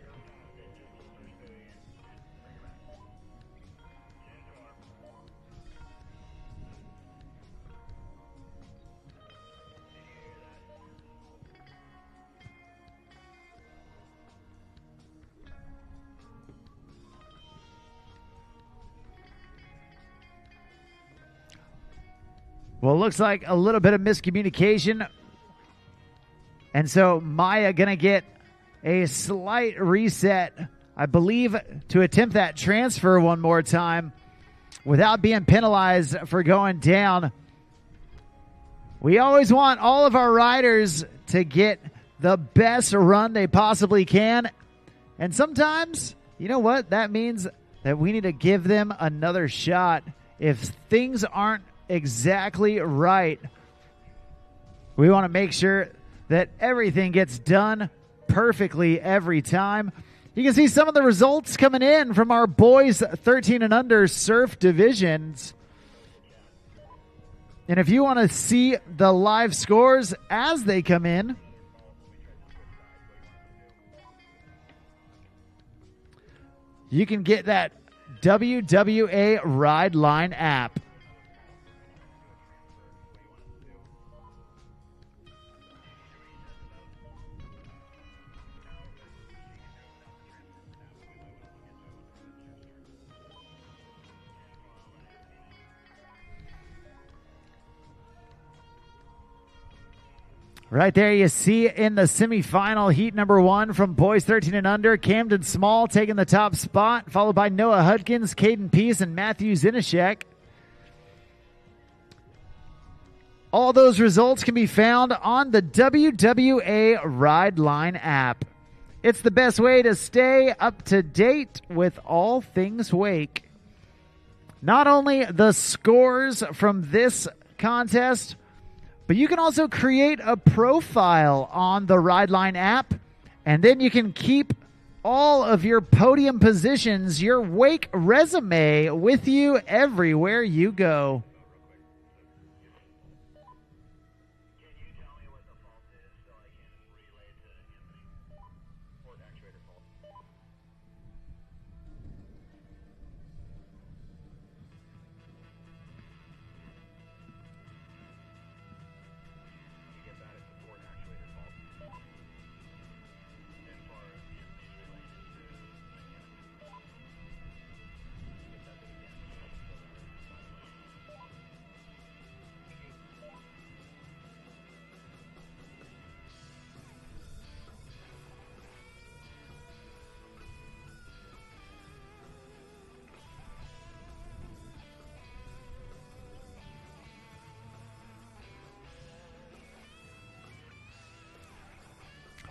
Well, it looks like a little bit of miscommunication. And so Maya going to get a slight reset, I believe, to attempt that transfer one more time without being penalized for going down. We always want all of our riders to get the best run they possibly can. And sometimes, you know what? That means that we need to give them another shot. If things aren't exactly right, we want to make sure that everything gets done perfectly every time. You can see some of the results coming in from our boys 13 and under surf divisions. And if you want to see the live scores as they come in, you can get that WWA Ride Line app. Right there you see in the semifinal heat number 1 from boys 13 and under, Camden Small taking the top spot, followed by Noah Hudkins, Caden Peace, and Matthew Zinashek. All those results can be found on the WWA Ride Line app. It's the best way to stay up to date with all things wake. Not only the scores from this contest, but you can also create a profile on the Rideline app, and then you can keep all of your podium positions, your wake resume with you everywhere you go.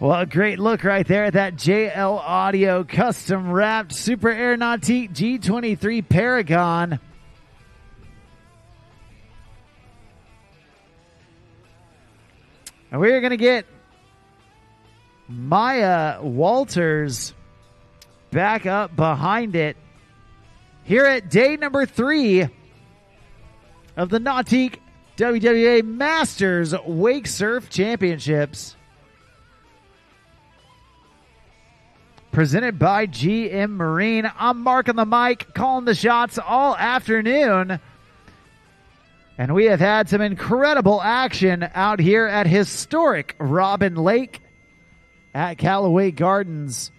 Well, a great look right there at that JL Audio custom wrapped Super Air Nautique G23 Paragon. And we're going to get Maya Walters back up behind it here at day number 3 of the Nautique WWA Masters Wakesurf Championships. Presented by GM Marine. I'm Mark on the mic, calling the shots all afternoon. And we have had some incredible action out here at historic Robin Lake at Callaway Gardens.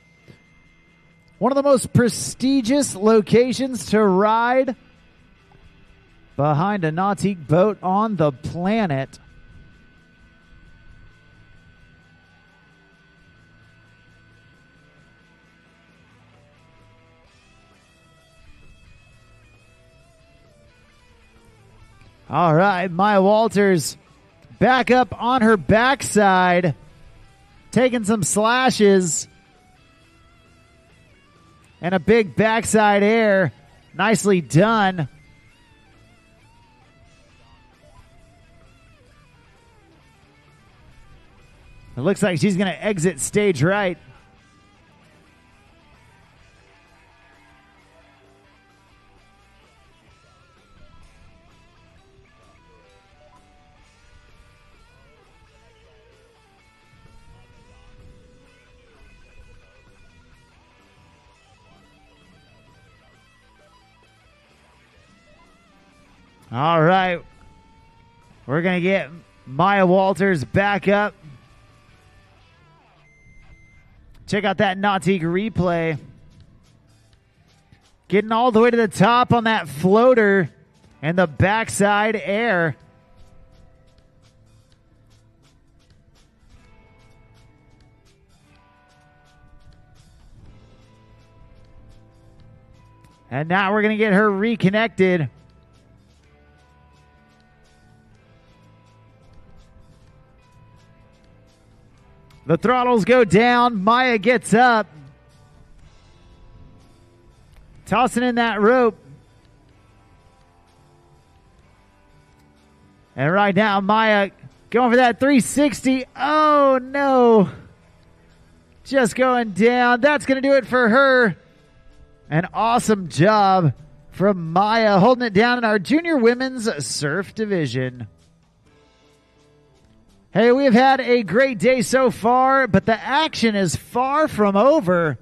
One of the most prestigious locations to ride behind a Nautique boat on the planet. All right, Maya Walters back up on her backside, taking some slashes and a big backside air. Nicely done. It looks like she's going to exit stage right. All right. We're going to get Maya Walters back up. Check out that Nautique replay. Getting all the way to the top on that floater and the backside air. And now we're going to get her reconnected. The throttles go down. Maya gets up. Tossing in that rope. And right now, Maya going for that 360. Oh, no. Just going down. That's going to do it for her. An awesome job from Maya holding it down in our junior women's surf division. Hey, we have had a great day so far, but the action is far from over.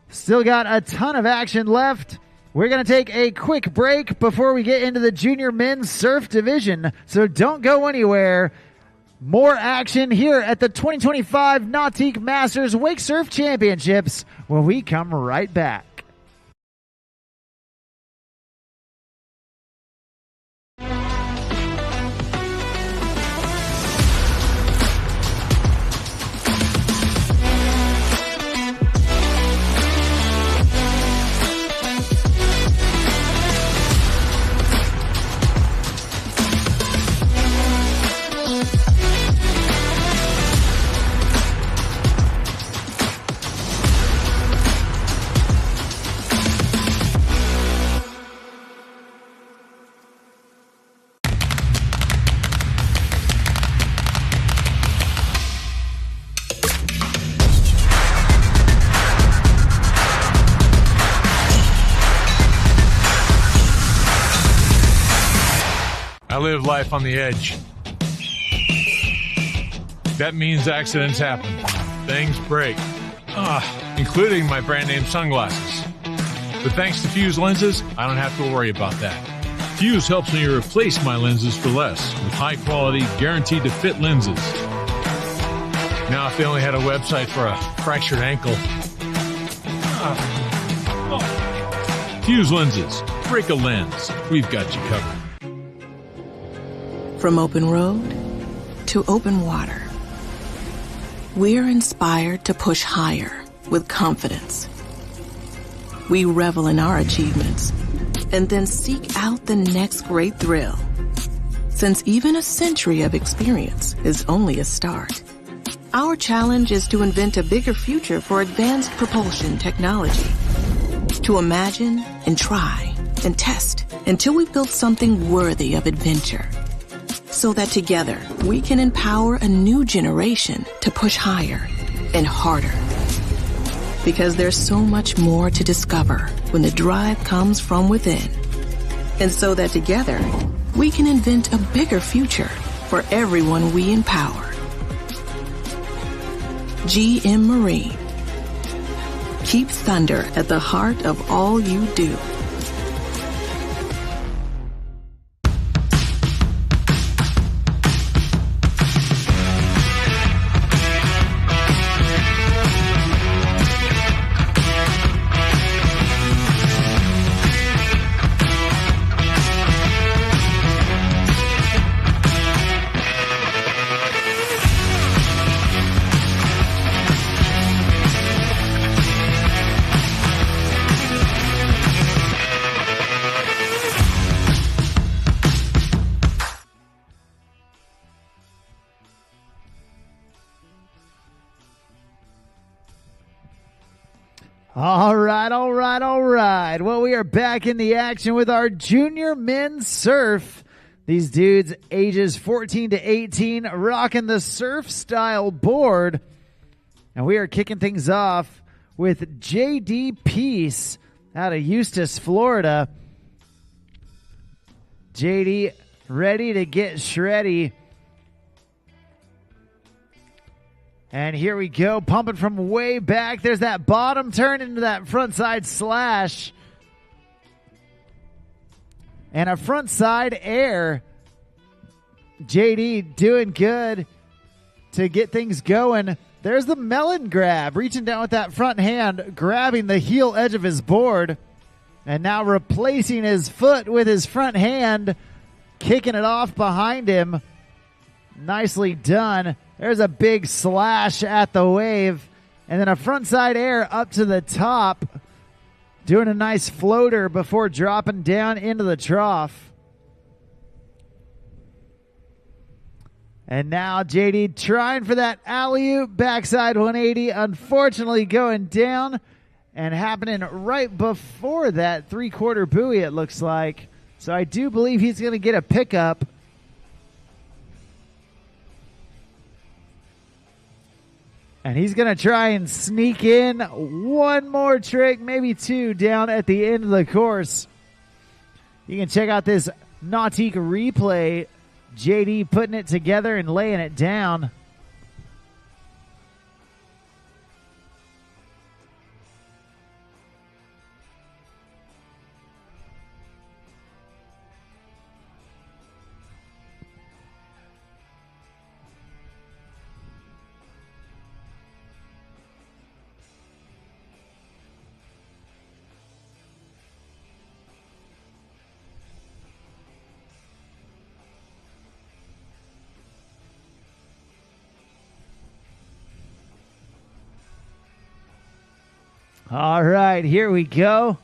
Still got a ton of action left. We're going to take a quick break before we get into the junior men's surf division, so don't go anywhere. More action here at the 2025 Nautique Masters Wakesurf Championships when we come right back. I live life on the edge. That means accidents happen. Things break. Including my brand name sunglasses. But thanks to Fuse lenses, I don't have to worry about that. Fuse helps me replace my lenses for less with high quality, guaranteed to fit lenses. Now if they only had a website for a fractured ankle. Fuse lenses. Break a lens. We've got you covered. From open road to open water, we're inspired to push higher with confidence. We revel in our achievements and then seek out the next great thrill. Since even a century of experience is only a start, our challenge is to invent a bigger future for advanced propulsion technology. To imagine and try and test until we've built something worthy of adventure. So that together we can empower a new generation to push higher and harder. Because there's so much more to discover when the drive comes from within. And so that together we can invent a bigger future for everyone we empower. GM Marine. Keep thunder at the heart of all you do. All right. Well, we are back in the action with our junior men's surf. These dudes, ages 14 to 18, rocking the surf style board. And we are kicking things off with JD Peace out of Eustis, Florida. JD ready to get shreddy. And here we go, pumping from way back. There's that bottom turn into that front side slash. and a front side air. JD doing good to get things going. There's the melon grab, reaching down with that front hand, grabbing the heel edge of his board, and now replacing his foot with his front hand, kicking it off behind him. Nicely done. There's a big slash at the wave, and then a front side air up to the top, doing a nice floater before dropping down into the trough. And now JD trying for that alley-oop backside 180, unfortunately going down and happening right before that three-quarter buoy, it looks like. So I do believe he's going to get a pickup. And he's going to try and sneak in one more trick, maybe two, down at the end of the course. You can check out this Nautique replay. JD putting it together and laying it down. All right, here we go.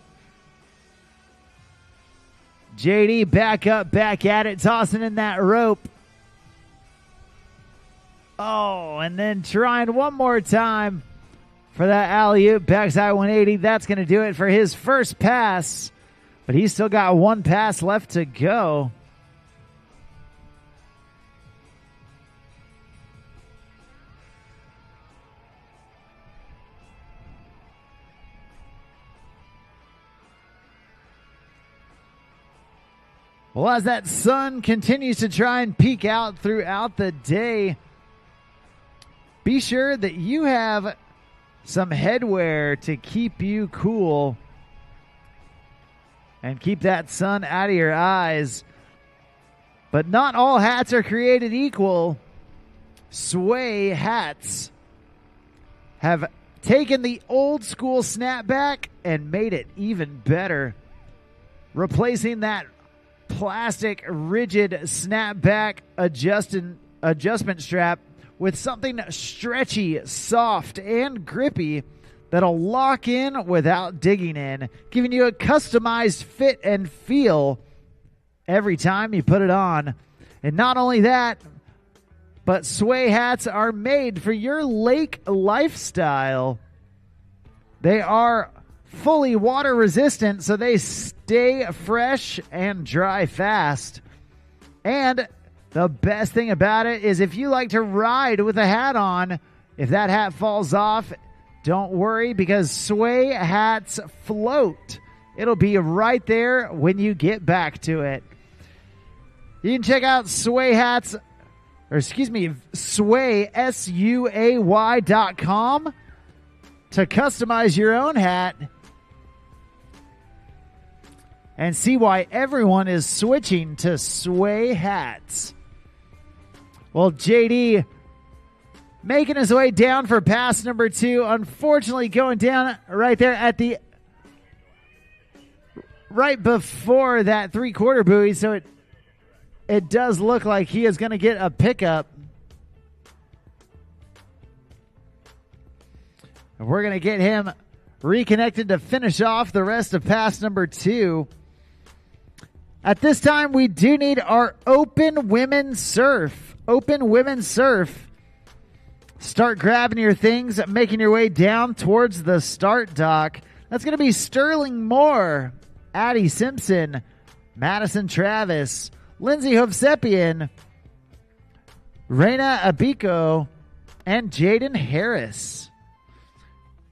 JD back up, back at it, tossing in that rope. Oh, and then trying one more time for that alley-oop backside 180. That's going to do it for his first pass, but he's still got one pass left to go. Well, as that sun continues to try and peek out throughout the day, be sure that you have some headwear to keep you cool and keep that sun out of your eyes. But not all hats are created equal. Sway hats have taken the old school snapback and made it even better, replacing that plastic rigid snapback adjustment strap with something stretchy, soft, and grippy that'll lock in without digging in, giving you a customized fit and feel every time you put it on. And not only that, but Sway hats are made for your lake lifestyle. They are fully water resistant, so they stay fresh and dry fast. And the best thing about it is if you like to ride with a hat on, if that hat falls off, don't worry, because Sway hats float. It'll be right there when you get back to it. You can check out Sway hats, Sway, SUAY.com to customize your own hat and see why everyone is switching to Sway hats. Well, JD making his way down for pass number 2. Unfortunately, going down right there at the right before that three-quarter buoy, so it does look like he is going to get a pickup. And we're going to get him reconnected to finish off the rest of pass number 2. At this time, we do need our open women's surf. Open women's surf. Start grabbing your things, making your way down towards the start dock. That's going to be Sterling Moore, Addie Simpson, Madison Travis, Lindsay Hovsepian, Reina Abico, and Jaden Harris.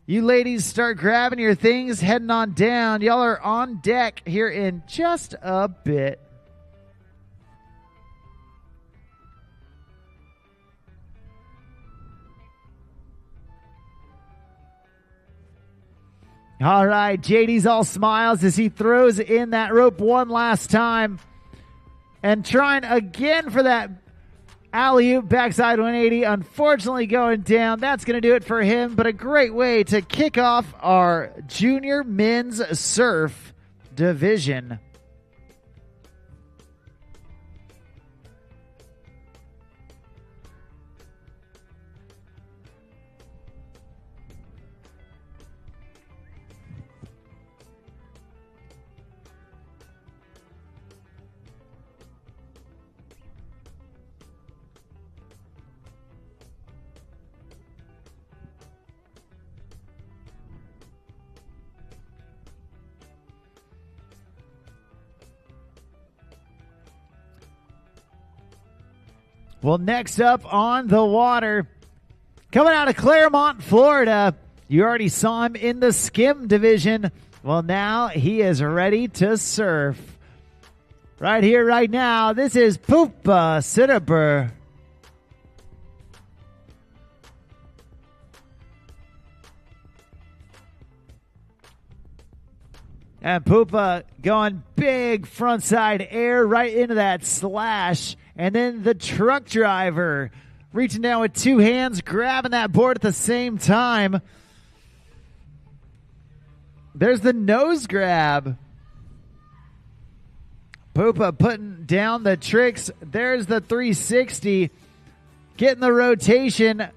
You ladies start grabbing your things, heading on down. Y'all are on deck here in just a bit. All right, JD's all smiles as he throws in that rope one last time. And trying again for that alley-oop backside 180. Unfortunately going down. That's going to do it for him, but a great way to kick off our junior men's surf division. Well, next up on the water, coming out of Claremont, Florida, you already saw him in the skim division. Well, now he is ready to surf. Right here, right now, this is Pupa Sitterber. And Pupa going big frontside air right into that slash. And then the truck driver reaching down with two hands, grabbing that board at the same time. There's the nose grab. Pupa putting down the tricks. There's the 360. Getting the rotation.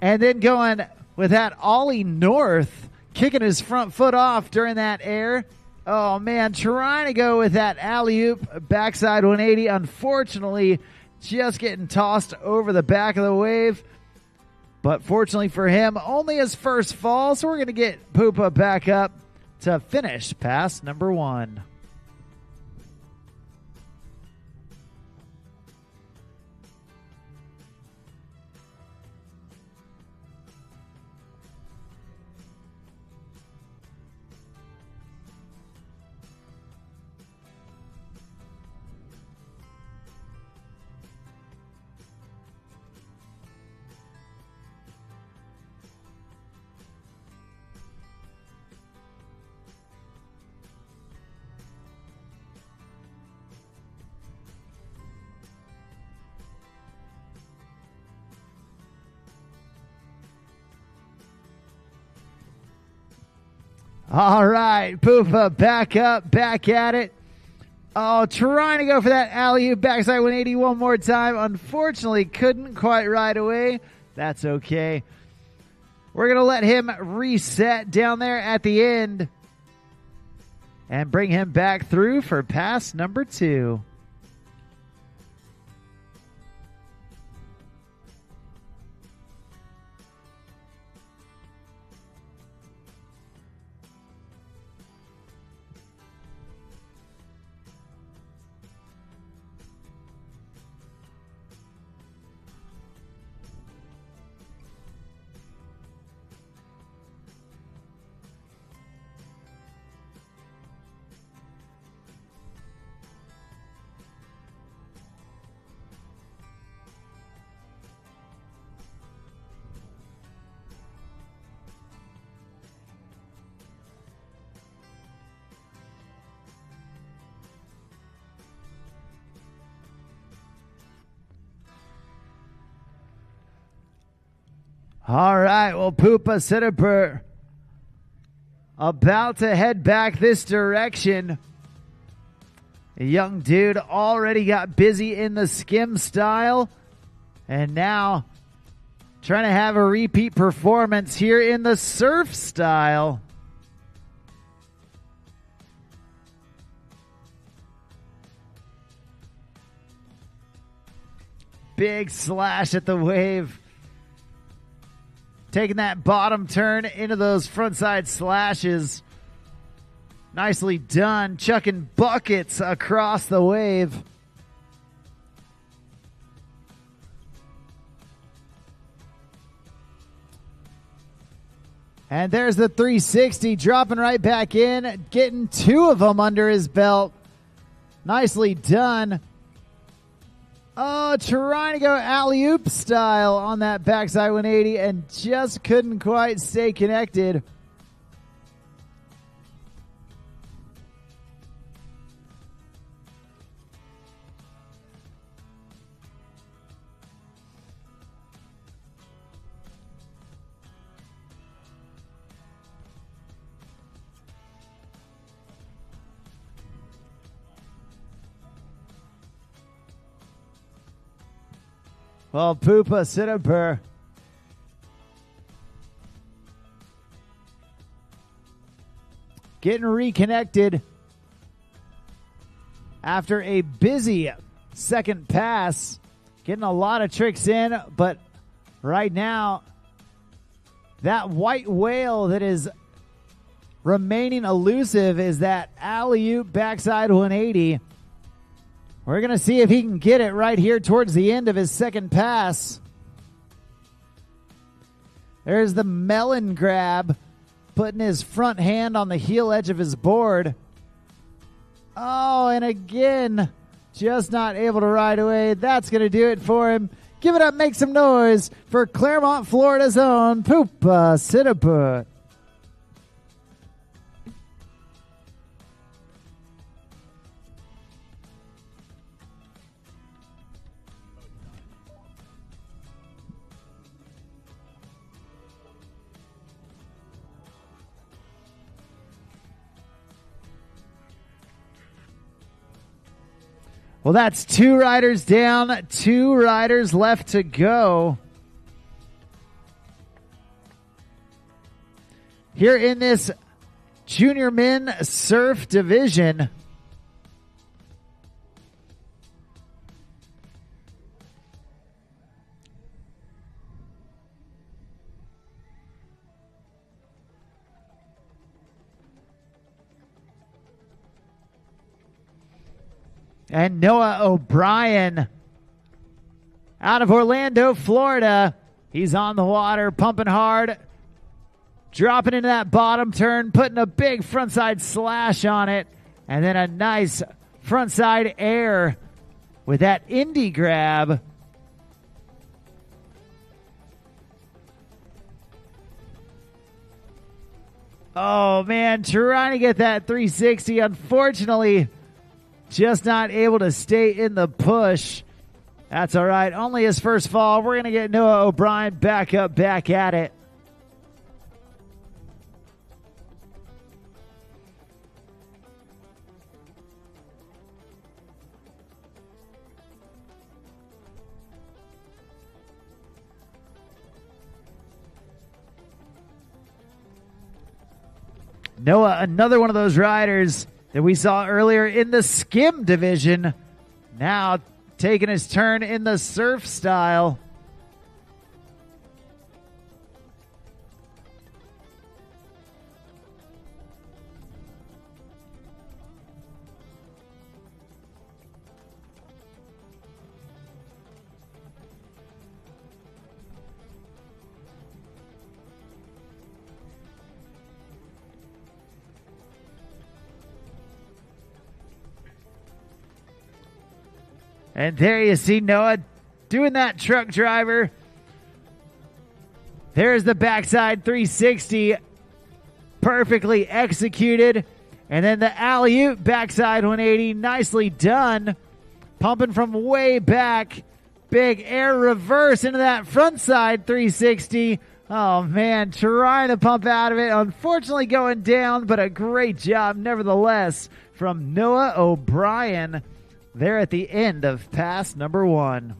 And then going with that ollie north. Kicking his front foot off during that air. Oh, man, trying to go with that alley-oop backside 180. Unfortunately, just getting tossed over the back of the wave. But fortunately for him, only his first fall. So we're going to get Pupa back up to finish pass number one. All right, Pupa back up, back at it. Oh, trying to go for that alley-oop backside 180 one more time. Unfortunately, couldn't quite ride away. That's okay. We're going to let him reset down there at the end and bring him back through for pass number two. All right, well, Pupa Sitterber about to head back this direction. A young dude already got busy in the skim style, and now trying to have a repeat performance here in the surf style. Big slash at the wave. Taking that bottom turn into those frontside slashes. Nicely done. Chucking buckets across the wave. And there's the 360 dropping right back in. Getting two of them under his belt. Nicely done. Oh, trying to go alley-oop style on that backside 180 and just couldn't quite stay connected. Well, Poopa Sitabur getting reconnected after a busy second pass. Getting a lot of tricks in, but right now, that white whale that is remaining elusive is that alley-oop backside 180. We're going to see if he can get it right here towards the end of his second pass. There's the melon grab, putting his front hand on the heel edge of his board. Oh, and again, just not able to ride away. That's going to do it for him. Give it up, make some noise for Claremont, Florida's own Poopa Sitabur. Well, that's 2 riders down, 2 riders left to go. Here in this junior men surf division. And Noah O'Brien out of Orlando, Florida. He's on the water, pumping hard, dropping into that bottom turn, putting a big frontside slash on it, and then a nice frontside air with that indie grab. Oh, man, trying to get that 360. Unfortunately, just not able to stay in the push. That's all right. Only his first fall. We're going to get Noah O'Brien back up, back at it. Noah, another one of those riders that we saw earlier in the skim division, now taking his turn in the surf style. And there you see Noah doing that truck driver. There's the backside 360, perfectly executed. And then the alley-oop backside 180, nicely done. Pumping from way back. Big air reverse into that front side 360. Oh, man, trying to pump out of it. Unfortunately going down, but a great job nevertheless from Noah O'Brien there at the end of pass number 1.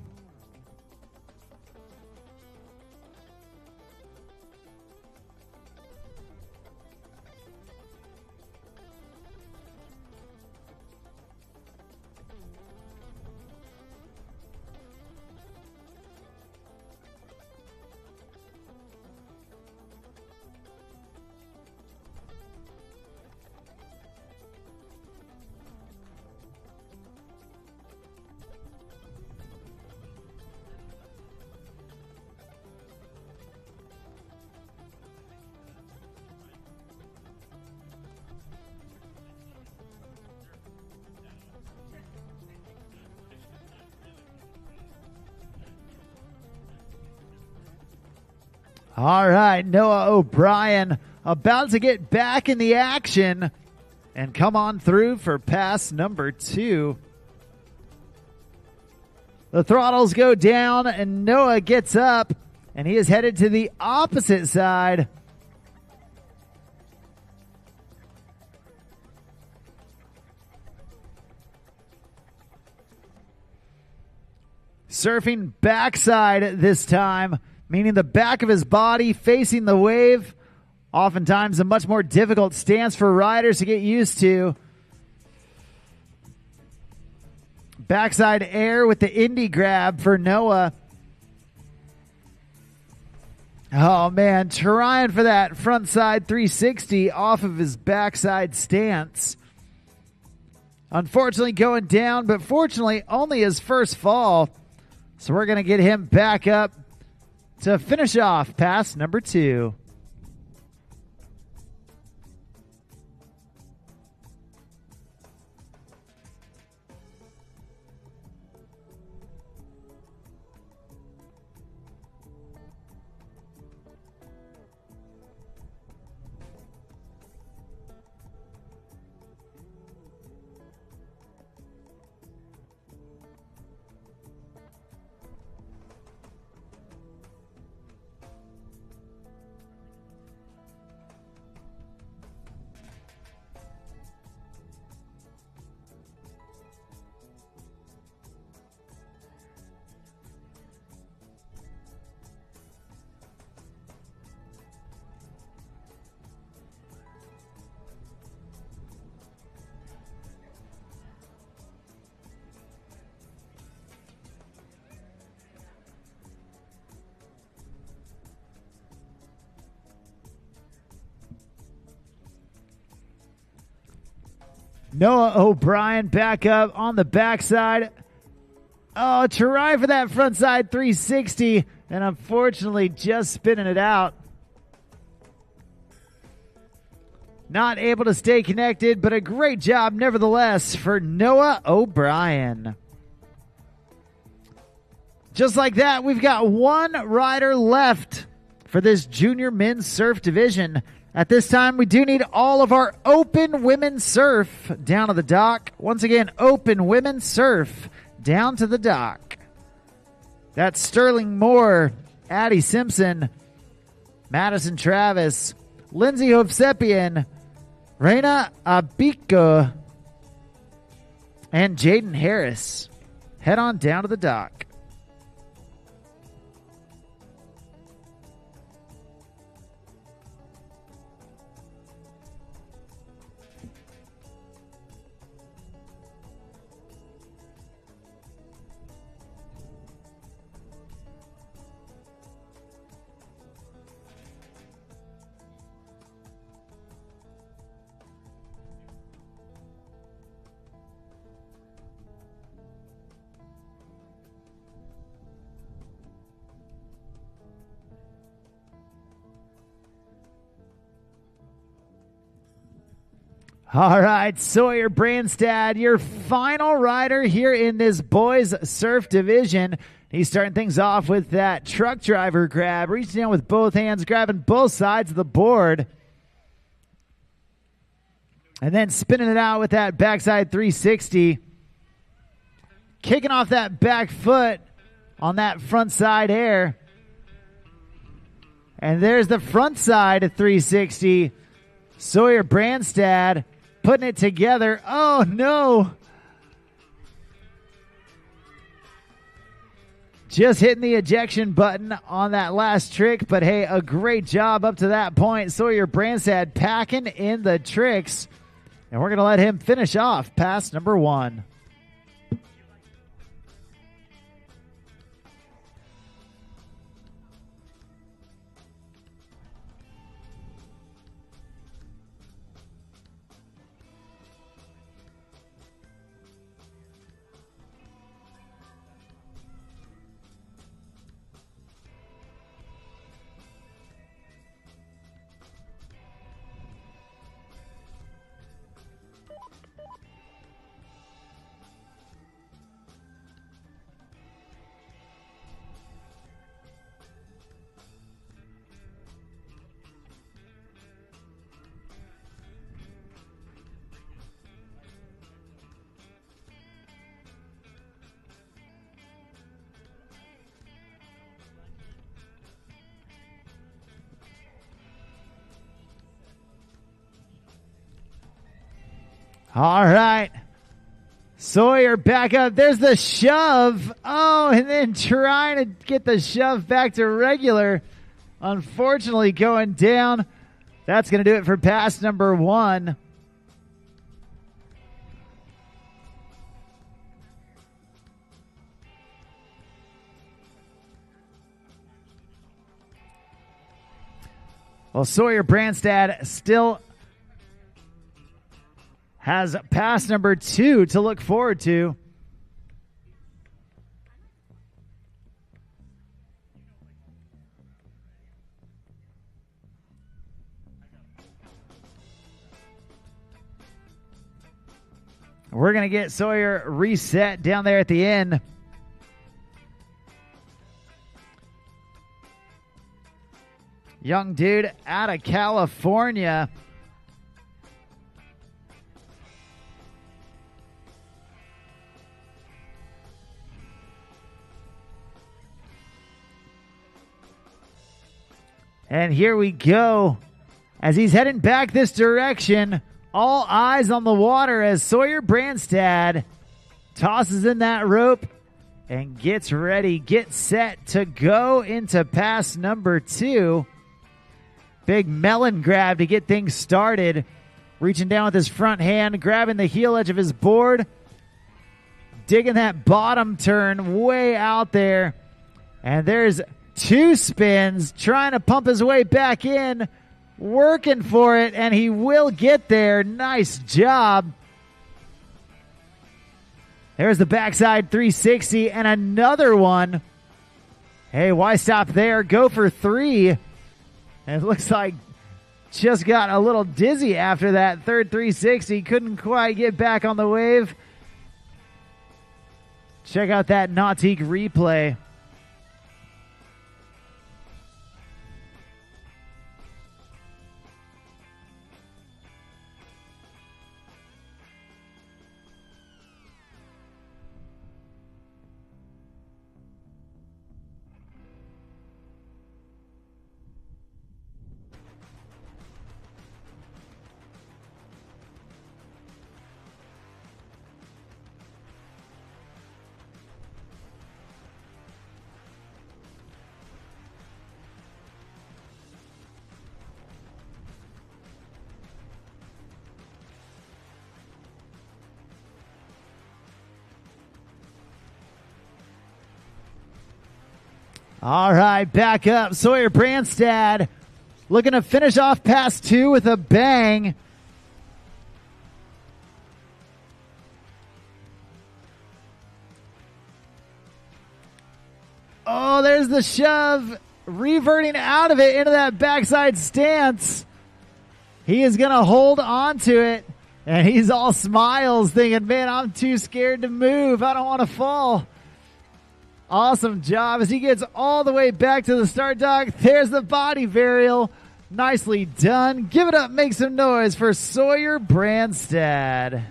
All right, Noah O'Brien about to get back in the action and come on through for pass number 2. The throttles go down and Noah gets up and he is headed to the opposite side. surfing backside this time, meaning the back of his body facing the wave. Oftentimes a much more difficult stance for riders to get used to. Backside air with the indie grab for Noah. Oh, man, trying for that frontside 360 off of his backside stance. Unfortunately going down, but fortunately only his first fall. So we're going to get him back up to finish off pass number 2. Noah O'Brien back up on the backside. Oh, try for that frontside 360, and unfortunately just spinning it out. Not able to stay connected, but a great job nevertheless for Noah O'Brien. Just like that, we've got one rider left for this junior men's surf division. At this time, we do need all of our open women's surf down to the dock. Once again, open women's surf down to the dock. That's Sterling Moore, Addie Simpson, Madison Travis, Lindsay Hovsepian, Reina Abiko, and Jaden Harris. Head on down to the dock. All right, Sawyer Branstad, your final rider here in this boys surf division. He's starting things off with that truck driver grab, reaching down with both hands, grabbing both sides of the board. And then spinning it out with that backside 360. Kicking off that back foot on that front side air. And there's the front side of 360. Sawyer Branstad putting it together. Oh, no. Just hitting the ejection button on that last trick. But, hey, a great job up to that point. Sawyer Branstad packing in the tricks. And we're going to let him finish off pass number 1. All right. Sawyer back up. There's the shove. Oh, and then trying to get the shove back to regular. Unfortunately, going down. That's going to do it for pass number 1. Well, Sawyer Branstad still has pass number 2 to look forward to. We're going to get Sawyer reset down there at the end. Young dude out of California. And here we go. As he's heading back this direction, all eyes on the water as Sawyer Branstad tosses in that rope and gets ready, gets set to go into pass number 2. Big melon grab to get things started. Reaching down with his front hand, grabbing the heel edge of his board. Digging that bottom turn way out there. And there's 2 spins, trying to pump his way back in. Working for it, and he will get there. Nice job. There's the backside 360 and another one. Hey, why stop there? Go for 3. And it looks like just got a little dizzy after that third 360. Couldn't quite get back on the wave. Check out that Nautique replay. All right, back up. Sawyer Branstad looking to finish off pass 2 with a bang. Oh, there's the shove. Reverting out of it into that backside stance. He is going to hold on to it. And he's all smiles thinking, man, I'm too scared to move. I don't want to fall. Awesome job as he gets all the way back to the start dock. There's the body varial. Nicely done. Give it up. Make some noise for Sawyer Branstad.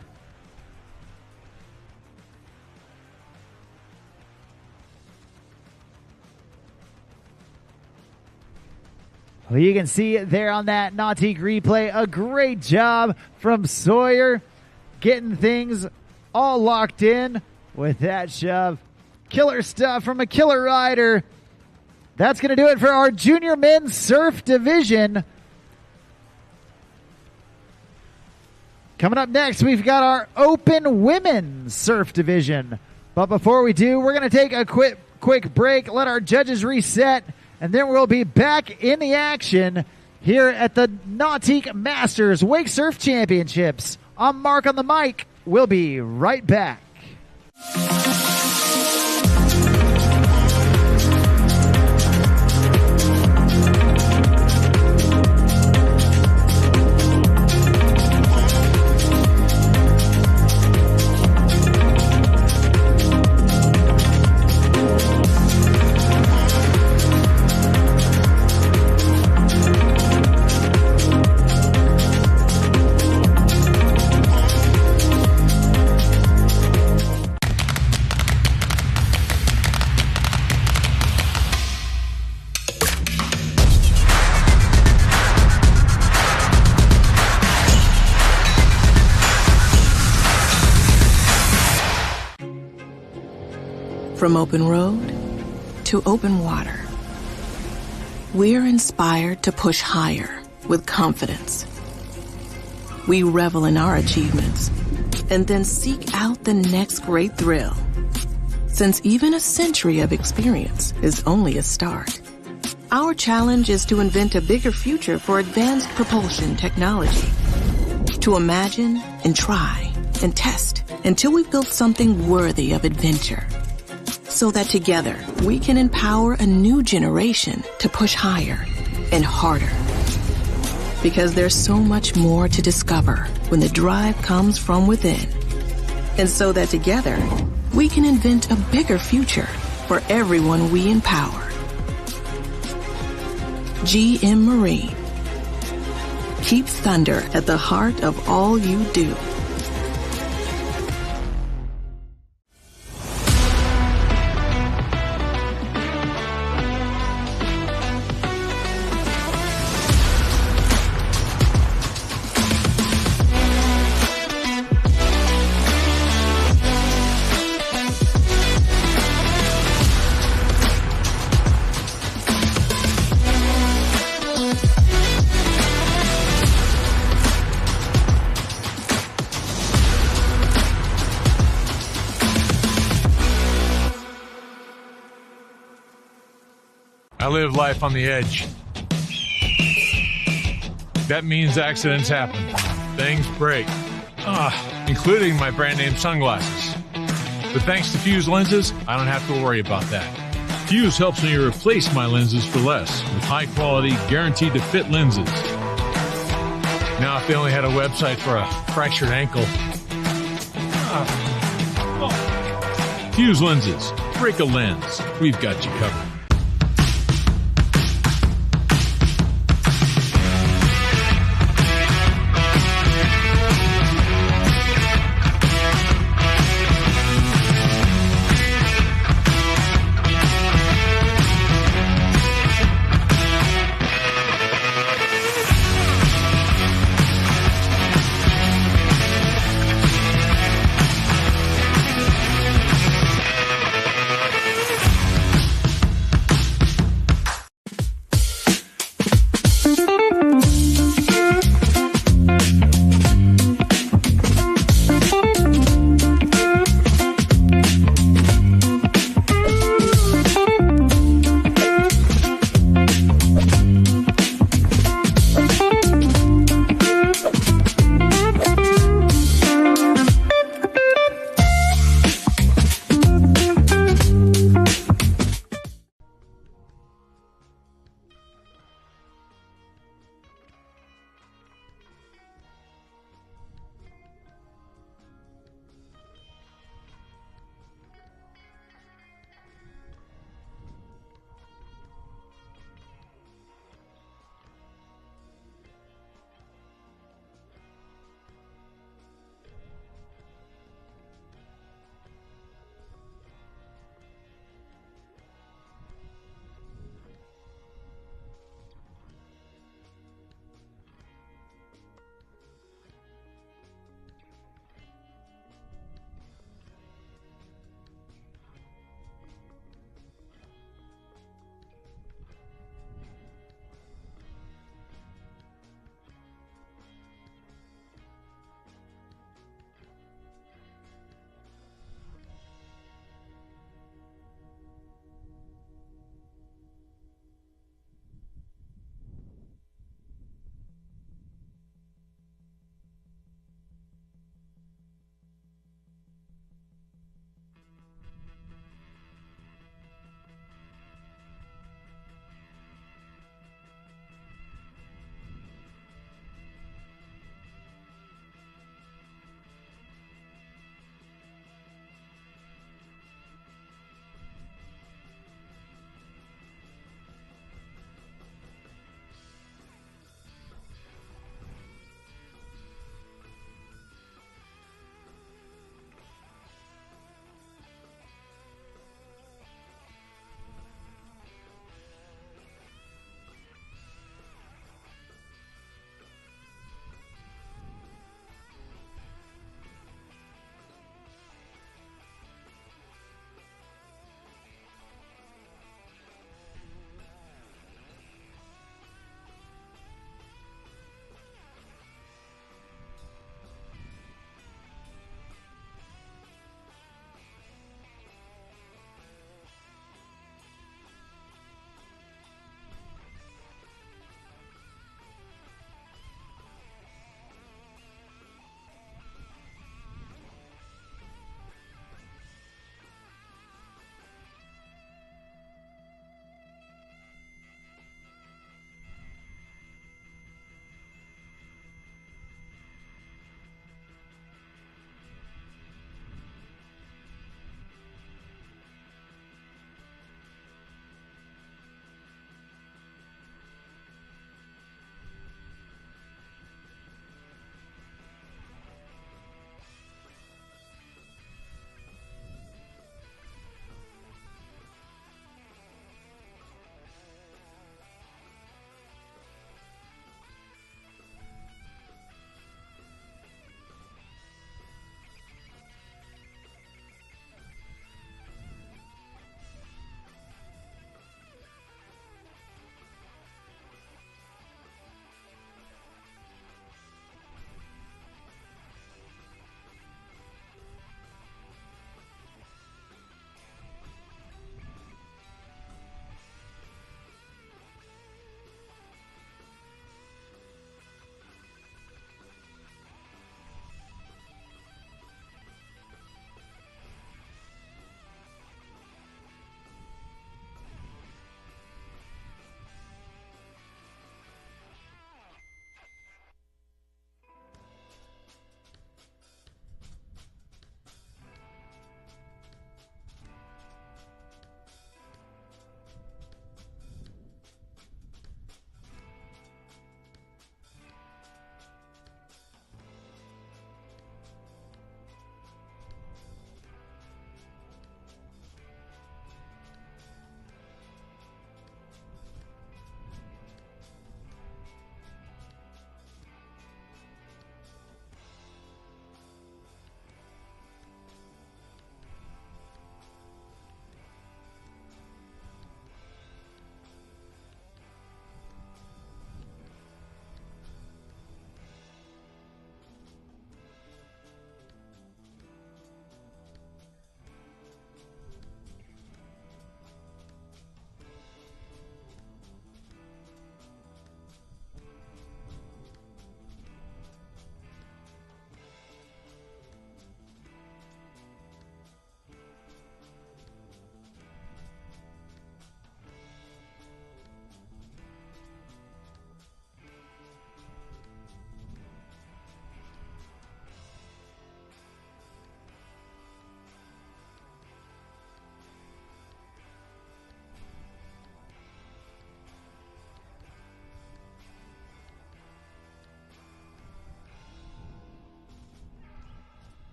Well, you can see it there on that Nautique replay. A great job from Sawyer getting things all locked in with that shove. Killer stuff from a killer rider. That's going to do it for our junior men's surf division. Coming up next, we've got our open women's surf division. But before we do, we're going to take a quick break, let our judges reset, and then we'll be back in the action here at the Nautique Masters Wakesurf Championships. I'm Mark on the mic. We'll be right back. From open road to open water, we're inspired to push higher with confidence. We revel in our achievements and then seek out the next great thrill. Since even a century of experience is only a start, our challenge is to invent a bigger future for advanced propulsion technology. To imagine and try and test until we've built something worthy of adventure. So that together we can empower a new generation to push higher and harder. Because there's so much more to discover when the drive comes from within. And so that together we can invent a bigger future for everyone we empower. GM Marine. Keep thunder at the heart of all you do. I live life on the edge. That means accidents happen. Things break. Including my brand name sunglasses. But thanks to Fuse lenses, I don't have to worry about that. Fuse helps me replace my lenses for less with high quality, guaranteed to fit lenses. Now if they only had a website for a fractured ankle. Fuse lenses. Break a lens. We've got you covered.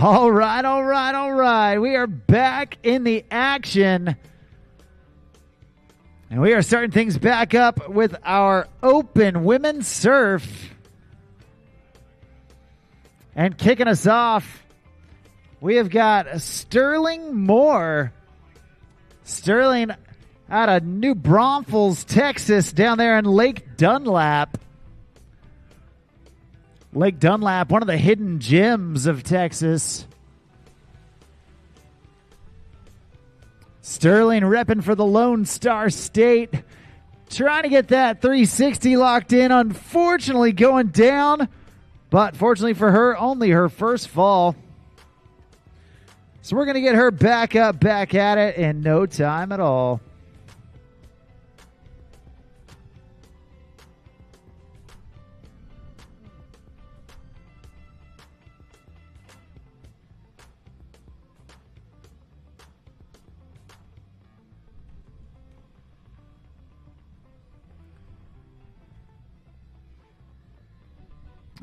All right, all right, all right. We are back in the action. And we are starting things back up with our open women's surf. And kicking us off, we have got Sterling Moore. Sterling out of New Braunfels, Texas, down there in Lake Dunlap. Lake Dunlap, one of the hidden gems of Texas. Sterling repping for the Lone Star State. Trying to get that 360 locked in. Unfortunately going down. But fortunately for her, only her first fall. So we're going to get her back up, back at it in no time at all.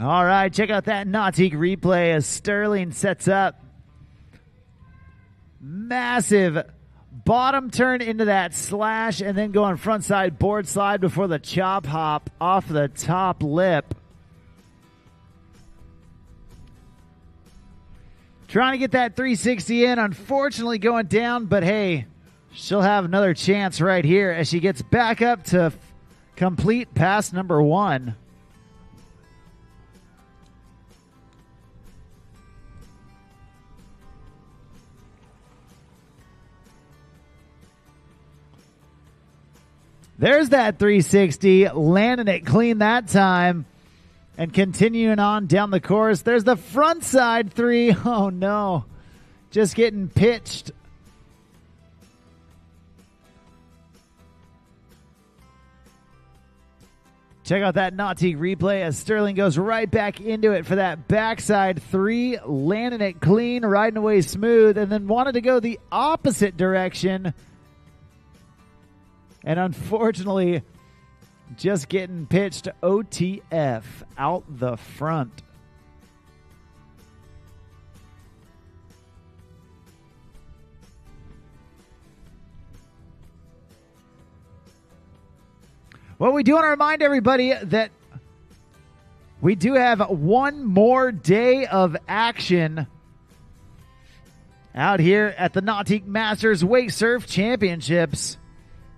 All right, check out that Nautique replay as Sterling sets up. Massive bottom turn into that slash and then going front side board slide before the chop hop off the top lip. Trying to get that 360 in, unfortunately going down, but hey, she'll have another chance right here as she gets back up to complete pass number 1. There's that 360, landing it clean that time, and continuing on down the course. There's the front side 3. Oh, no. Just getting pitched. Check out that Nautique replay as Sterling goes right back into it for that backside 3, landing it clean, riding away smooth, and then wanted to go the opposite direction. And unfortunately, just getting pitched OTF out the front. Well, we do want to remind everybody that we do have one more day of action out here at the Nautique Masters Wakesurf Championships.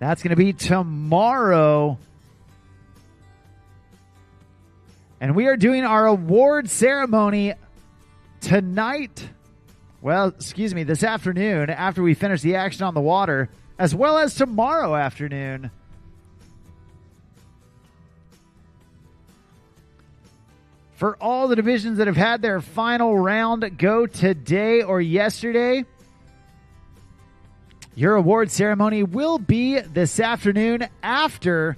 That's going to be tomorrow. And we are doing our award ceremony tonight. Well, excuse me, this afternoon after we finish the action on the water, as well as tomorrow afternoon. For all the divisions that have had their final round go today or yesterday, your award ceremony will be this afternoon after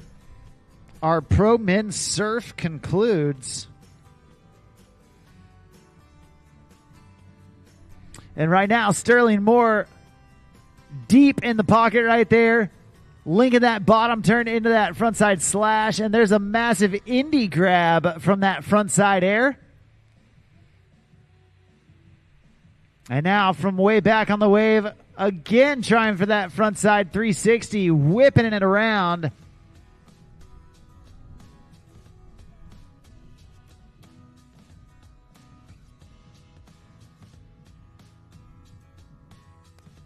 our Pro Men's Surf concludes. And right now, Sterling Moore deep in the pocket right there, linking that bottom turn into that frontside slash, and there's a massive indie grab from that frontside air. And now from way back on the wave, again trying for that frontside 360, whipping it around.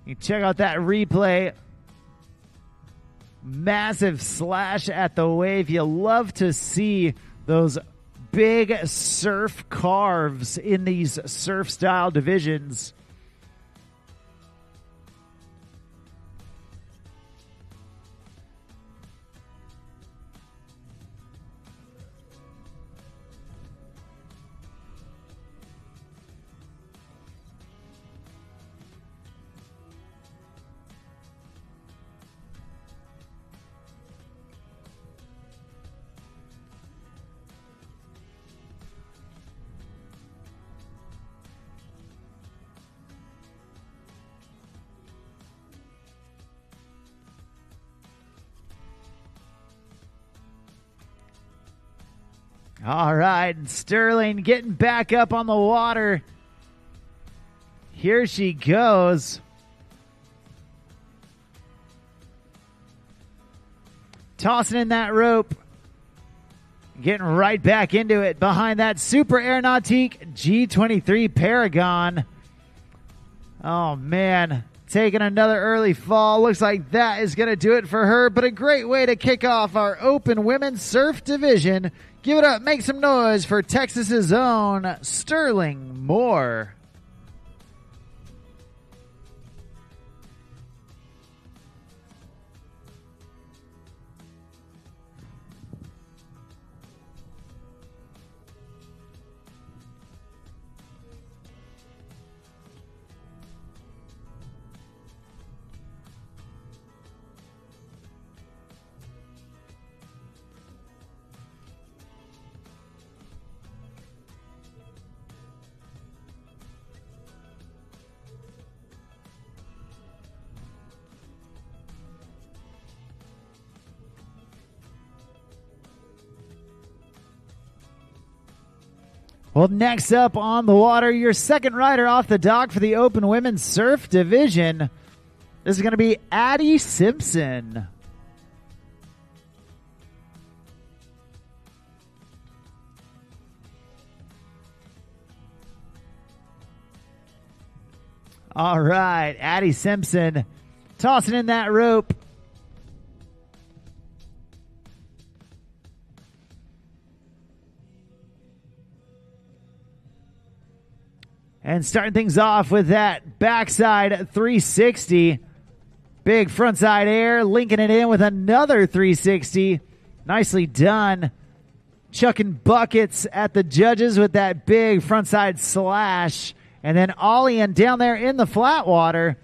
You check out that replay. Massive slash at the wave. You love to see those big surf carves in these surf style divisions. All right, Sterling getting back up on the water. Here she goes. Tossing in that rope. Getting right back into it behind that Super Air Nautique G23 Paragon. Oh, man. Taking another early fall. Looks like that is going to do it for her, but a great way to kick off our Open Women's Surf Division. Give it up. Make some noise for Texas's own Sterling Moore. Well, next up on the water, your second rider off the dock for the Open Women's Surf Division. This is going to be Addie Simpson. All right, Addie Simpson tossing in that rope. And starting things off with that backside 360. Big frontside air, linking it in with another 360. Nicely done. Chucking buckets at the judges with that big frontside slash. And then ollieing down there in the flat water.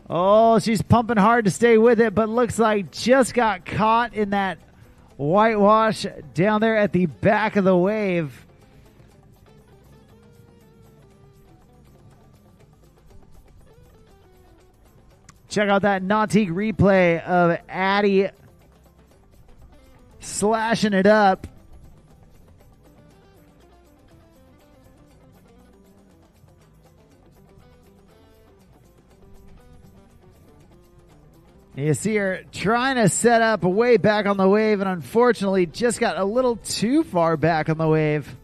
Oh, she's pumping hard to stay with it, but looks like just got caught in that whitewash down there at the back of the wave. Check out that Nautique replay of Addie slashing it up. You see her trying to set up way back on the wave, and unfortunately just got a little too far back on the wave.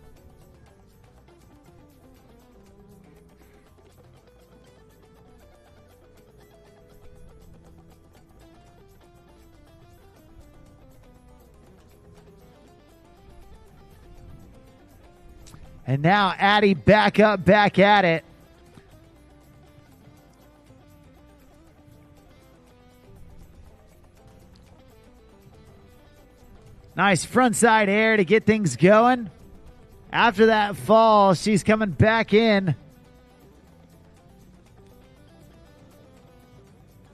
And now Addie back up, back at it. Nice frontside air to get things going. After that fall, she's coming back in.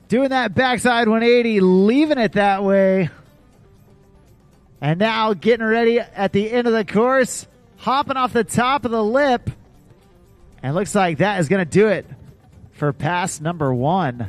Doing that backside 180, leaving it that way. And now getting ready at the end of the course. Hopping off the top of the lip. And looks like that is going to do it for pass number 1.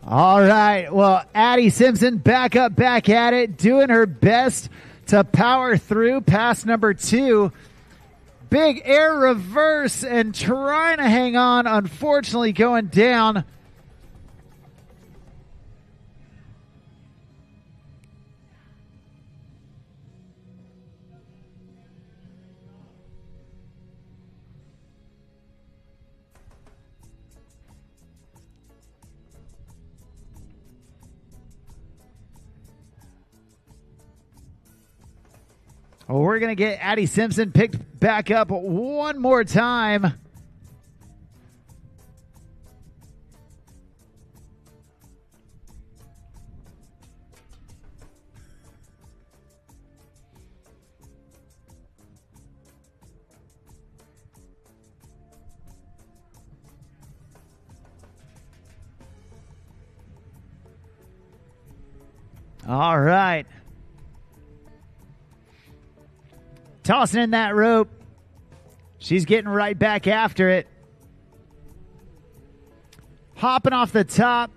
All right. Well, Addie Simpson back up, back at it, doing her best to power through pass number 2. Big air reverse and trying to hang on, unfortunately going down. Well, we're going to get Addie Simpson picked back up one more time. All right. Tossing in that rope. She's getting right back after it. Hopping off the top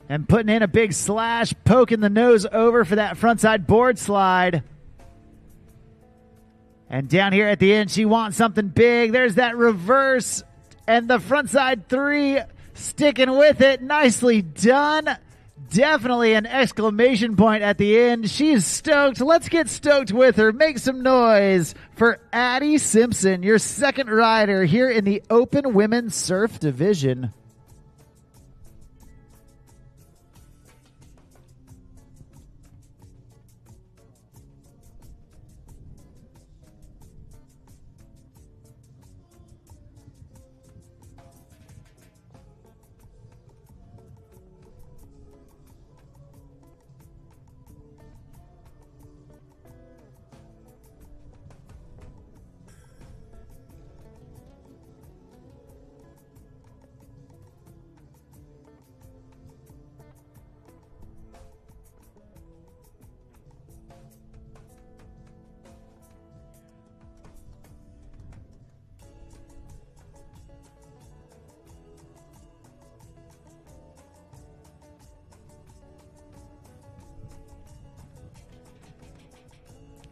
and putting in a big slash, poking the nose over for that frontside board slide. And down here at the end, she wants something big. There's that reverse and the frontside three, sticking with it. Nicely done. Definitely an exclamation point at the end. She's stoked. Let's get stoked with her. Make some noise for Addie Simpson, your second rider here in the Open Women's Surf Division.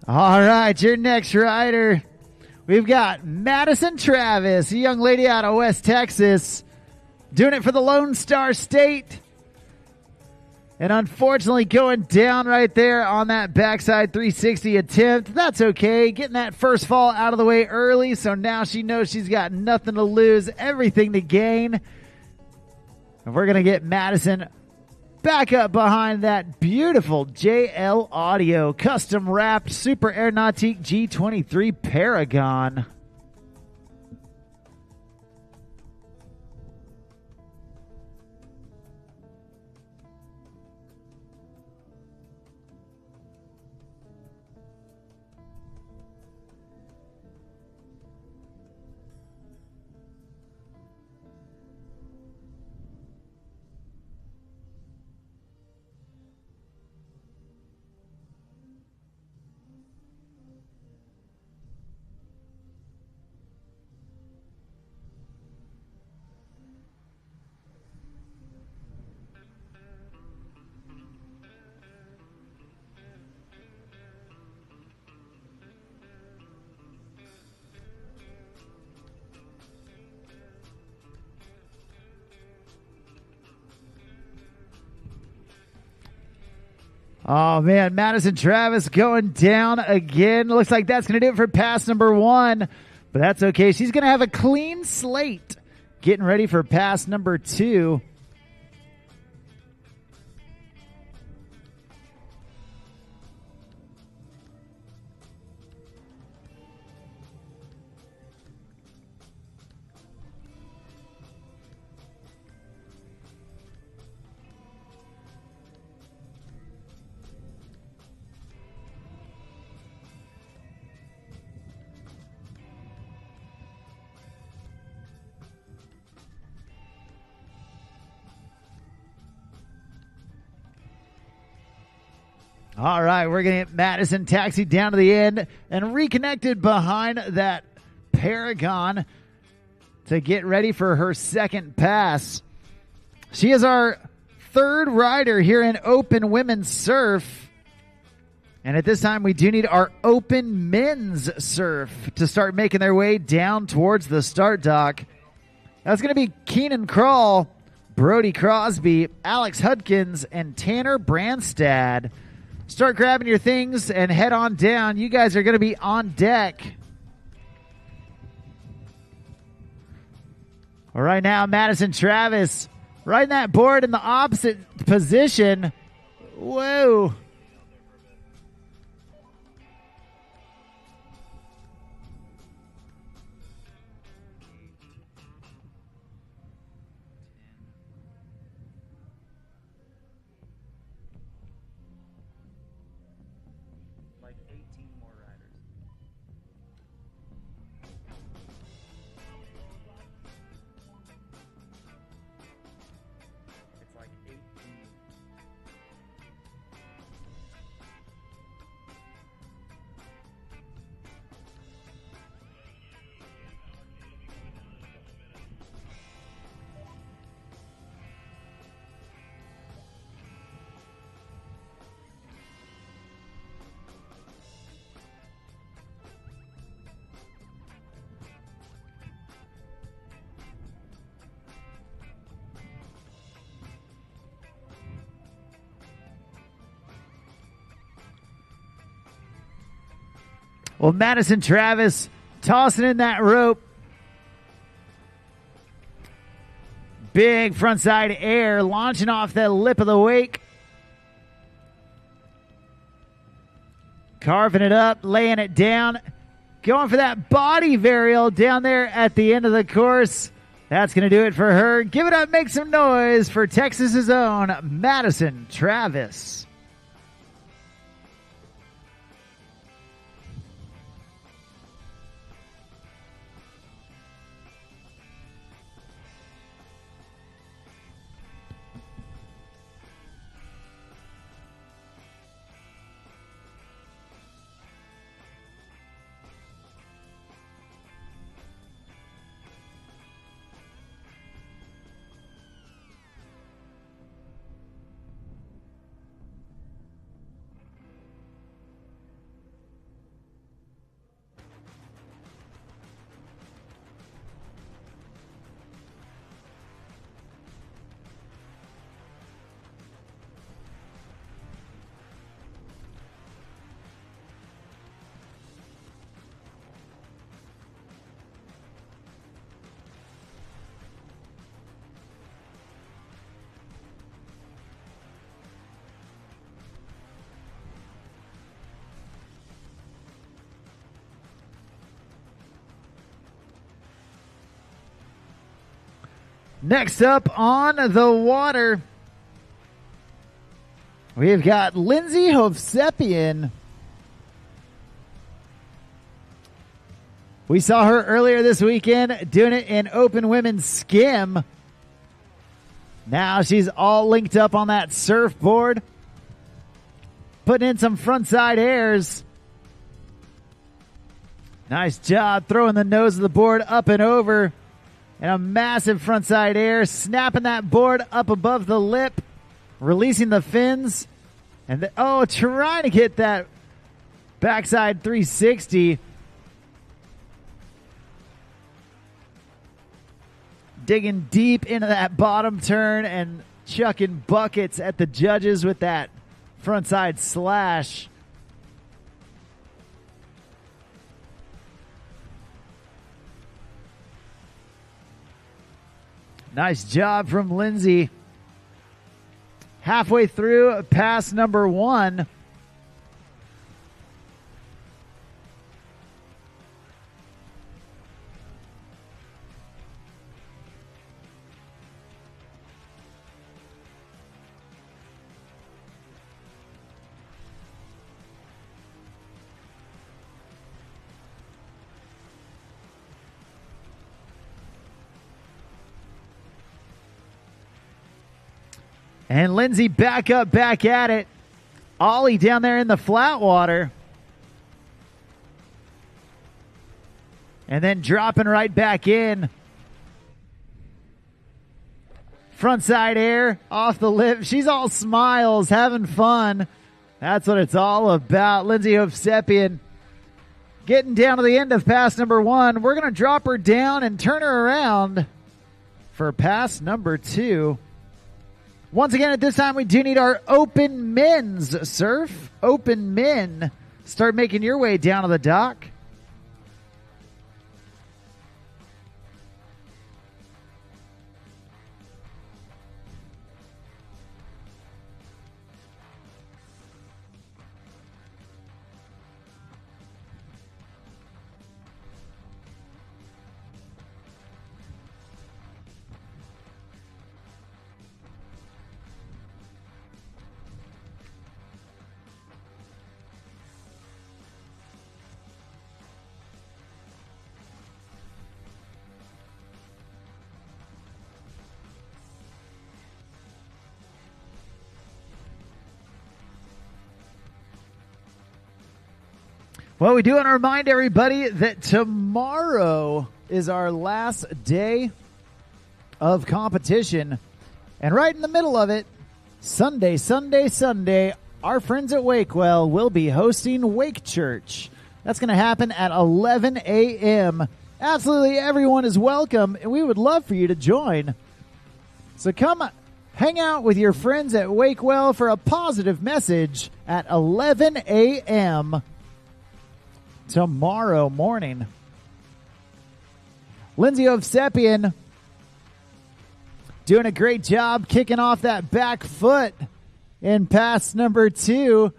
All right, your next rider. We've got Madison Travis, a young lady out of West Texas, doing it for the Lone Star State. And unfortunately going down right there on that backside 360 attempt. That's okay. Getting that first fall out of the way early, so now she knows she's got nothing to lose, everything to gain. And we're going to get Madison back up behind that beautiful JL Audio custom wrapped Super Air Nautique G23 Paragon. Oh, man, Madison Travis going down again. Looks like that's going to do it for pass number one, but that's okay. She's going to have a clean slate getting ready for pass number two. All right, we're going to get Madison taxied down to the end and reconnected behind that Paragon to get ready for her second pass. She is our third rider here in Open Women's Surf. And at this time, we do need our open men's surf to start making their way down towards the start dock. That's going to be Keenan Krall, Brody Crosby, Alex Hudkins, and Tanner Branstad. Start grabbing your things and head on down. You guys are going to be on deck. All right, now Madison Travis riding that board in the opposite position. Whoa. Well, Madison Travis tossing in that rope. Big frontside air launching off the lip of the wake. Carving it up, laying it down. Going for that body varial down there at the end of the course. That's going to do it for her. Give it up, make some noise for Texas's own Madison Travis. Next up on the water, we've got Lindsay Hovsepian. We saw her earlier this weekend doing it in open women's skim. Now she's all linked up on that surfboard, putting in some frontside airs. Nice job throwing the nose of the board up and over. And a massive frontside air, snapping that board up above the lip, releasing the fins. And trying to get that backside 360. Digging deep into that bottom turn and chucking buckets at the judges with that frontside slash. Nice job from Lindsay. Halfway through pass number one. And Lindsay back up, back at it. Ollie down there in the flat water. And then dropping right back in. Frontside air off the lip. She's all smiles, having fun. That's what it's all about. Lindsay Hovsepian getting down to the end of pass number 1. We're going to drop her down and turn her around for pass number 2. Once again, at this time, we do need our open men's surf. Open men. Start making your way down to the dock. Well, we do want to remind everybody that tomorrow is our last day of competition. And right in the middle of it, Sunday, our friends at Wakewell will be hosting Wake Church. That's going to happen at 11 a.m. Absolutely everyone is welcome, and we would love for you to join. So come hang out with your friends at Wakewell for a positive message at 11 a.m. tomorrow morning. Lindsay Hovsepian doing a great job kicking off that back foot in pass number 2.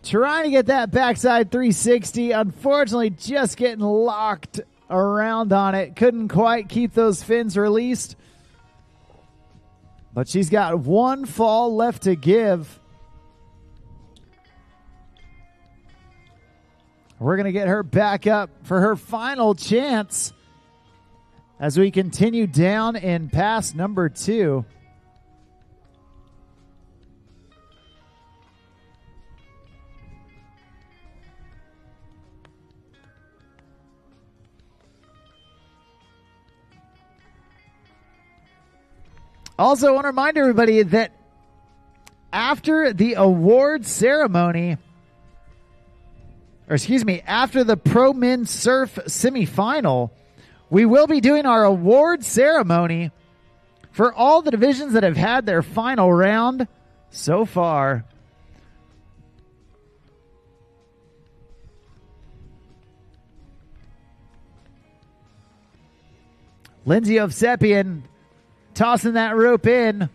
Trying to get that backside 360. Unfortunately, just getting locked around on it. Couldn't quite keep those fins released. But she's got one fall left to give. We're going to get her back up for her final chance as we continue down in pass number 2. Also, I want to remind everybody that after the award ceremony, after the Pro Men's Surf semifinal, we will be doing our award ceremony for all the divisions that have had their final round so far. Lindsay Hovsepian tossing that rope in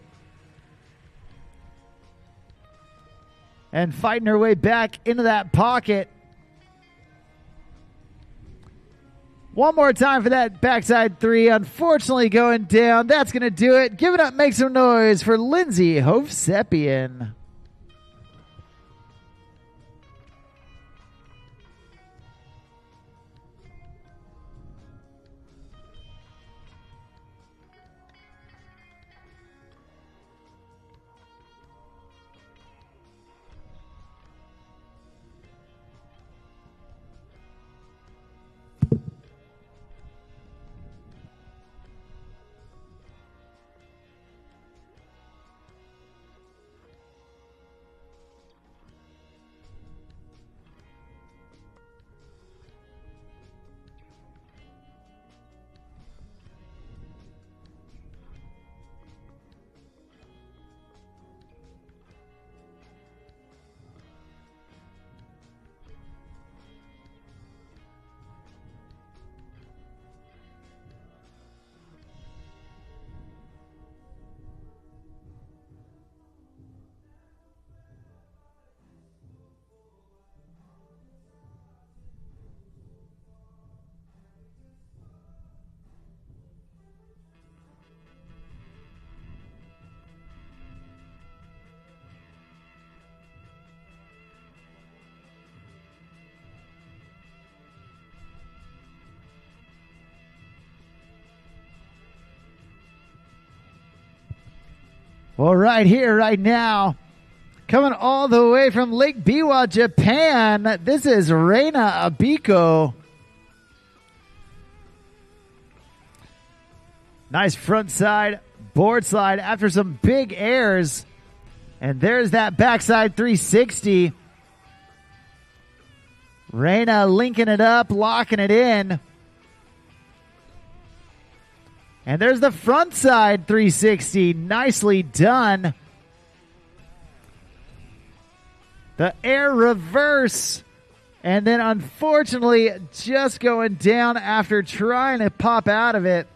and fighting her way back into that pocket. One more time for that backside 3. Unfortunately going down. That's going to do it. Give it up. Make some noise for Lindsay Hovsepian. Well, right here, right now, coming all the way from Lake Biwa, Japan, this is Reina Abiko. Nice front side board slide after some big airs. And there's that backside 360. Reina linking it up, locking it in. And there's the front side 360. Nicely done. The air reverse. And then unfortunately just going down after trying to pop out of it.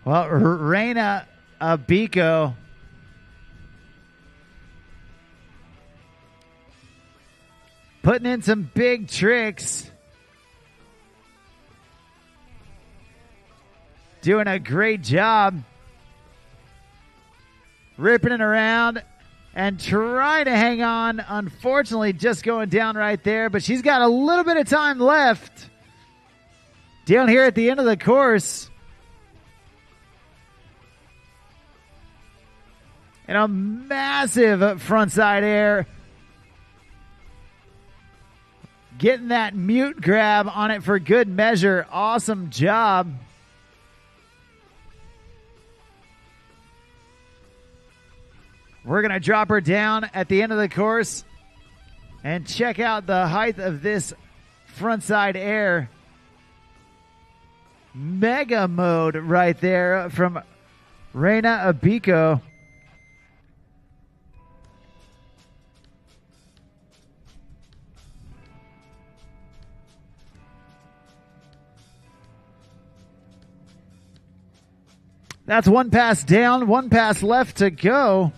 Well, Reina Abiko putting in some big tricks. Doing a great job. Ripping it around and trying to hang on. Unfortunately, just going down right there. But she's got a little bit of time left. Down here at the end of the course. And a massive frontside air. Getting that mute grab on it for good measure. Awesome job. We're going to drop her down at the end of the course and check out the height of this frontside air. Mega mode right there from Reina Abiko. That's one pass down, one pass left to go.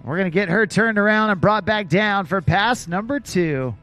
We're going to get her turned around and brought back down for pass number 2.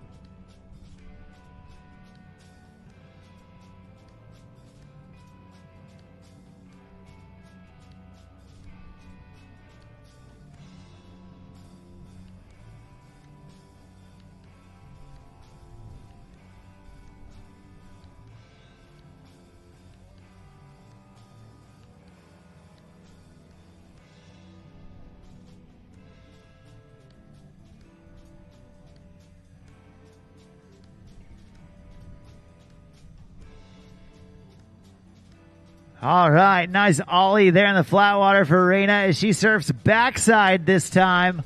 All right, nice ollie there in the flat water for Reina as she surfs backside this time.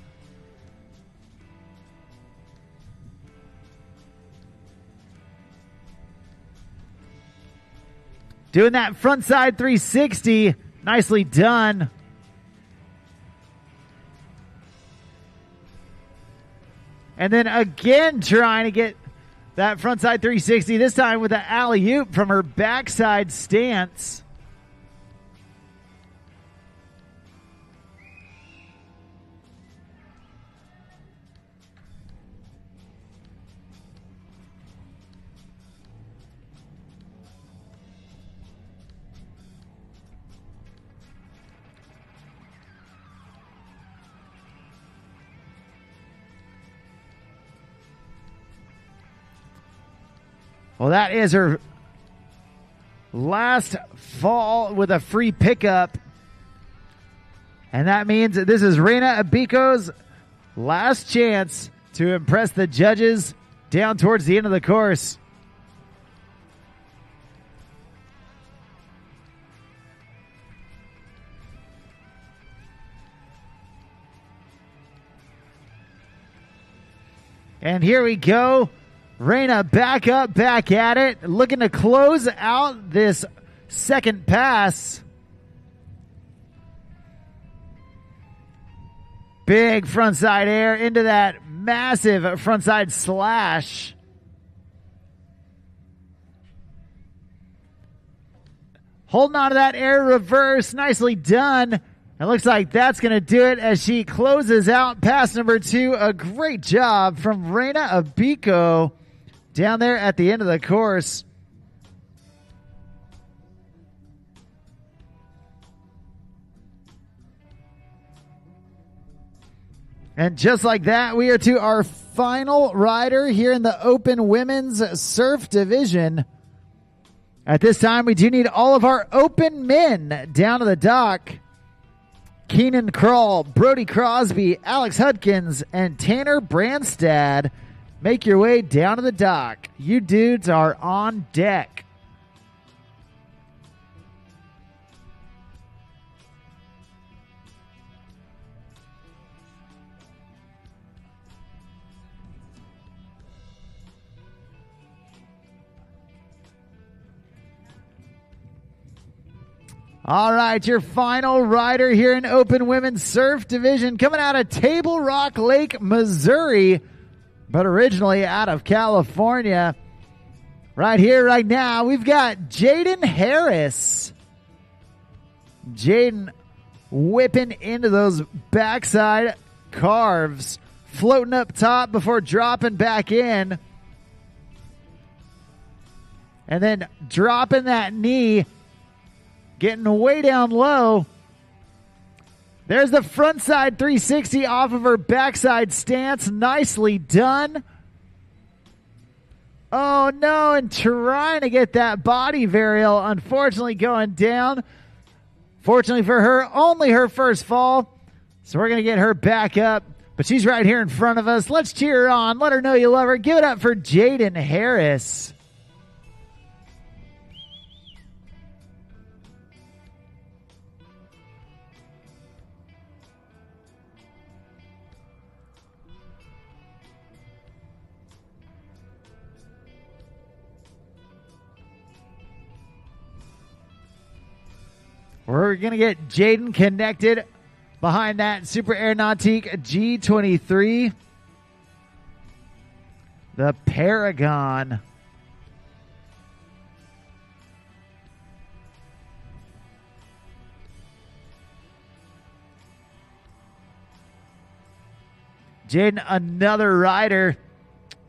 Doing that frontside 360, nicely done. And then again trying to get that frontside 360, this time with an alley-oop from her backside stance. Well, that is her last fall with a free pickup. And that means that this is Reina Abiko's last chance to impress the judges down towards the end of the course. And here we go. Reina back up, back at it, looking to close out this second pass. Big frontside air into that massive frontside slash. Holding on to that air reverse, nicely done. It looks like that's going to do it as she closes out pass number 2. A great job from Reina Abiko down there at the end of the course. And just like that, we are to our final rider here in the Open Women's Surf Division. At this time, we do need all of our Open men down to the dock. Keenan Kroll, Brody Crosby, Alex Hudkins, and Tanner Brandstad. Make your way down to the dock. You dudes are on deck. All right, your final rider here in Open Women's Surf Division coming out of Table Rock Lake, Missouri, but originally out of California. Right here, right now, we've got Jaden Harris. Jaden whipping into those backside carves, floating up top before dropping back in. And then dropping that knee, getting way down low. There's the frontside 360 off of her backside stance. Nicely done. Oh no, and trying to get that body varial, unfortunately going down. Fortunately for her, only her first fall. So we're going to get her back up. But she's right here in front of us. Let's cheer her on. Let her know you love her. Give it up for Jaden Harris. We're going to get Jaden connected behind that Super Air Nautique G23. The Paragon. Jaden, another rider.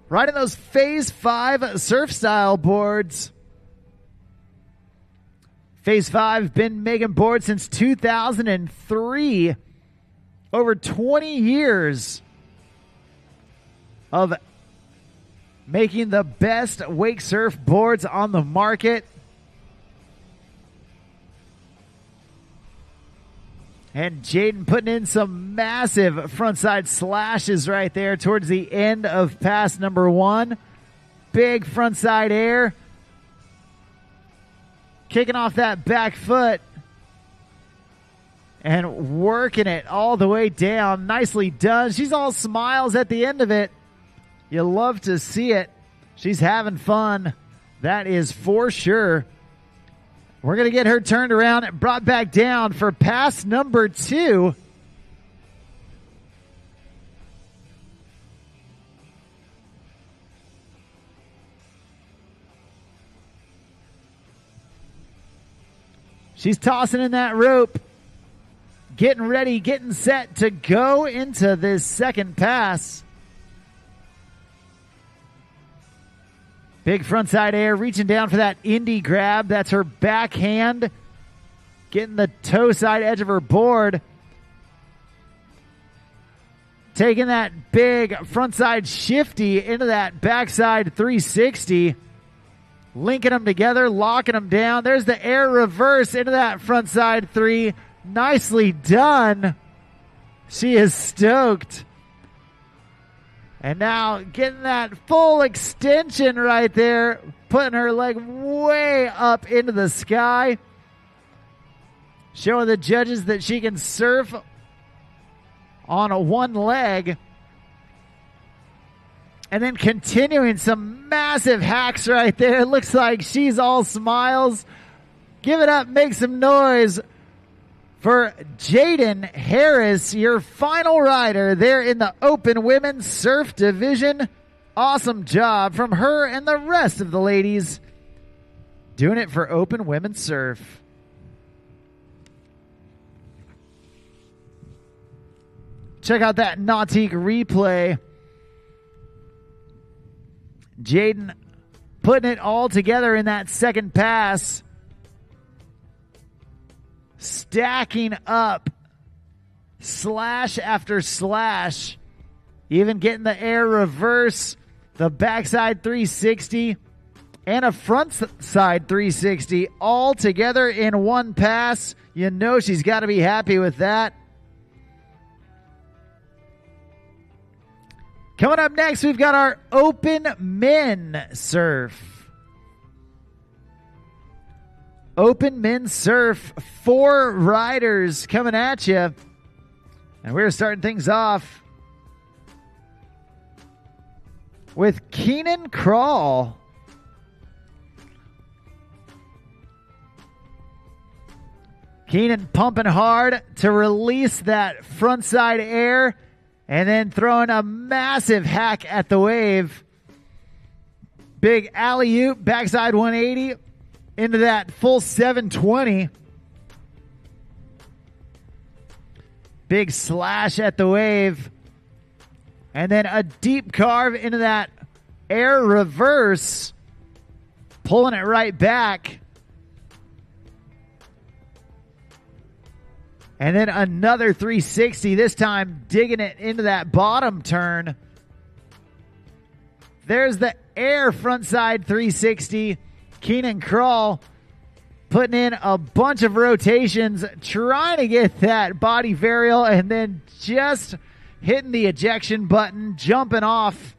Riding those Phase 5 surf style boards. Phase 5, been making boards since 2003. Over 20 years of making the best wake surf boards on the market. And Jaden putting in some massive frontside slashes right there towards the end of pass number 1. Big frontside air. Kicking off that back foot and working it all the way down. Nicely done. She's all smiles at the end of it. You love to see it. She's having fun. That is for sure. We're going to get her turned around and brought back down for pass number 2. She's tossing in that rope, getting ready, getting set to go into this second pass. Big frontside air, reaching down for that indie grab. That's her backhand, getting the toe side edge of her board. Taking that big frontside shifty into that backside 360. Linking them together, locking them down. There's the air reverse into that frontside 3. Nicely done. She is stoked. And now getting that full extension right there, putting her leg way up into the sky. Showing the judges that she can surf on one leg. And then continuing some massive hacks right there. It looks like she's all smiles. Give it up, make some noise for Jaden Harris, your final rider there in the Open Women's Surf Division. Awesome job from her and the rest of the ladies doing it for Open Women's Surf. check out that Nautique replay. Jaden putting it all together in that second pass. Stacking up slash after slash. Even getting the air reverse, the backside 360, and a front side 360 all together in one pass. You know she's got to be happy with that. Coming up next, we've got our open men surf. Open men surf, 4 riders coming at you. And we're starting things off with Keenan Crawl. Keenan pumping hard to release that frontside air and then throwing a massive hack at the wave. Big alley-oop, backside 180 into that full 720. Big slash at the wave. And then a deep carve into that air reverse, pulling it right back. And then another 360, this time digging it into that bottom turn. There's the air frontside 360. Keenan Crawl putting in a bunch of rotations, trying to get that body varial, and then just hitting the ejection button, jumping off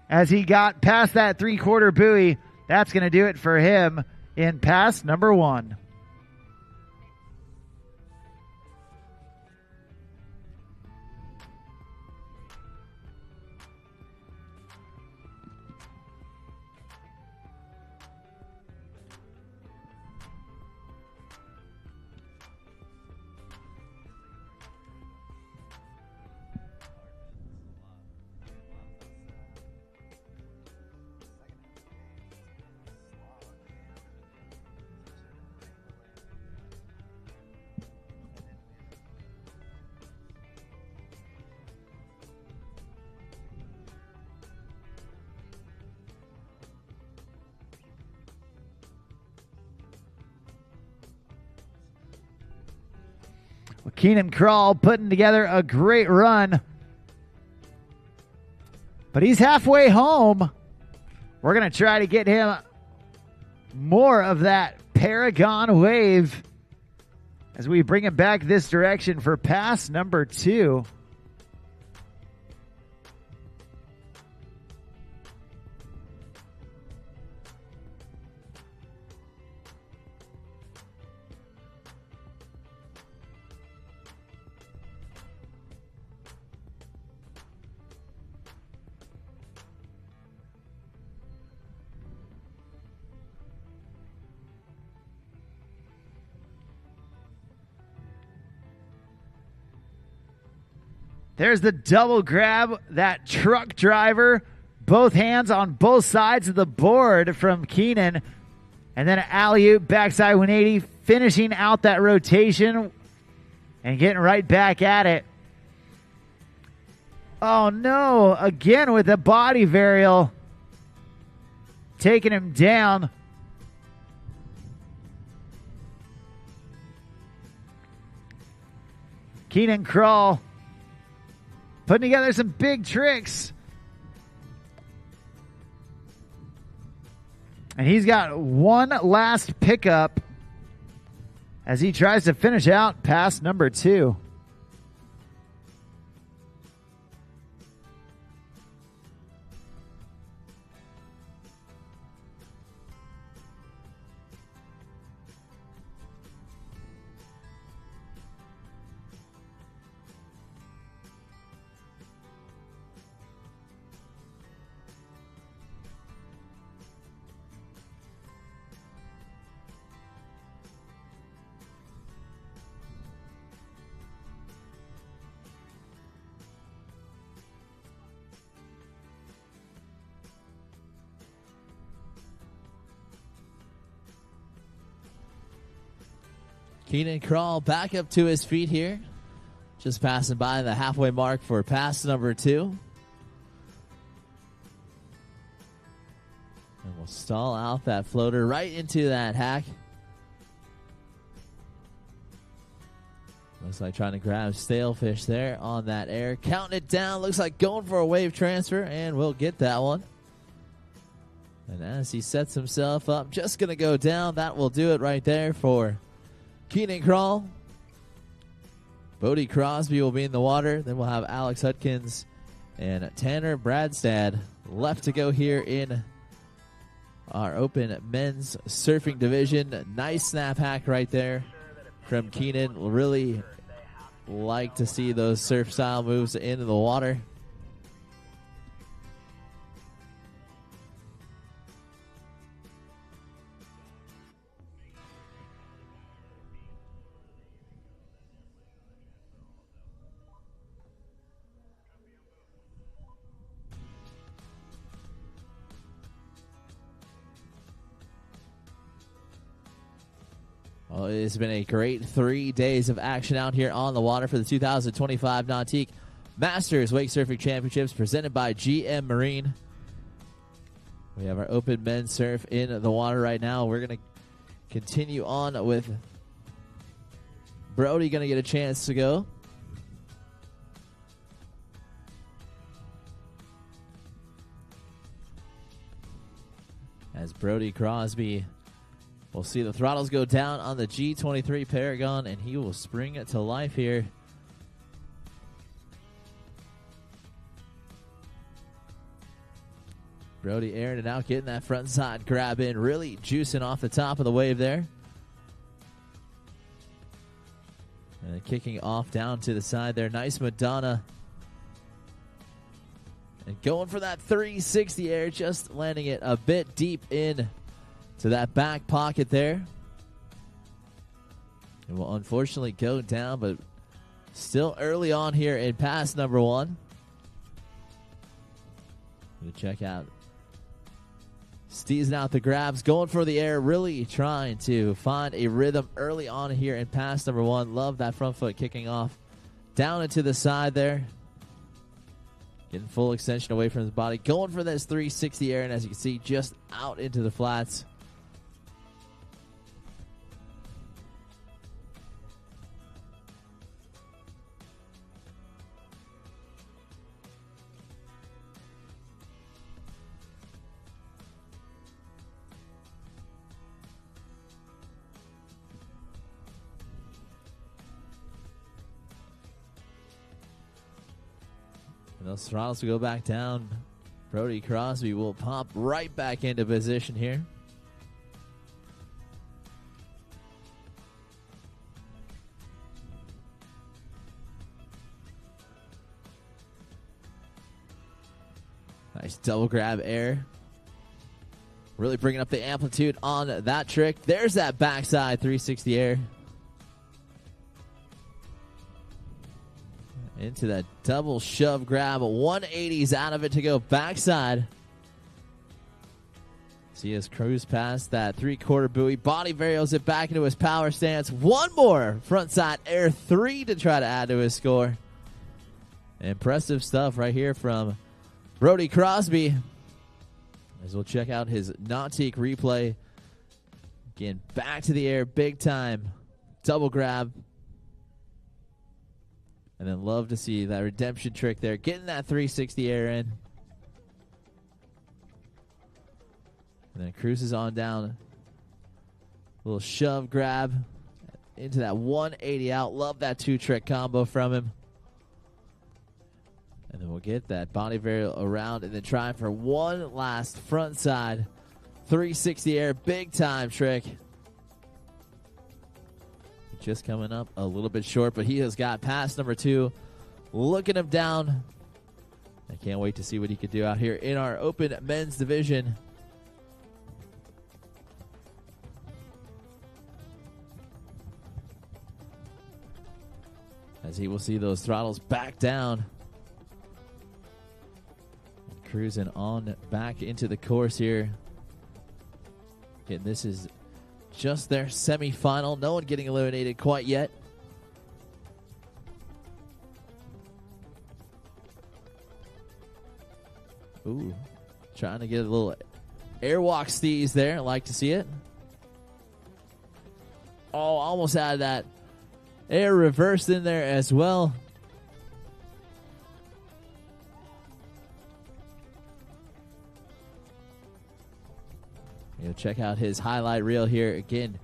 as he got past that 3/4 buoy. That's going to do it for him in pass number 1. Keenan Crawl putting together a great run. But he's halfway home. We're going to try to get him more of that Paragon wave as we bring him back this direction for pass number 2. There's the double grab, that truck driver, both hands on both sides of the board from Keenan. And then an alley-oop, backside 180, finishing out that rotation and getting right back at it. Oh no, again with the body varial, taking him down. Keenan Crawl putting together some big tricks. And he's got one last pickup as he tries to finish out pass number 2. Keenan Crawl back up to his feet here. Just passing by the halfway mark for pass number 2. And we'll stall out that floater right into that hack. Looks like trying to grab stalefish there on that air. Counting it down. Looks like going for a wave transfer, and we'll get that one. And as he sets himself up, just going to go down. That will do it right there for Keenan Crawl. Bodie Crosby will be in the water. Then we'll have Alex Hudkins and Tanner Bradstad left to go here in our open men's surfing division. Nice snap hack right there from Keenan. Really like to see those surf style moves into the water. Well, it has been a great 3 days of action out here on the water for the 2025 Nautique Masters Wake Surfing Championships presented by GM Marine. We have our open men's surf in the water right now. We're going to continue on with Brody going to get a chance to go. As Brody Crosby will see the throttles go down on the G23 Paragon, and he will spring it to life here. Brody airing it out, getting that front side grab in, really juicing off the top of the wave there. And kicking off down to the side there. Nice Madonna. And going for that 360 air, just landing it a bit deep in to that back pocket there. It will unfortunately go down, but still early on here in pass number 1. You check out Steezing out the grabs, going for the air, really trying to find a rhythm early on here in pass number 1. Love that front foot kicking off down into the side there. Getting full extension away from his body. Going for this 360 air, and as you can see, just out into the flats. And those throttles will go back down. Brody Crosby will pop right back into position here. Nice double grab air. Really bringing up the amplitude on that trick. There's that backside 360 air. Into that double shove grab. 180s out of it to go backside. See us cruise past that 3/4 buoy. Body varials it back into his power stance. One more frontside air 3 to try to add to his score. Impressive stuff right here from Brody Crosby. As we'll check out his Nautique replay. Again, back to the air, big time. Double grab. And then love to see that redemption trick there. Getting that 360 air in. And then cruises on down. Little shove grab into that 180 out. Love that 2-trick combo from him. And then we'll get that body varial around and then try for one last front side 360 air. Big time trick. Just coming up a little bit short, but he has got pass number 2. Looking him down. I can't wait to see what he could do out here in our open men's division. As he will see those throttles back down. Cruising on back into the course here. Again, this is just their semifinal. No one getting eliminated quite yet. Ooh, trying to get a little airwalk steez there. I like to see it. Oh, almost had that air reversed in there as well. Check out his highlight reel here. Again,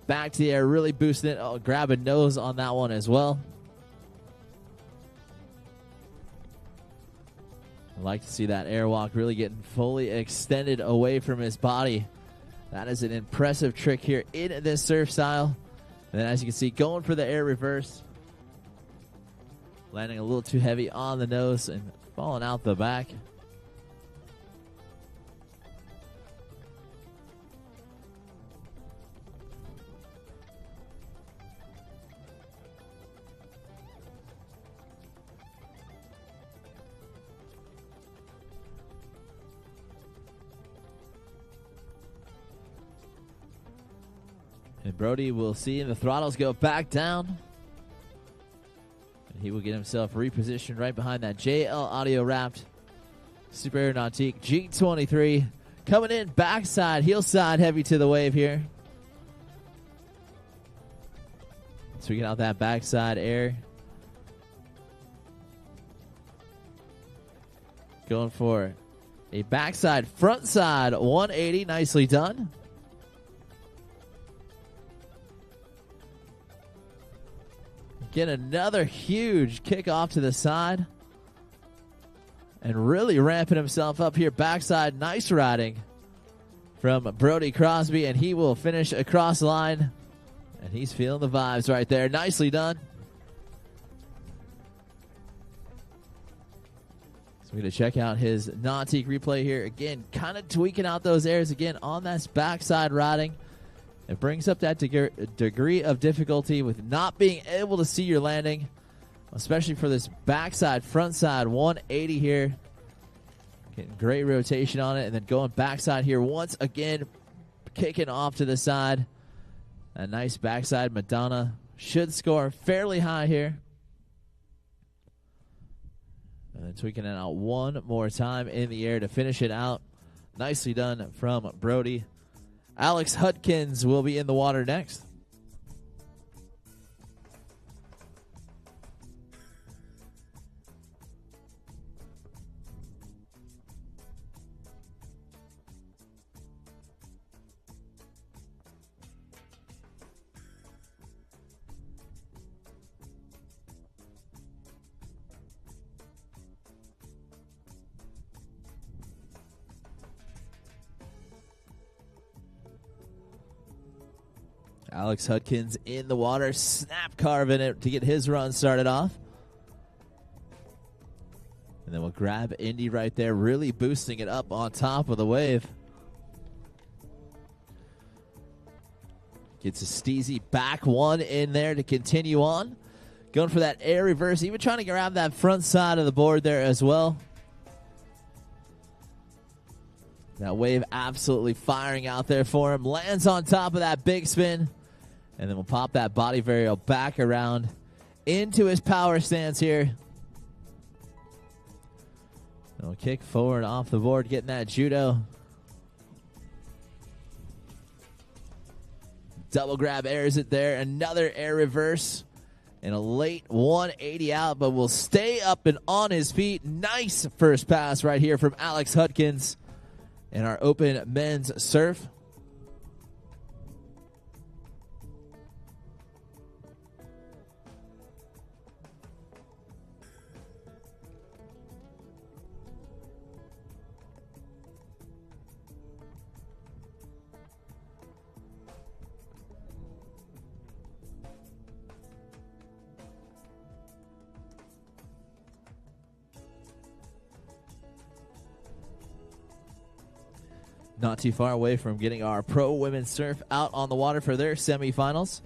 back to the air, really boosting it. Oh, grab a nose on that one as well. I like to see that airwalk really getting fully extended away from his body. That is an impressive trick here in this surf style. And then as you can see, going for the air reverse. Landing a little too heavy on the nose and falling out the back. And Brody will see the throttles go back down. And he will get himself repositioned right behind that JL Audio Wrapped Super Air Nautique G23. Coming in backside, heel side heavy to the wave here. Tweaking out that backside air. Going for a backside front side 180. Nicely done. Get another huge kick off to the side. And really ramping himself up here backside. Nice riding from Brody Crosby. And he will finish across the line. And he's feeling the vibes right there. Nicely done. So we're going to check out his Nautique replay here. Again, kind of tweaking out those airs again on that backside riding. It brings up that degree of difficulty with not being able to see your landing, especially for this backside, front side 180 here. Getting great rotation on it, and then going backside here once again, kicking off to the side. A nice backside Madonna. Should score fairly high here. And then tweaking it out one more time in the air to finish it out. Nicely done from Brody. Alex Hudkins will be in the water next. Alex Hudkins in the water, snap carving it to get his run started off. And then we'll grab Indy right there, really boosting it up on top of the wave. Gets a steezy back one in there to continue on. Going for that air reverse, even trying to grab that front side of the board there as well. That wave absolutely firing out there for him. Lands on top of that big spin. And then we'll pop that body varial back around into his power stance here. And we'll kick forward off the board, getting that judo. Double grab airs it there. Another air reverse. And a late 180 out, but will stay up and on his feet. Nice first pass right here from Alex Hudkins in our open men's surf. Not too far away from getting our pro women's surf out on the water for their semifinals,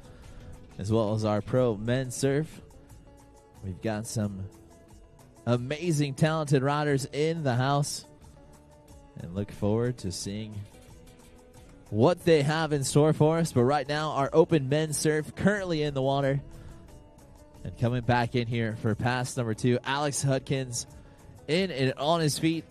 as well as our pro men's surf. We've got some amazing, talented riders in the house, and look forward to seeing what they have in store for us. But right now, our open men's surf currently in the water, and coming back in here for pass number 2, Alex Hudkins in and on his feet.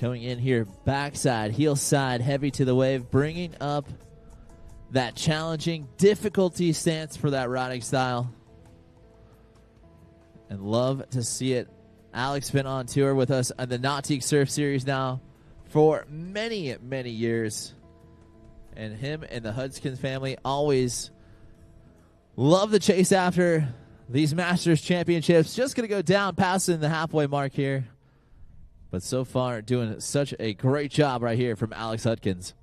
Coming in here, backside, heel side, heavy to the wave, bringing up that challenging difficulty stance for that riding style. And love to see it. Alex been on tour with us on the Nautique Surf Series now for many, many years. And him and the Hudson family always love the chase after these Masters Championships. Just going to go down, passing the halfway mark here. But so far, doing such a great job right here from Alex Hudkins.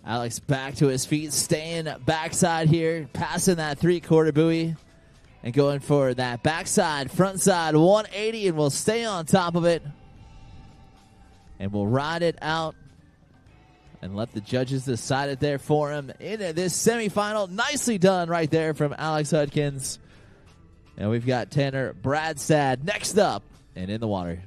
Alex back to his feet, staying backside here, passing that 3/4 buoy, and going for that backside, front side 180, and we'll stay on top of it. And we'll ride it out and let the judges decide it there for him into this semifinal. Nicely done right there from Alex Hudkins. And we've got Tanner Bradstad next up and in the water.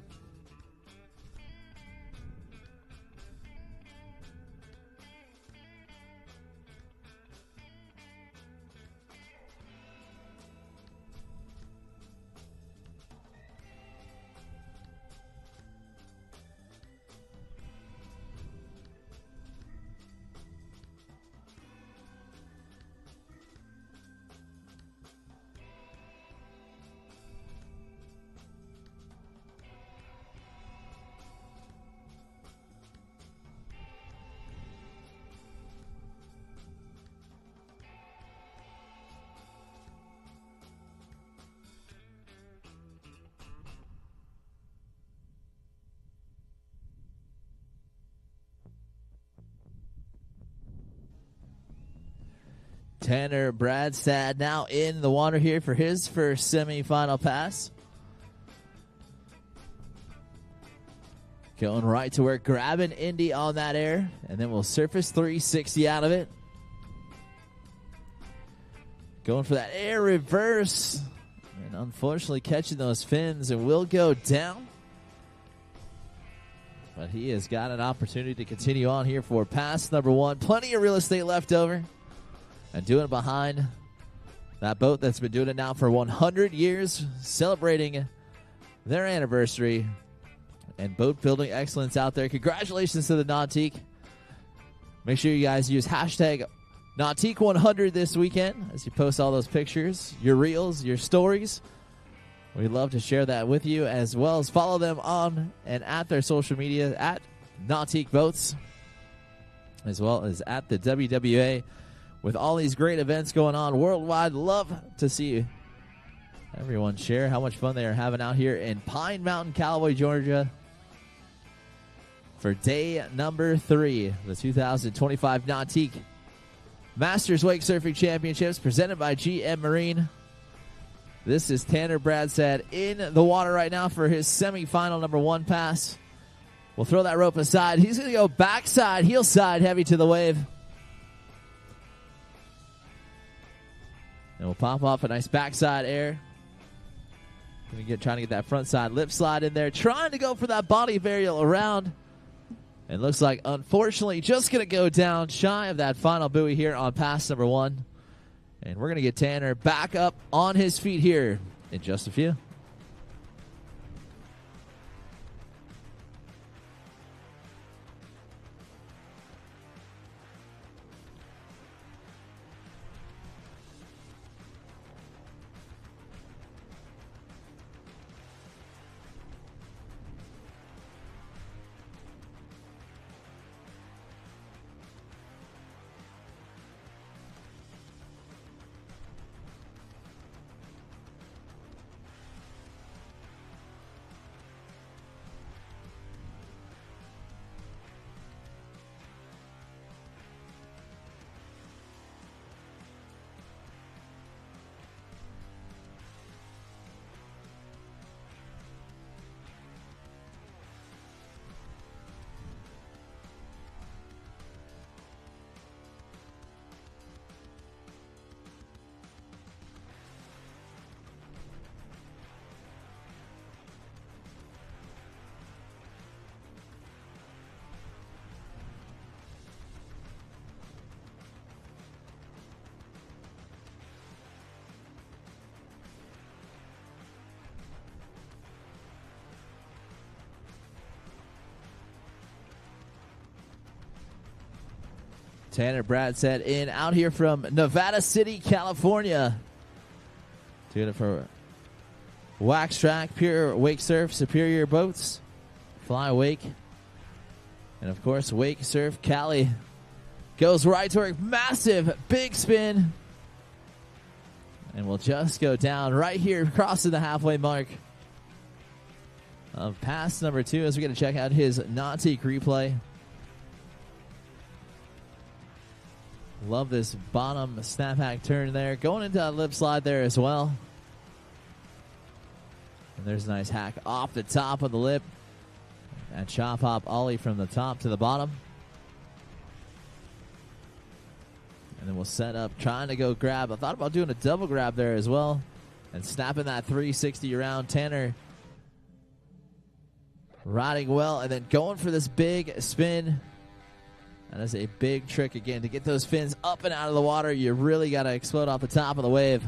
Tanner Bradstad now in the water here for his first semifinal pass. Going right to work, grabbing Indy on that air, and then we'll surface 360 out of it. Going for that air reverse, and unfortunately catching those fins, and will go down. But he has got an opportunity to continue on here for pass number one. Plenty of real estate left over. And doing it behind that boat that's been doing it now for 100 years, celebrating their anniversary and boat building excellence out there. Congratulations to the Nautique. Make sure you guys use hashtag Nautique100 this weekend as you post all those pictures, your reels, your stories. We'd love to share that with you, as well as follow them on and at their social media at Nautique Boats, as well as at the WWA. With all these great events going on worldwide, love to see everyone share how much fun they are having out here in Pine Mountain, Callaway, Georgia for day number 3, the 2025 Nautique Masters Wake Surfing Championships presented by GM Marine. This is Tanner Bradstad in the water right now for his semifinal number 1 pass. We'll throw that rope aside. He's going to go backside, heel side, heavy to the wave. And we'll pop off a nice backside air. Trying to get that front side lip slide in there. Trying to go for that body varial around. And looks like, unfortunately, just going to go down shy of that final buoy here on pass number 1. And we're going to get Tanner back up on his feet here in just a few. Tanner Bradstead in out here from Nevada City, California. Doing it for Wax Track, Pure Wakesurf, Superior Boats, Fly Wake, and of course Wakesurf Cali. Goes right to work, massive big spin, and will just go down right here, crossing the halfway mark of pass number 2 as we get to check out his Nautique replay. Love this bottom snap hack turn there. Going into that lip slide there as well. And there's a nice hack off the top of the lip. And chop hop ollie from the top to the bottom. And then we'll set up trying to go grab. I thought about doing a double grab there as well. And snapping that 360 around. Tanner riding well and then going for this big spin. That is a big trick again. To get those fins up and out of the water, you really got to explode off the top of the wave.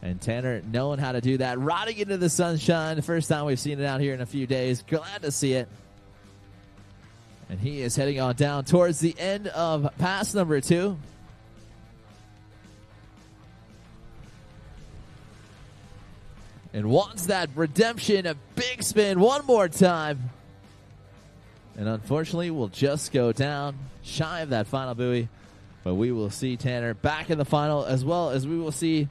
And Tanner knowing how to do that. Riding into the sunshine. The first time we've seen it out here in a few days. Glad to see it. And he is heading on down towards the end of pass number 2. And wants that redemption, a big spin one more time. And unfortunately, we'll just go down shy of that final buoy. But we will see Tanner back in the final, as well as we will see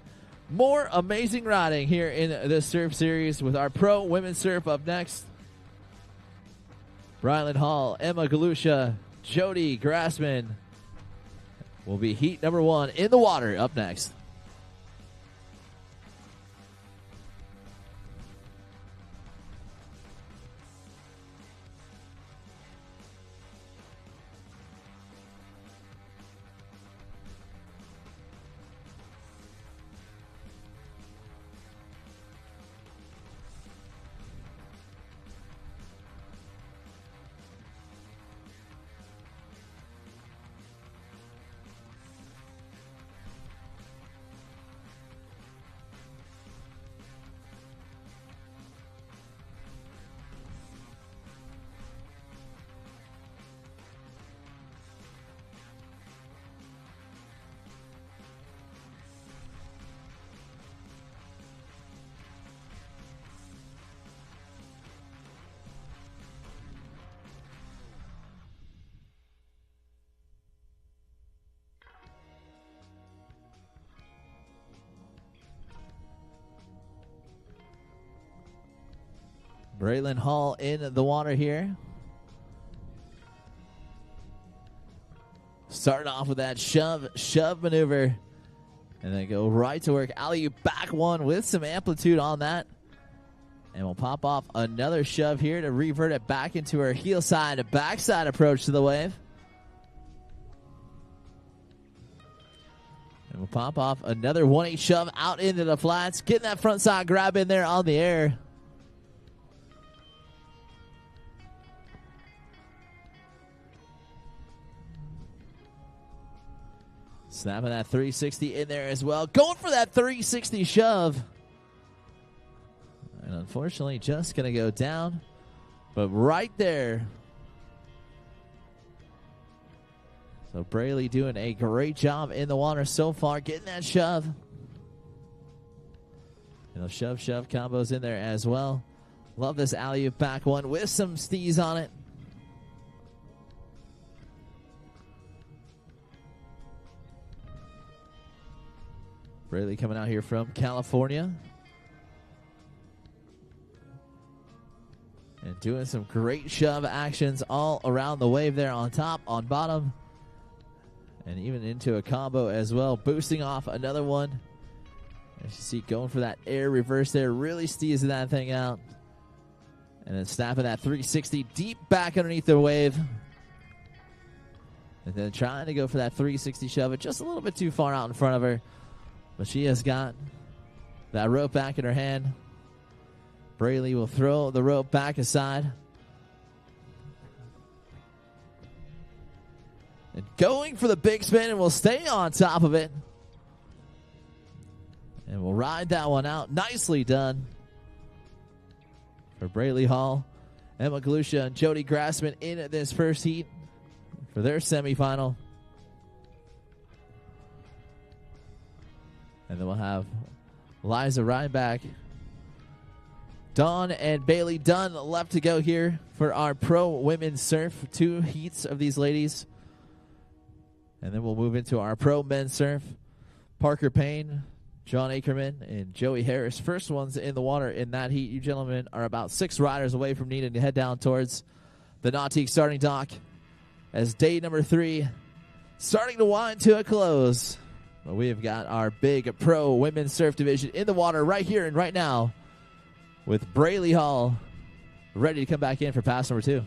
more amazing riding here in this surf series with our pro women's surf up next. Ryland Hall, Emma Galusha, Jody Grassman will be heat number 1 in the water up next. Braylon Hall in the water here. Starting off with that shove maneuver. And then go right to work. Alley-oop back one with some amplitude on that. And we'll pop off another shove here to revert it back into her heel side and backside approach to the wave. And we'll pop off another 1-8 shove out into the flats. Getting that front side grab in there on the air. Snapping that 360 in there as well. Going for that 360 shove. And unfortunately, just going to go down. But right there. So Braley doing a great job in the water so far. Getting that shove. And those shove combos in there as well. Love this alley-oop back one with some stees on it. Braley coming out here from California. And doing some great shove actions all around the wave there on top, on bottom. And even into a combo as well. Boosting off another one. As you see, going for that air reverse there. Really steezing that thing out. And then snapping that 360 deep back underneath the wave. And then trying to go for that 360 shove. It just a little bit too far out in front of her. But she has got that rope back in her hand. Braley will throw the rope back aside. And going for the big spin, and we'll stay on top of it. And we'll ride that one out. Nicely done for Braley Hall. Emma Galusha and Jody Grassman in this first heat for their semifinal. And then we'll have Liza Reinbach, Dawn and Bailey Dunn left to go here for our pro women's surf. 2 heats of these ladies. And then we'll move into our pro men's surf. Parker Payne, John Ackerman, and Joey Harris. First ones in the water in that heat. You gentlemen are about 6 riders away from needing to head down towards the Nautique starting dock as day number 3 starting to wind to a close. But we have got our big pro women's surf division in the water right here and right now, with Braley Hall ready to come back in for pass number 2.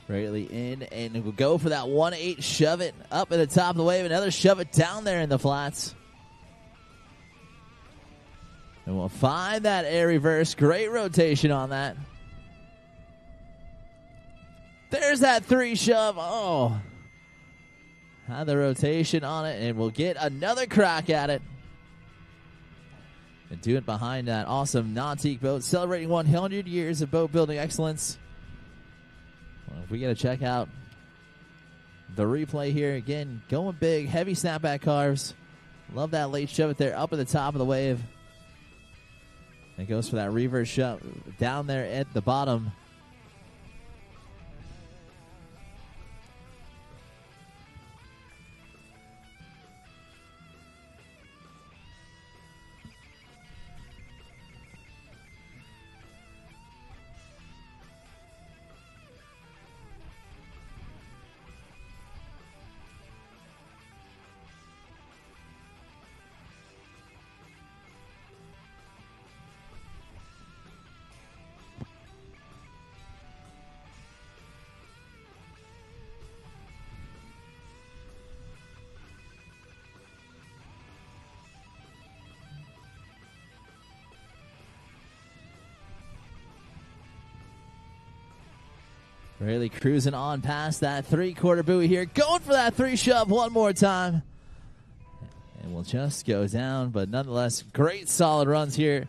Braley in, and we'll go for that 1-8 shove it up at the top of the wave. Another shove it down there in the flats. And we'll find that air reverse. Great rotation on that. There's that 3 shove. Oh. Had the rotation on it, and we'll get another crack at it. And do it behind that awesome Nautique boat, celebrating 100 years of boat building excellence. Well, if we get to check out the replay here, again, going big, heavy snapback carves. Love that late shove it there up at the top of the wave. And goes for that reverse shove down there at the bottom. Really cruising on past that 3/4 buoy here. Going for that 3 shove one more time. And we'll just go down. But nonetheless, great solid runs here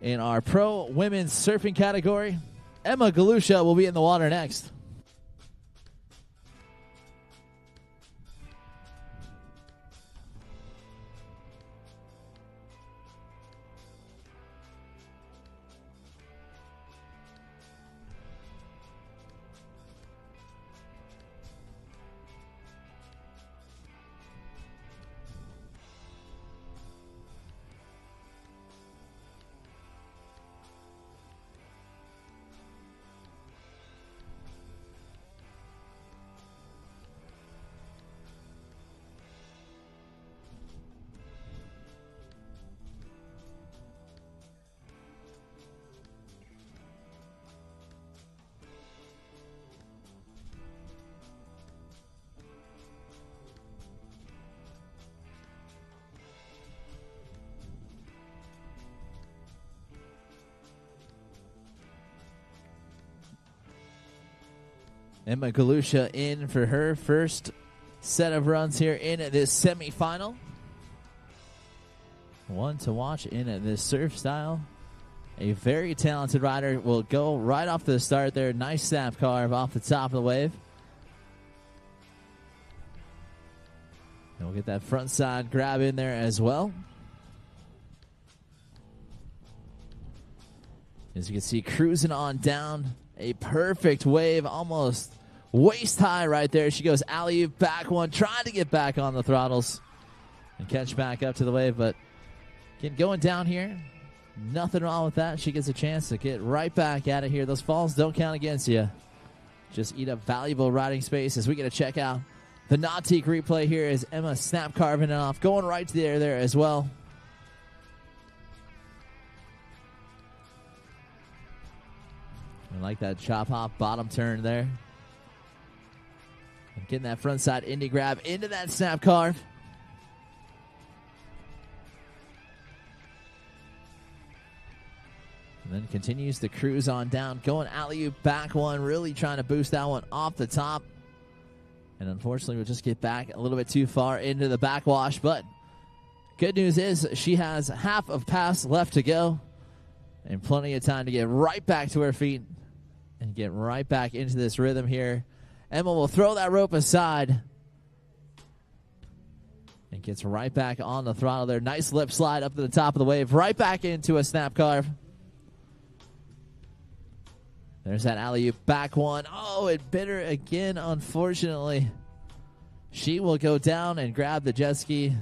in our pro women's surfing category. Emma Galusha will be in the water next. Emma Galusha in for her first set of runs here in this semifinal. One to watch in this surf style. A very talented rider will go right off the start there. Nice snap carve off the top of the wave. And we'll get that front side grab in there as well. As you can see, cruising on down. A perfect wave, almost waist high right there. She goes alley-oop back one, trying to get back on the throttles and catch back up to the wave. But again, going down here, nothing wrong with that. She gets a chance to get right back at it here. Those falls don't count against you. Just eat up valuable riding space as we get to check out The Nautique replay here is Emma snap carving it off, going right to the air there as well. I like that chop hop bottom turn there. And getting that front side indie grab into that snap carve. And then continues to cruise on down, going alley-oop back one, really trying to boost that one off the top. And unfortunately, we'll just get back a little bit too far into the backwash. But good news is she has half of pass left to go and plenty of time to get right back to her feet and get right back into this rhythm here. Emma will throw that rope aside and gets right back on the throttle there. Nice lip slide up to the top of the wave, right back into a snap carve. There's that alley-oop back one. Oh, it bit her again, unfortunately. She will go down and grab the jet ski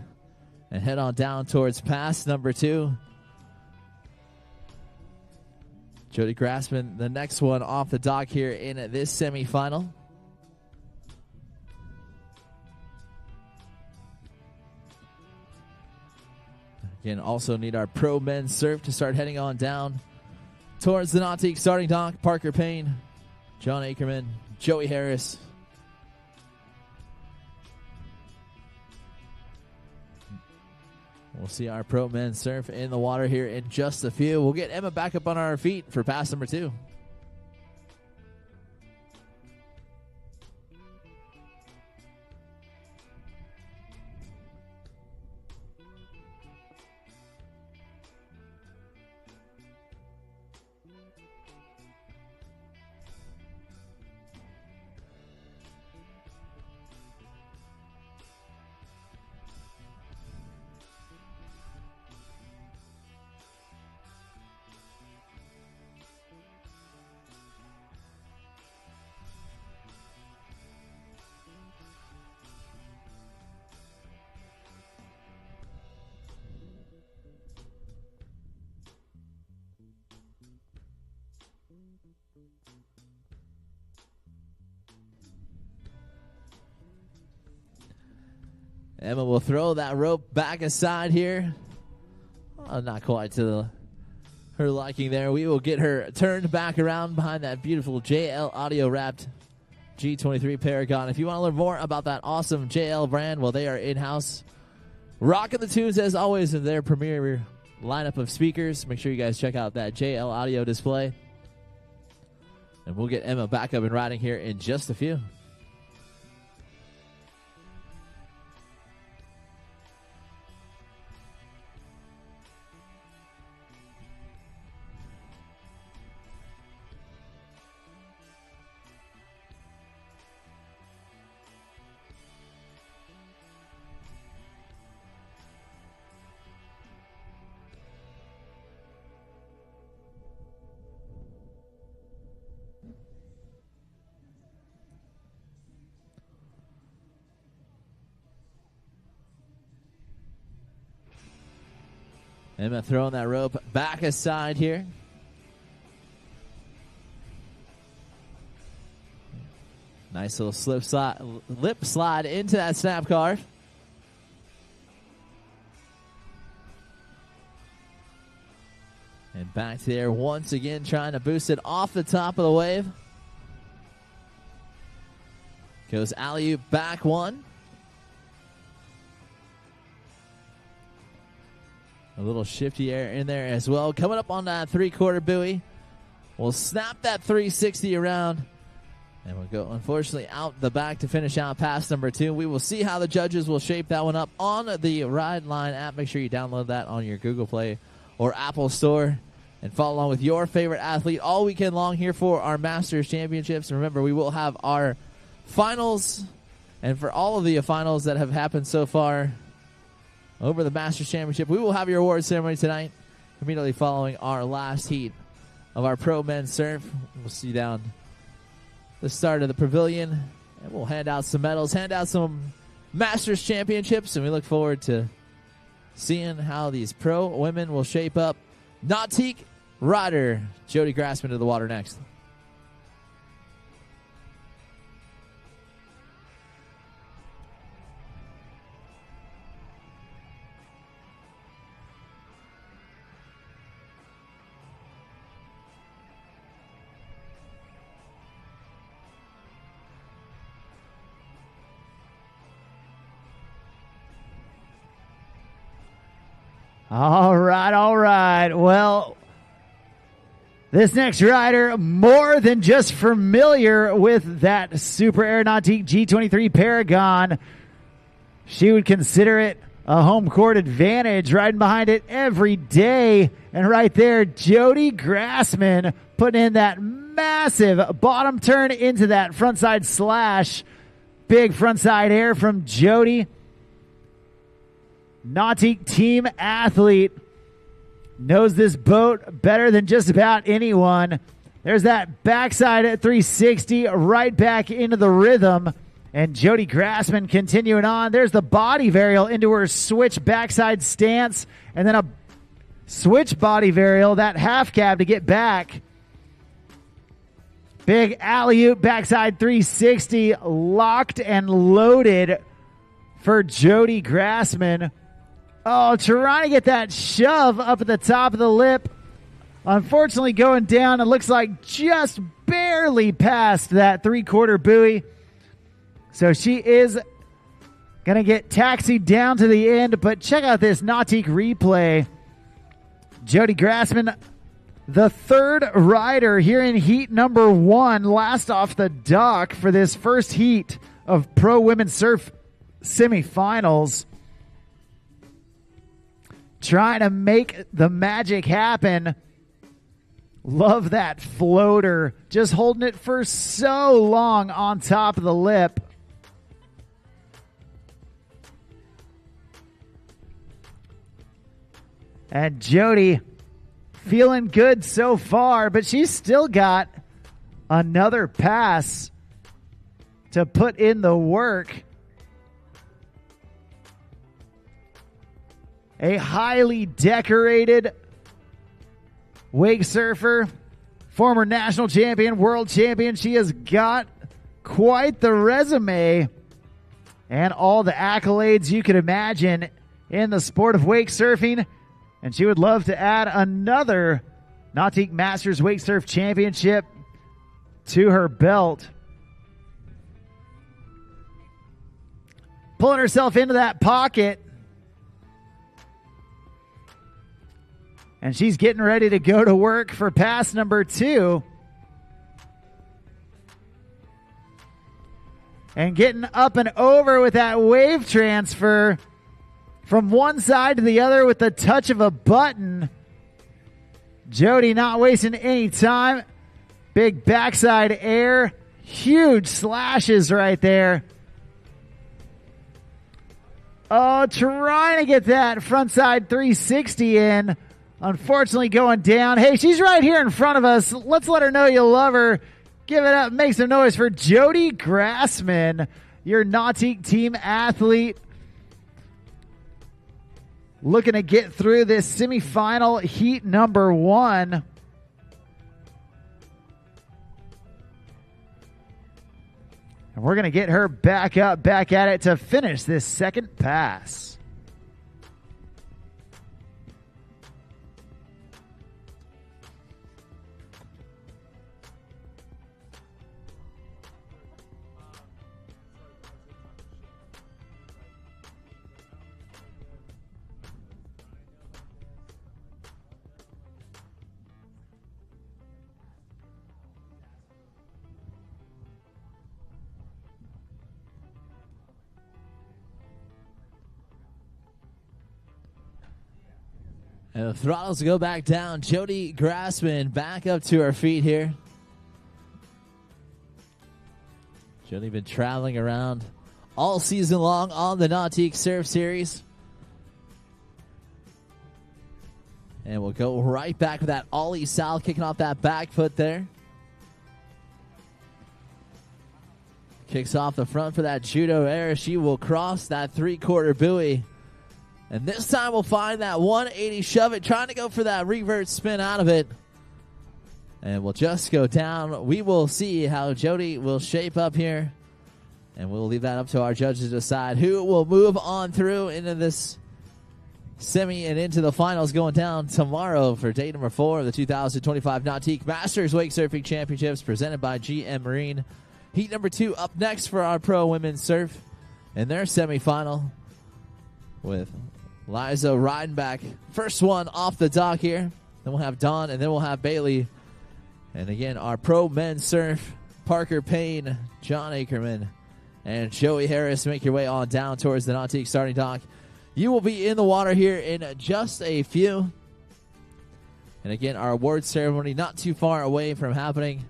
and head on down towards pass number 2. Jody Grassman, the next one off the dock here in this semifinal. Again, also need our pro men's surf to start heading on down towards the Nautique starting dock. Parker Payne, John Ackerman, Joey Harris. We'll see our pro men surf in the water here in just a few. We'll get Emma back up on our feet for pass number 2. Emma will throw that rope back aside here. Oh, not quite to her liking there. We will get her turned back around behind that beautiful JL audio wrapped G23 Paragon. If you want to learn more about that awesome JL brand, well, they are in-house. Rocking the tunes as always in their premier lineup of speakers. Make sure you guys check out that JL audio display. And we'll get Emma back up and riding here in just a few. Emma throwing that rope back aside here. Nice little lip slide into that snap carve. And back there once again, trying to boost it off the top of the wave. Goes alley-oop back one. A little shifty air in there as well. Coming up on that 3/4 buoy. We'll snap that 360 around. And we'll go, unfortunately, out the back to finish out pass number 2. We will see how the judges will shape that one up on the Ride Line app. Make sure you download that on your Google Play or Apple Store. And follow along with your favorite athlete all weekend long here for our Masters Championships. And remember, we will have our finals. And for all of the finals that have happened so far over the Masters Championship, we will have your award ceremony tonight, immediately following our last heat of our pro men's surf. We'll see you down the start of the pavilion, and we'll hand out some medals, hand out some Masters Championships, and we look forward to seeing how these pro women will shape up. Nautique rider Jody Grassman to the water next. All right. Well, this next rider, more than just familiar with that Super Air Nautique G23 Paragon. She would consider it a home court advantage, riding behind it every day. And right there, Jody Grassman putting in that massive bottom turn into that frontside slash. Big frontside air from Jody. Nautique team athlete. Knows this boat better than just about anyone. There's that backside at 360 right back into the rhythm. And Jody Grassman continuing on. There's the body varial into her switch backside stance. And then a switch body varial, that half cab to get back. Big alley-oop backside 360, locked and loaded for Jody Grassman. Oh, trying to get that shove up at the top of the lip. Unfortunately going down, it looks like just barely past that three-quarter buoy. So she is going to get taxied down to the end, but check out this Nautique replay. Jody Grassman, the third rider here in heat number 1, last off the dock for this first heat of Pro Women's Surf semifinals. Trying to make the magic happen. Love that floater. Just holding it for so long on top of the lip. And Jody feeling good so far, but she's still got another pass to put in the work. A highly decorated wake surfer, former national champion, world champion. She has got quite the resume and all the accolades you could imagine in the sport of wake surfing. And she would love to add another Nautique Masters Wake Surf Championship to her belt. Pulling herself into that pocket. And she's getting ready to go to work for pass number 2. And getting up and over with that wave transfer from one side to the other with the touch of a button. Jody not wasting any time. Big backside air. Huge slashes right there. Oh, trying to get that frontside 360 in. Unfortunately going down. Hey, she's right here in front of us. Let's let her know you love her. Give it up. Make some noise for Jody Grassman, your Nautique team athlete. Looking to get through this semifinal heat number 1. And we're going to get her back up, back at it to finish this second pass. And the throttles go back down. Jody Grassman back up to her feet here. Jody been traveling around all season long on the Nautique Surf Series. And we'll go right back with that ollie south, kicking off that back foot there. Kicks off the front for that judo air. She will cross that three-quarter buoy. And this time we'll find that 180 shove it, trying to go for that revert spin out of it. And we'll just go down. We will see how Jody will shape up here. And we'll leave that up to our judges to decide who will move on through into this semi and into the finals going down tomorrow for day number 4 of the 2025 Nautique Masters Wake Surfing Championships presented by GM Marine. Heat number 2 up next for our Pro Women's Surf in their semifinal with Liza riding back. First one off the dock here. Then we'll have Dawn, and then we'll have Bailey. And again, our pro men's surf, Parker Payne, John Ackerman, and Joey Harris. Make your way on down towards the Nautique starting dock. You will be in the water here in just a few. And again, our award ceremony not too far away from happening.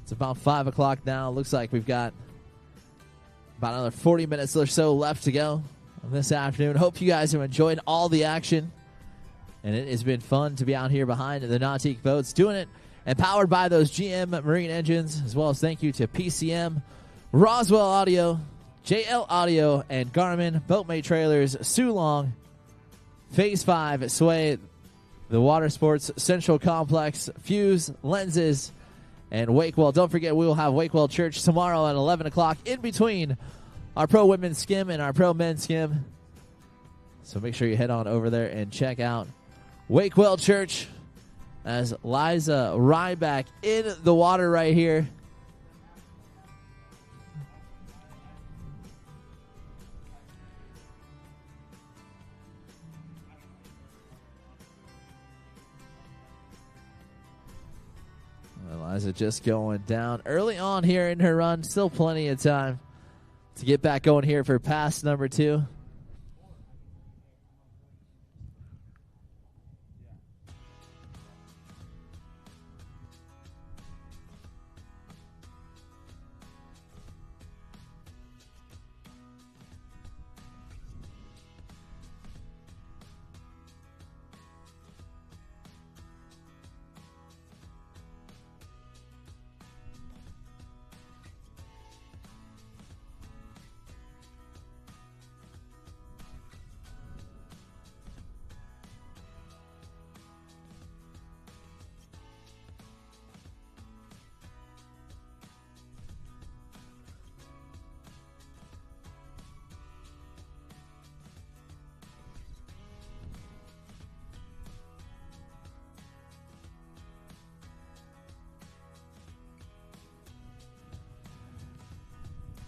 It's about 5 o'clock now. Looks like we've got about another 40 minutes or so left to go this afternoon. Hope you guys have enjoyed all the action. And it has been fun to be out here behind the Nautique boats doing it. And powered by those GM Marine engines, as well as thank you to PCM, Roswell Audio, JL Audio, and Garmin, Boatmate Trailers, Sulong, Phase 5, Sway, the Water Sports Central Complex, Fuse, Lenses, and Wakewell. Don't forget, we will have Wakewell Church tomorrow at 11 o'clock in between our pro women's skim and our pro men's skim. So make sure you head on over there and check out Wakewell Church as Liza Ryback in the water right here. Liza just going down early on here in her run. Still plenty of time to get back going here for pass number 2.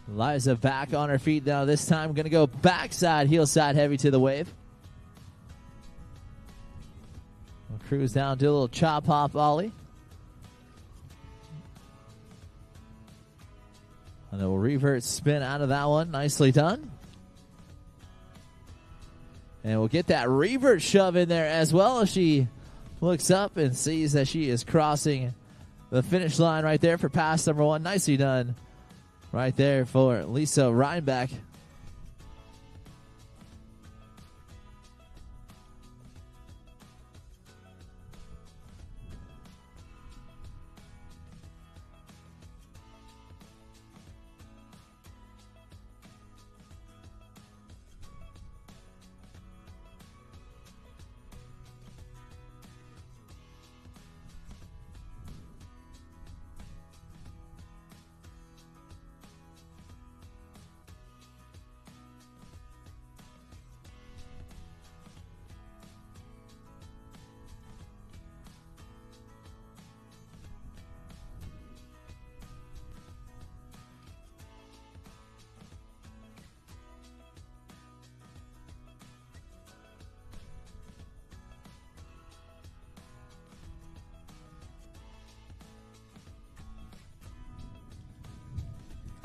Liza back on her feet now. This time going to go backside, heel side heavy to the wave. We'll cruise down, do a little chop hop ollie. And then we'll revert spin out of that one. Nicely done. And we'll get that revert shove in there as well as she looks up and sees that she is crossing the finish line right there for pass number 1. Nicely done. Right there for Lisa Reinbach.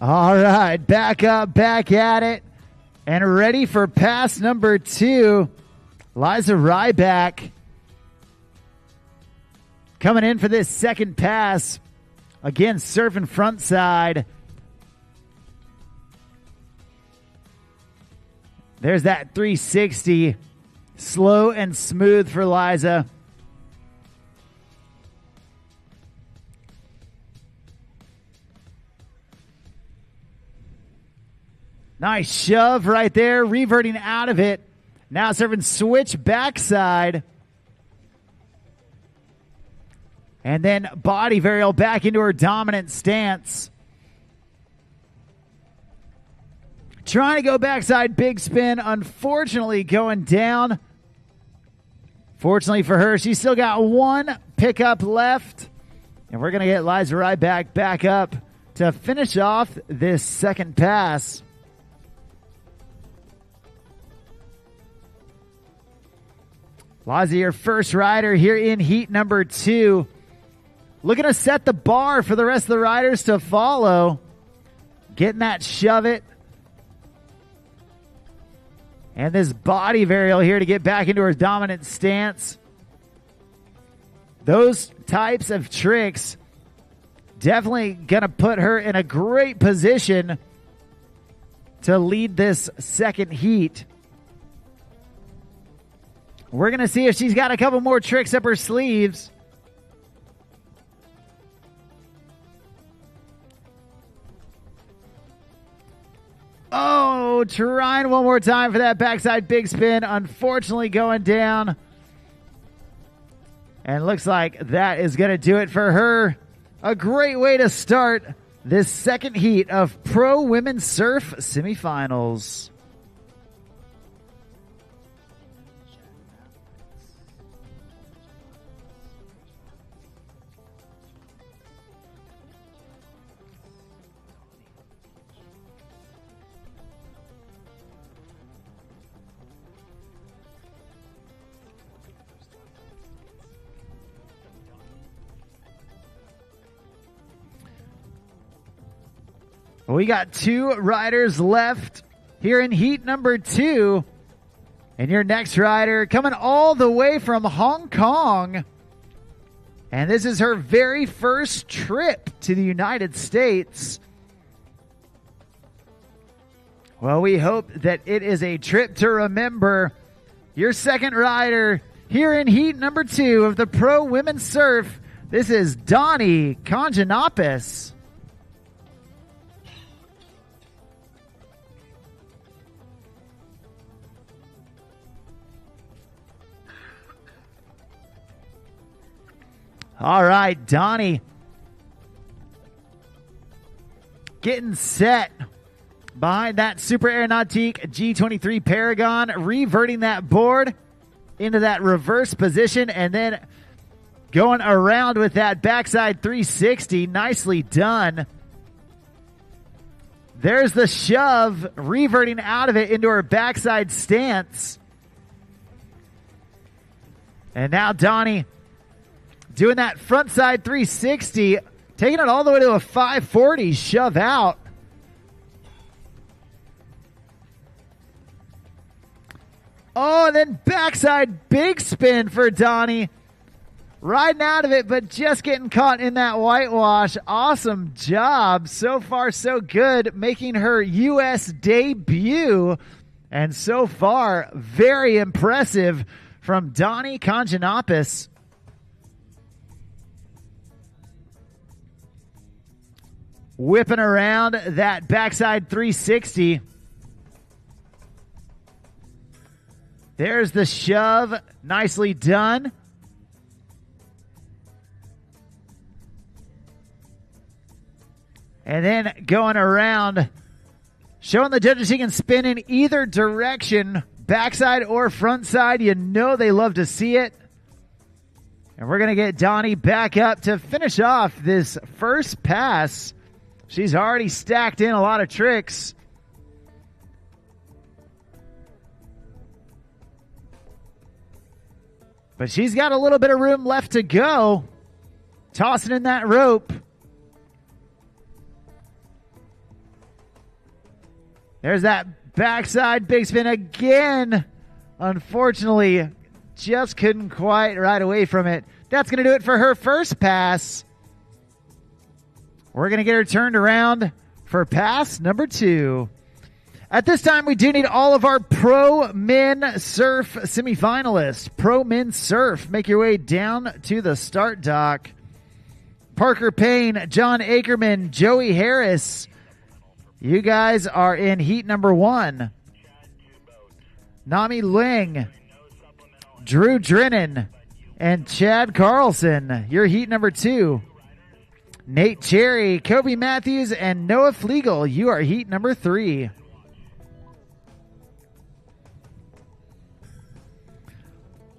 All right, back up, back at it, and ready for pass number 2. Liza Ryback coming in for this second pass. Again, surfing front side. There's that 360. Slow and smooth for Liza. Nice shove right there, reverting out of it. Now serving switch backside. And then body varial back into her dominant stance. Trying to go backside big spin. Unfortunately going down. Fortunately for her, she's still got one pickup left. And we're going to get Liza Ryback back up to finish off this second pass. Lazi, your first rider here in heat number 2. Looking to set the bar for the rest of the riders to follow. Getting that shove it. And this body varial here to get back into her dominant stance. Those types of tricks definitely going to put her in a great position to lead this second heat. We're going to see if she's got a couple more tricks up her sleeves. Oh, trying one more time for that backside big spin. Unfortunately going down. And looks like that is going to do it for her. A great way to start this second heat of Pro Women's Surf semifinals. We got 2 riders left here in heat number 2. And your next rider coming all the way from Hong Kong. And this is her very first trip to the United States. Well, we hope that it is a trip to remember. Your second rider here in heat number 2 of the Pro Women's Surf. This is Donnie Conjanopoulos. All right, Donnie getting set behind that Super Air Nautique G23 Paragon, reverting that board into that reverse position and then going around with that backside 360. Nicely done. There's the shove, reverting out of it into her backside stance. And now Donnie doing that frontside 360, taking it all the way to a 540 shove out. Oh, and then backside big spin for Donnie. Riding out of it, but just getting caught in that whitewash. Awesome job. So far, so good. Making her U.S. debut. And so far, very impressive from Donnie Conjanopoulos. Whipping around that backside 360. There's the shove. Nicely done. And then going around, showing the judges she can spin in either direction, backside or front side. You know they love to see it. And we're going to get Donnie back up to finish off this first pass. She's already stacked in a lot of tricks. But she's got a little bit of room left to go. Tossing in that rope. There's that backside big spin again. Unfortunately, just couldn't quite ride away from it. That's going to do it for her first pass. We're going to get her turned around for pass number 2. At this time, we do need all of our Pro Men Surf semifinalists. Pro Men Surf, make your way down to the start dock. Parker Payne, John Ackerman, Joey Harris. You guys are in heat number 1. Nami Ling, Drew Drennan, and Chad Carlson. Your heat number 2. Nate Cherry, Kobe Matthews, and Noah Flegel. You are heat number 3.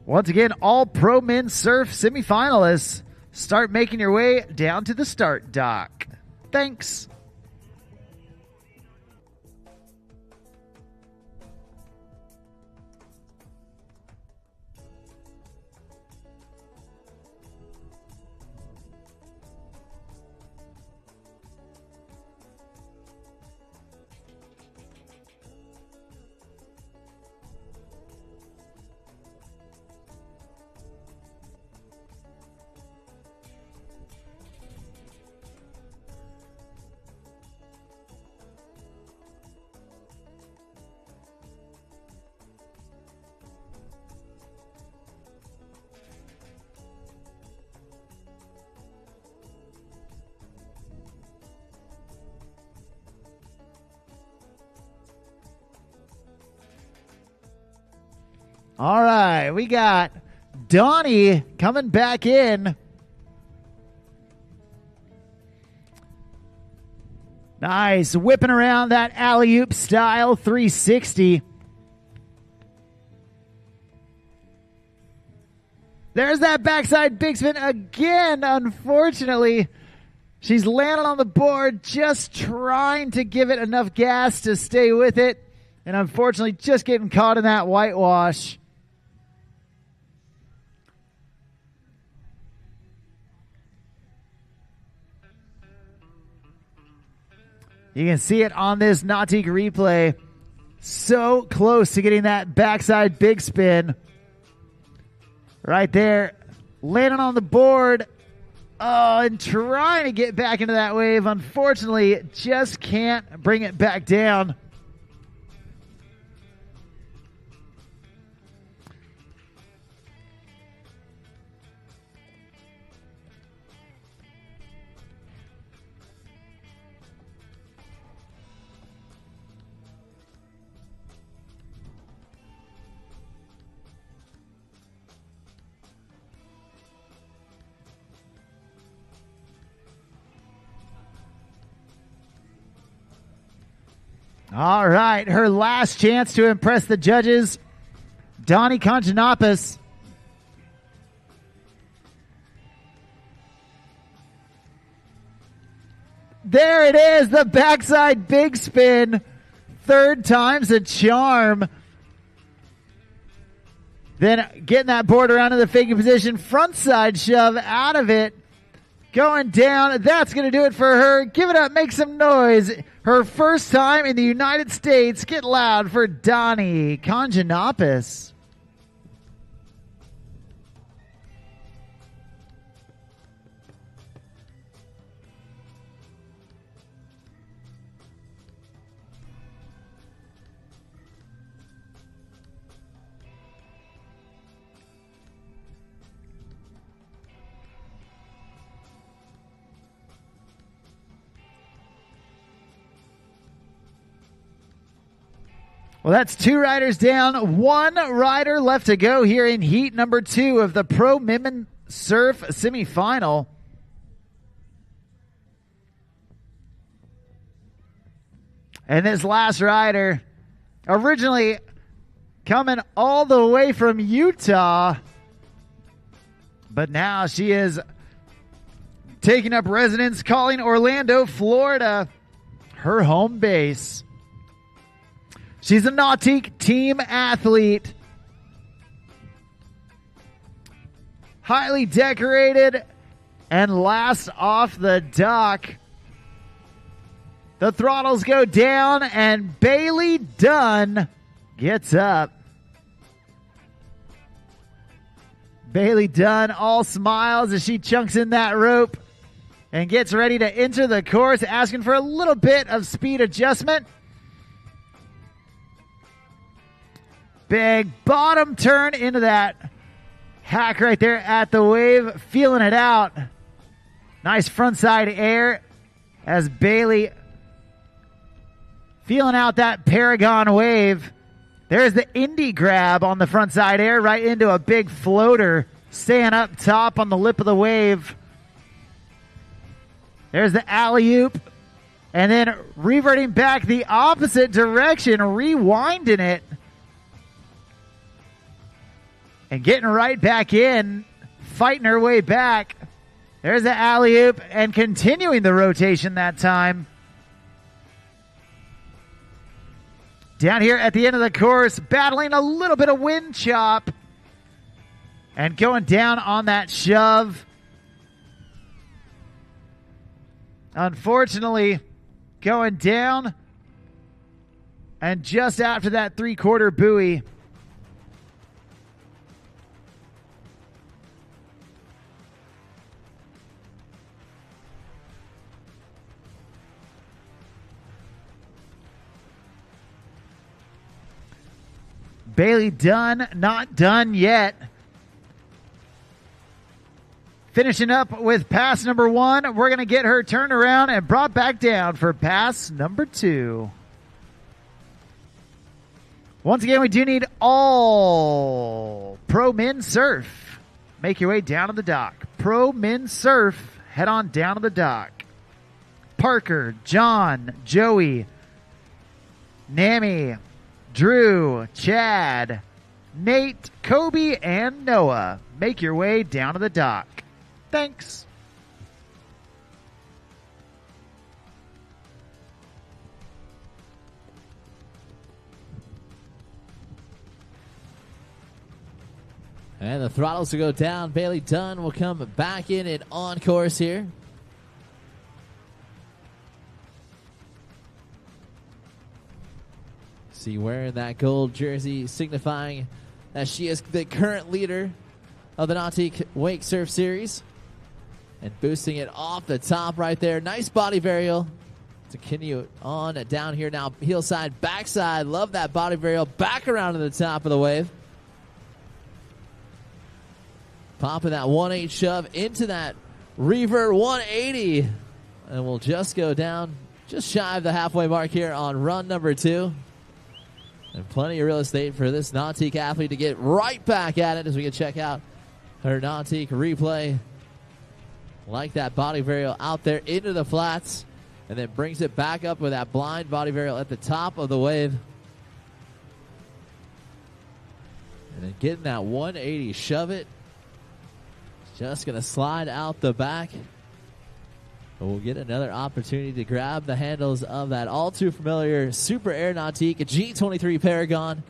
Once again, all Pro Men Surf semifinalists, start making your way down to the start dock. Thanks. All right, we got Donnie coming back in. Nice, whipping around that alley-oop style 360. There's that backside big spin again. Unfortunately, she's landed on the board, just trying to give it enough gas to stay with it. And unfortunately, just getting caught in that whitewash. You can see it on this Nautique replay. So close to getting that backside big spin. Right there. Landing on the board. Oh, and trying to get back into that wave. Unfortunately, just can't bring it back down. All right, her last chance to impress the judges, Donnie Conjanopoulos. There it is, the backside big spin. Third time's a charm. Then getting that board around to the faking position, front side shove out of it. Going down, that's going to do it for her. Give it up, make some noise. Her first time in the United States. Get loud for Donnie Conjanopoulos. Well, that's two riders down, one rider left to go here in heat number 2 of the Pro Women Surf semifinal. And this last rider, originally coming all the way from Utah, but now she is taking up residence, calling Orlando, Florida, her home base. She's a Nautique team athlete. Highly decorated and last off the dock. The throttles go down and Bailey Dunn gets up. Bailey Dunn all smiles as she chunks in that rope and gets ready to enter the course, asking for a little bit of speed adjustment. Big bottom turn into that hack right there at the wave. Feeling it out. Nice frontside air as Bailey feeling out that Paragon wave. There's the Indy grab on the frontside air right into a big floater. Staying up top on the lip of the wave. There's the alley-oop. And then reverting back the opposite direction. Rewinding it. And getting right back in, fighting her way back. There's the alley-oop and continuing the rotation that time. Down here at the end of the course, battling a little bit of wind chop. And going down on that shove. Unfortunately, going down. And just after that 3/4 buoy. Bailey Dunn, not done yet. Finishing up with pass number 1. We're going to get her turned around and brought back down for pass number 2. Once again, we do need all pro men surf. Make your way down to the dock. Pro men surf, head on down to the dock. Parker, John, Joey, Nami, Drew, Chad, Nate, Kobe, and Noah. Make your way down to the dock. Thanks. And the throttles will go down. Bailey Dunn will come back in and on course here. See, wearing that gold jersey, signifying that she is the current leader of the Nautique Wakesurf Series. And boosting it off the top right there. Nice body varial to continue on down here now. Heel side, backside. Love that body varial. Back around to the top of the wave. Popping that 1-8 shove into that revert 180. And we'll just go down just shy of the halfway mark here on run number 2. And plenty of real estate for this Nautique athlete to get right back at it as we can check out her Nautique replay. Like that body varial out there into the flats. And then brings it back up with that blind body varial at the top of the wave. And then getting that 180 shove it. Just going to slide out the back. But we'll get another opportunity to grab the handles of that all too familiar Super Air Nautique G23 Paragon.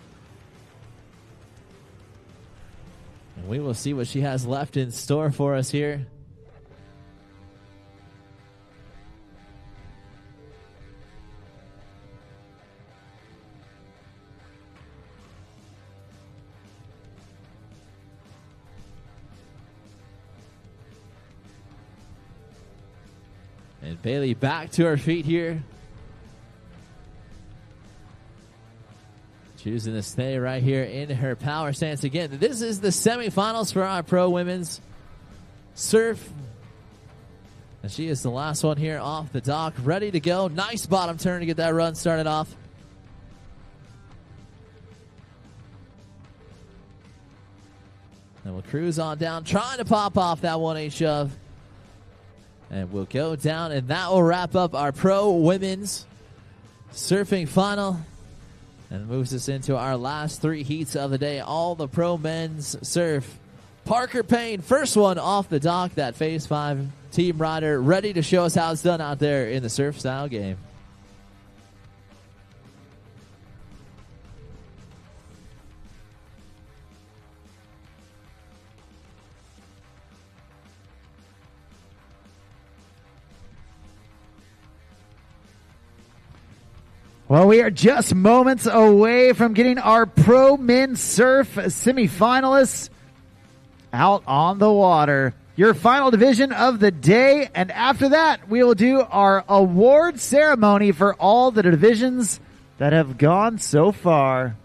And we will see what she has left in store for us here. And Bailey back to her feet here. Choosing to stay right here in her power stance again. This is the semifinals for our pro women's surf. And she is the last one here off the dock, ready to go. Nice bottom turn to get that run started off. And we'll cruise on down, trying to pop off that 1-8 shove. And we'll go down, and that will wrap up our pro women's surfing final. And moves us into our last 3 heats of the day. All the pro men's surf. Parker Payne, first one off the dock, that Phase 5 team rider, ready to show us how it's done out there in the surf style game. Well, we are just moments away from getting our pro men's surf semifinalists out on the water. Your final division of the day, and after that, we will do our award ceremony for all the divisions that have gone so far.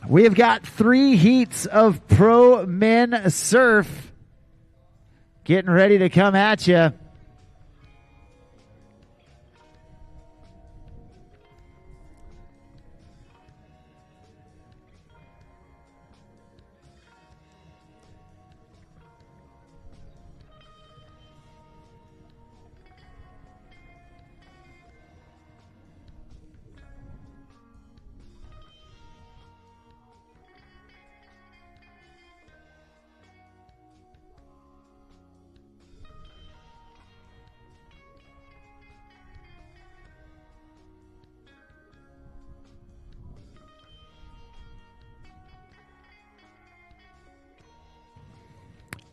We have got 3 heats of pro men surf getting ready to come at you.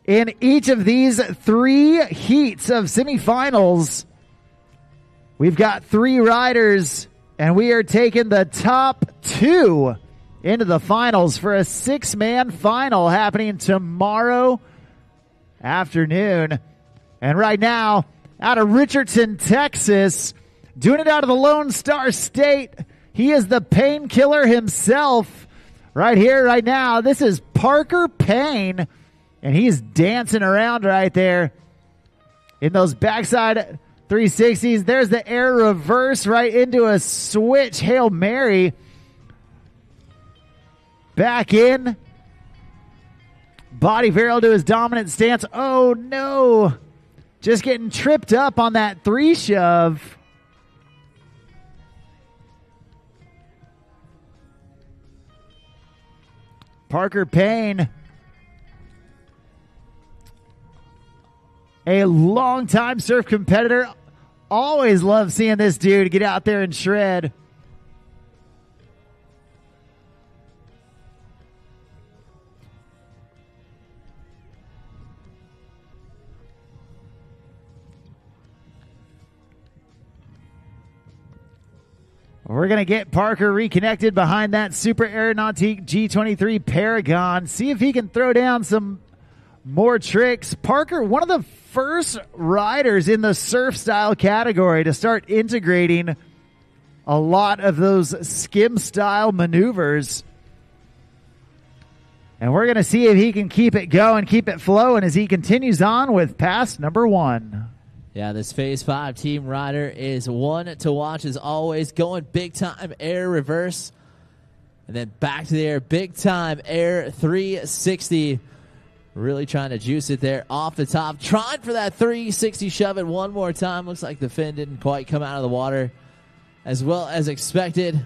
In each of these 3 heats of semifinals, we've got 3 riders, and we are taking the top 2 into the finals for a 6-man final happening tomorrow afternoon. And right now, out of Richardson, Texas, doing it out of the Lone Star State, he is the painkiller himself. Right here, right now, this is Parker Payne. And he's dancing around right there in those backside 360s. There's the air reverse right into a switch Hail Mary. Back in. Body varial to his dominant stance. Oh, no. Just getting tripped up on that 3 shove. Parker Payne, a longtime surf competitor. Always love seeing this dude get out there and shred. We're going to get Parker reconnected behind that Super Air Nautique G23 Paragon. See if he can throw down some more tricks. Parker, one of the first riders in the surf style category to start integrating a lot of those skim style maneuvers. And we're going to see if he can keep it going, keep it flowing as he continues on with pass number 1. Yeah, this Phase 5 team rider is one to watch as always. Going big time air reverse. And then back to the air. Big time air 360. Really trying to juice it there off the top. Trying for that 360 shove it one more time. Looks like the fin didn't quite come out of the water as well as expected.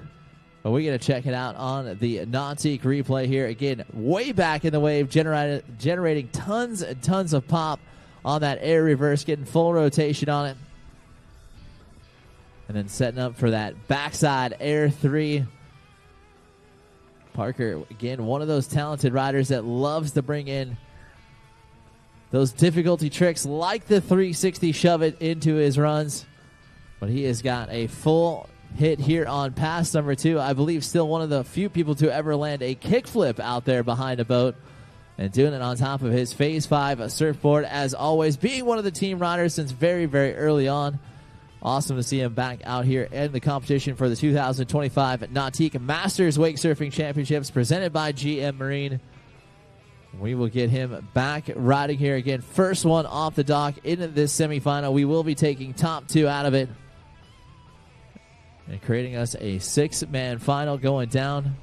But we're going to check it out on the Nautique replay here. Again, way back in the wave, generating tons and tons of pop on that air reverse, getting full rotation on it. And then setting up for that backside air 3. Parker, again, one of those talented riders that loves to bring in those difficulty tricks like the 360 shove it into his runs. But he has got a full hit here on pass number 2. I believe still one of the few people to ever land a kickflip out there behind a boat. And doing it on top of his Phase 5 surfboard, as always, being one of the team riders since very, very early on. Awesome to see him back out here in the competition for the 2025 Nautique Masters Wake Surfing Championships presented by GM Marine. We will get him back riding here again. First one off the dock into this semifinal. We will be taking top 2 out of it and creating us a 6-man final going down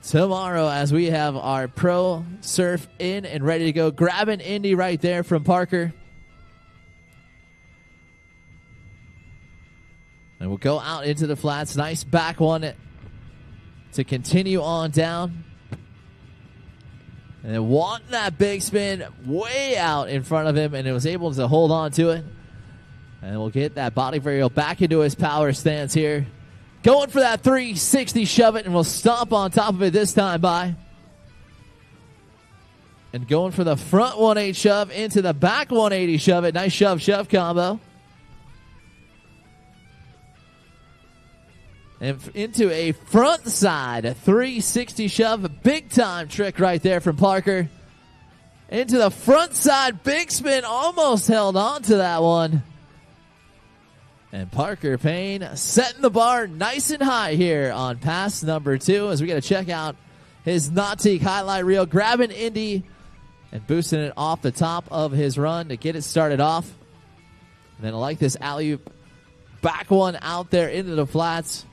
tomorrow as we have our pro surf in and ready to go. Grab an Indy right there from Parker. And we'll go out into the flats. Nice back one to continue on down. And then wanting that big spin way out in front of him, and it was able to hold on to it. And we'll get that body varial back into his power stance here. Going for that 360 shove it, and we'll stomp on top of it this time by. And going for the front 180 shove into the back 180 shove it. Nice shove-shove combo. And into a front side 360 shove. Big time trick right there from Parker. Into the front side big spin. Almost held on to that one. And Parker Payne setting the bar nice and high here on pass number 2 as we got to check out his Nautique highlight reel. Grabbing Indy and boosting it off the top of his run to get it started off. And then I like this alley-oop back one out there into the flats.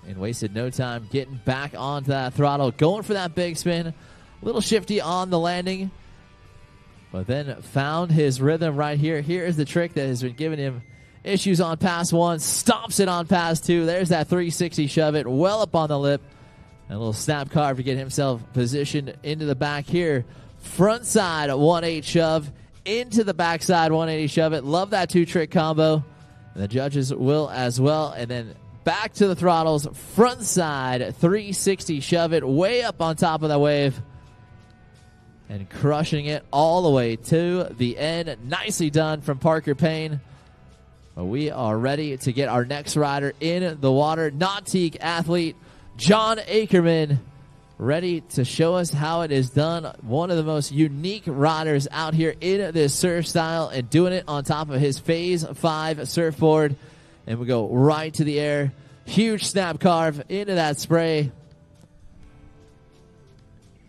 And wasted no time getting back onto that throttle. Going for that big spin. A little shifty on the landing. But then found his rhythm right here. Here is the trick that has been giving him issues on pass 1. Stomps it on pass 2. There's that 360 shove it well up on the lip. And a little snap carve to get himself positioned into the back here. Front side 180 shove into the backside 180 shove it. Love that 2-trick combo. And the judges will as well. And then back to the throttles. Front side 360 shove it way up on top of the wave. And crushing it all the way to the end. Nicely done from Parker Payne. But we are ready to get our next rider in the water. Nautique athlete John Ackerman ready to show us how it is done. One of the most unique riders out here in this surf style and doing it on top of his Phase 5 surfboard. And we go right to the air. Huge snap carve into that spray.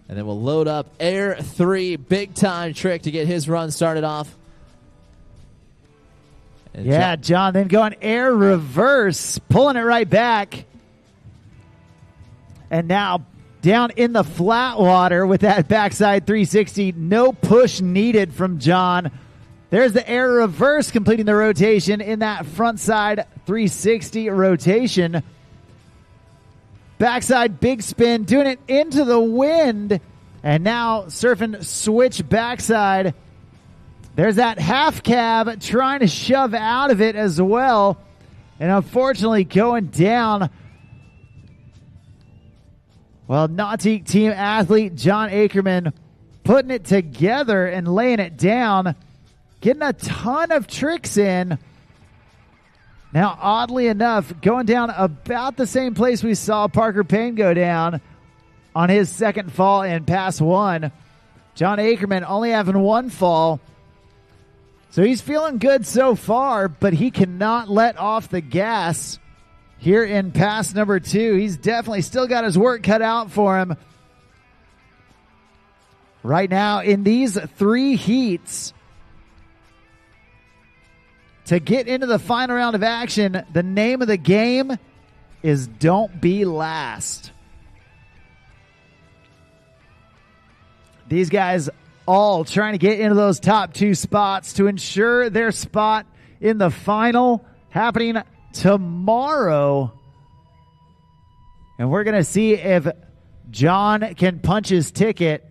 And then we'll load up Air 3, big-time trick to get his run started off. And yeah, John then going air reverse, pulling it right back. And now down in the flat water with that backside 360. No push needed from John. There's the air reverse completing the rotation in that front side 360 rotation. Backside big spin, doing it into the wind. And now surfing switch backside. There's that half cab trying to shove out of it as well. And unfortunately going down. Well, Nautique team athlete John Ackerman putting it together and laying it down. Getting a ton of tricks in. Now, oddly enough, going down about the same place we saw Parker Payne go down on his second fall in pass one. John Ackerman only having one fall. So he's feeling good so far, but he cannot let off the gas here in pass number two. He's definitely still got his work cut out for him. Right now, in these three heats, to get into the final round of action, the name of the game is don't be last. These guys all trying to get into those top two spots to ensure their spot in the final happening tomorrow. And we're going to see if John can punch his ticket.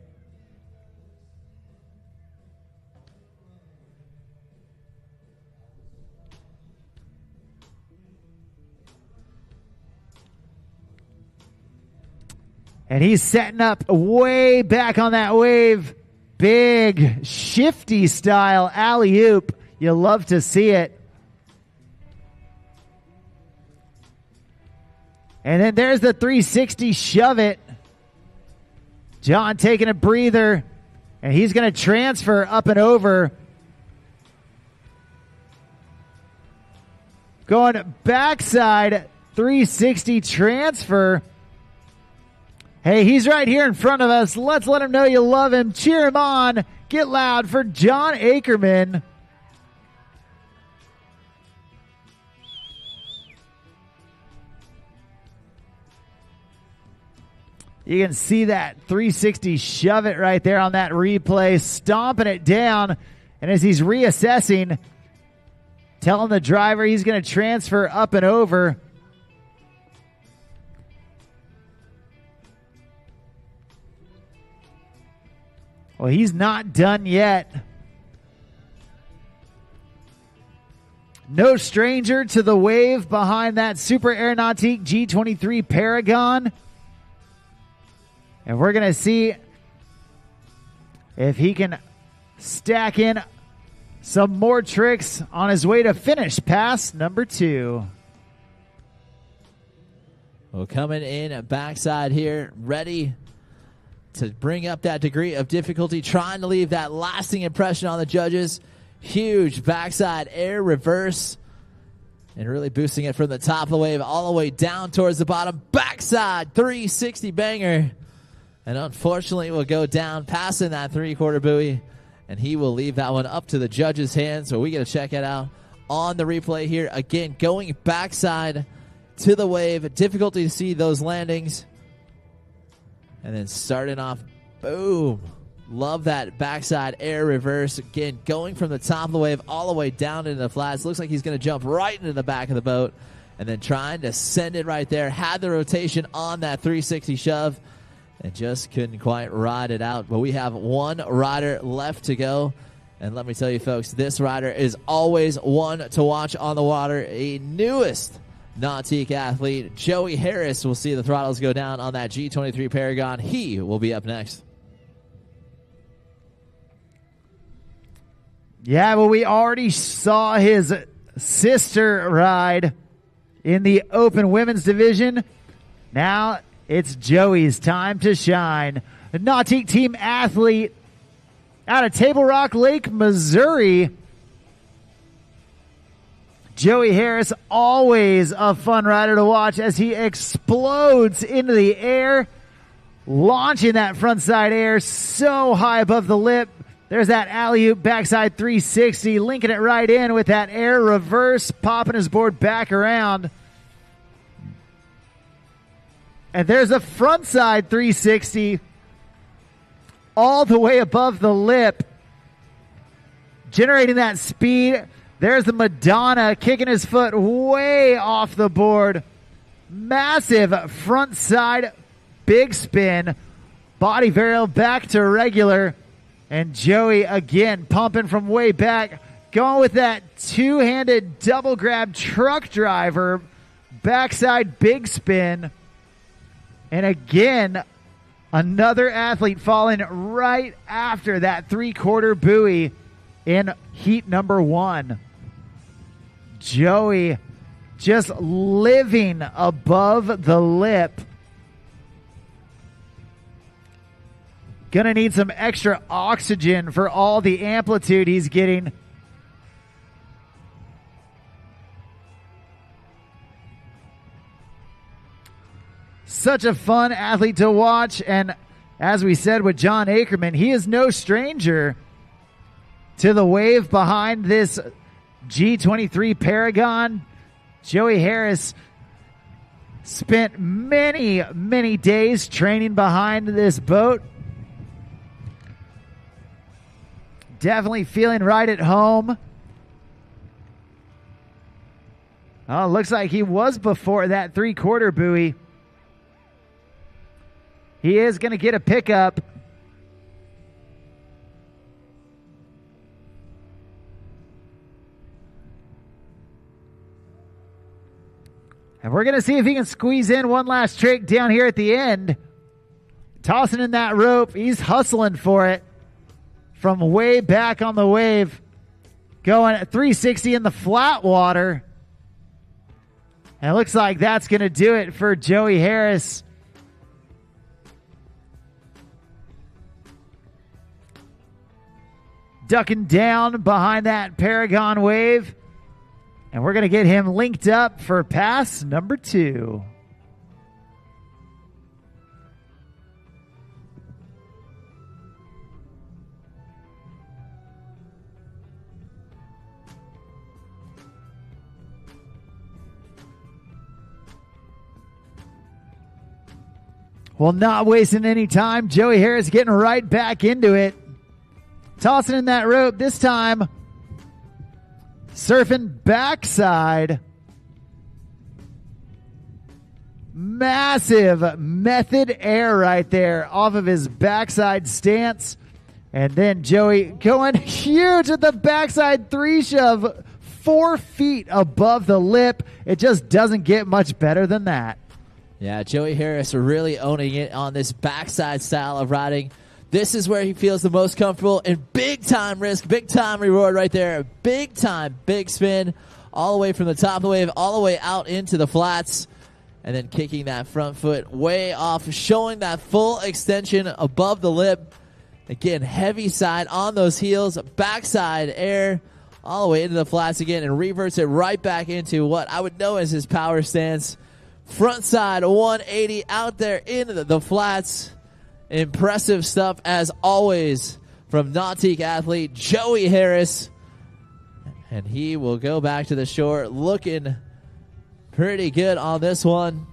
And he's setting up way back on that wave. Big, shifty style alley-oop. You love to see it. And then there's the 360 shove it. John taking a breather. And he's going to transfer up and over. Going backside 360 transfer. Hey, he's right here in front of us. Let's let him know you love him. Cheer him on. Get loud for John Ackerman. You can see that 360 shove it right there on that replay, stomping it down. And as he's reassessing, telling the driver he's going to transfer up and over. Well, he's not done yet. No stranger to the wave behind that Super Aeronautique G23 Paragon. And we're going to see if he can stack in some more tricks on his way to finish pass number two. Well, coming in backside here, ready to bring up that degree of difficulty, trying to leave that lasting impression on the judges. Huge backside air reverse and really boosting it from the top of the wave all the way down towards the bottom. Backside 360 banger. And unfortunately will go down passing that three-quarter buoy, and he will leave that one up to the judges' hands. So we got to check it out on the replay here. Again, going backside to the wave. Difficulty to see those landings. And then starting off, boom. Love that backside air reverse. Again, going from the top of the wave all the way down into the flats. Looks like he's going to jump right into the back of the boat. And then trying to send it right there. Had the rotation on that 360 shove. And just couldn't quite ride it out. But we have one rider left to go. And let me tell you, folks, this rider is always one to watch on the water. A newest Nautique athlete, Joey Harris, will see the throttles go down on that G23 Paragon. He will be up next. Yeah, well, we already saw his sister ride in the open women's division. Now it's Joey's time to shine. The Nautique team athlete out of Table Rock Lake, Missouri. Joey Harris, always a fun rider to watch as he explodes into the air. launching that frontside air so high above the lip. There's that alley-oop backside 360, linking it right in with that air reverse, popping his board back around. And there's a frontside 360 all the way above the lip, generating that speed. There's the Madonna kicking his foot way off the board. Massive front side big spin. Body varial back to regular. And Joey again pumping from way back. Going with that two-handed double grab truck driver. Backside big spin. And again, another athlete falling right after that three-quarter buoy in heat number 1. Joey just living above the lip. Gonna need some extra oxygen for all the amplitude he's getting. Such a fun athlete to watch, and as we said with John Ackerman, he is no stranger to the wave behind this G23 Paragon. Joey Harris spent many, many days training behind this boat. Definitely feeling right at home. Oh, looks like he was before that three-quarter buoy. He is going to get a pickup. And we're going to see if he can squeeze in one last trick down here at the end. Tossing in that rope. He's hustling for it from way back on the wave. Going at 360 in the flat water. And it looks like that's going to do it for Joey Harris. Ducking down behind that Paragon wave. And we're going to get him linked up for pass number 2. Well, not wasting any time. Joey Harris getting right back into it. Tossing in that rope, this time surfing backside. Massive method air right there off of his backside stance. And then Joey going huge at the backside 3-shove 4 feet above the lip. It just doesn't get much better than that. Yeah, Joey Harris really owning it on this backside style of riding. This is where he feels the most comfortable, and big-time risk, big-time reward right there. Big-time, big spin all the way from the top of the wave, all the way out into the flats, and then kicking that front foot way off, showing that full extension above the lip. Again, heavy side on those heels, backside air, all the way into the flats again, and reverts it right back into what I would know as his power stance. Front side 180 out there into the flats. Impressive stuff as always from Nautique athlete Joey Harris. And he will go back to the shore looking pretty good on this one.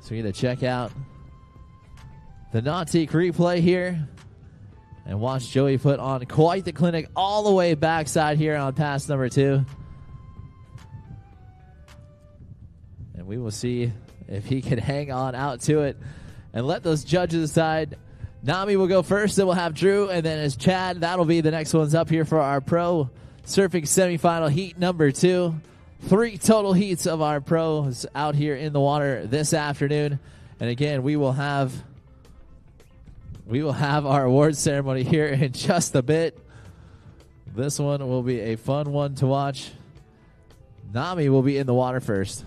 So we're going to check out the Nautique replay here and watch Joey put on quite the clinic all the way backside here on pass number 2. And we will see if he can hang on out to it and let those judges decide. Nami will go first, then we'll have Drew, and then as Chad, that'll be the next ones up here for our pro surfing semifinal heat number 2. 3 total heats of our pros out here in the water this afternoon. And again, we will have our award ceremony here in just a bit. This one will be a fun one to watch. Nami will be in the water first.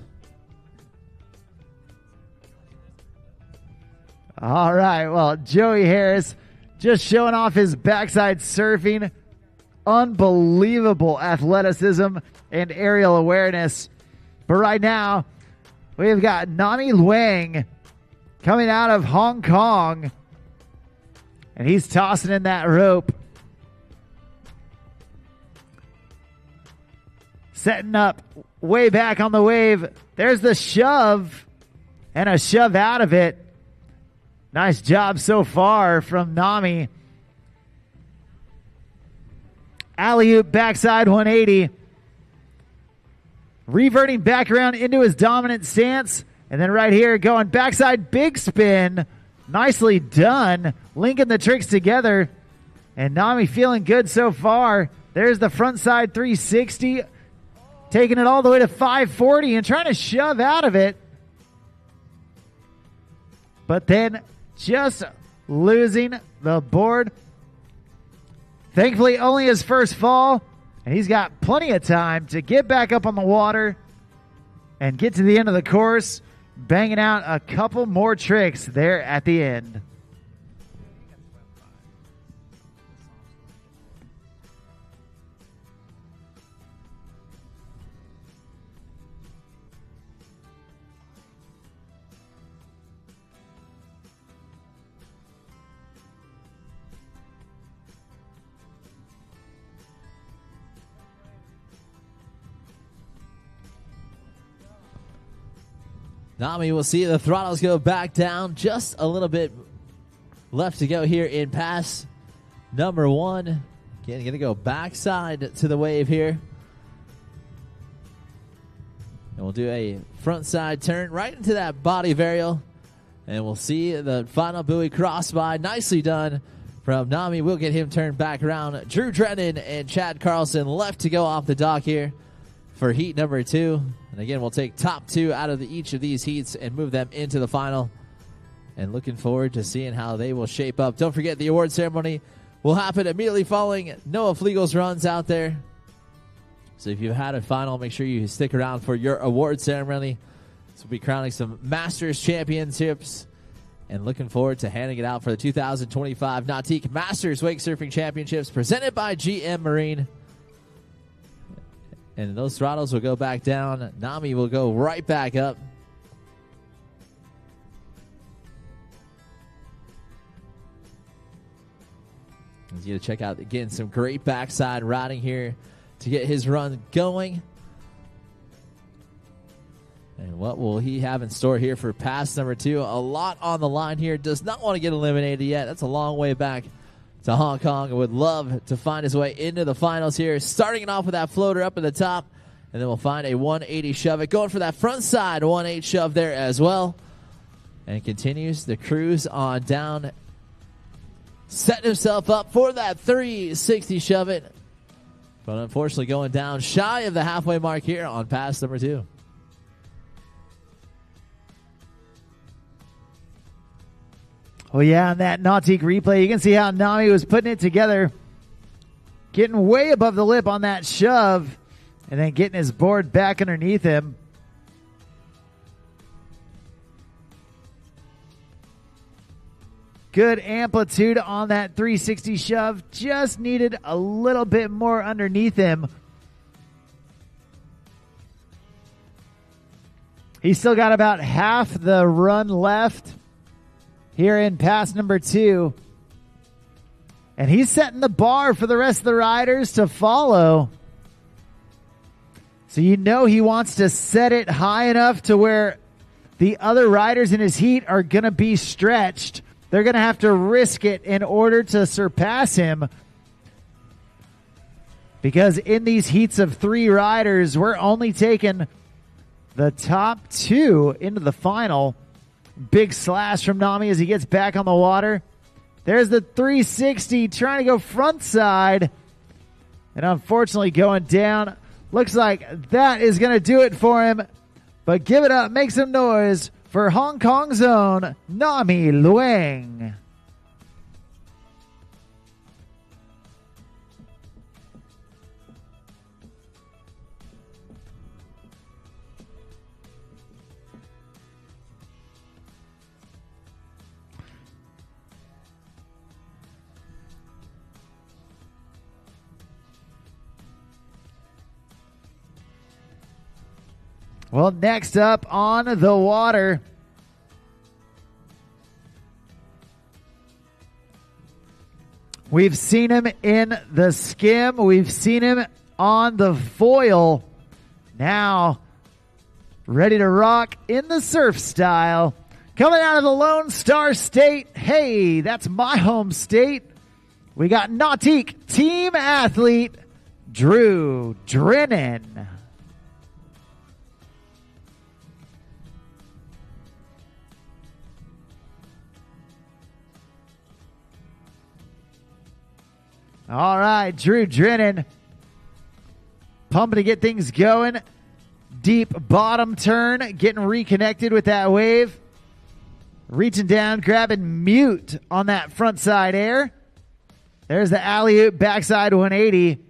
All right, well, Joey Harris just showing off his backside surfing. Unbelievable athleticism and aerial awareness. But right now, we've got Nani Luang coming out of Hong Kong. And he's tossing in that rope. Setting up way back on the wave. There's the shove and a shove out of it. Nice job so far from Nami. Alley-oop backside 180. Reverting back around into his dominant stance. And then right here going backside big spin. Nicely done. Linking the tricks together. And Nami feeling good so far. There's the front side 360. Taking it all the way to 540 and trying to shove out of it. But then just losing the board. Thankfully, only his first fall. And he's got plenty of time to get back up on the water and get to the end of the course, banging out a couple more tricks there at the end. Nami will see the throttles go back down. Just a little bit left to go here in pass number 1. Again, going to go backside to the wave here. And we'll do a front side turn right into that body varial. And we'll see the final buoy cross by. Nicely done from Nami. We'll get him turned back around. Drew Drennan and Chad Carlson left to go off the dock here for heat number 2. And again, we'll take top 2 out of each of these heats and move them into the final. And looking forward to seeing how they will shape up. Don't forget, the award ceremony will happen immediately following Noah Flegel's runs out there. So if you've had a final, make sure you stick around for your award ceremony. So we'll be crowning some Masters Championships. And looking forward to handing it out for the 2025 Nautique Masters Wake Surfing Championships presented by GM Marine. And those throttles will go back down. Nami will go right back up. He's going to check out, again, some great backside riding here to get his run going. And what will he have in store here for pass number 2? A lot on the line here. Does not want to get eliminated yet. That's a long way back to Hong Kong. I would love to find his way into the finals here. Starting it off with that floater up at the top. And then we'll find a 180 shove it. Going for that front side 180 shove there as well. And continues the cruise on down. Setting himself up for that 360 shove it. But unfortunately going down shy of the halfway mark here on pass number 2. Oh, yeah, on that Nautique replay, you can see how Nami was putting it together. Getting way above the lip on that shove. And then getting his board back underneath him. Good amplitude on that 360 shove. Just needed a little bit more underneath him. He's still got about half the run left here in pass number 2. And he's setting the bar for the rest of the riders to follow. So you know he wants to set it high enough to where the other riders in his heat are going to be stretched. They're going to have to risk it in order to surpass him. Because in these heats of 3 riders, we're only taking the top 2 into the final. Big slash from Nami as he gets back on the water. There's the 360 trying to go front side. And unfortunately going down. Looks like that is going to do it for him. But give it up, make some noise for Hong Kong's own Nami Luang. Well, next up on the water, We've seen him in the skim. We've seen him on the foil. Now, ready to rock in the surf style. Coming out of the Lone Star State. Hey, that's my home state. We got Nautique team athlete Drew Drennan. All right, Drew Drennan. Pumping to get things going. Deep bottom turn. Getting reconnected with that wave. Reaching down, grabbing mute on that front side air. There's the alley-oop backside 180.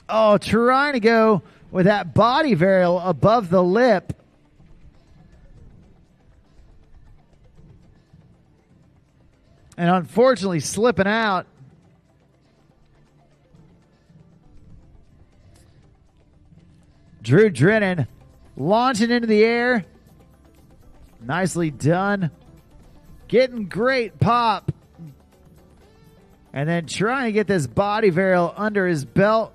Oh, trying to go with that body varial above the lip. And unfortunately slipping out. Drew Drennan launching into the air. Nicely done. Getting great pop. And then trying to get this body varial under his belt.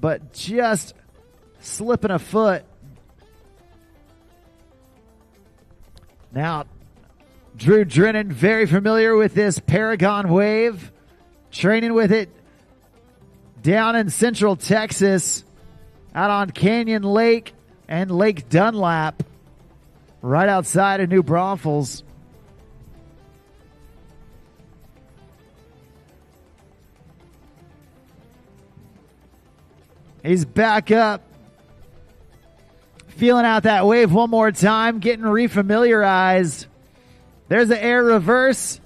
But just slipping a foot. Now, Drew Drennan, very familiar with this Paragon wave. Training with it down in Central Texas. Out on Canyon Lake and Lake Dunlap. Right outside of New Braunfels. He's back up. Feeling out that wave one more time. Getting refamiliarized. There's the air reverse.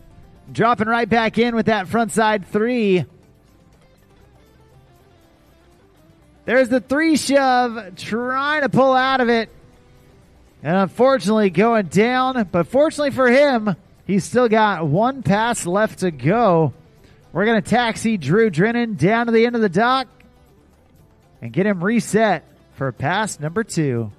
Dropping right back in with that front side 3. There's the 3 shove. Trying to pull out of it. And unfortunately going down. But fortunately for him, he's still got 1 pass left to go. We're going to taxi Drew Drennan down to the end of the dock. And get him reset for pass number 2.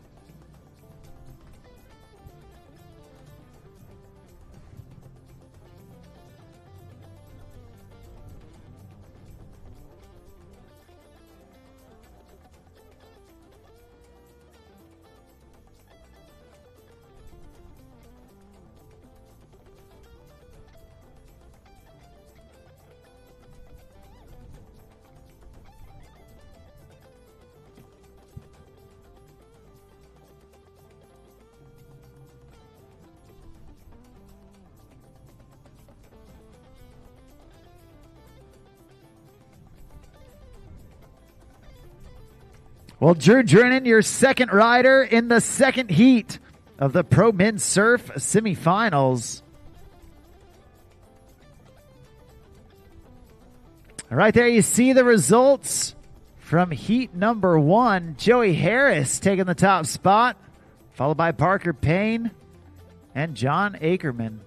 Well, Drew Drennan, your second rider in the second heat of the Pro Men's Surf semifinals. Right there you see the results from heat number 1. Joey Harris taking the top spot, followed by Parker Payne and John Ackerman.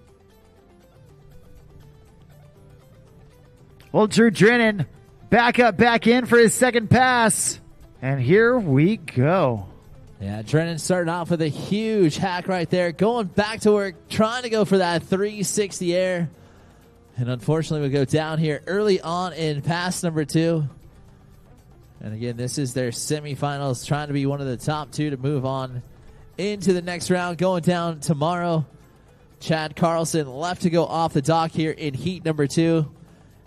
Well, Drew Drennan back up, back in for his second pass. And here we go. Yeah, Drennan starting off with a huge hack right there. Going back to work, trying to go for that 360 air. And unfortunately, we go down here early on in pass number 2. And again, this is their semifinals, trying to be one of the top 2 to move on into the next round. Going down tomorrow. Chad Carlson left to go off the dock here in heat number 2.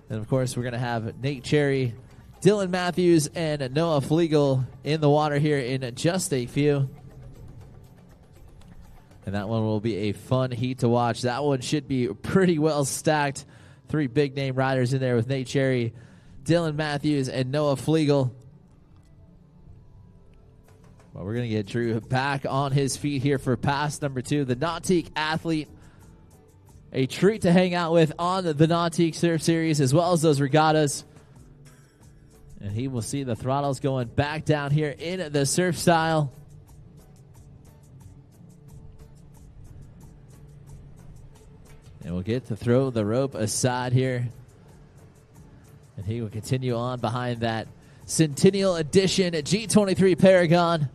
And of course, we're going to have Nate Cherry, Dylan Matthews, and Noah Flegel in the water here in just a few. And that one will be a fun heat to watch. That one should be pretty well stacked. 3 big-name riders in there with Nate Cherry, Dylan Matthews, and Noah Flegel. Well, we're going to get Drew back on his feet here for pass number 2. The Nautique athlete, a treat to hang out with on the Nautique Surf Series as well as those regattas. And he will see the throttles going back down here in the surf style. And we'll get to throw the rope aside here. And he will continue on behind that Centennial Edition G23 Paragon.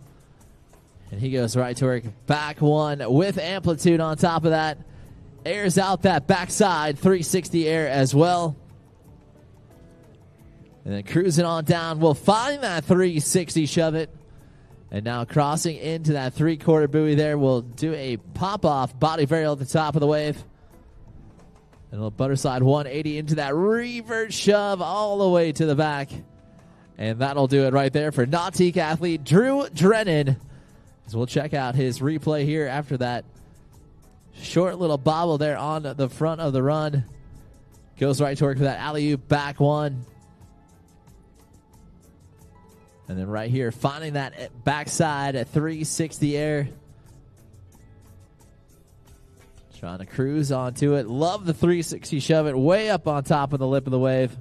And he goes right to work. Back one with amplitude on top of that. airs out that backside 360 air as well. And then cruising on down, we'll find that 360 shove it. And now crossing into that 3/4 buoy there, we'll do a pop-off body varial at the top of the wave. And a little butterslide 180 into that revert shove all the way to the back. And that'll do it right there for Nautique athlete Drew Drennan. As we'll check out his replay here after that short little bobble there on the front of the run. Goes right to work for that alley-oop back one. And then right here, finding that backside at 360 air. Trying to cruise onto it. Love the 360 shove it way up on top of the lip of the wave.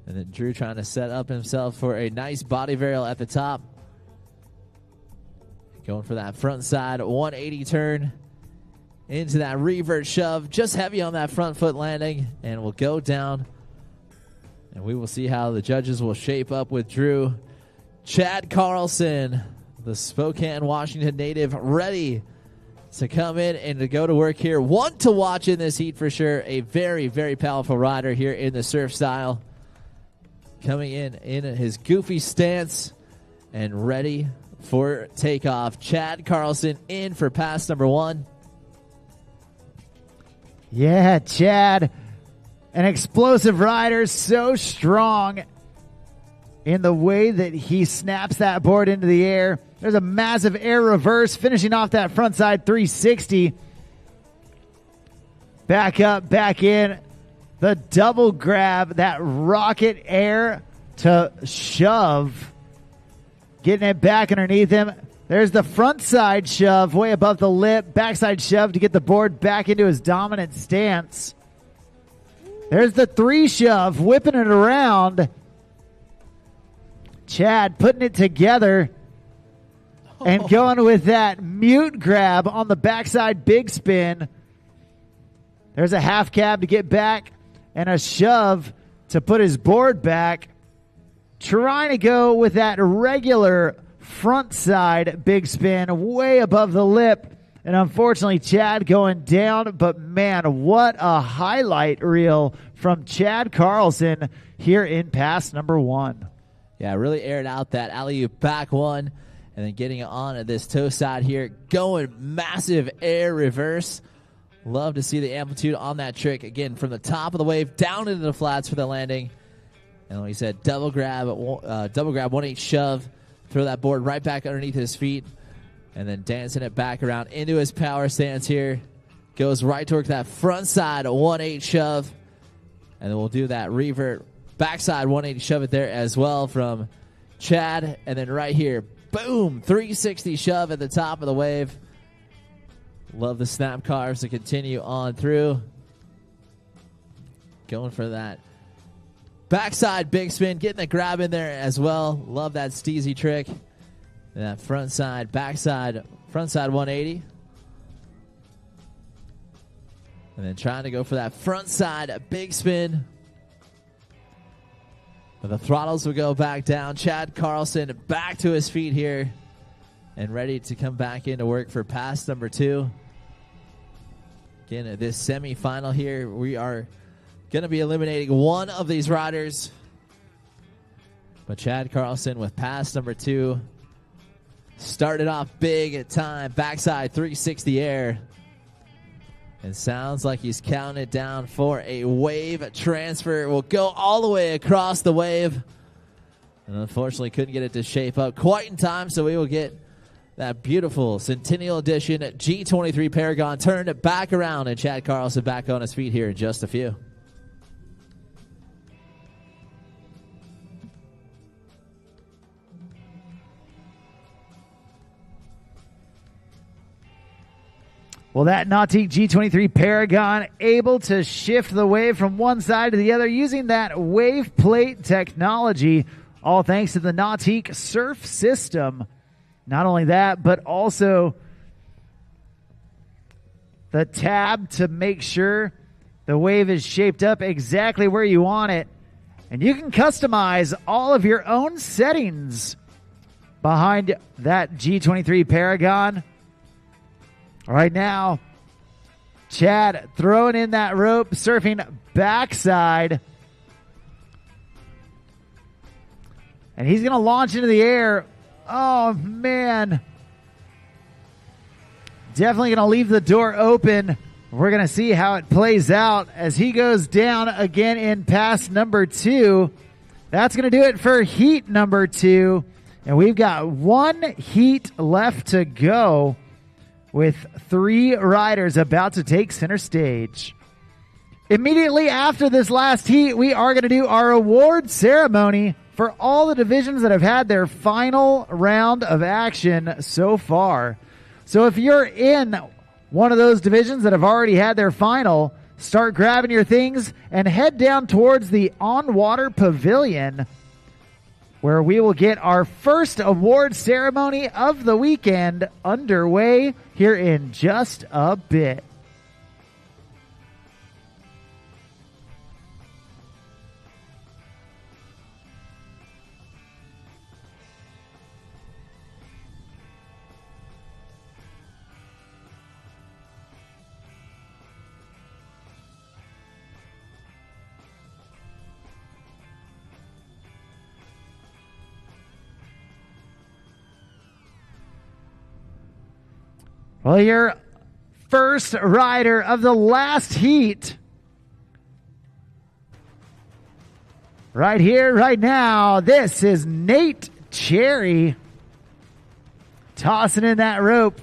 And then Drew trying to set up himself for a nice body varial at the top. Going for that front side 180 turn into that revert shove. Just heavy on that front foot landing. And we'll go down. And we will see how the judges will shape up with Drew. Chad Carlson, the Spokane, Washington native, ready to come in and to go to work here. One to watch in this heat for sure. A very, very powerful rider here in the surf style. Coming in his goofy stance and ready for takeoff. Chad Carlson in for pass number 1. Yeah, Chad, an explosive rider, so strong in the way that he snaps that board into the air. There's a massive air reverse, finishing off that front side 360. Back up, back in. The double grab, that rocket air to shove. Getting it back underneath him. There's the front side shove way above the lip. Backside shove to get the board back into his dominant stance. There's the 3 shove, whipping it around. Chad putting it together and going with that mute grab on the backside big spin. There's a half cab to get back and a shove to put his board back. Trying to go with that regular front side big spin way above the lip. And unfortunately, Chad going down. But man, what a highlight reel from Chad Carlson here in pass number 1. Yeah, really aired out that alley-oop back one. And then getting on this toe side here. Going massive air reverse. Love to see the amplitude on that trick. Again, from the top of the wave down into the flats for the landing. And like you said, double grab 1-8 shove. Throw that board right back underneath his feet. And then dancing it back around into his power stance here. Goes right towards that front side 1-8 shove. And then we'll do that revert backside 180 shove it there as well from Chad. And then right here, boom, 360 shove at the top of the wave. Love the snap carves to continue on through. Going for that backside big spin, getting the grab in there as well. Love that steezy trick. And that front side 180. And then trying to go for that front side big spin. But the throttles will go back down. Chad Carlson back to his feet here and ready to come back into work for pass number 2. Again, at this semifinal here, we are going to be eliminating one of these riders. But Chad Carlson with pass number 2 started off big at time. Backside 360 air. And sounds like he's counting it down for a wave transfer. Will go all the way across the wave. And unfortunately couldn't get it to shape up quite in time, so we will get that beautiful Centennial Edition G23 Paragon turned it back around, and Chad Carlson back on his feet here in just a few. Well, that Nautique G23 Paragon able to shift the wave from one side to the other using that wave plate technology, all thanks to the Nautique surf system. Not only that, but also the tab to make sure the wave is shaped up exactly where you want it. And you can customize all of your own settings behind that G23 Paragon. Right now, Chad throwing in that rope, surfing backside. And he's going to launch into the air. Oh, man. Definitely going to leave the door open. We're going to see how it plays out as he goes down again in pass number 2. That's going to do it for heat number 2. And we've got one heat left to go with 3 riders about to take center stage. Immediately after this last heat, we are going to do our award ceremony for all the divisions that have had their final round of action so far. So if you're in one of those divisions that have already had their final, start grabbing your things and head down towards the on-water pavilion, where we will get our first award ceremony of the weekend underway here in just a bit. Well, your first rider of the last heat, right here, right now, this is Nate Cherry, tossing in that rope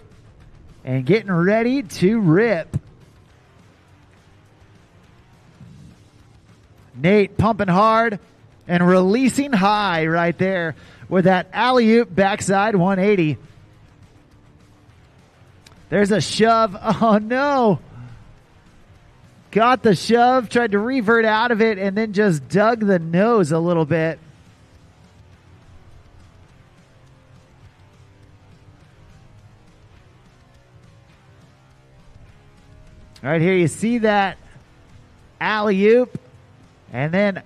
and getting ready to rip. Nate pumping hard and releasing high right there with that alley-oop backside 180. There's a shove. Oh, no. Got the shove, tried to revert out of it, and then just dug the nose a little bit. Right here, you see that alley-oop, and then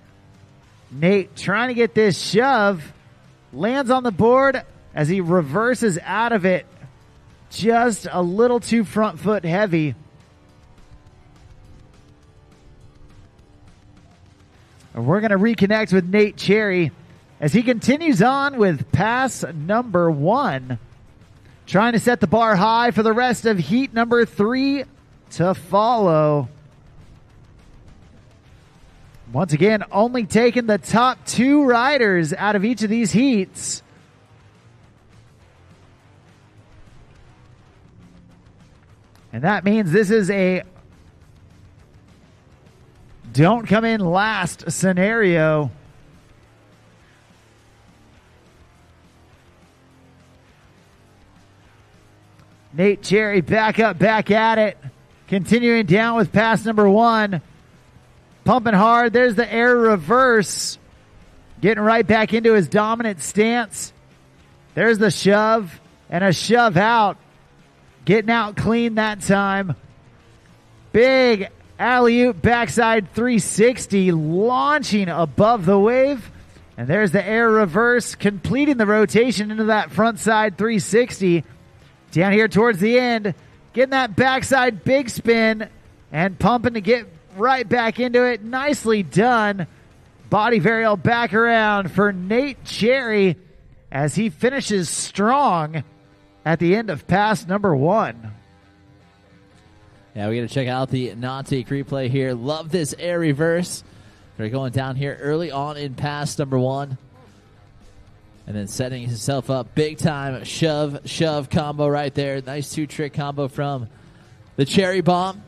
Nate trying to get this shove, lands on the board as he reverses out of it. Just a little too front foot heavy. And we're going to reconnect with Nate Cherry as he continues on with pass number 1. Trying to set the bar high for the rest of heat number 3 to follow. Once again, only taking the top 2 riders out of each of these heats. And that means this is a don't come in last scenario. Nate Cherry back up, back at it. Continuing down with pass number 1. Pumping hard. There's the air reverse. Getting right back into his dominant stance. There's the shove and a shove out. Getting out clean that time. Big alley-oop backside 360 launching above the wave. And there's the air reverse completing the rotation into that front side 360. Down here towards the end. Getting that backside big spin and pumping to get right back into it. Nicely done. Body varial back around for Nate Cherry as he finishes strong at the end of pass number 1. Yeah, we're going to check out the Nautique replay here. Love this air reverse. They're going down here early on in pass number 1. And then setting himself up big time shove combo right there. Nice 2-trick combo from the Cherry Bomb.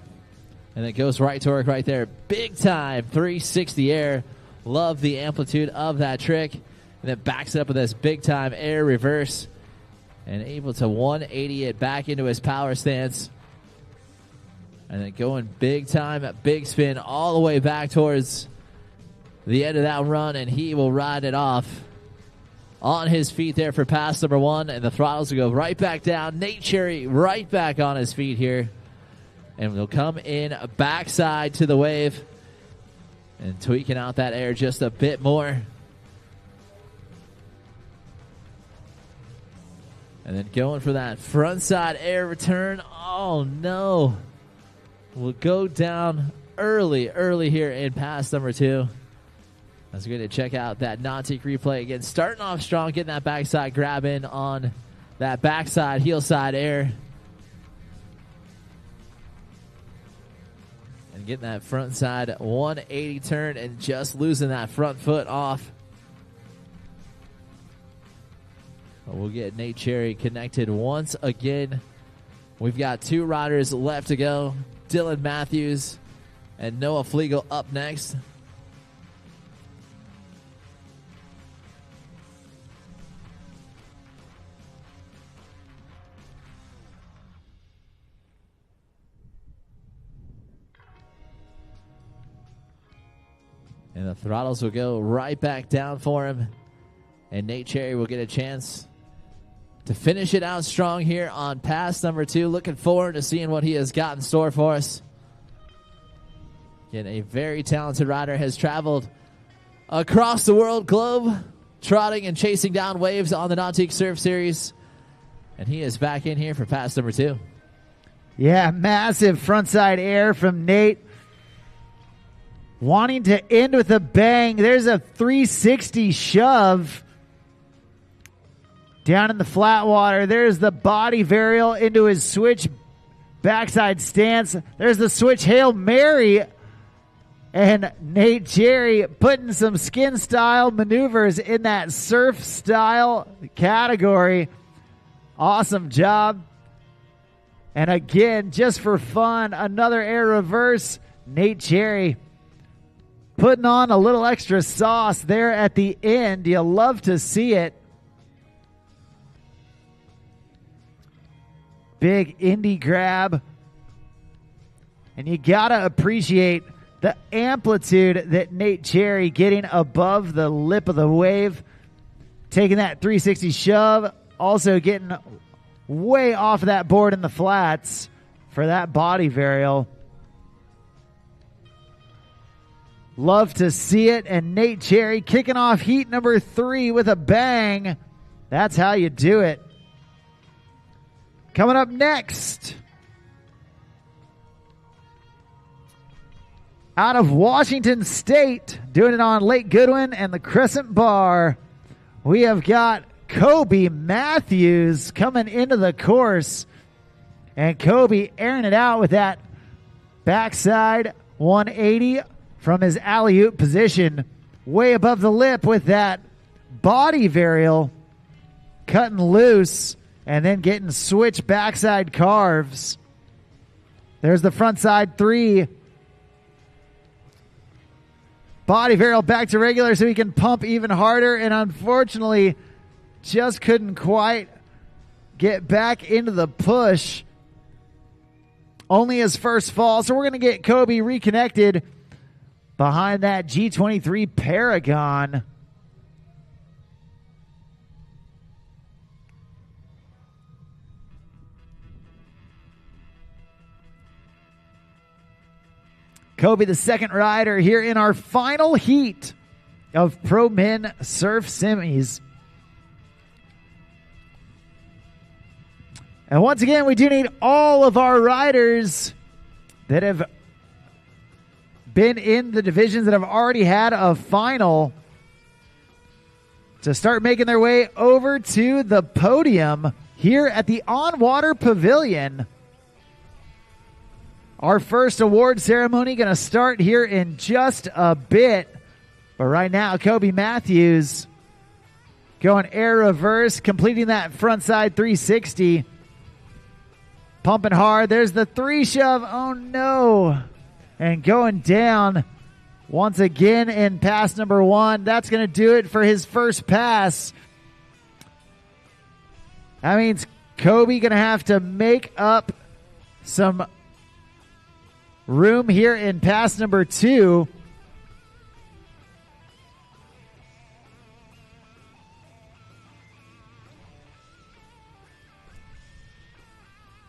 And it goes right to work right there. Big time 360 air. Love the amplitude of that trick. And then backs it up with this big time air reverse. And able to 180 it back into his power stance. And then going big time, big spin all the way back towards the end of that run. And he will ride it off on his feet there for pass number 1. And the throttles will go right back down. Nate Cherry right back on his feet here. And we'll come in backside to the wave. And tweaking out that air just a bit more. And then going for that frontside air return. Oh, no. We'll go down early here in pass number 2. As we're going to check out that Nautique replay again. Starting off strong, getting that backside grab in on that backside heel side air. And getting that front side 180 turn and just losing that front foot off. We'll get Nate Cherry connected once again. We've got 2 riders left to go. Dylan Matthews and Noah Flegel up next. And the throttles will go right back down for him. And Nate Cherry will get a chance to finish it out strong here on pass number 2. Looking forward to seeing what he has got in store for us. Again, a very talented rider, has traveled across the world globe, trotting and chasing down waves on the Nautique Surf Series. And he is back in here for pass number 2. Yeah, massive frontside air from Nate. Wanting to end with a bang. There's a 360 shove down in the flat water. There's the body varial into his switch backside stance. There's the switch Hail Mary. And Nate Cherry putting some skin style maneuvers in that surf style category. Awesome job. And again, just for fun, another air reverse. Nate Cherry putting on a little extra sauce there at the end. You love to see it. Big indie grab. And you got to appreciate the amplitude that Nate Cherry getting above the lip of the wave. Taking that 360 shove. Also getting way off of that board in the flats for that body varial. Love to see it. And Nate Cherry kicking off heat number 3 with a bang. That's how you do it. Coming up next, out of Washington State, doing it on Lake Goodwin and the Crescent Bar, we have got Kobe Matthews coming into the course. And Kobe airing it out with that backside 180 from his alley-oop position, way above the lip with that body varial, cutting loose. And then getting switch backside carves. There's the front side 3. Body varial back to regular so he can pump even harder. And unfortunately, just couldn't quite get back into the push. Only his first fall. So we're going to get Kobe reconnected behind that G23 Paragon. Kobe, the second rider here in our final heat of Pro Men Surf Semis. And once again, we do need all of our riders that have been in the divisions that have already had a final to start making their way over to the podium here at the On-Water Pavilion. Our first award ceremony going to start here in just a bit. But right now, Kobe Matthews going air reverse, completing that frontside 360. Pumping hard. There's the 3 shove. Oh, no. And going down once again in pass number 1. That's going to do it for his first pass. That means Kobe going to have to make up some room here in pass number 2.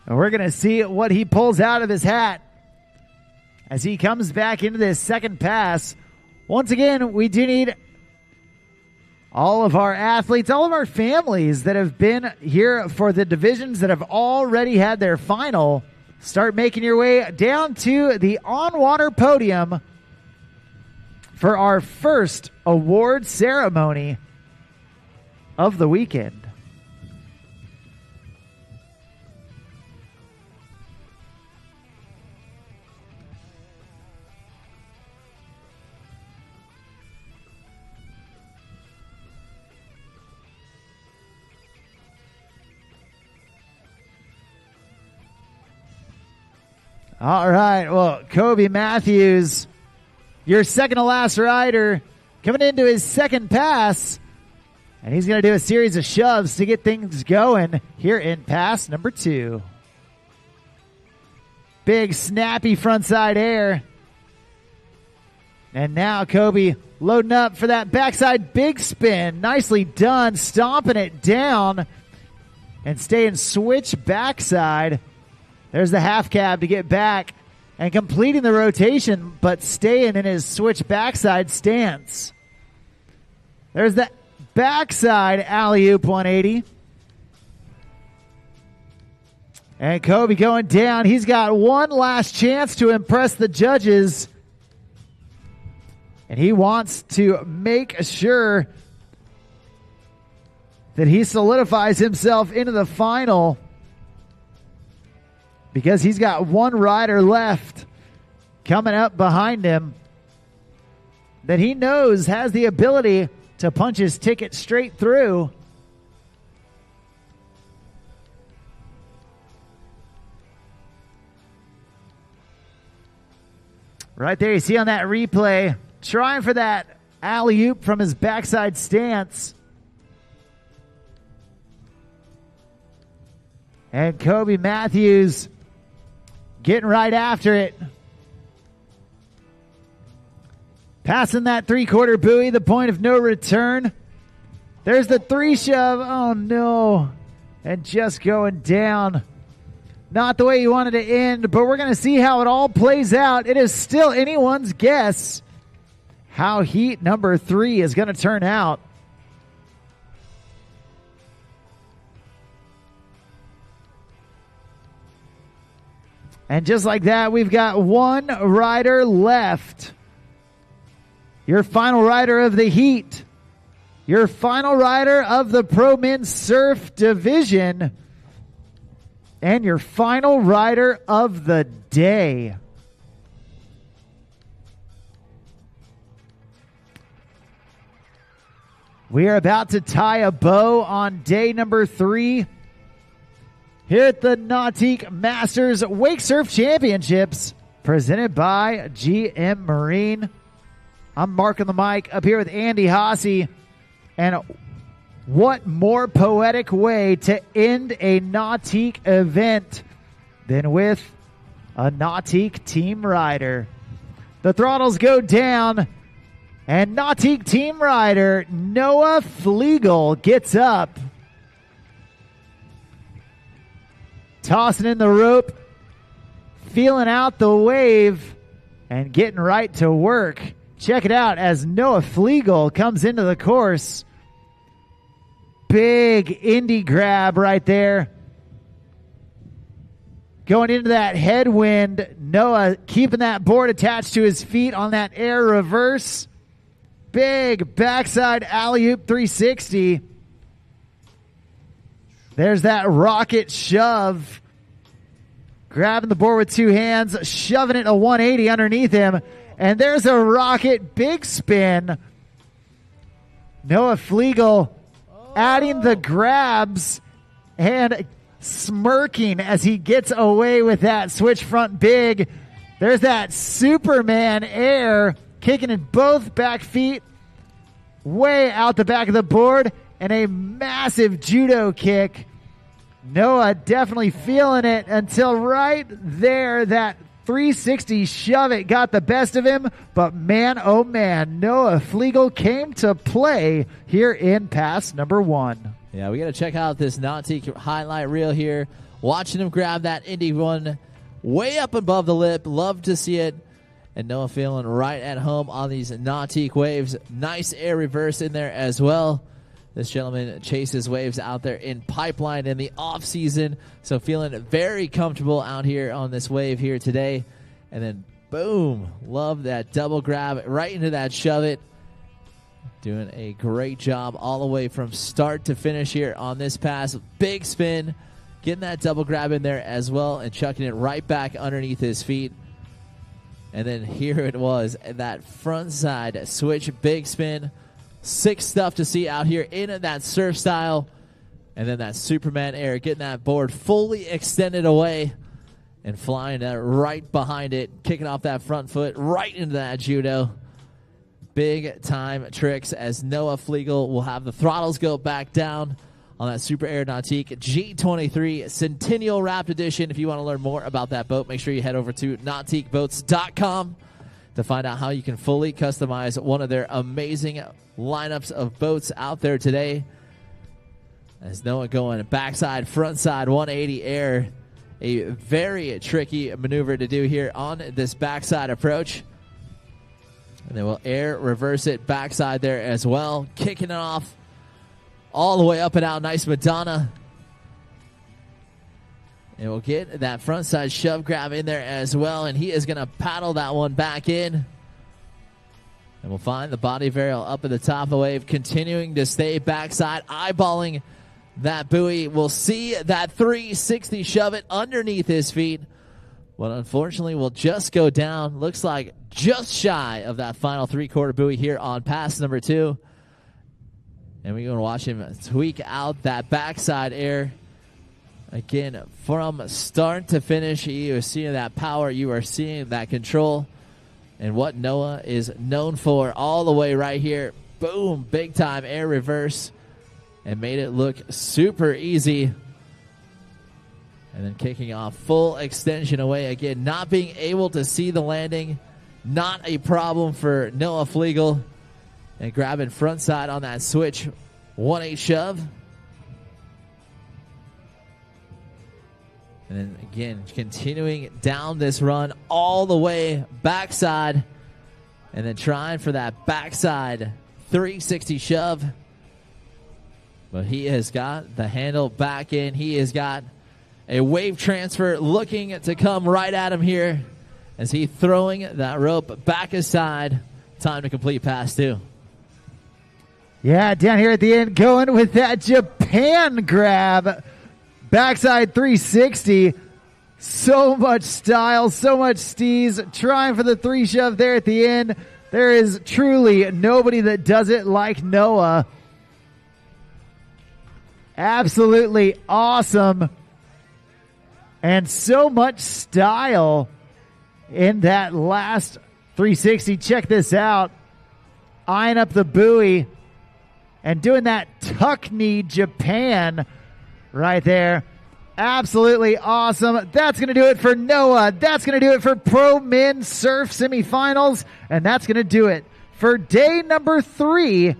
And we're going to see what he pulls out of his hat as he comes back into this second pass. Once again, we do need all of our athletes, all of our families that have been here for the divisions that have already had their final. Start making your way down to the on-water podium for our first award ceremony of the weekend. All right, well, Kobe Matthews, your second to last rider, coming into his second pass, and he's going to do a series of shoves to get things going here in pass number 2. Big snappy frontside air. And now Kobe loading up for that backside big spin. Nicely done, stomping it down and staying switch backside. There's the half cab to get back and completing the rotation, but staying in his switch backside stance. There's the backside alley-oop 180. And Kobe going down. He's got one last chance to impress the judges. And he wants to make sure that he solidifies himself into the final, because he's got one rider left coming up behind him that he knows has the ability to punch his ticket straight through. Right there, you see on that replay, trying for that alley-oop from his backside stance. And Kobe Matthews getting right after it. Passing that three-quarter buoy, the point of no return. There's the 3 shove. Oh, no. And just going down. Not the way you wanted to end, but we're going to see how it all plays out. It is still anyone's guess how heat number 3 is going to turn out. And just like that, we've got one rider left. Your final rider of the heat. Your final rider of the Pro Men's Surf Division. And your final rider of the day. We are about to tie a bow on day number 3. Here at the Nautique Masters Wakesurf Championships, presented by GM Marine. I'm Mark on the mic, up here with Andy Haase. And what more poetic way to end a Nautique event than with a Nautique team rider? The throttles go down, and Nautique team rider Noah Flegel gets up. Tossing in the rope, feeling out the wave, and getting right to work. Check it out as Noah Flegel comes into the course. Big indie grab right there. Going into that headwind, Noah keeping that board attached to his feet on that air reverse. Big backside alley-oop 360. There's that rocket shove. Grabbing the board with 2 hands, shoving it a 180 underneath him. And there's a rocket big spin. Noah Flegel adding the grabs and smirking as he gets away with that switch front big. There's that Superman air, kicking in both back feet way out the back of the board, and a massive judo kick. Noah definitely feeling it until right there, that 360 shove it got the best of him. But man, oh man, Noah Flegel came to play here in pass number 1. Yeah, we got to check out this Nautique highlight reel here. Watching him grab that Indy one way up above the lip. Love to see it. And Noah feeling right at home on these Nautique waves. Nice air reverse in there as well. This gentleman chases waves out there in Pipeline in the off season. So feeling very comfortable out here on this wave here today. And then boom, love that double grab right into that shove it. Doing a great job all the way from start to finish here on this pass. Big spin, getting that double grab in there as well and chucking it right back underneath his feet. And then here it was, that front side switch, big spin. Sick stuff to see out here in that surf style. And then that Superman air, getting that board fully extended away and flying right behind it, kicking off that front foot right into that judo. Big time tricks as Noah Flegel will have the throttles go back down on that Super Air Nautique G23 Centennial Wrapped Edition. If you want to learn more about that boat, make sure you head over to nautiqueboats.com to find out how you can fully customize one of their amazing lineups of boats out there today. As Noah going backside, frontside, 180 air. A very tricky maneuver to do here on this backside approach. And then we'll air reverse it backside there as well. Kicking it off all the way up and out. Nice Madonna. And we'll get that front side shove grab in there as well. And he is going to paddle that one back in. And we'll find the body varial up at the top of the wave. Continuing to stay backside. Eyeballing that buoy. We'll see that 360 shove it underneath his feet. But unfortunately, we'll just go down. Looks like just shy of that final three-quarter buoy here on pass number 2. And we're going to watch him tweak out that backside air. Again, from start to finish, you are seeing that power. You are seeing that control. And what Noah is known for all the way right here. Boom, big time air reverse. And made it look super easy. And then kicking off full extension away. Again, not being able to see the landing. Not a problem for Noah Flegel. And grabbing front side on that switch. 1-8 shove. And then again, continuing down this run all the way backside. And then trying for that backside 360 shove. But he has got the handle back in. He has got a wave transfer looking to come right at him here as he throwing that rope back aside. Time to complete pass 2. Yeah, down here at the end, going with that Japan grab. Backside 360. So much style, so much steez. Trying for the 3 shove there at the end. There is truly nobody that does it like Noah. Absolutely awesome. And so much style in that last 360. Check this out. Eyeing up the buoy and doing that tuck knee Japan right there. Absolutely awesome. That's going to do it for Noah. That's going to do it for Pro Men Surf Semifinals. And that's going to do it for day number 3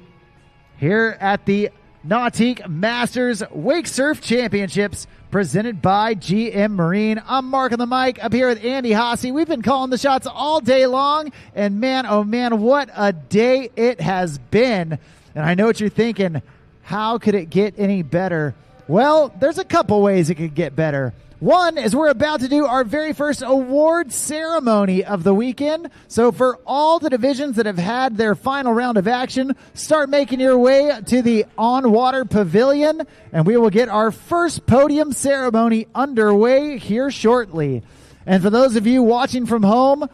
here at the Nautique Masters Wakesurf Championships presented by GM Marine. I'm Mark on the mic up here with Andy Haase. We've been calling the shots all day long. And man, oh man, what a day it has been. And I know what you're thinking. How could it get any better? Well, there's a couple ways it could get better. One is we're about to do our very first award ceremony of the weekend. So for all the divisions that have had their final round of action, start making your way to the on-water pavilion, and we will get our first podium ceremony underway here shortly. And for those of you watching from home,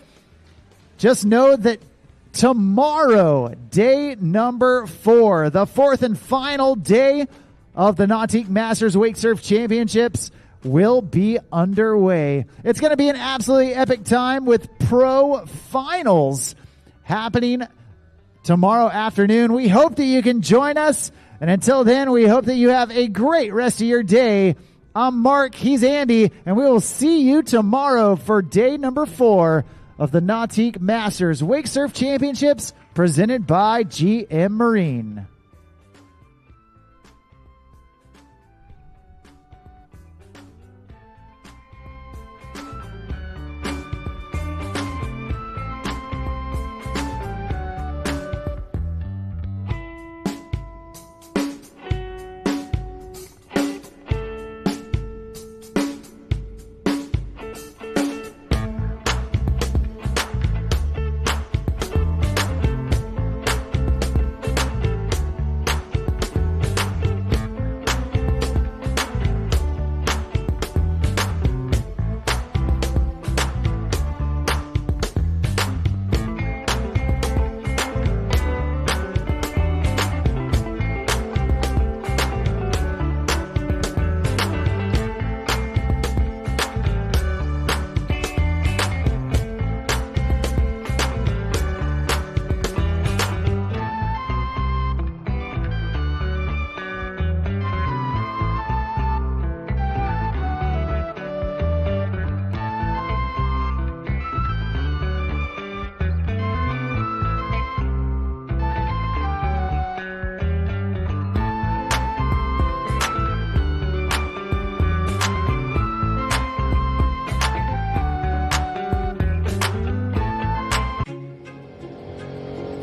just know that tomorrow, day number 4, the 4th and final day of the Nautique Masters Wakesurf Championships, will be underway. It's going to be an absolutely epic time with pro finals happening tomorrow afternoon. We hope that you can join us. And until then, we hope that you have a great rest of your day. I'm Mark, he's Andy, and we will see you tomorrow for day number 4 of the Nautique Masters Wakesurf Championships presented by GM Marine.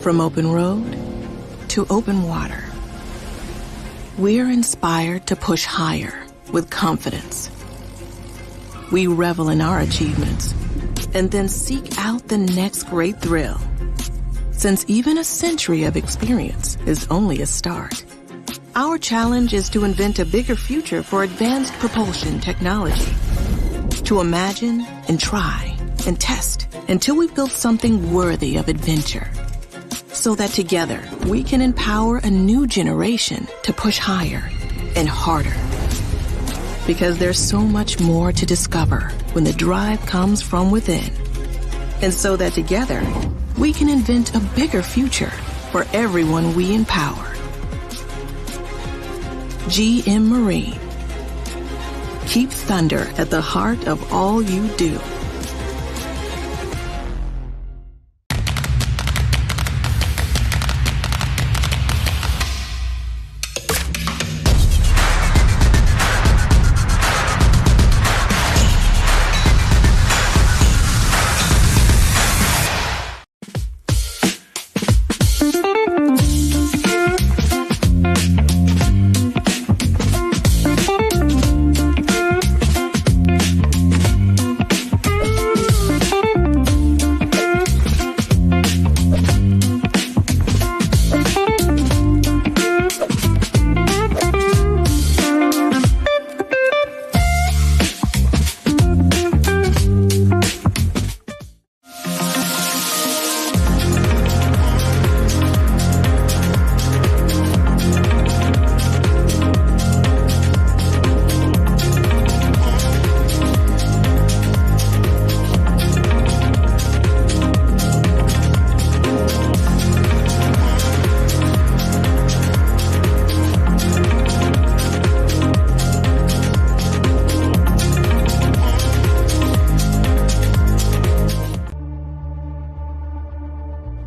From open road to open water, we're inspired to push higher with confidence. We revel in our achievements and then seek out the next great thrill. Since even a century of experience is only a start, our challenge is to invent a bigger future for advanced propulsion technology. To imagine and try and test until we've built something worthy of adventure. So that together we can empower a new generation to push higher and harder. Because there's so much more to discover when the drive comes from within. And so that together we can invent a bigger future for everyone we empower. GM Marine. Keep thunder at the heart of all you do.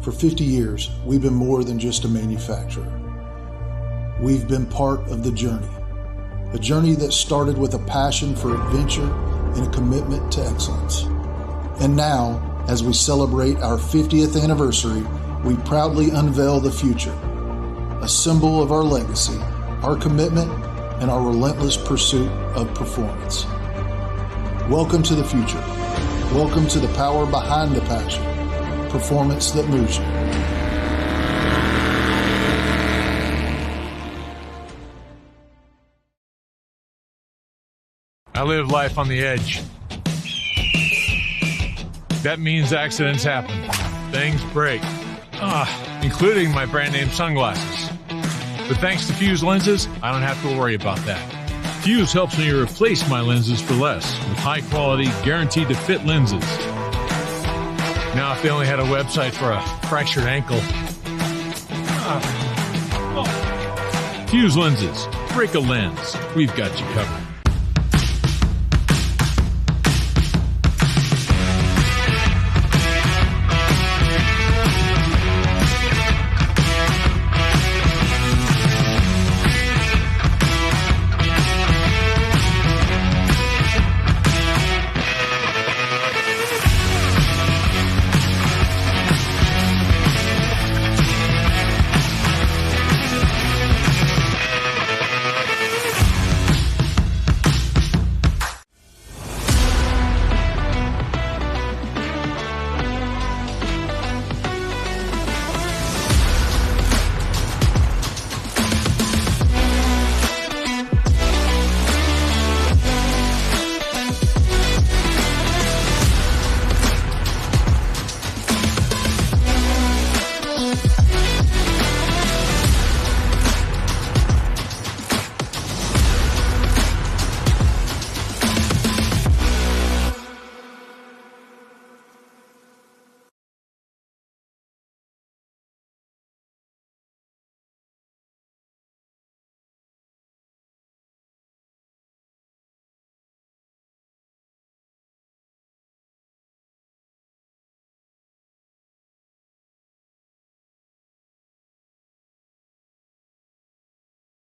For 50 years, we've been more than just a manufacturer. We've been part of the journey, a journey that started with a passion for adventure and a commitment to excellence. And now, as we celebrate our 50th anniversary, we proudly unveil the future, a symbol of our legacy, our commitment, and our relentless pursuit of performance. Welcome to the future. Welcome to the power behind the passion. Performance that moves you. I live life on the edge. That means accidents happen. Things break. Including my brand name sunglasses. But thanks to Fuse lenses, I don't have to worry about that. Fuse helps me replace my lenses for less with high quality, guaranteed to fit lenses. Now, if they only had a website for a fractured ankle. Fuse lenses. Break a lens. We've got you covered.